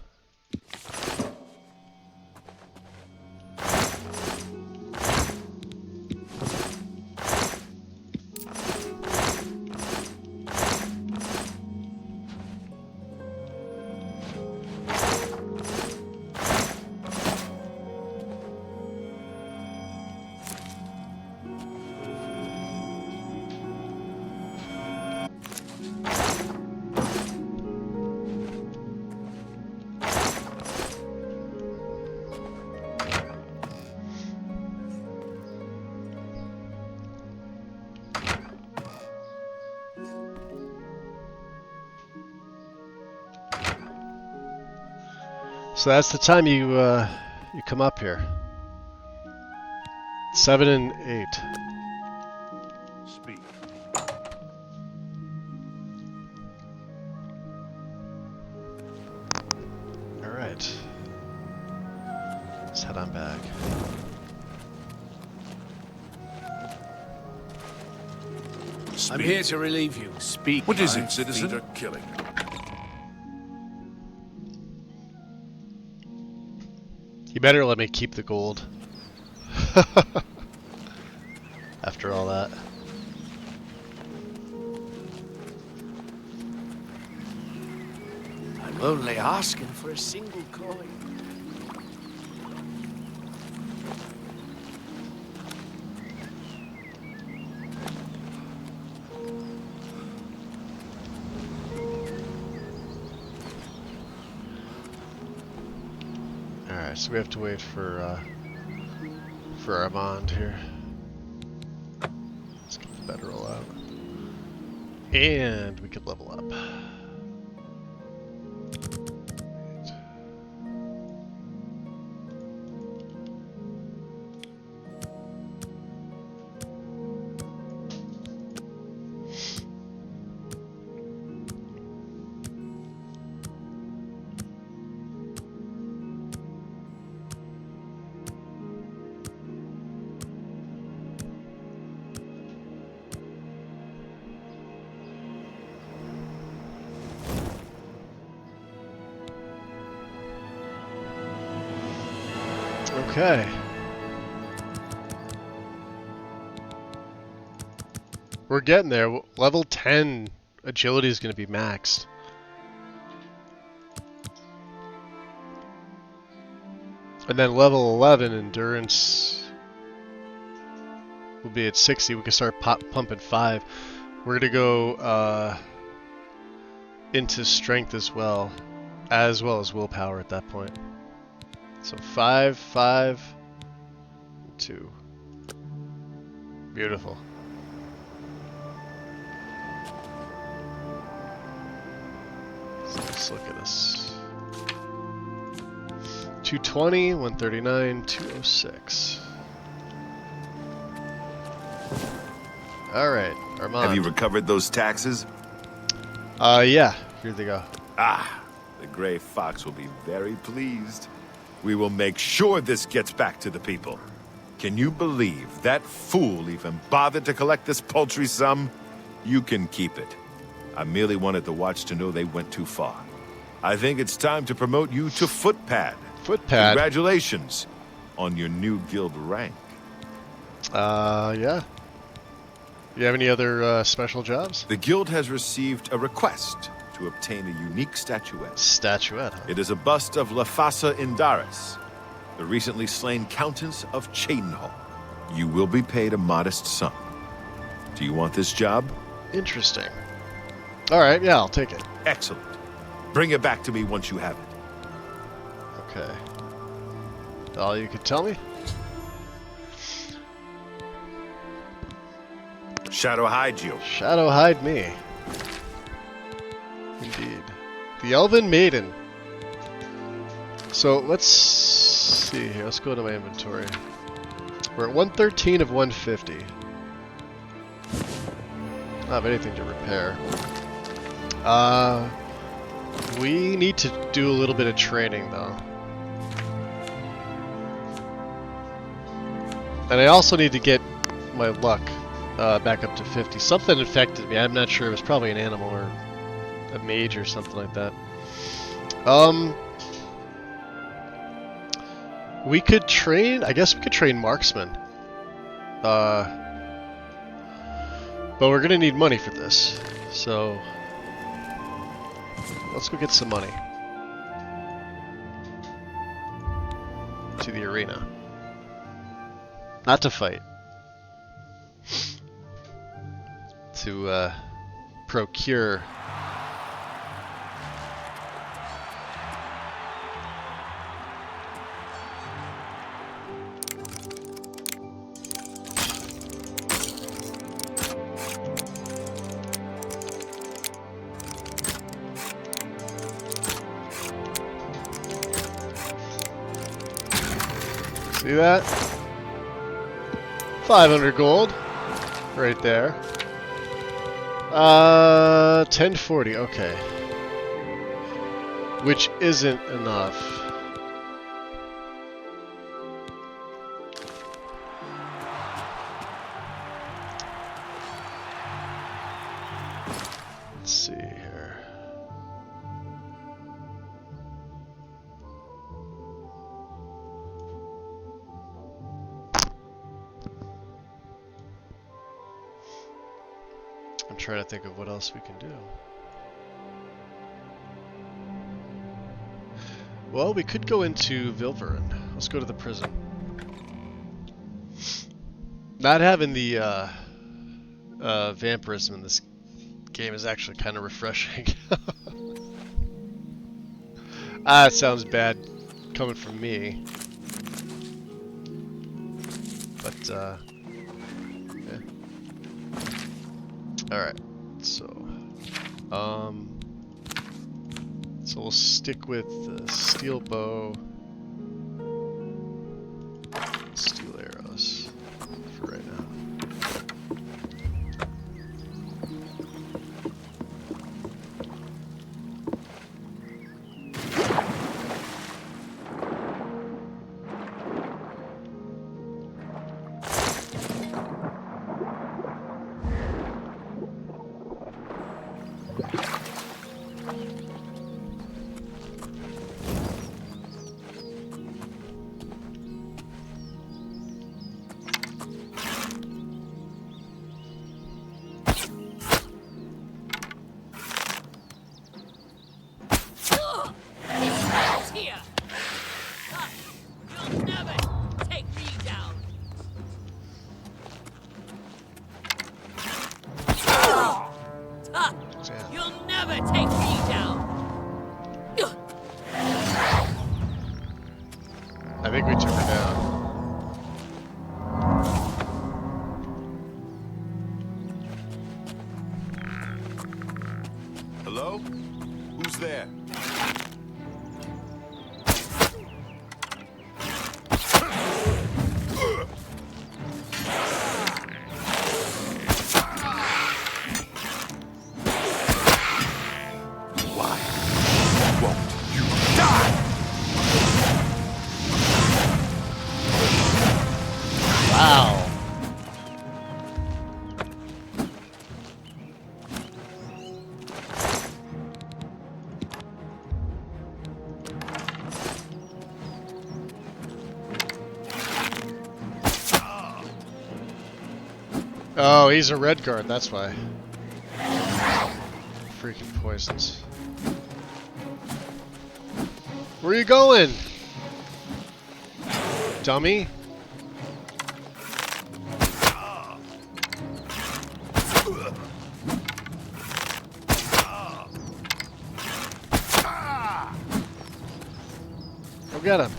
So that's the time you come up here. 7 and 8. Speak. All right. Let's head on back. I'm here to relieve you. Speak. What is My it, citizen? feet are Killing. You better let me keep the gold. After all that. I'm only asking for a single coin. Alright, so we have to wait for Armand here. Let's get the bedroll out. And we could level up. Okay. We're getting there. Level 10 agility is going to be maxed. And then level 11 endurance will be at 60. We can start pumping 5. We're going to go into strength as well as willpower at that point. So 5, 5, 2. Beautiful. So let's look at this. 220, 139, 206. Alright, Armand. Have you recovered those taxes? Yeah. Here they go. Ah, the Gray Fox will be very pleased. We will make sure this gets back to the people. Can you believe that fool even bothered to collect this paltry sum? You can keep it. I merely wanted the Watch to know they went too far. I think it's time to promote you to Footpad. Footpad? Congratulations on your new guild rank. Yeah. You have any other special jobs? The guild has received a request to obtain a unique statuette. Statuette, huh? It is a bust of Lafasa Indaris, the recently slain Countess of Chadenhall. You will be paid a modest sum. Do you want this job? Interesting. Alright, yeah, I'll take it. Excellent. Bring it back to me once you have it. Okay. All you can tell me? Shadow hide you. Shadow hide me. Indeed. The Elven Maiden. So let's see here. Let's go to my inventory. We're at 113 of 150. I don't have anything to repair. We need to do a little bit of training though. And I also need to get my luck back up to 50. Something infected me. I'm not sure. It was probably an animal or a mage or something like that. We could train. I guess we could train marksman. But we're gonna need money for this. So let's go get some money. To the arena. Not to fight. To procure. See that? 500 gold. Right there. 1040, okay. Which isn't enough. Let's see here. I'm trying to think of what else we can do. Well, we could go into Vilverin. Let's go to the prison. Not having the vampirism in this game is actually kind of refreshing. It sounds bad coming from me. But, yeah. Alright, so we'll stick with the steel bow, steel arrows for right now. Here. You'll never take me down. You'll never take me down. I think we took her down. Hello? Who's there? Wow. Oh, he's a red guard, that's why. Freaking poisons. Where are you going? Dummy? Go get him.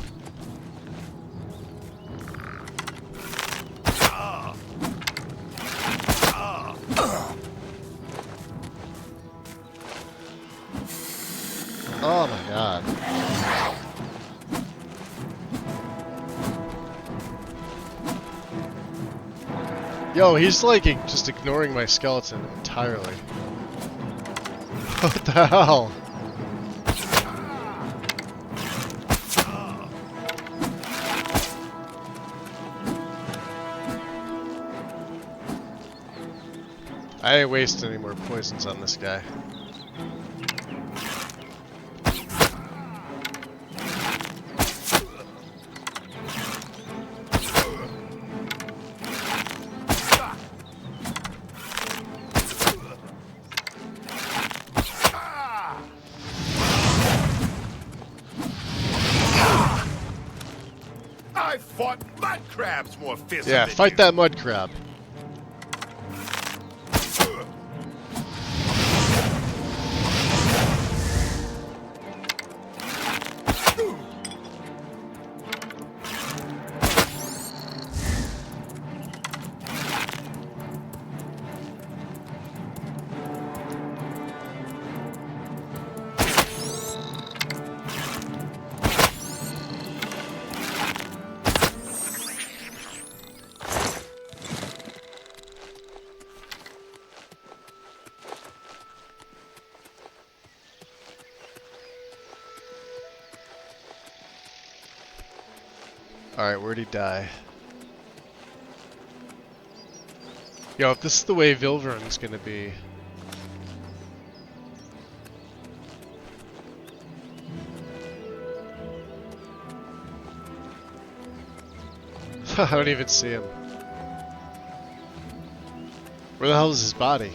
Oh my god. Yo, he's like just ignoring my skeleton entirely. What the hell? I ain't wasting any more poisons on this guy. I fought mud crabs more fiercely. Yeah, fight that mud crab. Alright, where'd he die? Yo, if this is the way Vilvern's gonna be... I don't even see him. Where the hell is his body?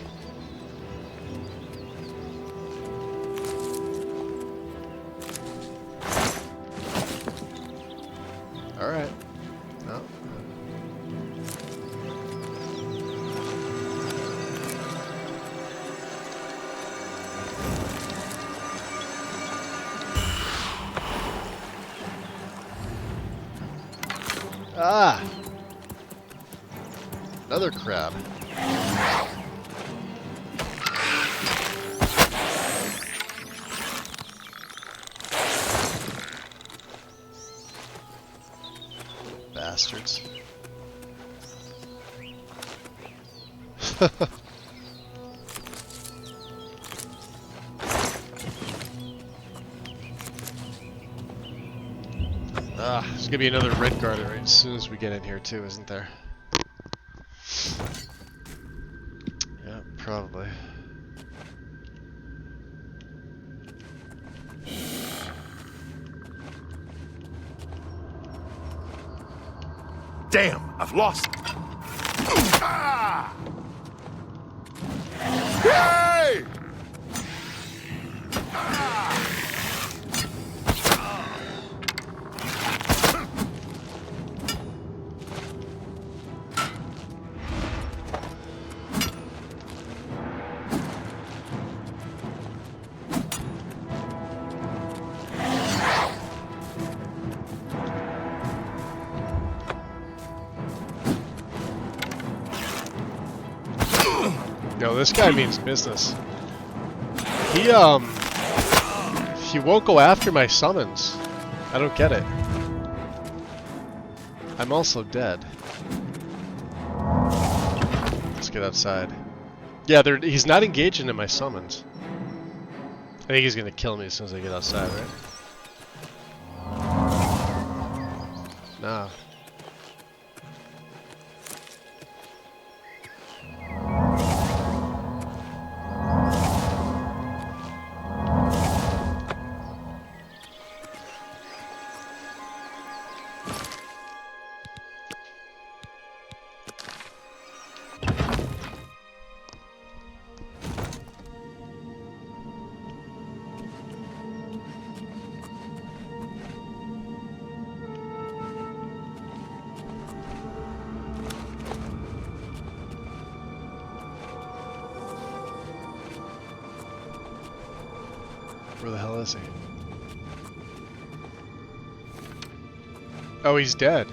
Alright. No. Ah! Another crab. Bastards. There's gonna be another red guard right as soon as we get in here too, isn't there? Yeah, probably. Damn, I've lost it. Ah! Hey! Ah! No, this guy means business. He won't go after my summons. I don't get it. I'm also dead. Let's get outside. Yeah, he's not engaging in my summons. I think he's gonna kill me as soon as I get outside, right? Nah. Where the hell is he? Oh, he's dead.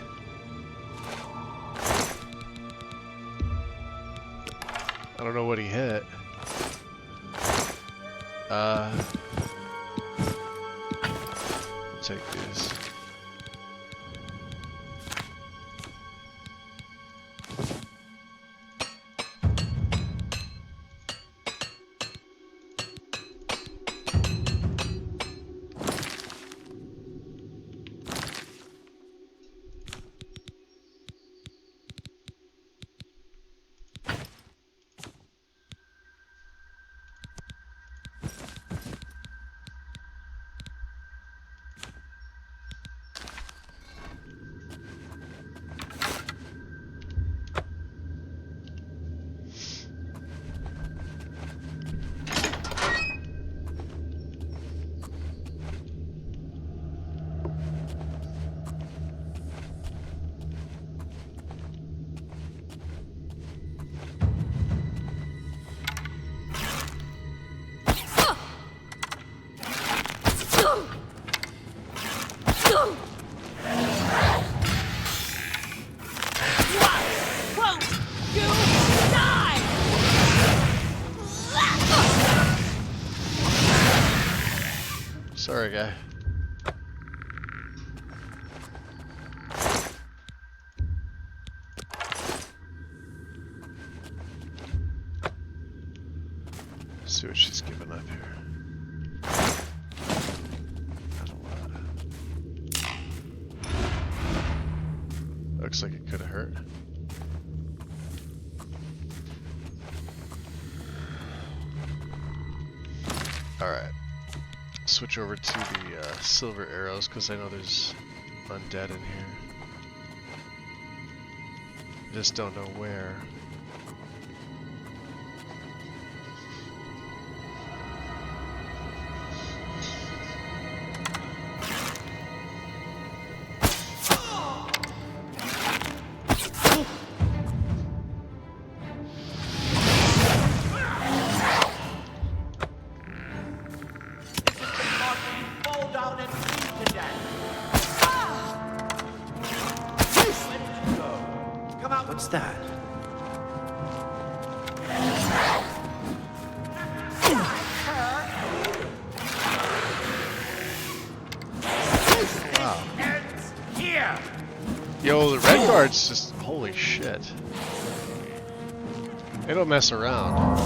I don't know what he hit. Take these. Sorry, guy. Let's see what she's giving up here. Not a lot. Looks like it could have hurt. Alright. Switch over to the silver arrows because I know there's undead in here. I just don't know where. What's that? Wow. Here. Yo, the red guards just holy shit. They don't mess around.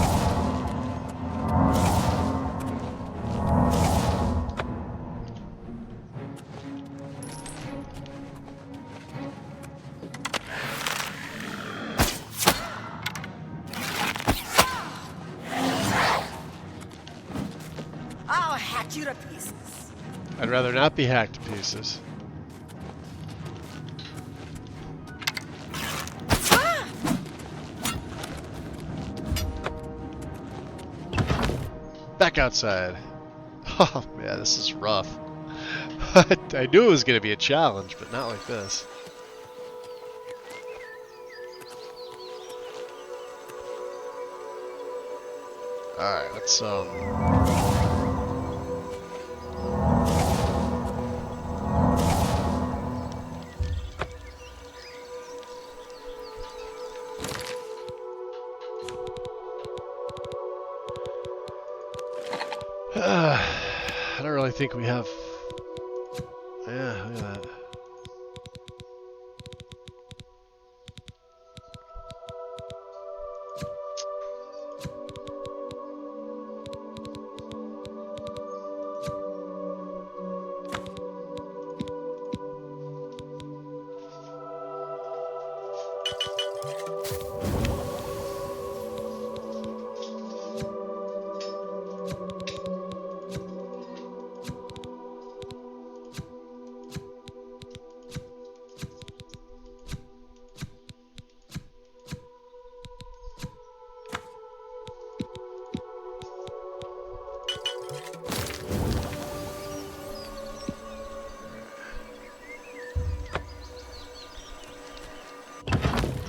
I'll hack you to pieces. I'd rather not be hacked to pieces. Back outside. Oh man, this is rough. I knew it was going to be a challenge, but not like this. Alright, let's think we have... Yeah, look at that.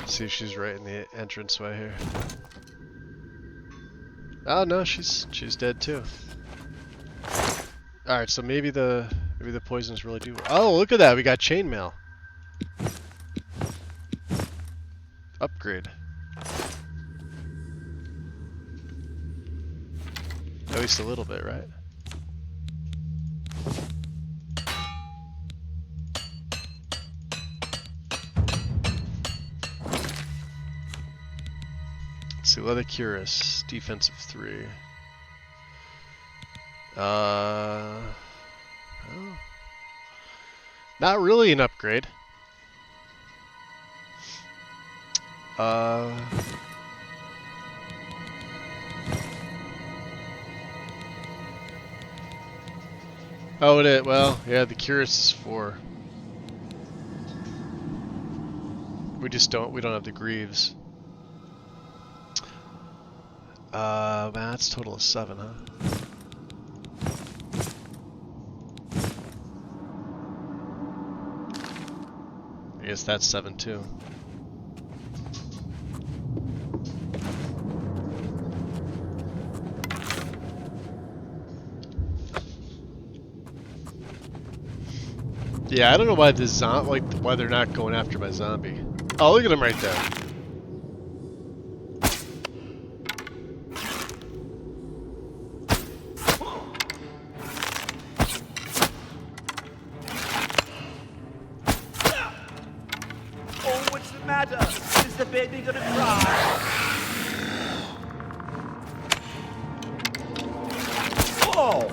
See if she's right in the entranceway here. Oh no, she's dead too. All right, so maybe the poisons really do. Oh, look at that! We got chainmail. Upgrade. At least a little bit, right? See, leather cuirass, defensive 3. Oh. Not really an upgrade. Oh, it is. Well, yeah, the cuirass is 4. We don't have the greaves. Man, that's a total of 7, huh? I guess that's 7 too. Yeah, I don't know why why they're not going after my zombie. Oh, look at him right there. Baby gonna cry. Oh!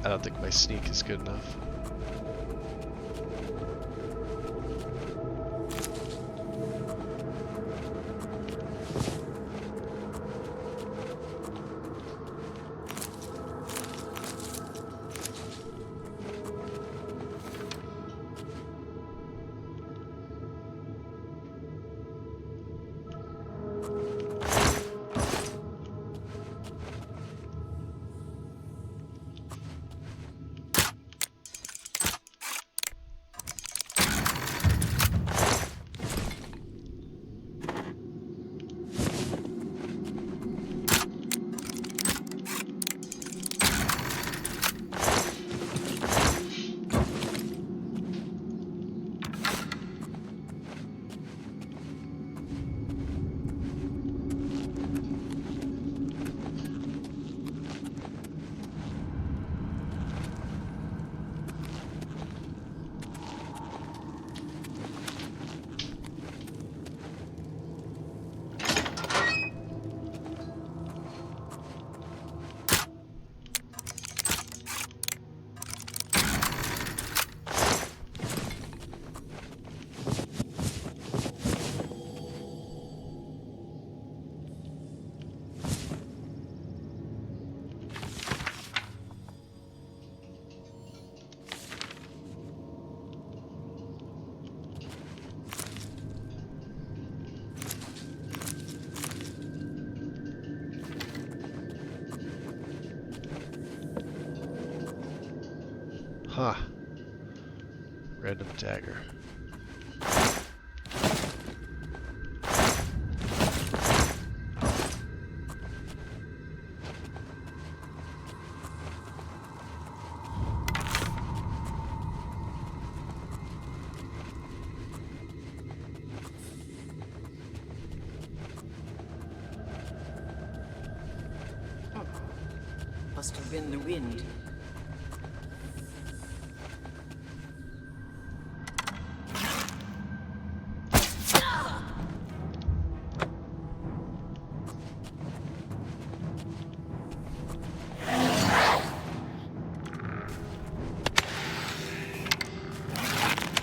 I don't think my sneak is good enough. Huh. Random dagger. Must have been the wind.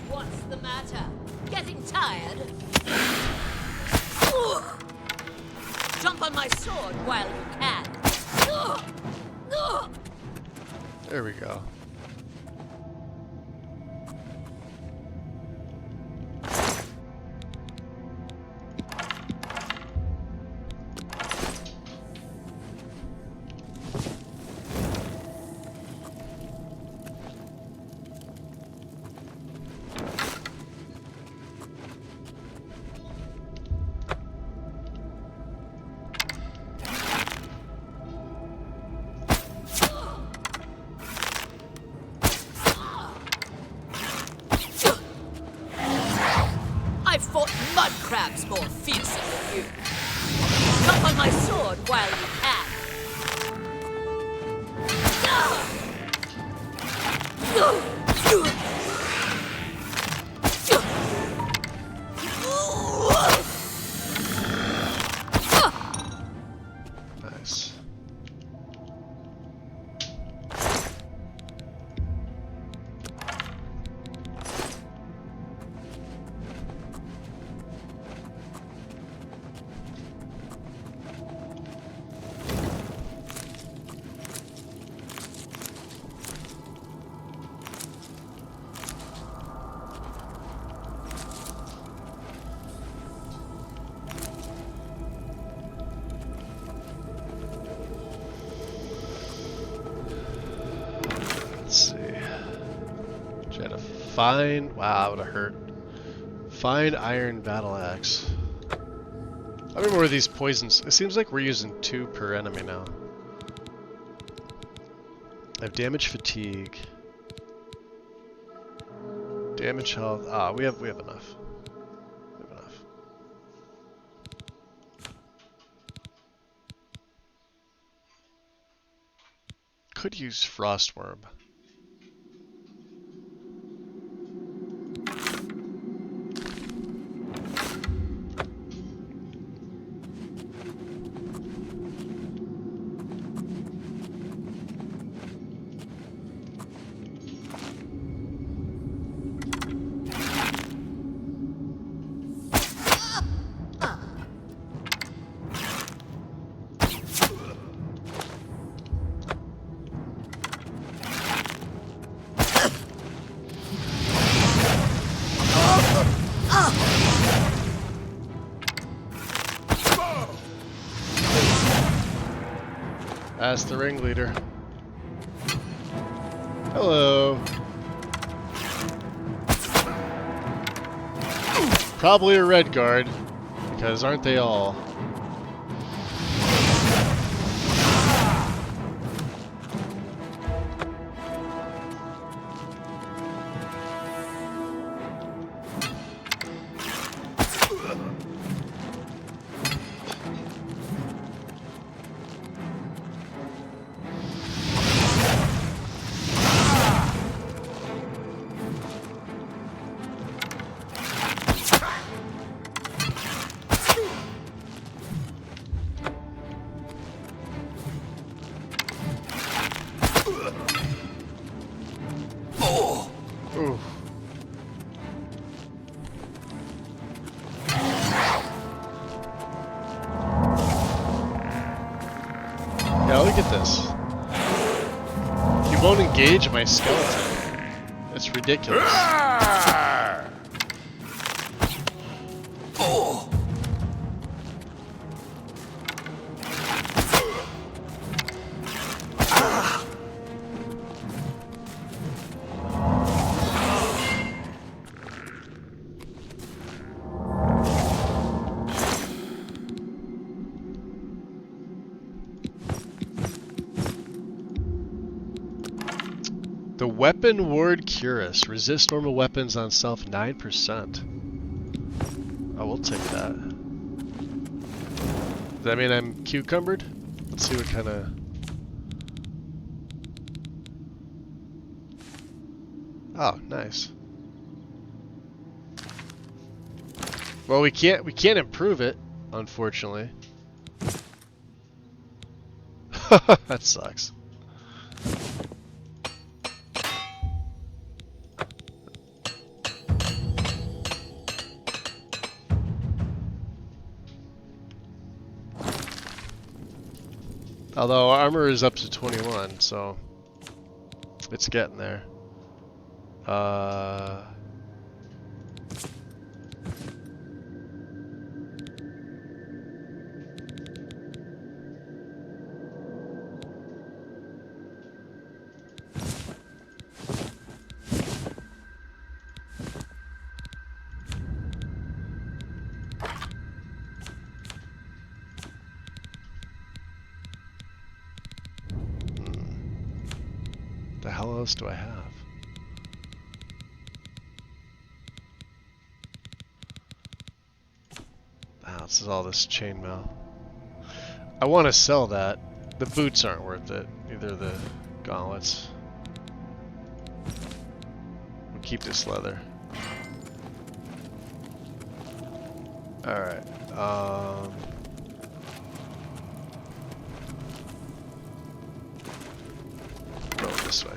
What's the matter? Getting tired? Jump on my sword while you can. There we go. I've fought mud crabs more fiercely than you. Jump on my sword while you can. Nice. Let's see. Try to find. Wow, that would have hurt. Find iron battle axe. I remember where these poisons. It seems like we're using 2 per enemy now. I have damage fatigue. Damage health. Ah, we have enough. We have enough. Could use frostworm. That's the ringleader. Hello. Probably a red guard, because aren't they all? Ooh. Yeah, look at this. He won't engage my skeleton. It's ridiculous. Oh. The Weapon Ward Cuirass. Resist normal weapons on self 9%. Oh, we'll take that. Does that mean I'm cucumbered? Let's see what kind of... Oh, nice. Well, we can't improve it, unfortunately. That sucks. Although armor is up to 21, so it's getting there. The hell else do I have? Ah, this is all this chainmail. I want to sell that. The boots aren't worth it. Neither the gauntlets. We'll keep this leather. Alright. Go this way.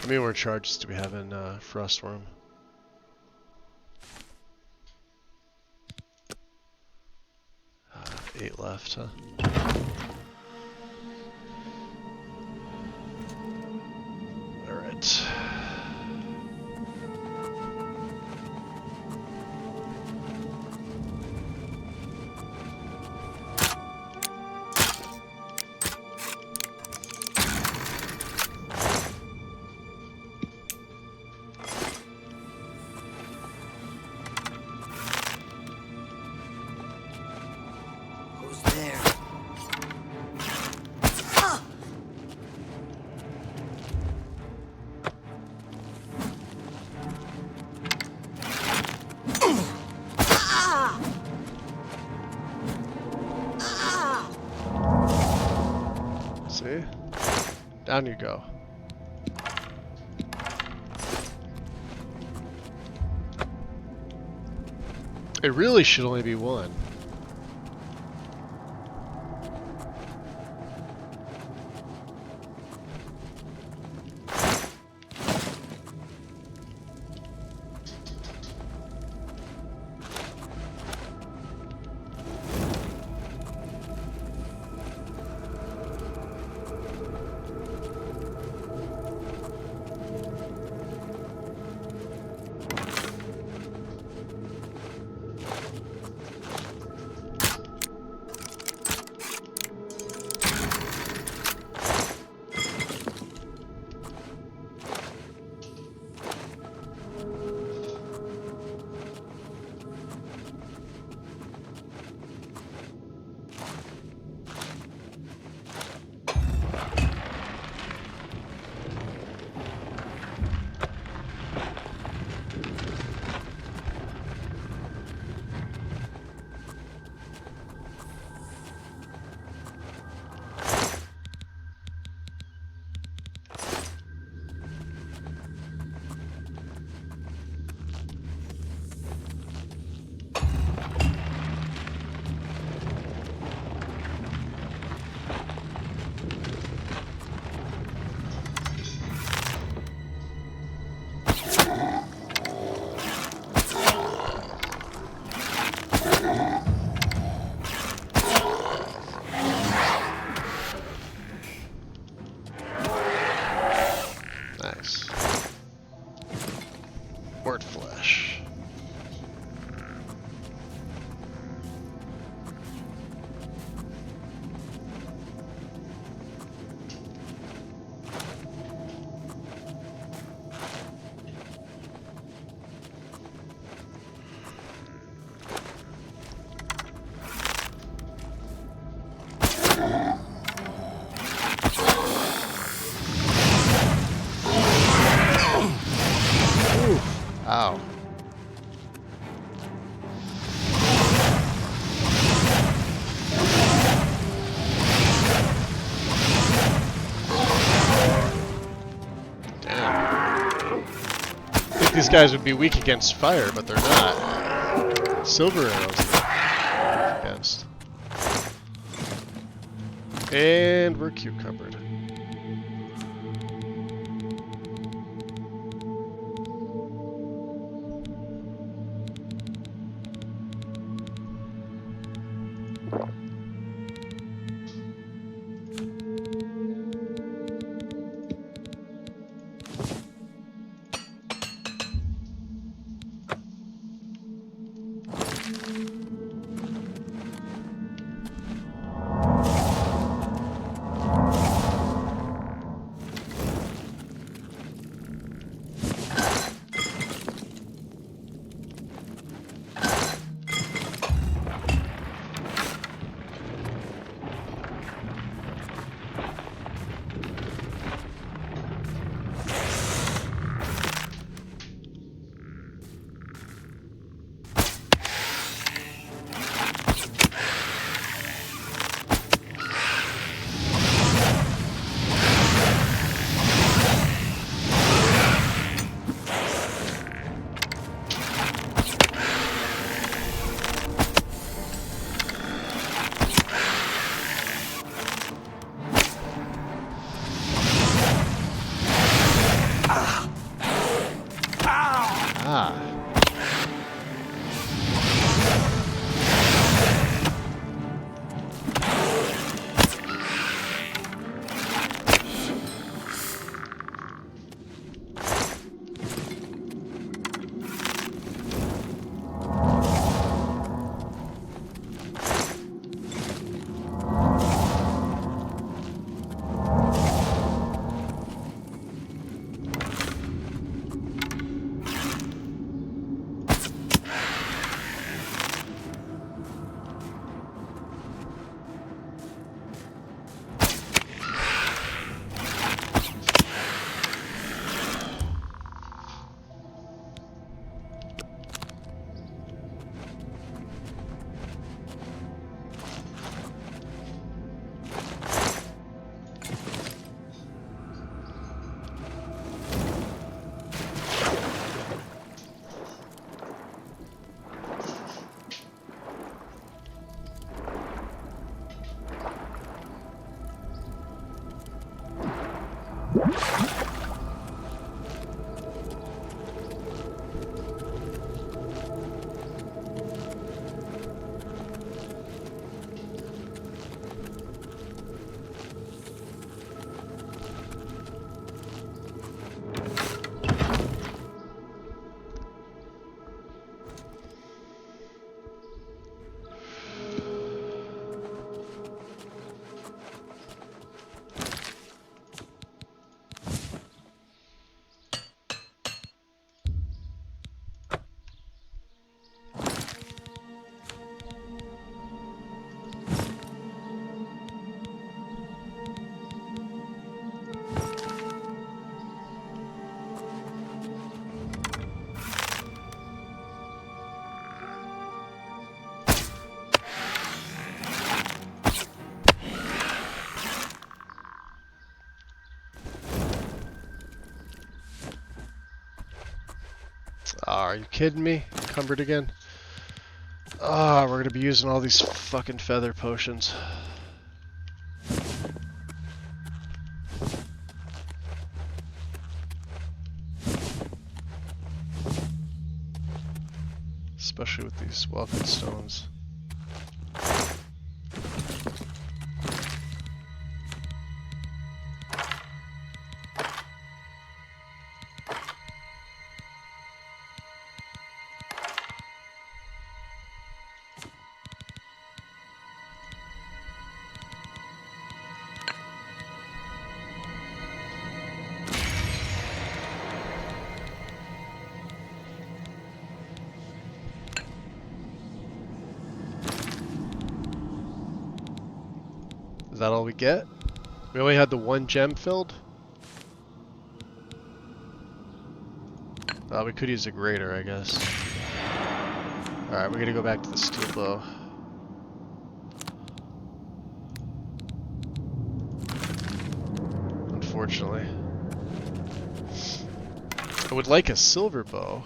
How many more charges do we have in Frostworm? Eight left, huh? Alright. See? Down you go. It really should only be one. Wow. Damn. I think these guys would be weak against fire, but they're not. Silver arrows against. And we're cucumbered. Are you kidding me? Encumbered again? Ah, we're gonna be using all these fucking feather potions. Especially with these welcome stones. Is that all we get? We only had the one gem filled? We could use a grater, I guess. Alright, we're gonna go back to the steel bow. Unfortunately. I would like a silver bow.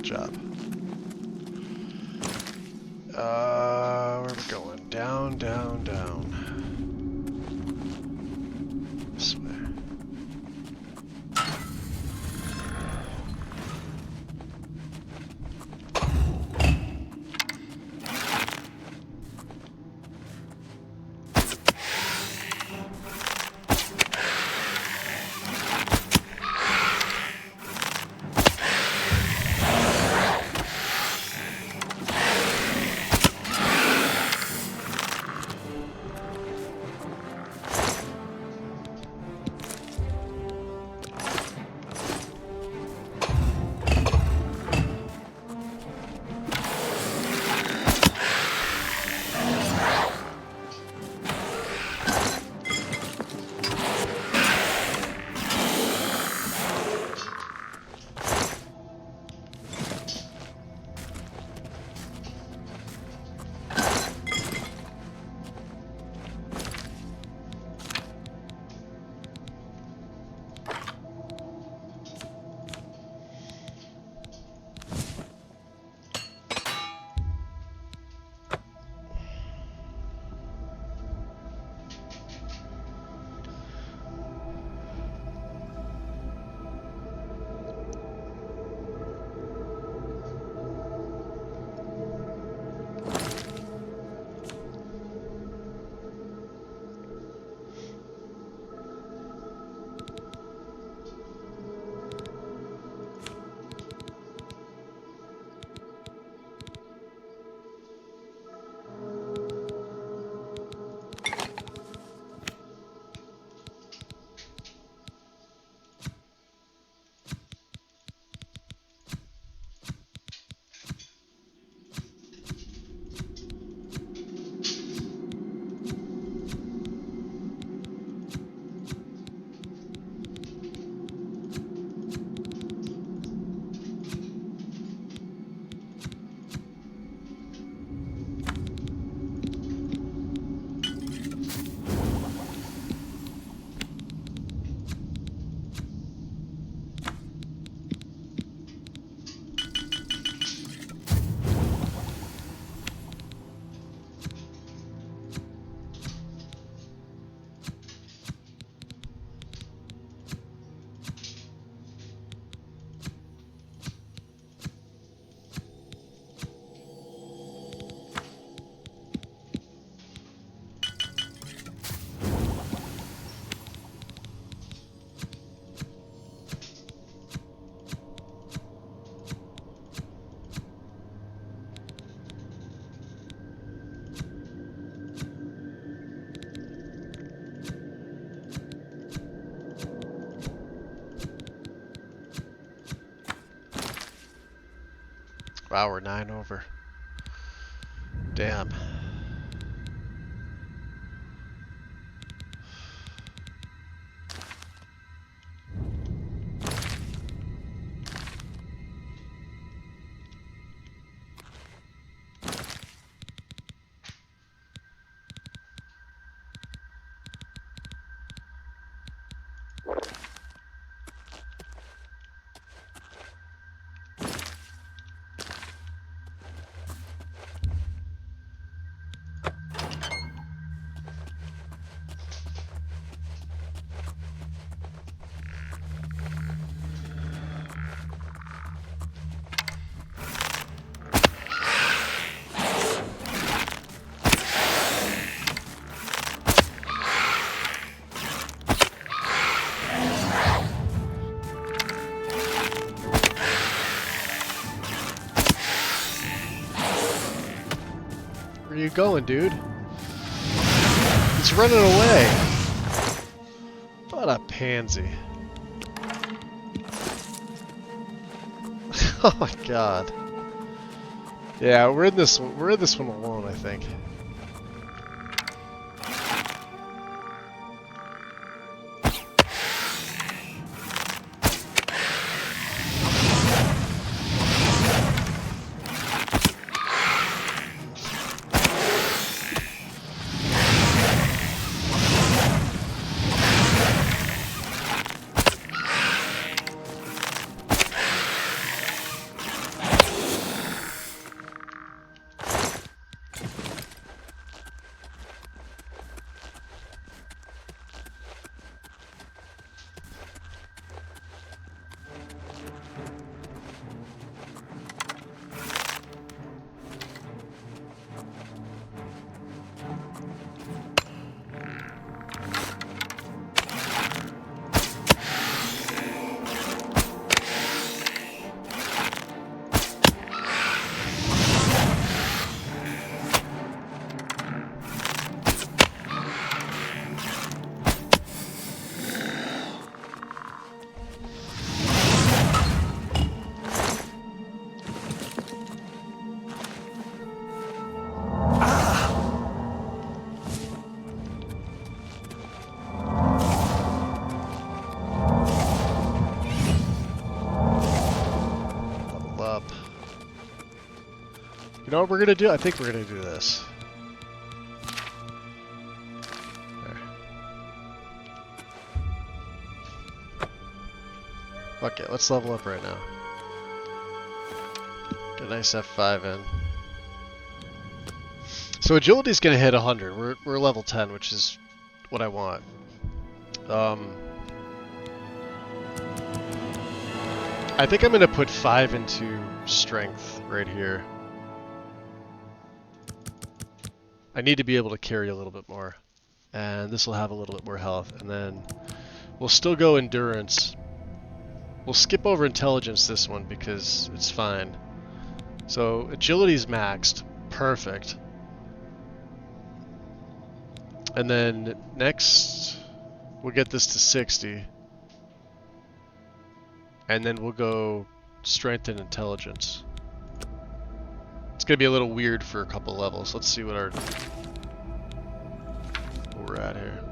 Job. Where are we going? Down, down, down. This way. Wow, we're 9 over. Damn. going, dude? He's running away. What a pansy. Oh my god. Yeah, we're in this one alone, I think. You know what we're gonna do? I think we're gonna do this. There. Fuck it, let's level up right now. Get a nice F5 in. So agility's gonna hit 100. We're level 10, which is what I want. I think I'm gonna put 5 into strength right here. I need to be able to carry a little bit more, and this will have a little bit more health, and then we'll still go endurance. We'll skip over intelligence this one because it's fine. So agility's maxed, perfect. And then next we'll get this to 60, and then we'll go strength and intelligence. It's gonna be a little weird for a couple levels. Let's see what we're at here.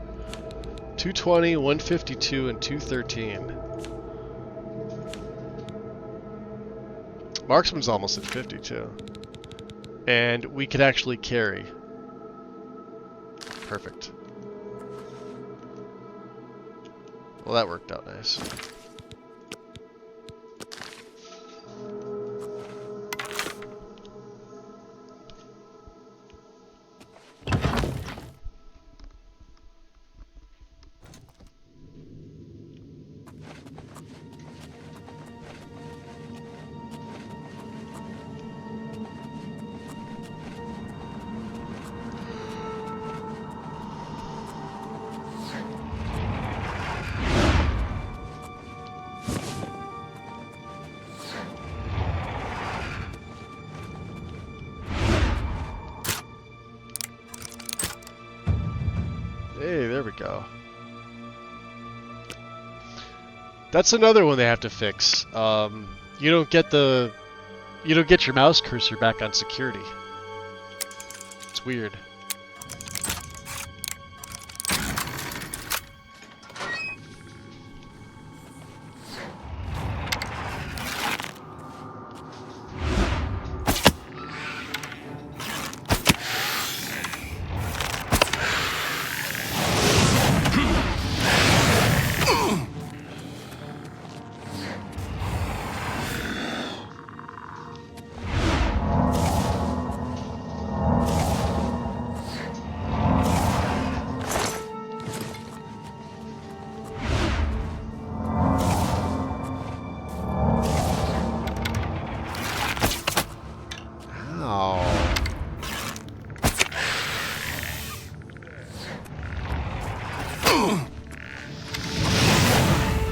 220, 152, and 213. Marksman's almost at 50 too. And we could actually carry. Perfect. Well, that worked out nice. Hey, there we go. That's another one they have to fix. You don't get your mouse cursor back on security. It's weird.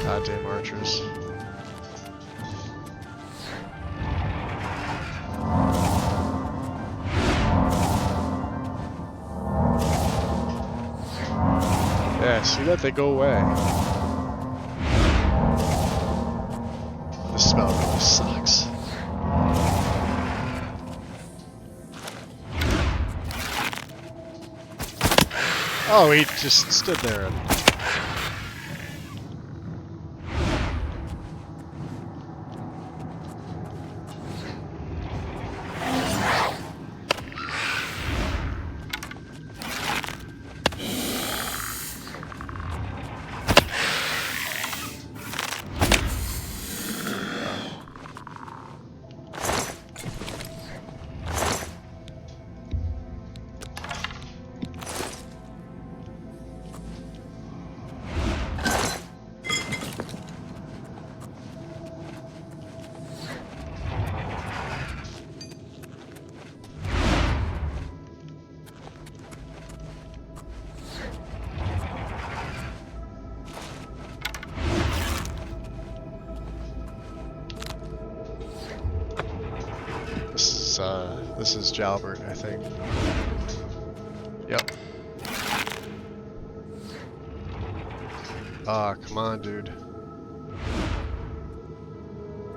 Goddamn archers. See that? They go away. The smell really sucks. Oh, he just stood there and... This is Jalbert, I think. Yep. Ah, come on, dude.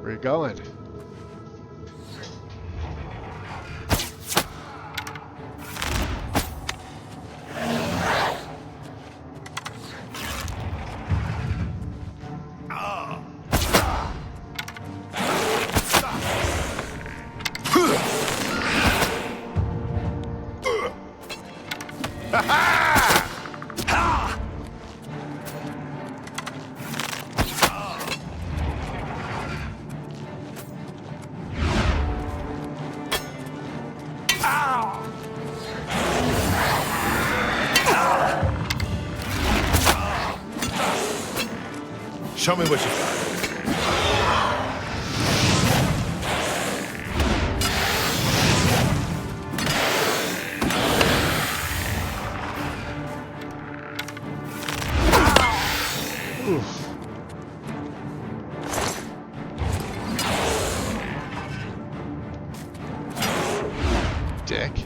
Where you going? Show me what you got. Oof. Dick.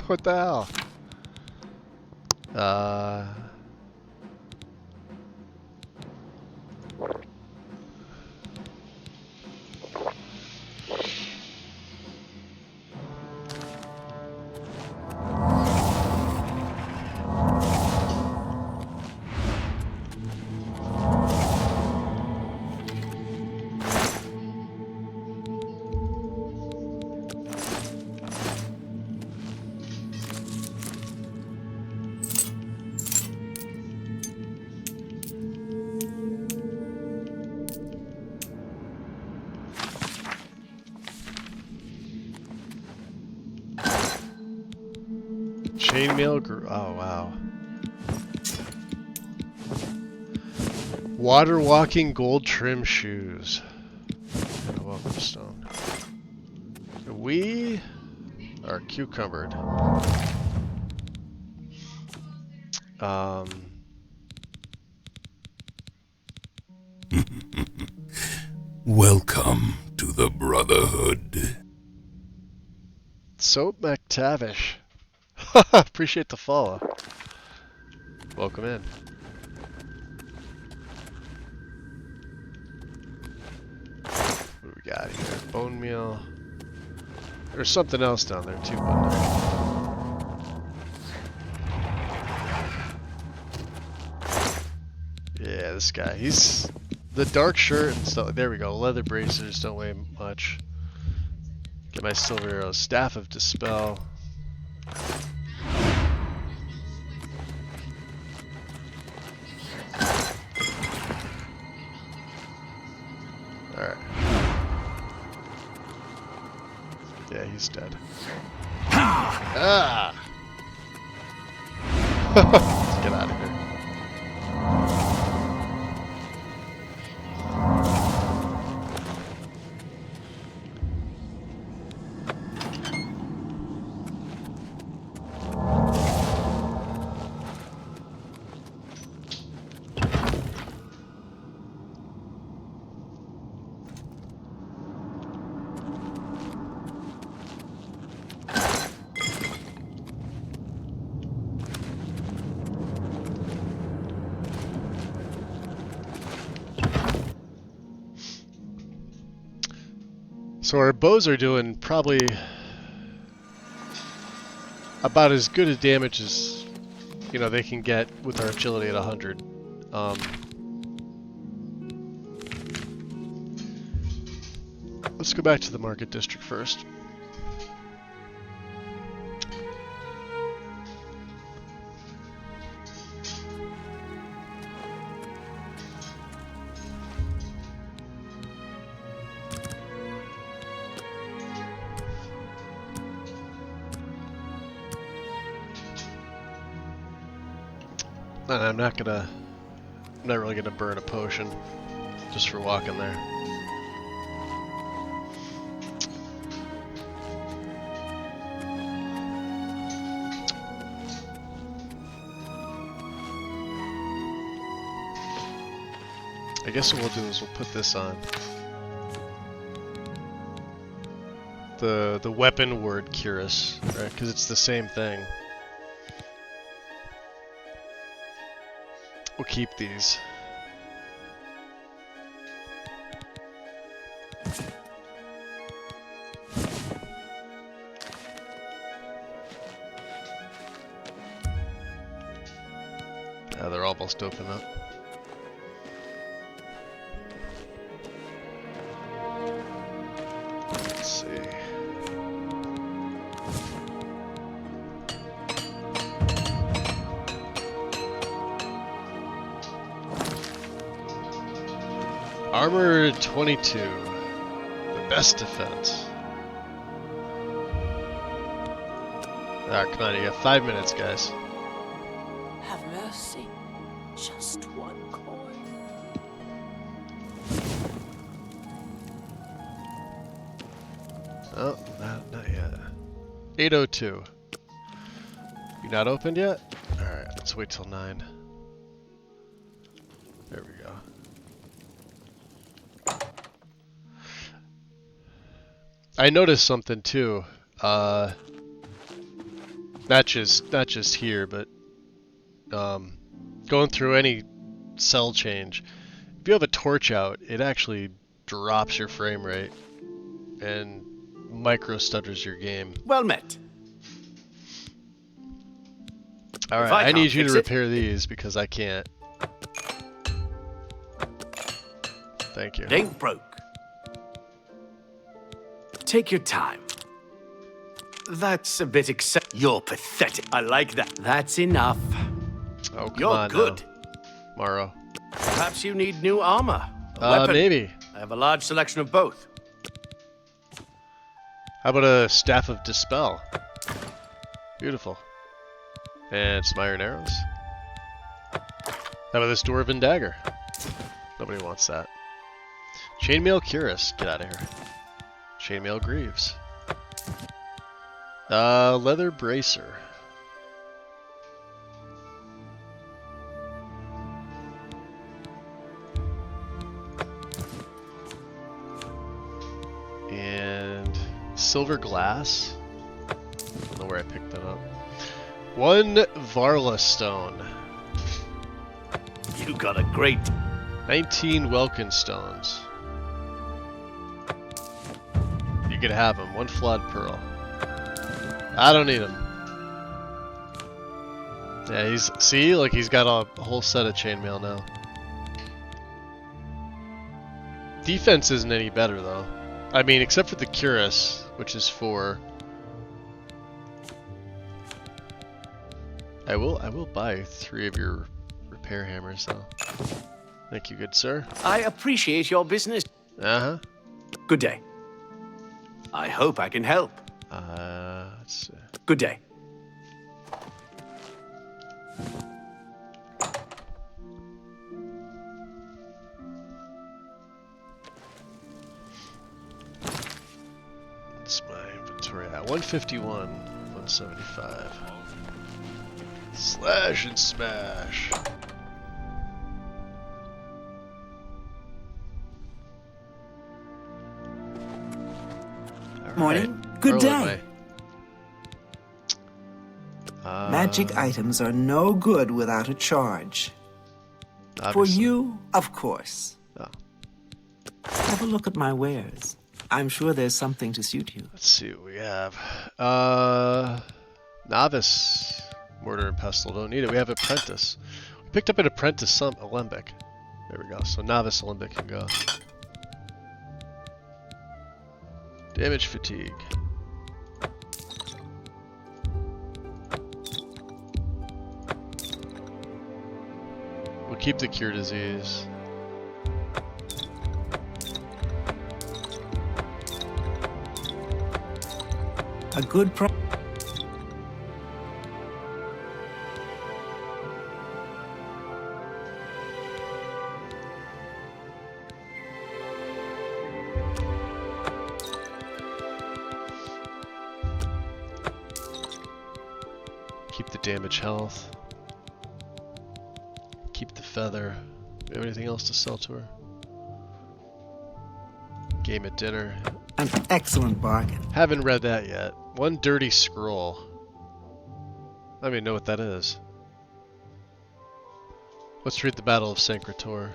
What the hell? Chainmail grew. Oh, wow. Water walking gold trim shoes. And a welcome stone. We are cucumbered. Welcome to the Brotherhood. Soap McTavish. Appreciate the follow. Welcome in. What do we got here? Bone meal. There's something else down there too, wasn't there? Yeah, this guy. He's the dark shirt and stuff. There we go. Leather bracers don't weigh much. Get my silver arrows. Staff of Dispel. Alright. Yeah, he's dead. Ah! Let's get out of here. So our bows are doing probably about as good a damage as, you know, they can get with our agility at 100. Let's go back to the market district first. And I'm not really gonna burn a potion just for walking there. I guess what we'll do is we'll put this on. The weapon word cuirass, right? Because it's the same thing. We'll keep these. Yeah, they're almost open up. Let's see. Armor 22, the best defense. Ah, come on, you got 5 minutes, guys. Have mercy. Just one coin. Oh, not yet. 8:02. You not opened yet? Alright, let's wait till 9. There we go. I noticed something too. Not just here, but going through any cell change. If you have a torch out, it actually drops your frame rate and micro stutters your game. Well met. All right, I need you to repair these because I can't. Thank you. It ain't broke. Take your time. That's a bit You're pathetic. I like that. That's enough. Oh, come You're on good. now. Morrow. Perhaps you need new armor. A weapon. Maybe. I have a large selection of both. How about a Staff of Dispel? Beautiful. And some iron arrows. How about this Dwarven Dagger? Nobody wants that. Chainmail Cuirass. Get out of here. Chainmail Greaves. Leather Bracer. And Silver Glass. I don't know where I picked that up. 1 Varla Stone. You got a great... 19 Welkin Stones. You could have them. 1 Flawed Pearl. I don't need him. Yeah, see, like he's got a whole set of chainmail now. Defense isn't any better though. I mean, except for the cuirass, which is 4. I will buy 3 of your repair hammers though. Thank you, good sir. I appreciate your business. Uh-huh. Good day. I hope I can help. Let's see. Good day. What's my inventory at? 151, 175. Slash and smash. Morning. Good day. Magic items are no good without a charge. Obviously. For you, of course. Oh. Have a look at my wares. I'm sure there's something to suit you. Let's see what we have. Novice. Mortar and pestle. Don't need it. We have apprentice. We picked up an apprentice alembic. There we go. So novice alembic can go. Damage fatigue. We'll keep the cure disease. A good pro. Keep the damage health. Keep the feather. Do we have anything else to sell to her? Game at dinner. An excellent bargain. Haven't read that yet. One dirty scroll. I don't even know what that is. Let's read the Battle of Sancrator.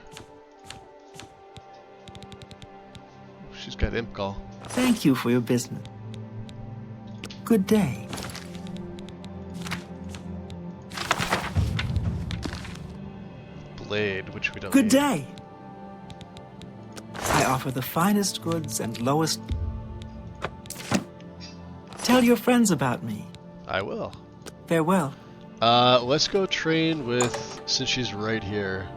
She's got imp call. Thank you for your business. Good day. Blade, which we don't Good need. day. I offer the finest goods and lowest. Tell your friends about me. I will. Farewell. Let's go train with, since she's right here.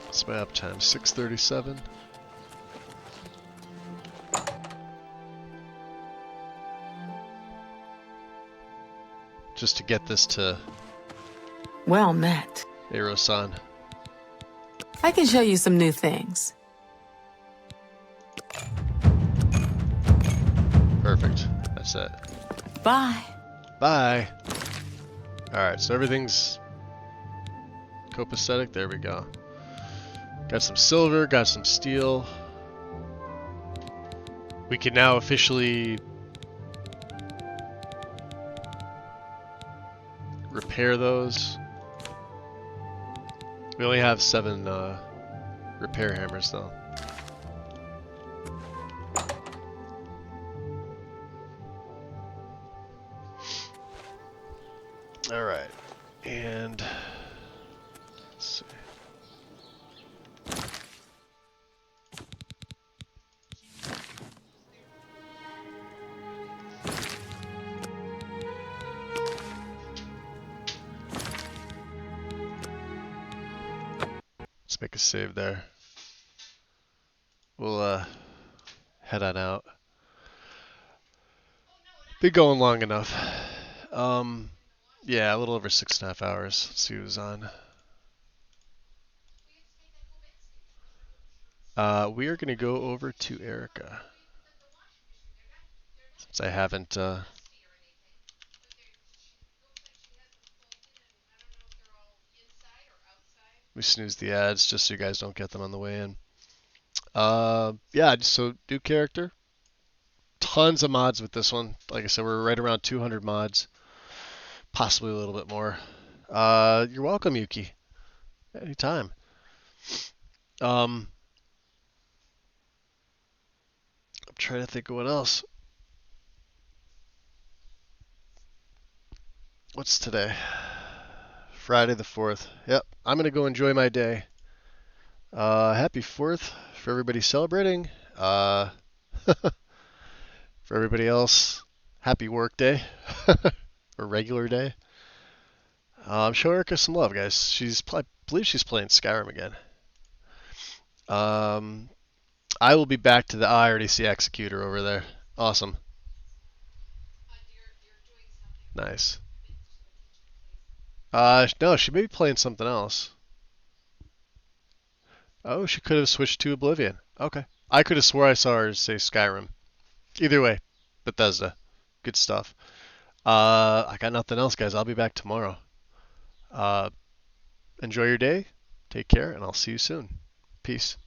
What's my uptime? 637. Just to get this to Well met. Eero-san. I can show you some new things. Perfect. That's it. Bye. Bye. Alright, so everything's copacetic. There we go. Got some silver, got some steel. We can now officially repair those. We only have 7 repair hammers though. Alright, and let's see. Let's make a save there. We'll head on out. Been going long enough. Yeah, a little over 6.5 hours. Let's see who's on. We are gonna go over to Erica. Since I haven't we snooze the ads just so you guys don't get them on the way in. Yeah, so new character. Tons of mods with this one. Like I said, we're right around 200 mods. Possibly a little bit more. You're welcome, Yuki. Anytime. I'm trying to think of what else. What's today? Friday the 4th. Yep, I'm going to go enjoy my day. Happy 4th for everybody celebrating. For everybody else, happy work day. Or regular day. Show Erica some love, guys. I believe she's playing Skyrim again. I will be back to I already see Executor over there. Awesome. Nice. No, she may be playing something else. Oh, she could have switched to Oblivion. Okay. I could have swore I saw her say Skyrim. Either way, Bethesda. Good stuff. I got nothing else, guys. I'll be back tomorrow. Enjoy your day. Take care, and I'll see you soon. Peace.